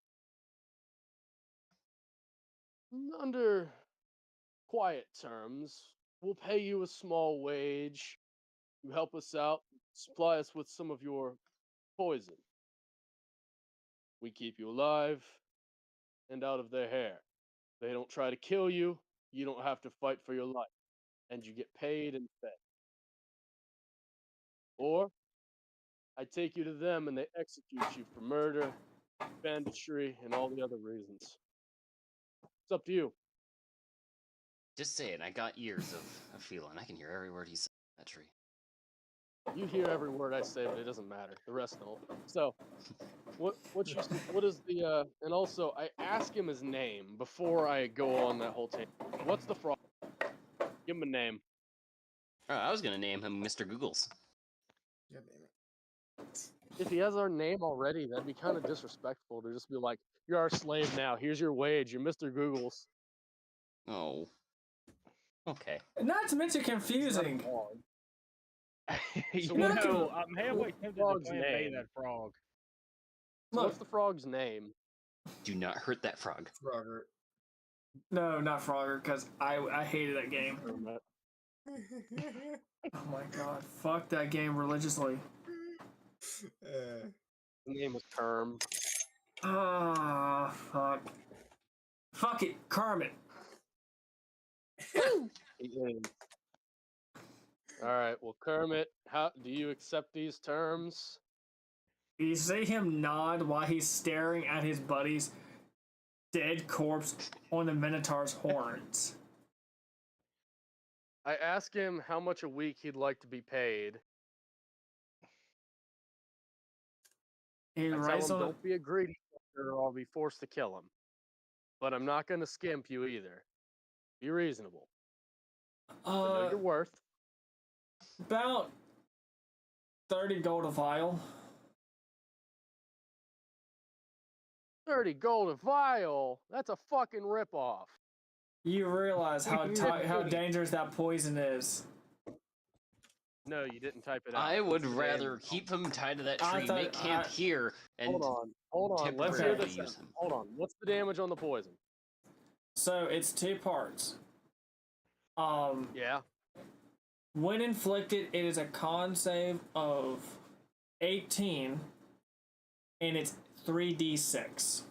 Under quiet terms, we'll pay you a small wage. You help us out, supply us with some of your poison. We keep you alive and out of their hair. They don't try to kill you. You don't have to fight for your life. And you get paid and fed. Or I take you to them and they execute you for murder, banditry, and all the other reasons. It's up to you. Just saying, I got ears of feeling. I can hear every word he said in that tree. You hear every word I say, but it doesn't matter. The rest don't. So, what is the and also I ask him his name before I go on that whole tangent. What's the frog? Give him a name. Oh, I was gonna name him Mr. Googles. God damn it. If he has our name already, that'd be kind of disrespectful to just be like, "You're our slave now. Here's your wage. You're Mr. Googles." Oh. Okay. Not to mention He's not a confusing. dog. You So what- know, I'm halfway tempted to frog's plan pay name? that frog. So Look, what's the frog's name? Do not hurt that frog. Frogger. no, not Frogger, because I hated that game. Kermit. Oh my god, fuck that game religiously. uh, His name is Kerm. Ah, fuck. Fuck it, Kermit. He is. All right. Well, Kermit, how do you accept these terms? You see him nod while he's staring at his buddy's dead corpse on the Minotaur's horns. I ask him how much a week he'd like to be paid. He I tell writes him, on don't be a greedy fucker or I'll be forced to kill him. But I'm not going to skimp you either. Be reasonable. I know your worth. about 30 gold a vial. 30 gold a vial? That's a fucking ripoff. You realize how how Hey. dangerous that poison is. No, you didn't type it out. I would It's the rather damage. keep him tied to that I tree, thought- make camp here, and Hold on. Let's hear temporarily this. use him. Hold on. What's the damage on the poison? So it's 2 parts. Yeah. When inflicted, it is a con save of 18, and it's 3d6.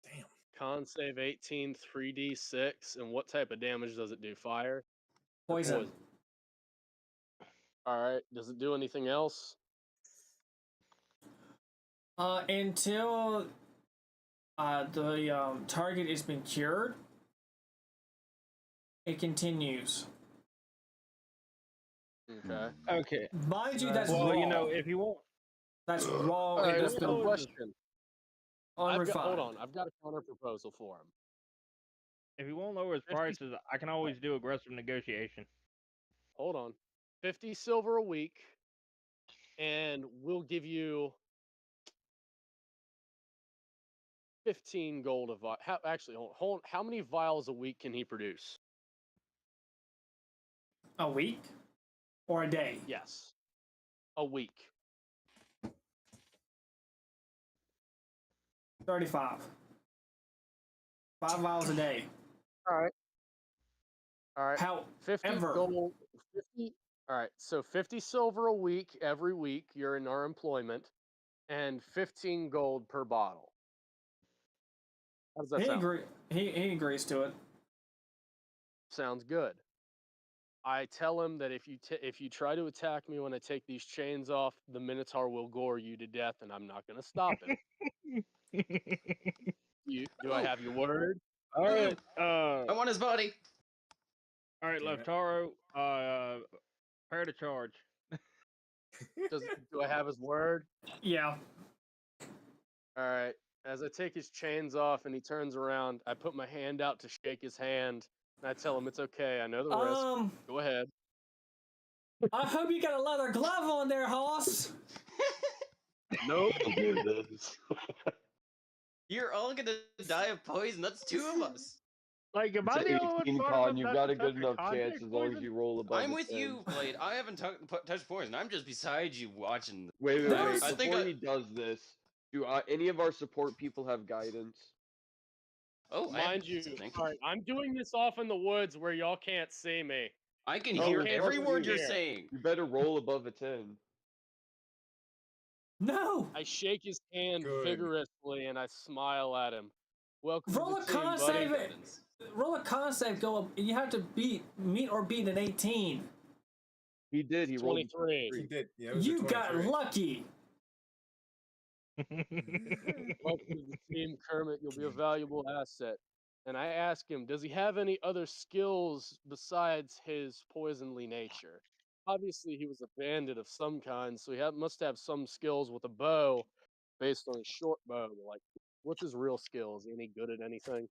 damn. Con save 18, 3d6. And what type of damage does it do? Fire? Or Poison. Alright. Does it do anything else? Until the target has been cured, it continues. Okay. Okay. Mind you, that's Well, raw. you know, if you want, That's raw. Alright, It what's has the been question? Hold unrefined. on. I've got a counter proposal for him. if you won't lower his 50 prices, I can always do aggressive negotiation. Hold on. 50 silver a week, and we'll give you 15 gold a vial. Actually, hold on. How many vials a week can he produce? A week or a day? Yes. A week. 35. 5 vials a day. All right. How? 50 Ever. gold. 50. All right. So 50 silver a week every week you're in our employment, and 15 gold per bottle. How does that He sound? agrees to it. Sounds good. I tell him that if you try to attack me when I take these chains off, the Minotaur will gore you to death, and I'm not gonna stop it. Do I have your word? All right. I want his body. All right, Damn it. Leftaro. Prepare to charge. Do I have his word? Yeah. All right. As I take his chains off and he turns around, I put my hand out to shake his hand, and I tell him it's okay. I know the risk. Go ahead. I hope you got a leather glove on there, Hoss. Nope. You're all gonna die of poison. That's 2 of us. Like, am It's I an the only one 18 smart con. enough You've not got to a good touch enough chance contact as long as poison? you roll above. I'm a with 10. you, Blade. I haven't touched poison. I'm just beside you watching. Wait. There's- I think Before I- he does this, do any of our support people have guidance? Oh, I have Mind you, I think. sorry, I'm doing this off in the woods where y'all can't see me. I can Oh, hear okay, every fuck word you. you're Here. saying. You better roll above a 10. No. I shake his hand Good. vigorously and I smile at him. Welcome Roll to a the team, con buddy. save it. Roll a con save. Go up. You have to meet or beat an 18. He did. He rolled a 23. He did. Yeah, it was a You got 23. lucky. Welcome to the team, Kermit. You'll be a valuable asset. And I ask him, does he have any other skills besides his poisonly nature? Obviously, he was a bandit of some kind, so he must have some skills with a bow based on his short bow. Like, what's his real skill? Is he any good at anything?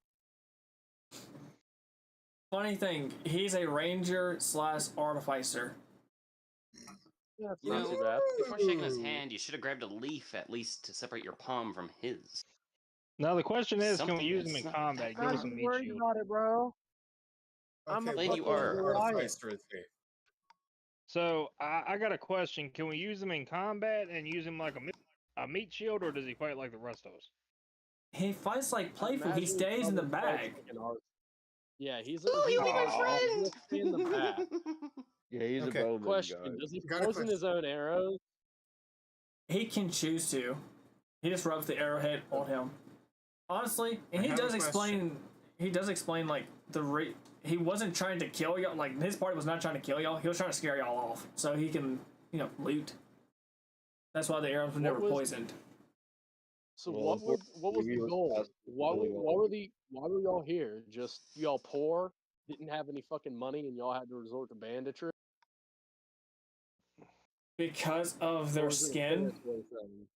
Funny thing, he's a ranger / artificer. Yeah, that's You not know, too bad. before shaking his hand, you should have grabbed a leaf at least to separate your palm from his. Now the question is, can we Something use that's him in not combat? that Give us hard. a meat shield. about it, bro. I'm Okay, a Then what you fucking are. level Goliath. artificer is he? So I got a question. Can we use him in combat and use him like a meat shield, or does he fight like the rest of us? He fights like playful. He Imagine stays in the probably fights bag. like an archer. Yeah, he's Oh, he's he'll be my Aw. he's in the back. friend. Yeah, he's Okay. a bowman, Question: guys. does he Got a poison his own arrows? He can choose to. He just rubs the arrowhead on him. Honestly, and I he have a does explain. question. He does explain like he wasn't trying to kill y'all. Like his party was not trying to kill y'all. He was trying to scare y'all off so he can loot. That's why the arrows were What never was- poisoned. So Well, what was he the was goal? past Why killing why were y'all here? Just y'all poor, didn't have any fucking money, and y'all had to resort to banditry? Because of their Or was it a skin, territory thing?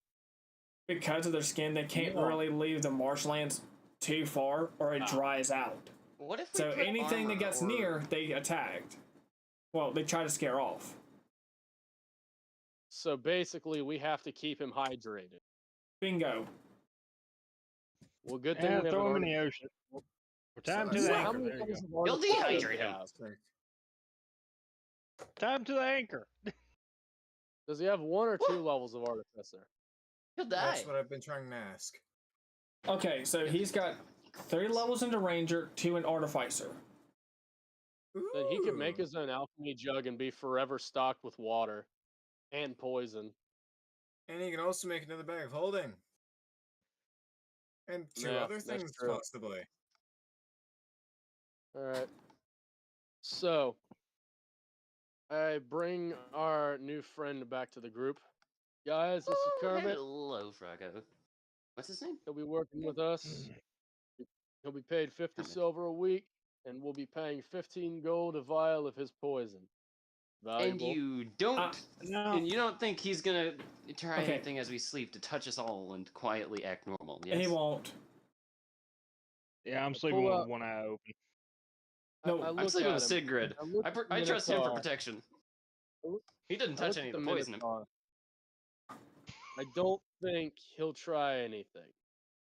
because of their skin, they can't Yeah. really leave the marshlands too far, or it dries out. What if we So put anything that armor gets or- near, they attacked. Well, they try to scare off. So basically, we have to keep him hydrated. Bingo. Well, good thing Yeah, we have throw an him in the artificer. ocean. Time to So the how How anchor. many There you levels go. of He'll artificer do dehydrate he him. have? Like, Time to the anchor. Does he have 1 or 2 levels of artificer? He'll die. that's what I've been trying to ask. Okay, so he's got 3 levels into Ranger, 2 in Artificer. Then he could make Ooh. his own alchemy jug and be forever stocked with water and poison. And he can also make another bag of holding. And 2 Yeah, other that's things, true. possibly. All right. So, I bring our new friend back to the group. Guys, this is Oh, Kermit. hello, Froggo. What's his name? He'll be working with us. He'll be paid 50 Kermit. silver a week, and we'll be paying 15 gold a vial of his poison. And Valuable. you don't, No. and you don't think he's gonna try Okay. anything as we sleep to touch us all and quietly act normal? Yes. He won't. Yeah, I'm Pull sleeping with up. one eye open. No, I I'm look sleeping at with him. Sigrid. I look I, at the I trust him for Minotaur. protection. I look- He didn't I look touch any at of the the poison. Minotaur. I don't think he'll try anything.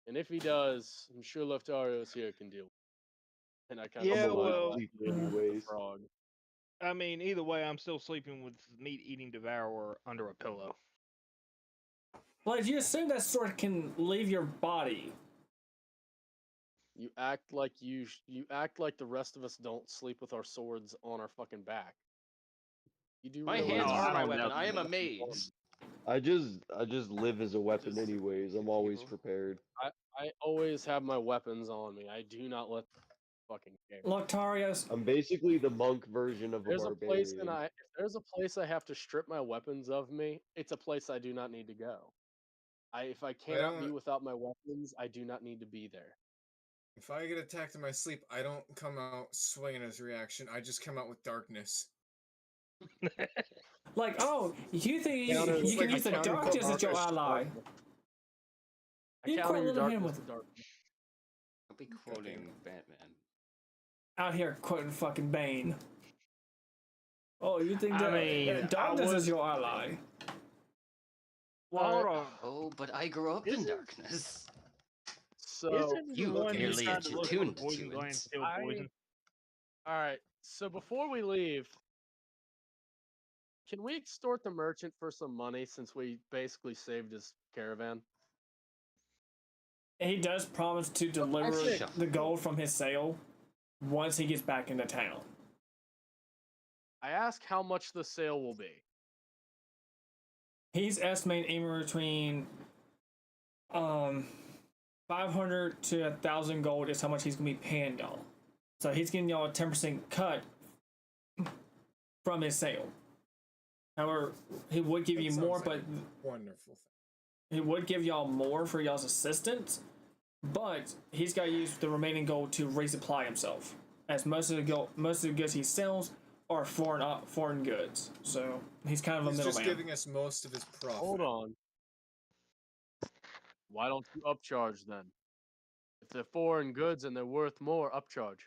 And if he does, I'm sure Leftarios here can deal with it. And I kind Yeah, of well- anyways. frog. I mean, either way, I'm still sleeping with meat-eating devourer under a pillow. But you assume that sword can leave your body. You act like you act like the rest of us don't sleep with our swords on our fucking back. You do My realize hands No, are I my don't weapon. know. I am a mage. I just live as a weapon Just anyways. I'm always evil. prepared. I always have my weapons on me. I do not let fucking care. Loctarius, I'm basically the monk version of a There's a place, barbarian. if there's a place I have to strip my weapons of me, it's a place I do not need to go. If I cannot be don't- without my weapons, I do not need to be there. If I get attacked in my sleep, I don't come out swinging as a reaction. I just come out with darkness. like, oh, you think you, Counter- you can like use the a counter darkness as your darkness to ally? darkness. I You counter quit your letting him darkness with- to darkness. I'll be quoting Batman. Out here quoting fucking Bane. Oh, you think I that mean, I darkness is was- your ally? Well, hold on. Oh, but I grew up in Isn't- darkness. So, Isn't you the one who barely tried to look for attuned to poison it. gland still I- poison? all right. So before we leave, can we extort the merchant for some money since we basically saved his caravan? He does promise to deliver Actually- the gold from his sale once he gets back into town. I ask how much the sale will be. He's estimating anywhere between 500 to 1,000 gold is how much he's gonna be paying y'all. So he's getting y'all a 10% cut from his sale. However, he would give That you sounds more, like but a wonderful thing. he would give y'all more for y'all's assistance. But he's got to use the remaining gold to resupply himself, as most of the goods he sells are foreign goods. So he's kind of He's a just middleman. giving us most of his profit. Hold on. Why don't you upcharge then? If they're foreign goods and they're worth more, upcharge.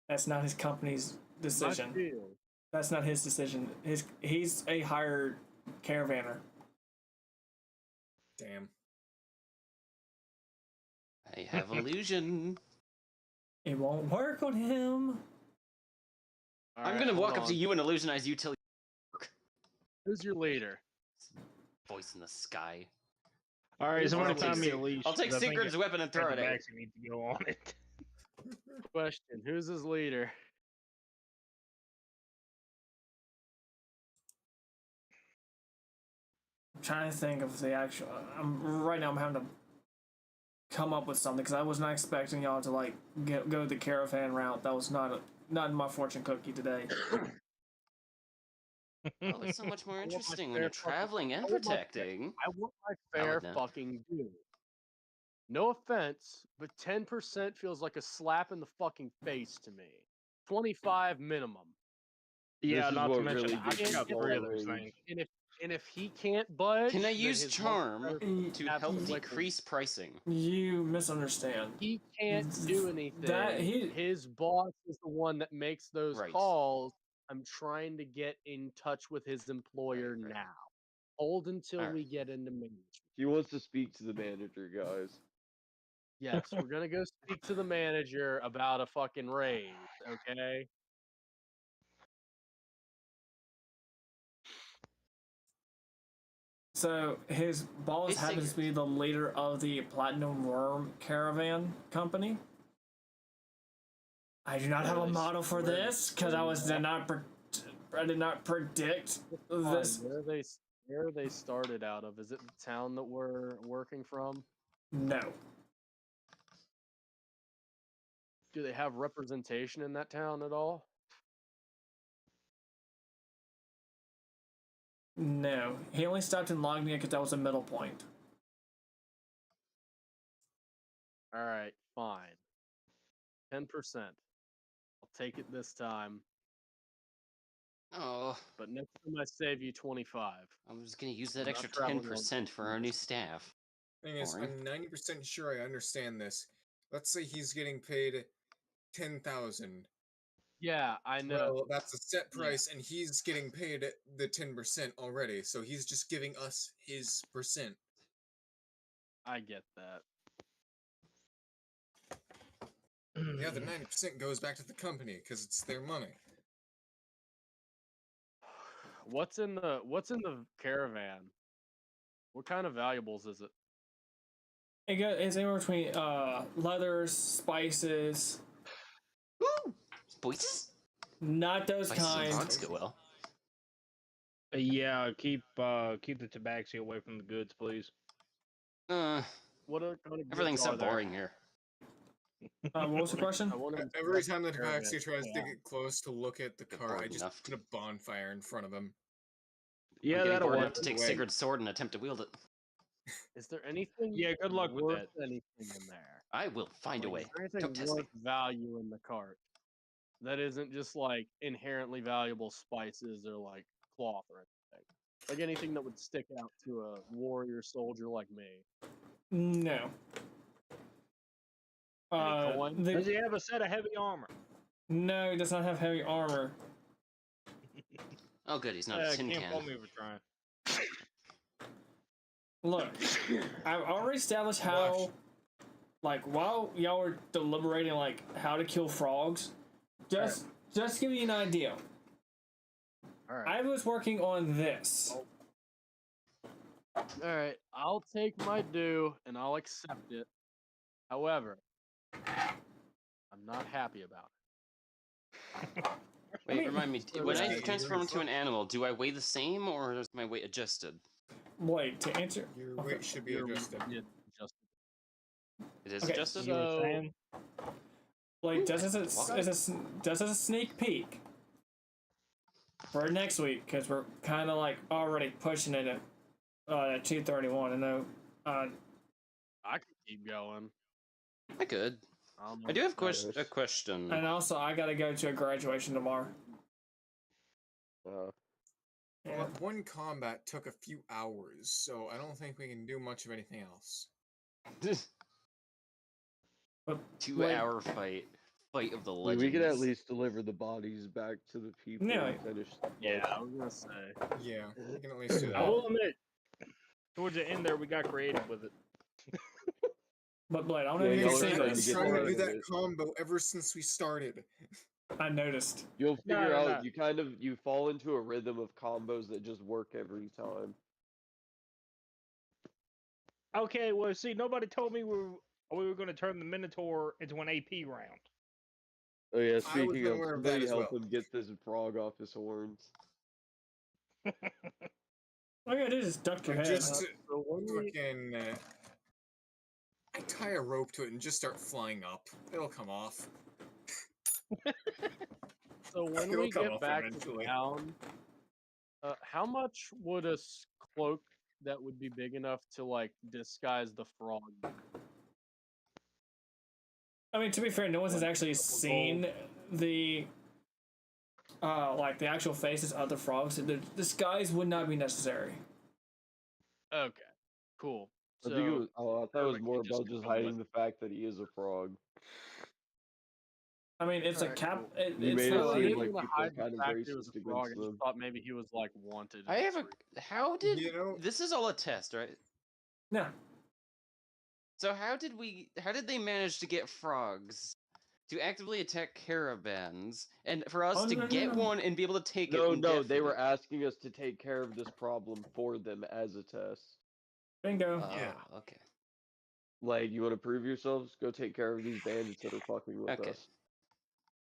That's not his company's My decision. deal. That's not his decision. He's a hired caravaner. Damn. I have illusion. It won't work on him. All I'm right, gonna hold walk up to on. you and illusionize you till Who's your leader? voice in the sky. All right, Here's somebody what I'll find take me a leash. I'll take 'cause I think Sigurd's weapon and throw the it at vaccine needs to go on it. Question: who's his leader? I'm trying to think of the actual. Right now I'm having to come up with something because I was not expecting y'all to like go the caravan route. That was not in my fortune cookie today. Oh, it's so much more I want my interesting when fair you're fucking- traveling and I want my fair- protecting. I want my I would fair know. fucking due. No offense, but 10% feels like a slap in the fucking face to me. 25 minimum. Yeah, This is not to what mention really I gets got you three of those outraged. things. And if he can't budge, Can I then use his charm monster to help absolutely- decrease pricing? You misunderstand. He can't do anything. he- His boss is the one that makes those Right. calls. I'm trying to get in touch with his employer Right. now. Hold until we Alright. get into management. He wants to speak to the manager, guys. Yes, we're gonna go speak to the manager about a fucking raise, okay? So his boss Hey, happens to be the leader of the Platinum Worm Caravan Company. I do not have a Where they- model for where- this because I did not predict this. Where are they started out of? Is it the town that we're working from? No. Do they have representation in that town at all? No. He only stopped in Lognia because that was a middle point. All right, fine. 10%. I'll take it this time. Oh, But next time I save you 25. I'm just gonna use that I'm not extra traveling alone. 10% for our new staff. Thing is, Boring. I'm 90% sure I understand this. Let's say he's getting paid 10,000. Yeah, I know. Well, that's a set price, and he's getting paid the 10% already. So he's just giving us his percent. I get that. The other 90% goes back to the company because it's their money. What's in the caravan? What kind of valuables is it? It's anywhere between leathers, spices, Woo! Voices? not those Spices and kind. frogs go well. Yeah, keep the tabaxi away from the goods, please. Uh, What kind of goods everything's so are there? boring here. What was the question? I want to Every time the experiment. tabaxi tries to Yeah. get close to look at the Get cart, I bored just enough. put a bonfire in front of him. Yeah, I'm getting that'll bored work. enough to take Wait. Sigurd's sword and attempt to wield it. Is there anything Yeah, good luck with worth that. anything in there? I will find a Like, way. is there anything Don't test worth me. value in the cart that isn't just like inherently valuable spices or like cloth or anything? Like anything that would stick out to a warrior soldier like me. No. Any coin? The- Does he have a set of heavy armor? no, he does not have heavy armor. Oh, good, he's not a tin Can't can. fault me for trying. Look, I've already established how, like, while y'all were deliberating, like, how to kill frogs, just to give you an idea, All right. I was working on this. All right. I'll take my due and I'll accept it. However, I'm not happy about it. Wait, remind me. so When yeah, I you transform into really an animal, do I weigh the same or is my weight adjusted? Wait, to answer. Your Okay. weight should be Your weight adjusted. is adjusted. It is Okay, adjusted? You were So- saying? Like, just as Why? a sneak peek for next week, because we're kind of like already pushing it at 2:31. I know. I could keep going. I could. don't know I do have if that- a question. And also, I gotta go to a graduation tomorrow. Uh, Yeah. Well, one combat took a few hours, so I don't think we can do much of anything else. But, 2-hour fight. Fight of the we legends. could at least deliver the bodies back to the people Yeah. and finish. the Yeah, fight. I was gonna say. Yeah, we can at least do I that. will admit, towards the end there, we got creative with it. But Blade, I don't Yeah, know if you y'all can are see I've trying been to this. get trying to more do out of that it. combo ever since we started. I noticed. You'll No, figure no, out no. you fall into a rhythm of combos that just work every time. Okay, well, see, nobody told me we were going to turn the Minotaur into an AP round. Oh yeah, I was speaking of, aware of that somebody as help well. him get this frog off his horns. All you gotta do is duck your Like, head. just So when we, fucking. I tie a rope to it and just start flying up. It'll come off. so when It'll we come get off back to eventually. town, how much would a cloak that would be big enough to like disguise the frog? I mean, to be fair, no one has actually seen the like the actual faces of the frogs. The disguise would not be necessary. Okay, cool. I think it was. Oh, I thought it was perfect, more you just about just go with- hiding the fact that he is a frog. I mean, it's a Alright, cap. cool. It, You it's made not it I like, seem didn't like want to people are hide the kind of fact that it was a racist frog. I against just them. thought maybe he was like wanted. I have a. for- How did. You know- This is all a test, right? no. So how did they manage to get frogs to actively attack caravans and for us Oh, to no, no, get no. one and be able to take it? No, no, they were indefinitely? asking us to take care of this problem for them as a test. Bingo. Yeah. Okay. Like, you want to prove yourselves? Go take care of these bandits that are fucking with Okay. us.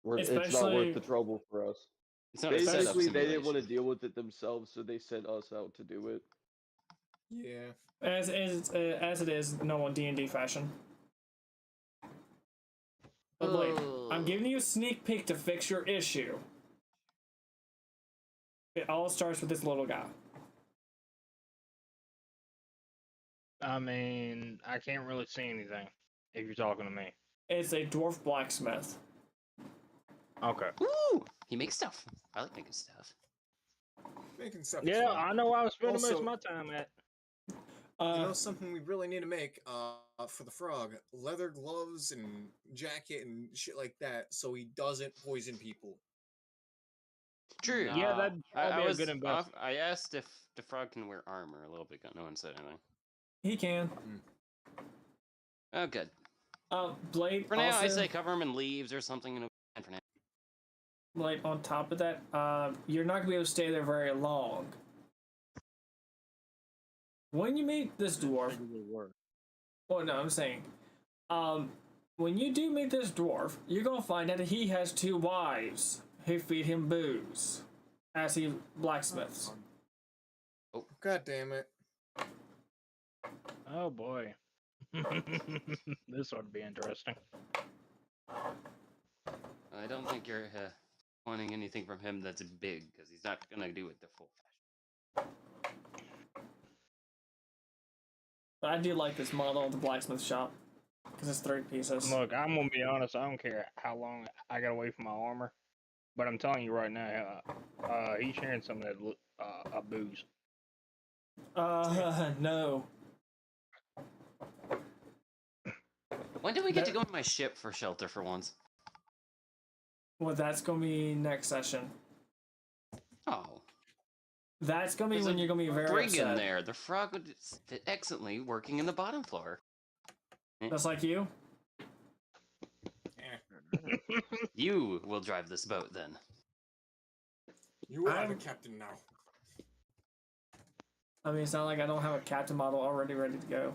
It's not Especially- worth the trouble for us. It's not a setup Basically, they didn't want to simulation. deal with it themselves, so they sent us out to do it. Yeah. As it is, normal D&D fashion. But Blade, I'm giving you a sneak peek to fix your issue. It all starts with this little guy. I mean, I can't really see anything if you're talking to me. It's a dwarf blacksmith. Okay. Woo! He makes stuff. I like making stuff. Making stuff. is Yeah, fun. I know I was spending most Also- of my time at. You Uh, know something we really need to make for the frog? Leather gloves and jacket and shit like that, so he doesn't poison people. True. Yeah, that'd I probably be a was good investment. I asked if the frog can wear armor a little bit. No one said anything. he can. Oh, good. Blade. For now, I also, say cover him in leaves or something. And for now. Blade, on top of that, you're not gonna be able to stay there very long. When you meet this dwarf, Probably work. well, no, I'm saying, when you do meet this dwarf, you're gonna find out that he has 2 wives who feed him booze as he blacksmiths. God damn it. Oh boy. This ought to be interesting. I don't think you're wanting anything from him that's big, because he's not gonna do it the full fashion. But I do like this model of the blacksmith shop because it's 3 pieces. Look, I'm gonna be honest. I don't care how long I got away from my armor, but I'm telling you right now, he's sharing some of that booze. No. When do we get to go on my ship for shelter for once? Well, that's gonna be next session. Oh. That's gonna be There's when a you're gonna be very brig upset. in there. The frog would fit excellently working in the bottom floor. Just like you. You will drive this boat then. You are the I'm- captain now. I mean, it's not like I don't have a captain model already ready to go.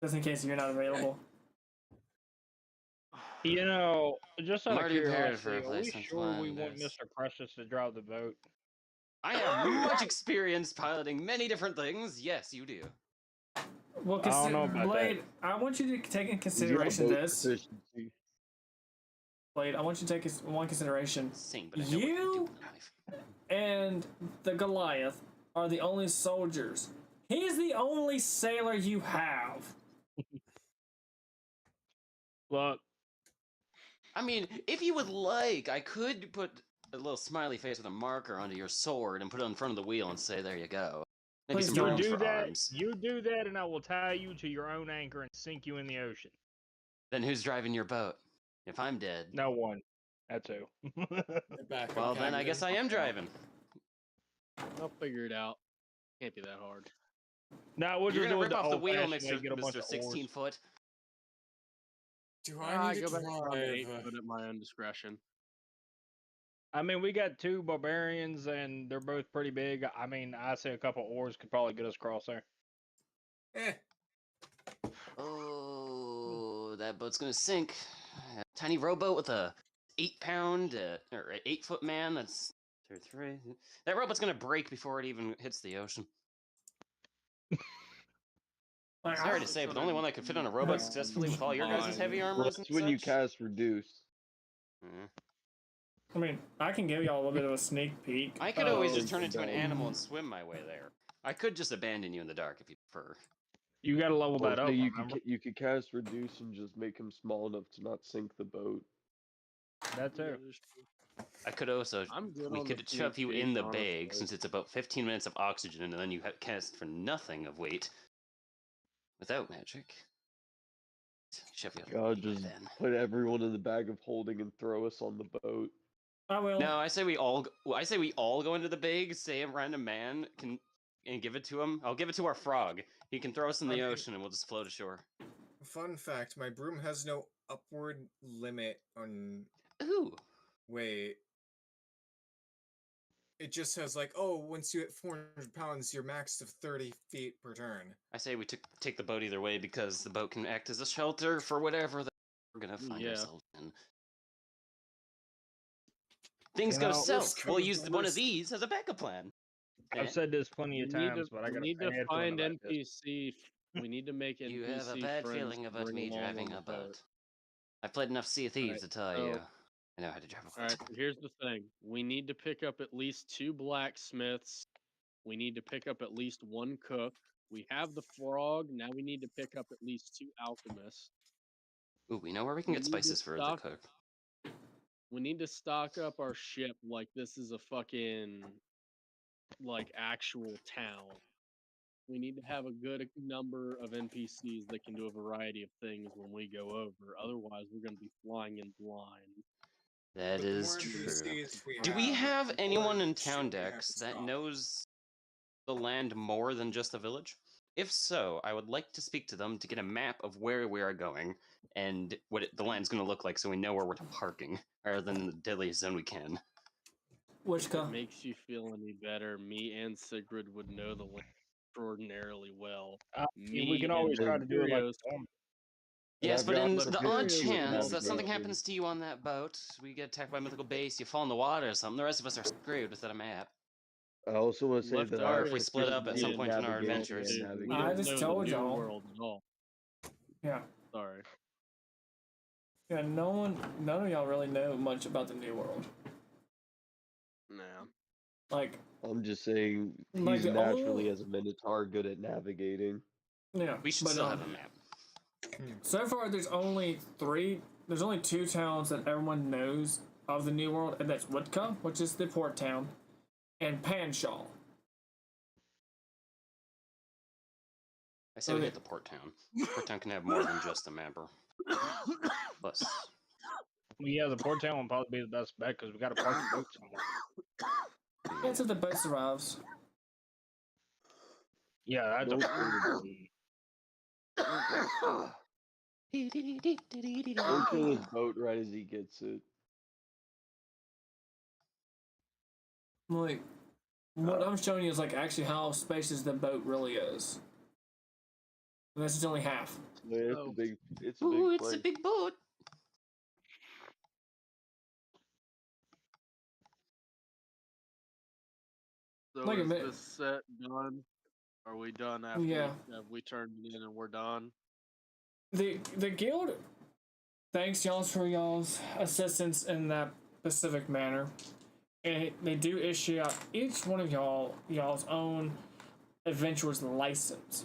Just in case you're not available. You know, just out I'm of already prepared for curiosity, are we replacement sure we want flyers. Mr. Precious to drive the boat? I have much experience piloting many different things. Yes, you do. Well, I don't know about Blade, I want you to take in He's got consideration boat this. proficiency. Blade, I want you to take one consideration. Sing, but I know what You you do in life. and the Goliath are the only soldiers. He's the only sailor you have. Look, I mean, if you would like, I could put a little smiley face with a marker onto your sword and put it in front of the wheel and say, "There you go." Maybe Please some don't. room do for that. arms. You do that, and I will tie you to your own anchor and sink you in the ocean. Then who's driving your boat? If I'm dead, No one. That's who. The backup well then I guess I am driving. I'll figure it out. Can't be that hard. Now we'll You're just gonna do it rip the off the wheel, old-fashioned way, Mr. get a bunch Mr. of 16 oars. foot. Do I need go to back down to 8 drive? foot at my own discretion. I mean, we got 2 barbarians, and they're both pretty big. I mean, I say a couple oars could probably get us across there. Oh, that boat's gonna sink. A tiny rowboat with a 8-pound or 8-foot man. That's 2, 3. That rowboat's gonna break before it even hits the ocean. Like, Sorry to say, but the only one that could fit on a rowboat successfully with all your guys' heavy Well, armors and that's when you such. cast reduce. I mean, I can give y'all a little bit of a sneak peek. I could always of- just turn into an animal and swim my way there. I could just abandon you in the dark if you prefer. You got to level Well, that so up. you remember? could you could cast reduce and just make him small enough to not sink the boat. That's it. I could also. I'm good We on could the shove you sneak in peek, the bag honestly. since it's about 15 minutes of oxygen, and then you cast for nothing of weight without magic. Shove you out God, of the way just then. put everyone in the bag of holding and throw us on the boat. I will. No, I say we all. I say we all go into the bag. Say a random man can and give it to him. I'll give it to our frog. He can throw us in the ocean, and we'll just float ashore. Fun fact: my broom has no upward limit on. Ooh. Wait. It just says like, oh, once you hit 400 pounds, you're maxed of 30 feet per turn. I say we take the boat either way because the boat can act as a shelter for whatever that we're gonna find Yeah. ourselves in. Things You go know, south. worst We'll comes use to one of worst. these as a backup plan. I've said this plenty of We need times, to, but I we got need to a find about this. NPC. We need to make NPC You have a bad friends feeling to about bring me along driving on the a boat. I've played enough Sea of Thieves to tell so- you. I know how to drive a boat. All right, here's the thing. We need to pick up at least 2 blacksmiths. We need to pick up at least 1 cook. We have the frog. Now we need to pick up at least 2 alchemists. Ooh, we know where we can we get need to spices for the stock- cook. We need to stock up our ship like this is a fucking like actual town. We need to have a good number of NPCs that can do a variety of things when we go over. Otherwise, we're going to be flying in blind. That But the is more true. NPCs Do we have the anyone more in shit town we have decks to that stop. knows the land more than just the village? If so, I would like to speak to them to get a map of where we are going and what the land's going to look like so we know where we're parking, rather than the deadliest zone we can. Which If it makes you feel any better, me and Sigrid would know the land extraordinarily well. We can always try to do it like Imperios- storm. Yes, I've but got in the the odd pictures of chance that something navigation. happens to you on that boat, we get attacked by a mythical base, you fall in the water or something, the rest of us are screwed without a map. I also want to say Left that Or I if we have split up at some proficiency point in our navigation adventures. and We navigation. I don't just know the told new y'all. world at all. Yeah. Sorry. Yeah, none of y'all really know much about the New World. Nah. Like, I'm just saying Like he's the naturally only- as a Minotaur good at navigating. yeah. We should but, still have a map. So far, there's only two towns that everyone knows of the New World, and that's Wootka, which is the port town, and Panshaw. I say we Okay. hit the port town. Port town can have more than just a mapper. Plus, Well, yeah, the port town will probably be the best bet because we got to park the boat somewhere. That's if the boat survives. Yeah, that's Nope. Don't kill his boat right as he gets it. Like, what I'm showing you is like actually how spacious the boat really is. And this is only half. Yeah, it's Oh. a big. It's a ooh, big. it's a place. big boat. So Like a is minute. this set done? Are we done after Yeah. have we turned it in and we're done? The guild thanks y'all for y'all's assistance in that specific manner. And they do issue out each one of y'all's own adventurer's license.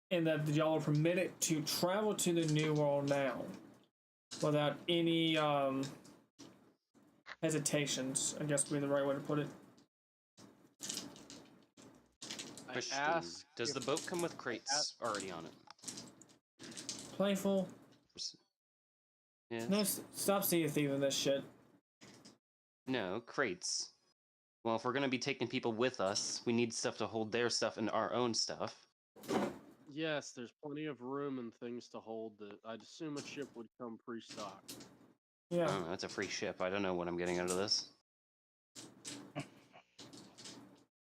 And that y'all are permitted to travel to the New World now without any hesitations, I guess would be the right way to put it. I Question, asked does if the boat come with crates already on it? Playful. Yes. No, stop seeing thieving this shit. No, crates. Well, if we're gonna be taking people with us, we need stuff to hold their stuff and our own stuff. yes, there's plenty of room and things to hold that. I'd assume a ship would come pre-stocked. Yeah. Oh, that's a free ship. I don't know what I'm getting out of this.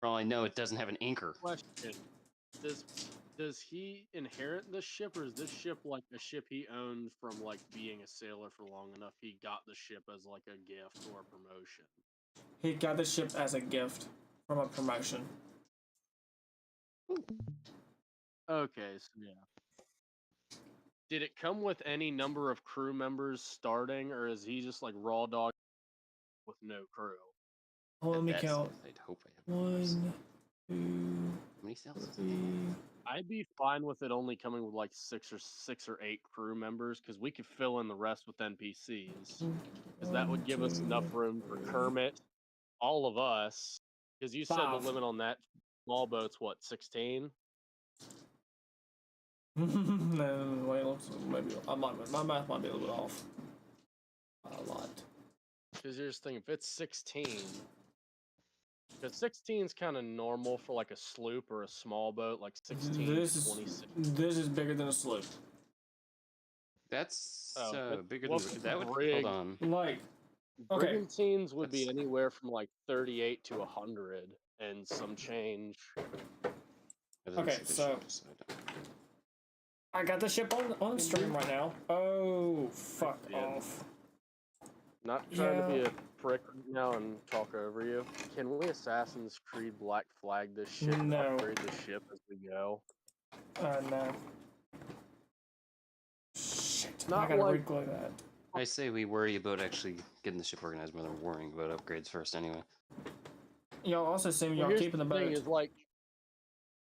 For all I know, it doesn't have an anchor. Question: Does he inherit this ship, or is this ship like a ship he owned from like being a sailor for long enough? He got the ship as like a gift or a promotion. He got the ship as a gift from a promotion. Okay, so yeah. Did it come with any number of crew members starting, or is he just like raw dog with no crew? Hold on, let me That's count. what I'd hope I have. 1, 2, How many cells? 3. I'd be fine with it only coming with like six or eight crew members, because we could fill in the rest with NPCs. Because that would give us enough room for Kermit, all of us. Because you said the 5. limit on that small boat's what, 16? No, wait, maybe my math might be a little bit off. A lot. Because you're just thinking, if it's 16, because 16 is kind of normal for like a sloop or a small boat, like 16, This 26. is bigger than a sloop. That's Oh, but bigger well, than that would. brig- Hold on. Like, okay. Brigantines would be That's- anywhere from like 38 to 100 and some change. I didn't Okay, see the so- ship, I don't- I got the ship on stream right now. Oh, fuck Yeah. off. Not trying to be Yeah. a prick right now and talk over you. Can we Assassin's Creed Black Flag this shit and No. upgrade the ship as we go? No. Shit, Not I gotta like- reglue that. I say we worry about actually getting the ship organized more than worrying about upgrades first anyway. Y'all also assume Well, y'all here's keeping the thing boat. is like,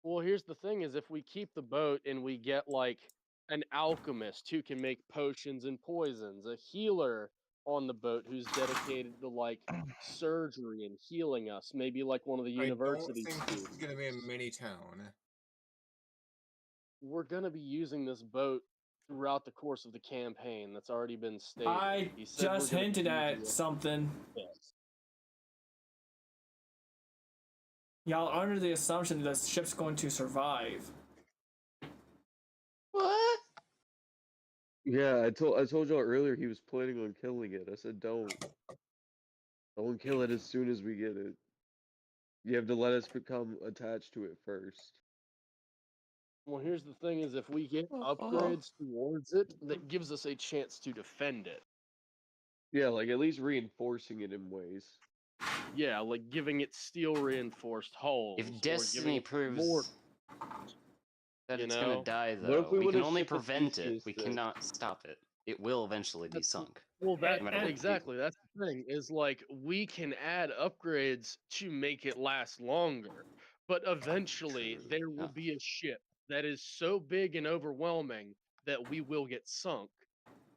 well, here's the thing is if we keep the boat and we get like an alchemist who can make potions and poisons, a healer on the boat who's dedicated to like surgery and healing us, maybe like one of the university I don't think this is students. gonna be a mini town. We're gonna be using this boat throughout the course of the campaign. That's already been stated. I He said we're just gonna be hinted using at it. something. Yes. Y'all are under the assumption that the ship's going to survive. What? Yeah, I told y'all earlier he was planning on killing it. I said don't kill it as soon as we get it. You have to let us become attached to it first. Well, here's the thing: is if we get upgrades towards it, that gives us a chance to defend it. Yeah, like at least reinforcing it in ways. Yeah, like giving it steel reinforced hulls. or If giving Destiny it proves more, that you it's know? gonna die, What though, if we we win can a only ship with prevent it. Theseus We then? cannot stop it. it will eventually be sunk. Well, that no matter what you do. exactly. That's the thing. Is like we can add upgrades to make it last longer, but eventually True. there will Yeah. be a ship that is so big and overwhelming that we will get sunk.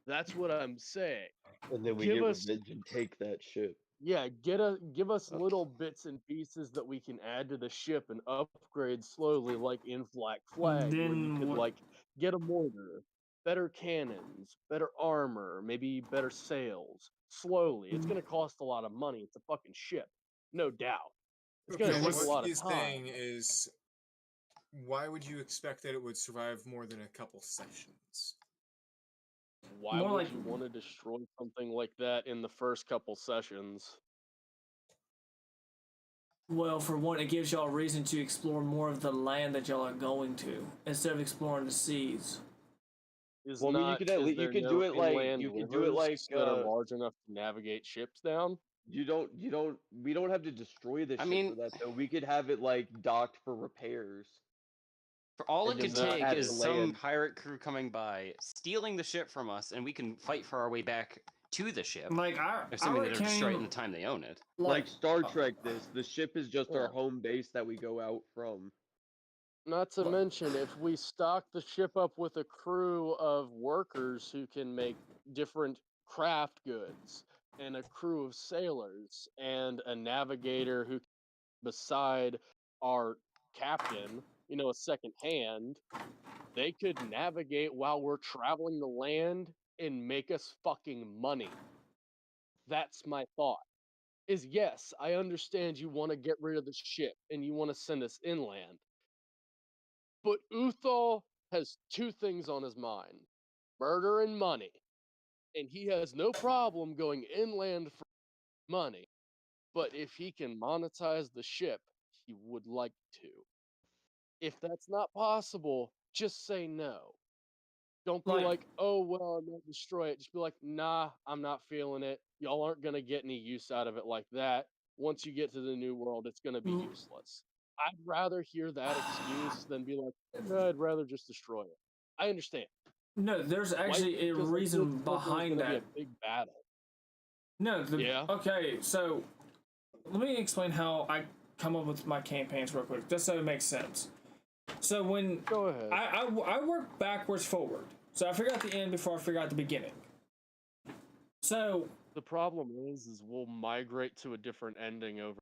That's what I'm saying. And then we Give get us- revenge and take that ship. Yeah, give us little bits and pieces that we can add to the ship and upgrade slowly, like in Black Flag, where you Then could what- like get a mortar, better cannons, better armor, maybe better sails. Slowly, it's gonna cost a lot of money. It's a fucking ship, no doubt. It's gonna Okay, take a what lot of he's time. saying is, why would you expect that it would survive more than a couple sessions? Why More would like- you want to destroy something like that in the first couple sessions? Well, for one, it gives y'all a reason to explore more of the land that y'all are going to instead of exploring the seas. Is Well, I mean, you not, could at is least- you there could no do it like- inland you could do it rivers like, that are large enough to navigate ships down. We don't have to destroy the I ship mean- for that though. We could have it like docked for repairs. For all And it could then not take have is to some land. pirate crew coming by, stealing the ship from us, and we can fight for our way back to the ship. Like Assuming that they're destroyed in came the time they own it. Like Star Trek, the ship is just Yeah. our home base that we go out from. Not to What- mention, if we stock the ship up with a crew of workers who can make different craft goods, and a crew of sailors, and a navigator who, beside our captain, a second hand, they could navigate while we're traveling the land and make us fucking money. That's my thought. Is yes, I understand you want to get rid of the ship and you want to send us inland. But Uthal has two things on his mind: murder and money. And he has no problem going inland for money. But if he can monetize the ship, he would like to. If that's not possible, just say no. Don't be like, oh, well, I'm going to destroy it. Just be like, nah, I'm not feeling it. Y'all aren't going to get any use out of it like that. Once you get to the new world, it's going to be useless. I'd rather hear that excuse than be like, no, I'd rather just destroy it. I understand. No, there's actually a Because, like, reason this world is behind gonna be that. a big battle. No, Yeah? Okay, so let me explain how I come up with my campaigns real quick, just so it makes sense. So when Go ahead. I work backwards forward, so I figure out the end before I figure out the beginning. So The problem is we'll migrate to a different ending over.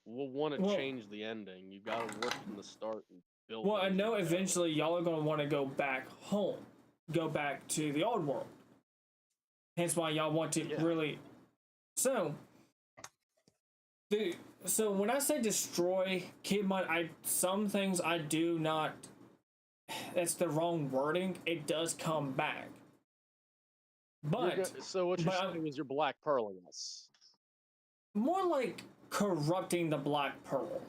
We'll want to Well- change the ending. You got to work from the start and build. well, I those know together. eventually y'all are gonna want to go back home, go back to the old world. Hence why y'all want to Yeah. really. So so when I say destroy, keep in mind some things I do not. That's the wrong wording. It does come back. But So what you're but I'm- saying is you're black pearling us. more like corrupting the Black Pearl.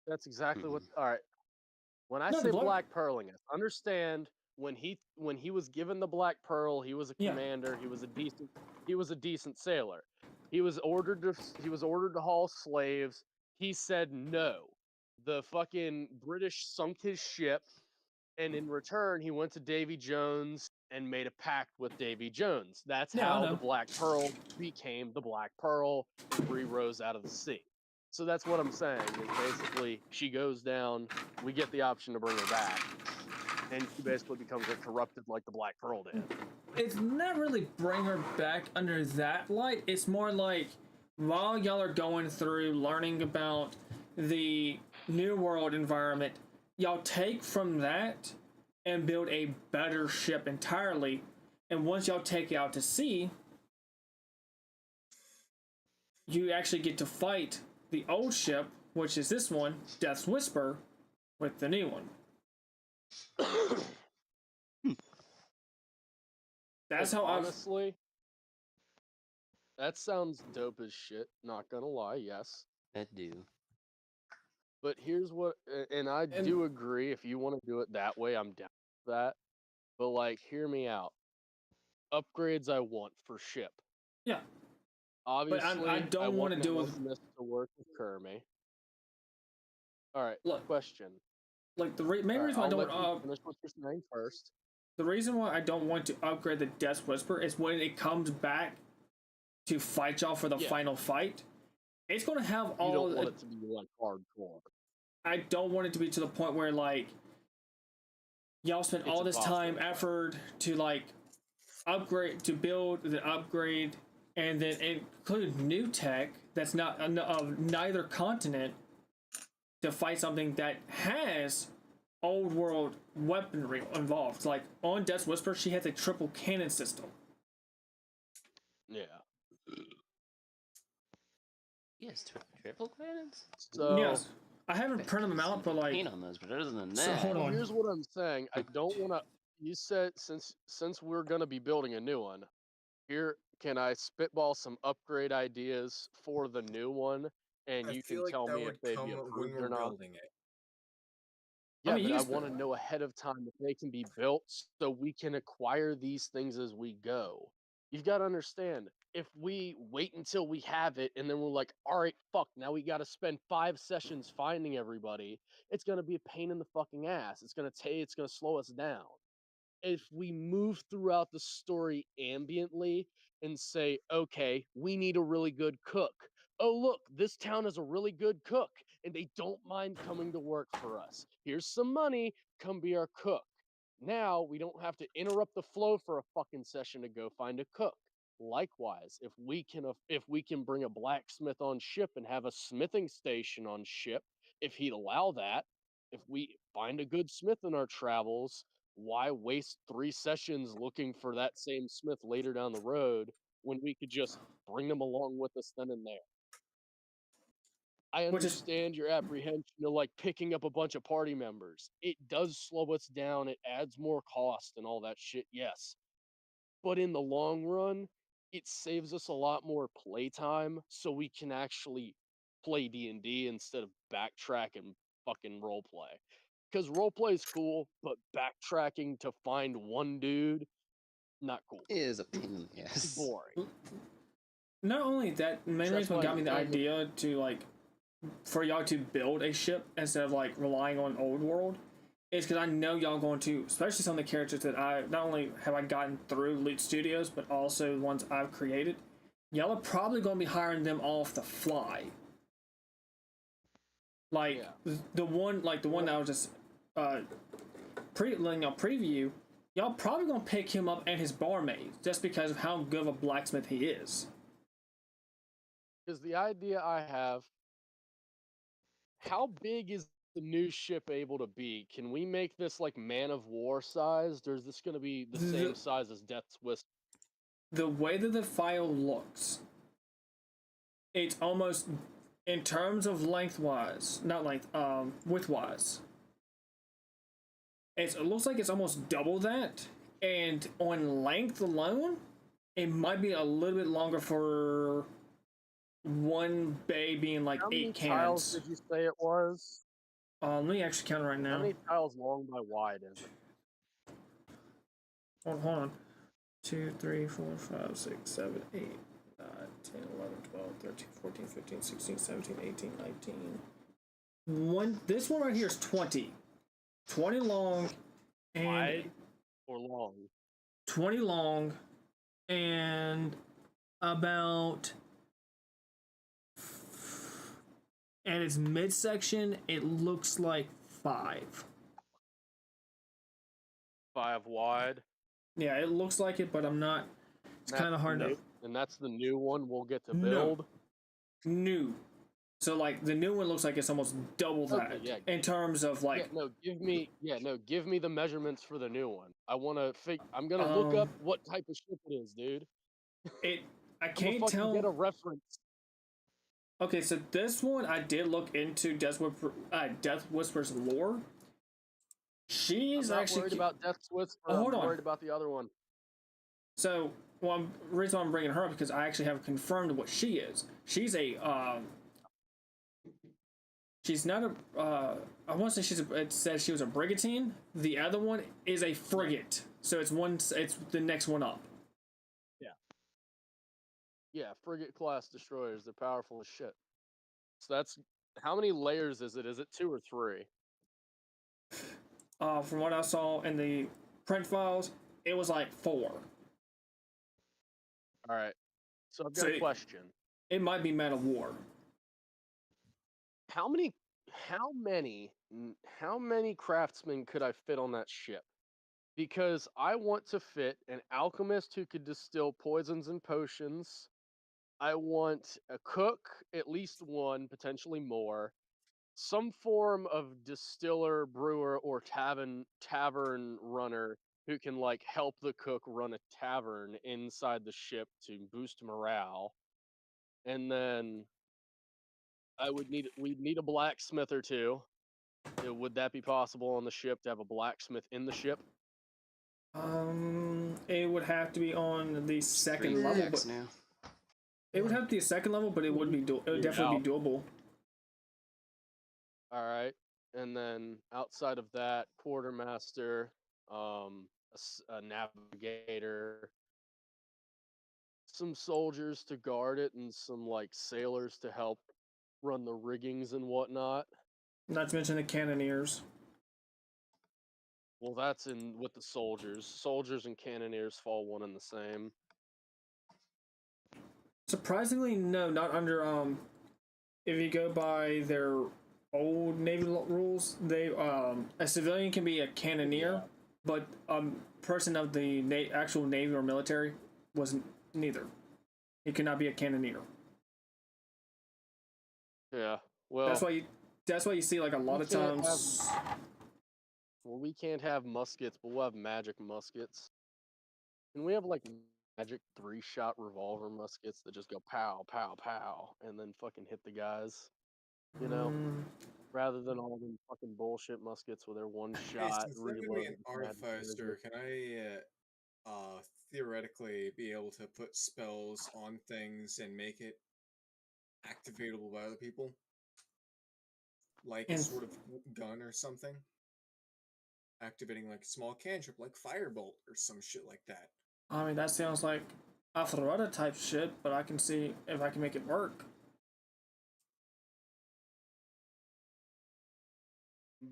That's exactly what. All right. When I No, say the black pearling us, understand when he was given the black pearl, he was a Yeah. commander. He was a decent sailor. He was ordered to haul slaves. He said no. The fucking British sunk his ship, and in return, he went to Davy Jones and made a pact with Davy Jones. That's Yeah, I how know. the Black Pearl became the Black Pearl and re-rose out of the sea. So that's what I'm saying. Is basically she goes down, we get the option to bring her back, and she basically becomes corrupted like the Black Pearl did. It's not really bring her back under that light. It's more like while y'all are going through learning about the new world environment, y'all take from that and build a better ship entirely. And once y'all take it out to sea, you actually get to fight the old ship, which is this one, Death's Whisper, with the new one. That's how I've. honestly, that sounds dope as shit. Not gonna lie, yes. That do. But here's what, and I do agree. If you want to do it that way, I'm down with that. But like, hear me out. Upgrades I want for ship. Yeah. Obviously, I don't want wanna deal with- Monogamous to work with Kermie. All right. Look. Question. Like the main All right, reason I I'll don't. let you finish what you're saying first. the reason why I don't want to upgrade the Death Whisper is when it comes back to fight y'all for the Yeah. final fight. It's going to have You all. don't want it to be like hardcore. I don't want it to be to the point where like y'all spent It's all a this boss time, fight. effort to like upgrade, to build, then upgrade, and then include new tech that's not of neither continent to fight something that has old world weaponry involved. Like on Death's Whisper, she has a triple cannon system. Yeah. Yes, triple cannons. So Yes, I haven't printed them out, but like, Paint on those, but other than So, that, hold on. here's what I'm saying. I don't want to. You said since we're gonna be building a new one, here can I spitball some upgrade ideas for the new one, and I you feel can like tell that me would if they'd come be when approved we're or not. building it. Yeah, mean, but you I can want to know ahead of time if they can be built so we can acquire these things as we go. You've got to understand, if we wait until we have it and then we're like, all right, fuck, now we got to spend 5 sessions finding everybody, it's going to be a pain in the fucking ass. It's going to slow us down. If we move throughout the story ambiently and say, okay, we need a really good cook. Oh, look, this town has a really good cook and they don't mind coming to work for us. Here's some money, come be our cook. Now we don't have to interrupt the flow for a fucking session to go find a cook. Likewise, if we can bring a blacksmith on ship and have a smithing station on ship, if he'd allow that, if we find a good smith in our travels, why waste 3 sessions looking for that same smith later down the road when we could just bring them along with us then and there? I Which is- understand your apprehension of like picking up a bunch of party members. It does slow us down, it adds more cost and all that shit, yes. But in the long run, it saves us a lot more playtime so we can actually play D&D instead of backtrack and fucking roleplay. Because roleplay is cool, but backtracking to find one dude, not cool. is a pain in the It's ass. boring. not only that, main That's reason what why got me the I'm- idea to like for y'all to build a ship instead of like relying on old world is because I know y'all going to, especially some of the characters that I not only have I gotten through Loot Studios, but also the ones I've created. Y'all are probably going to be hiring them off the fly. Like the one that I was just preview. Y'all probably gonna pick him up and his barmaid just because of how good of a blacksmith he is. Because the idea I have, how big is the new ship able to be? Can we make this like Man of War sized, or is this going to be the same size as Death's Whisper? The way that the file looks, it's almost in terms of lengthwise, not length, widthwise. It looks like it's almost double that, and on length alone, it might be a little bit longer for one bay being like How many 8 tiles cans. did you say it was? Let me actually count it right How now. many tiles long by wide is it? Hold on. 2, 3, 4, 5, 6, 7, 8, 9, 10, 11, 12, 13, 14, 15, 16, 17, 18, 19. This one right here is 20. 20 long and Wide or long? 20 long and about, and its midsection it looks like 5. 5 wide. Yeah, it looks like it, but I'm not. It's That's kind of hard new, to. And that's the new one we'll get to No. build. New. So like the new one looks like it's almost double that Okay, yeah. in terms of like Give me the measurements for the new one. I want to I'm going to look up what type of ship it is, dude. it. I I'm gonna can't fucking tell. get a reference. Okay, so this one I did look into Death Whisper's lore. She's I'm not actually worried about Death's Whisper. Oh, hold I'm on. worried about the other one. So, reason why I'm bringing her up because I actually have confirmed what she is. She's a she's not a I want to say it says she was a brigantine. The other one is a frigate. So it's the next one up. Yeah, frigate class destroyers. They're powerful as shit. So that's how many layers is it? Is it 2 or 3? From what I saw in the print files, it was like 4. All right. So I've got So a question. it might be Man of War. How many craftsmen could I fit on that ship? Because I want to fit an alchemist who could distill poisons and potions. I want a cook, at least one, potentially more. Some form of distiller, brewer, or tavern runner who can like help the cook run a tavern inside the ship to boost morale. And then we'd need a blacksmith or two. Would that be possible on the ship to have a blacksmith in the ship? It would have to be on the second level, but now. it would have to be a second level, but it would be it would definitely be doable. All right, and then outside of that, quartermaster, a navigator, some soldiers to guard it, and some like sailors to help run the riggings and whatnot. Not to mention the cannoneers. Well, that's in with the soldiers. Soldiers and cannoneers fall one and the same. Surprisingly, no, not under if you go by their old Navy rules, they a civilian can be a cannoneer, but person of the actual Navy or military wasn't neither. He could not be a cannoneer. Yeah. Well, that's why you see like a lot of times. Well, we can't have muskets, but we'll have magic muskets. And we have like magic 3-shot revolver muskets that just go pow, pow, pow, and then fucking hit the guys. You know? Rather than all them fucking bullshit muskets with their one shot. Since I'm gonna be an artificer, can I theoretically be able to put spells on things and make it activatable by other people? Like a sort of gun or something? Activating like a small cantrip like Firebolt or some shit like that. I mean, that sounds like Aphrodite type shit, but I can see if I can make it work.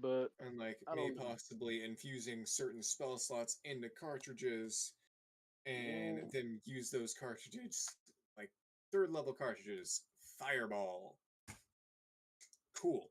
But and like me possibly infusing certain spell slots into cartridges and then use those cartridges like 3rd level cartridges. Fireball. Cool.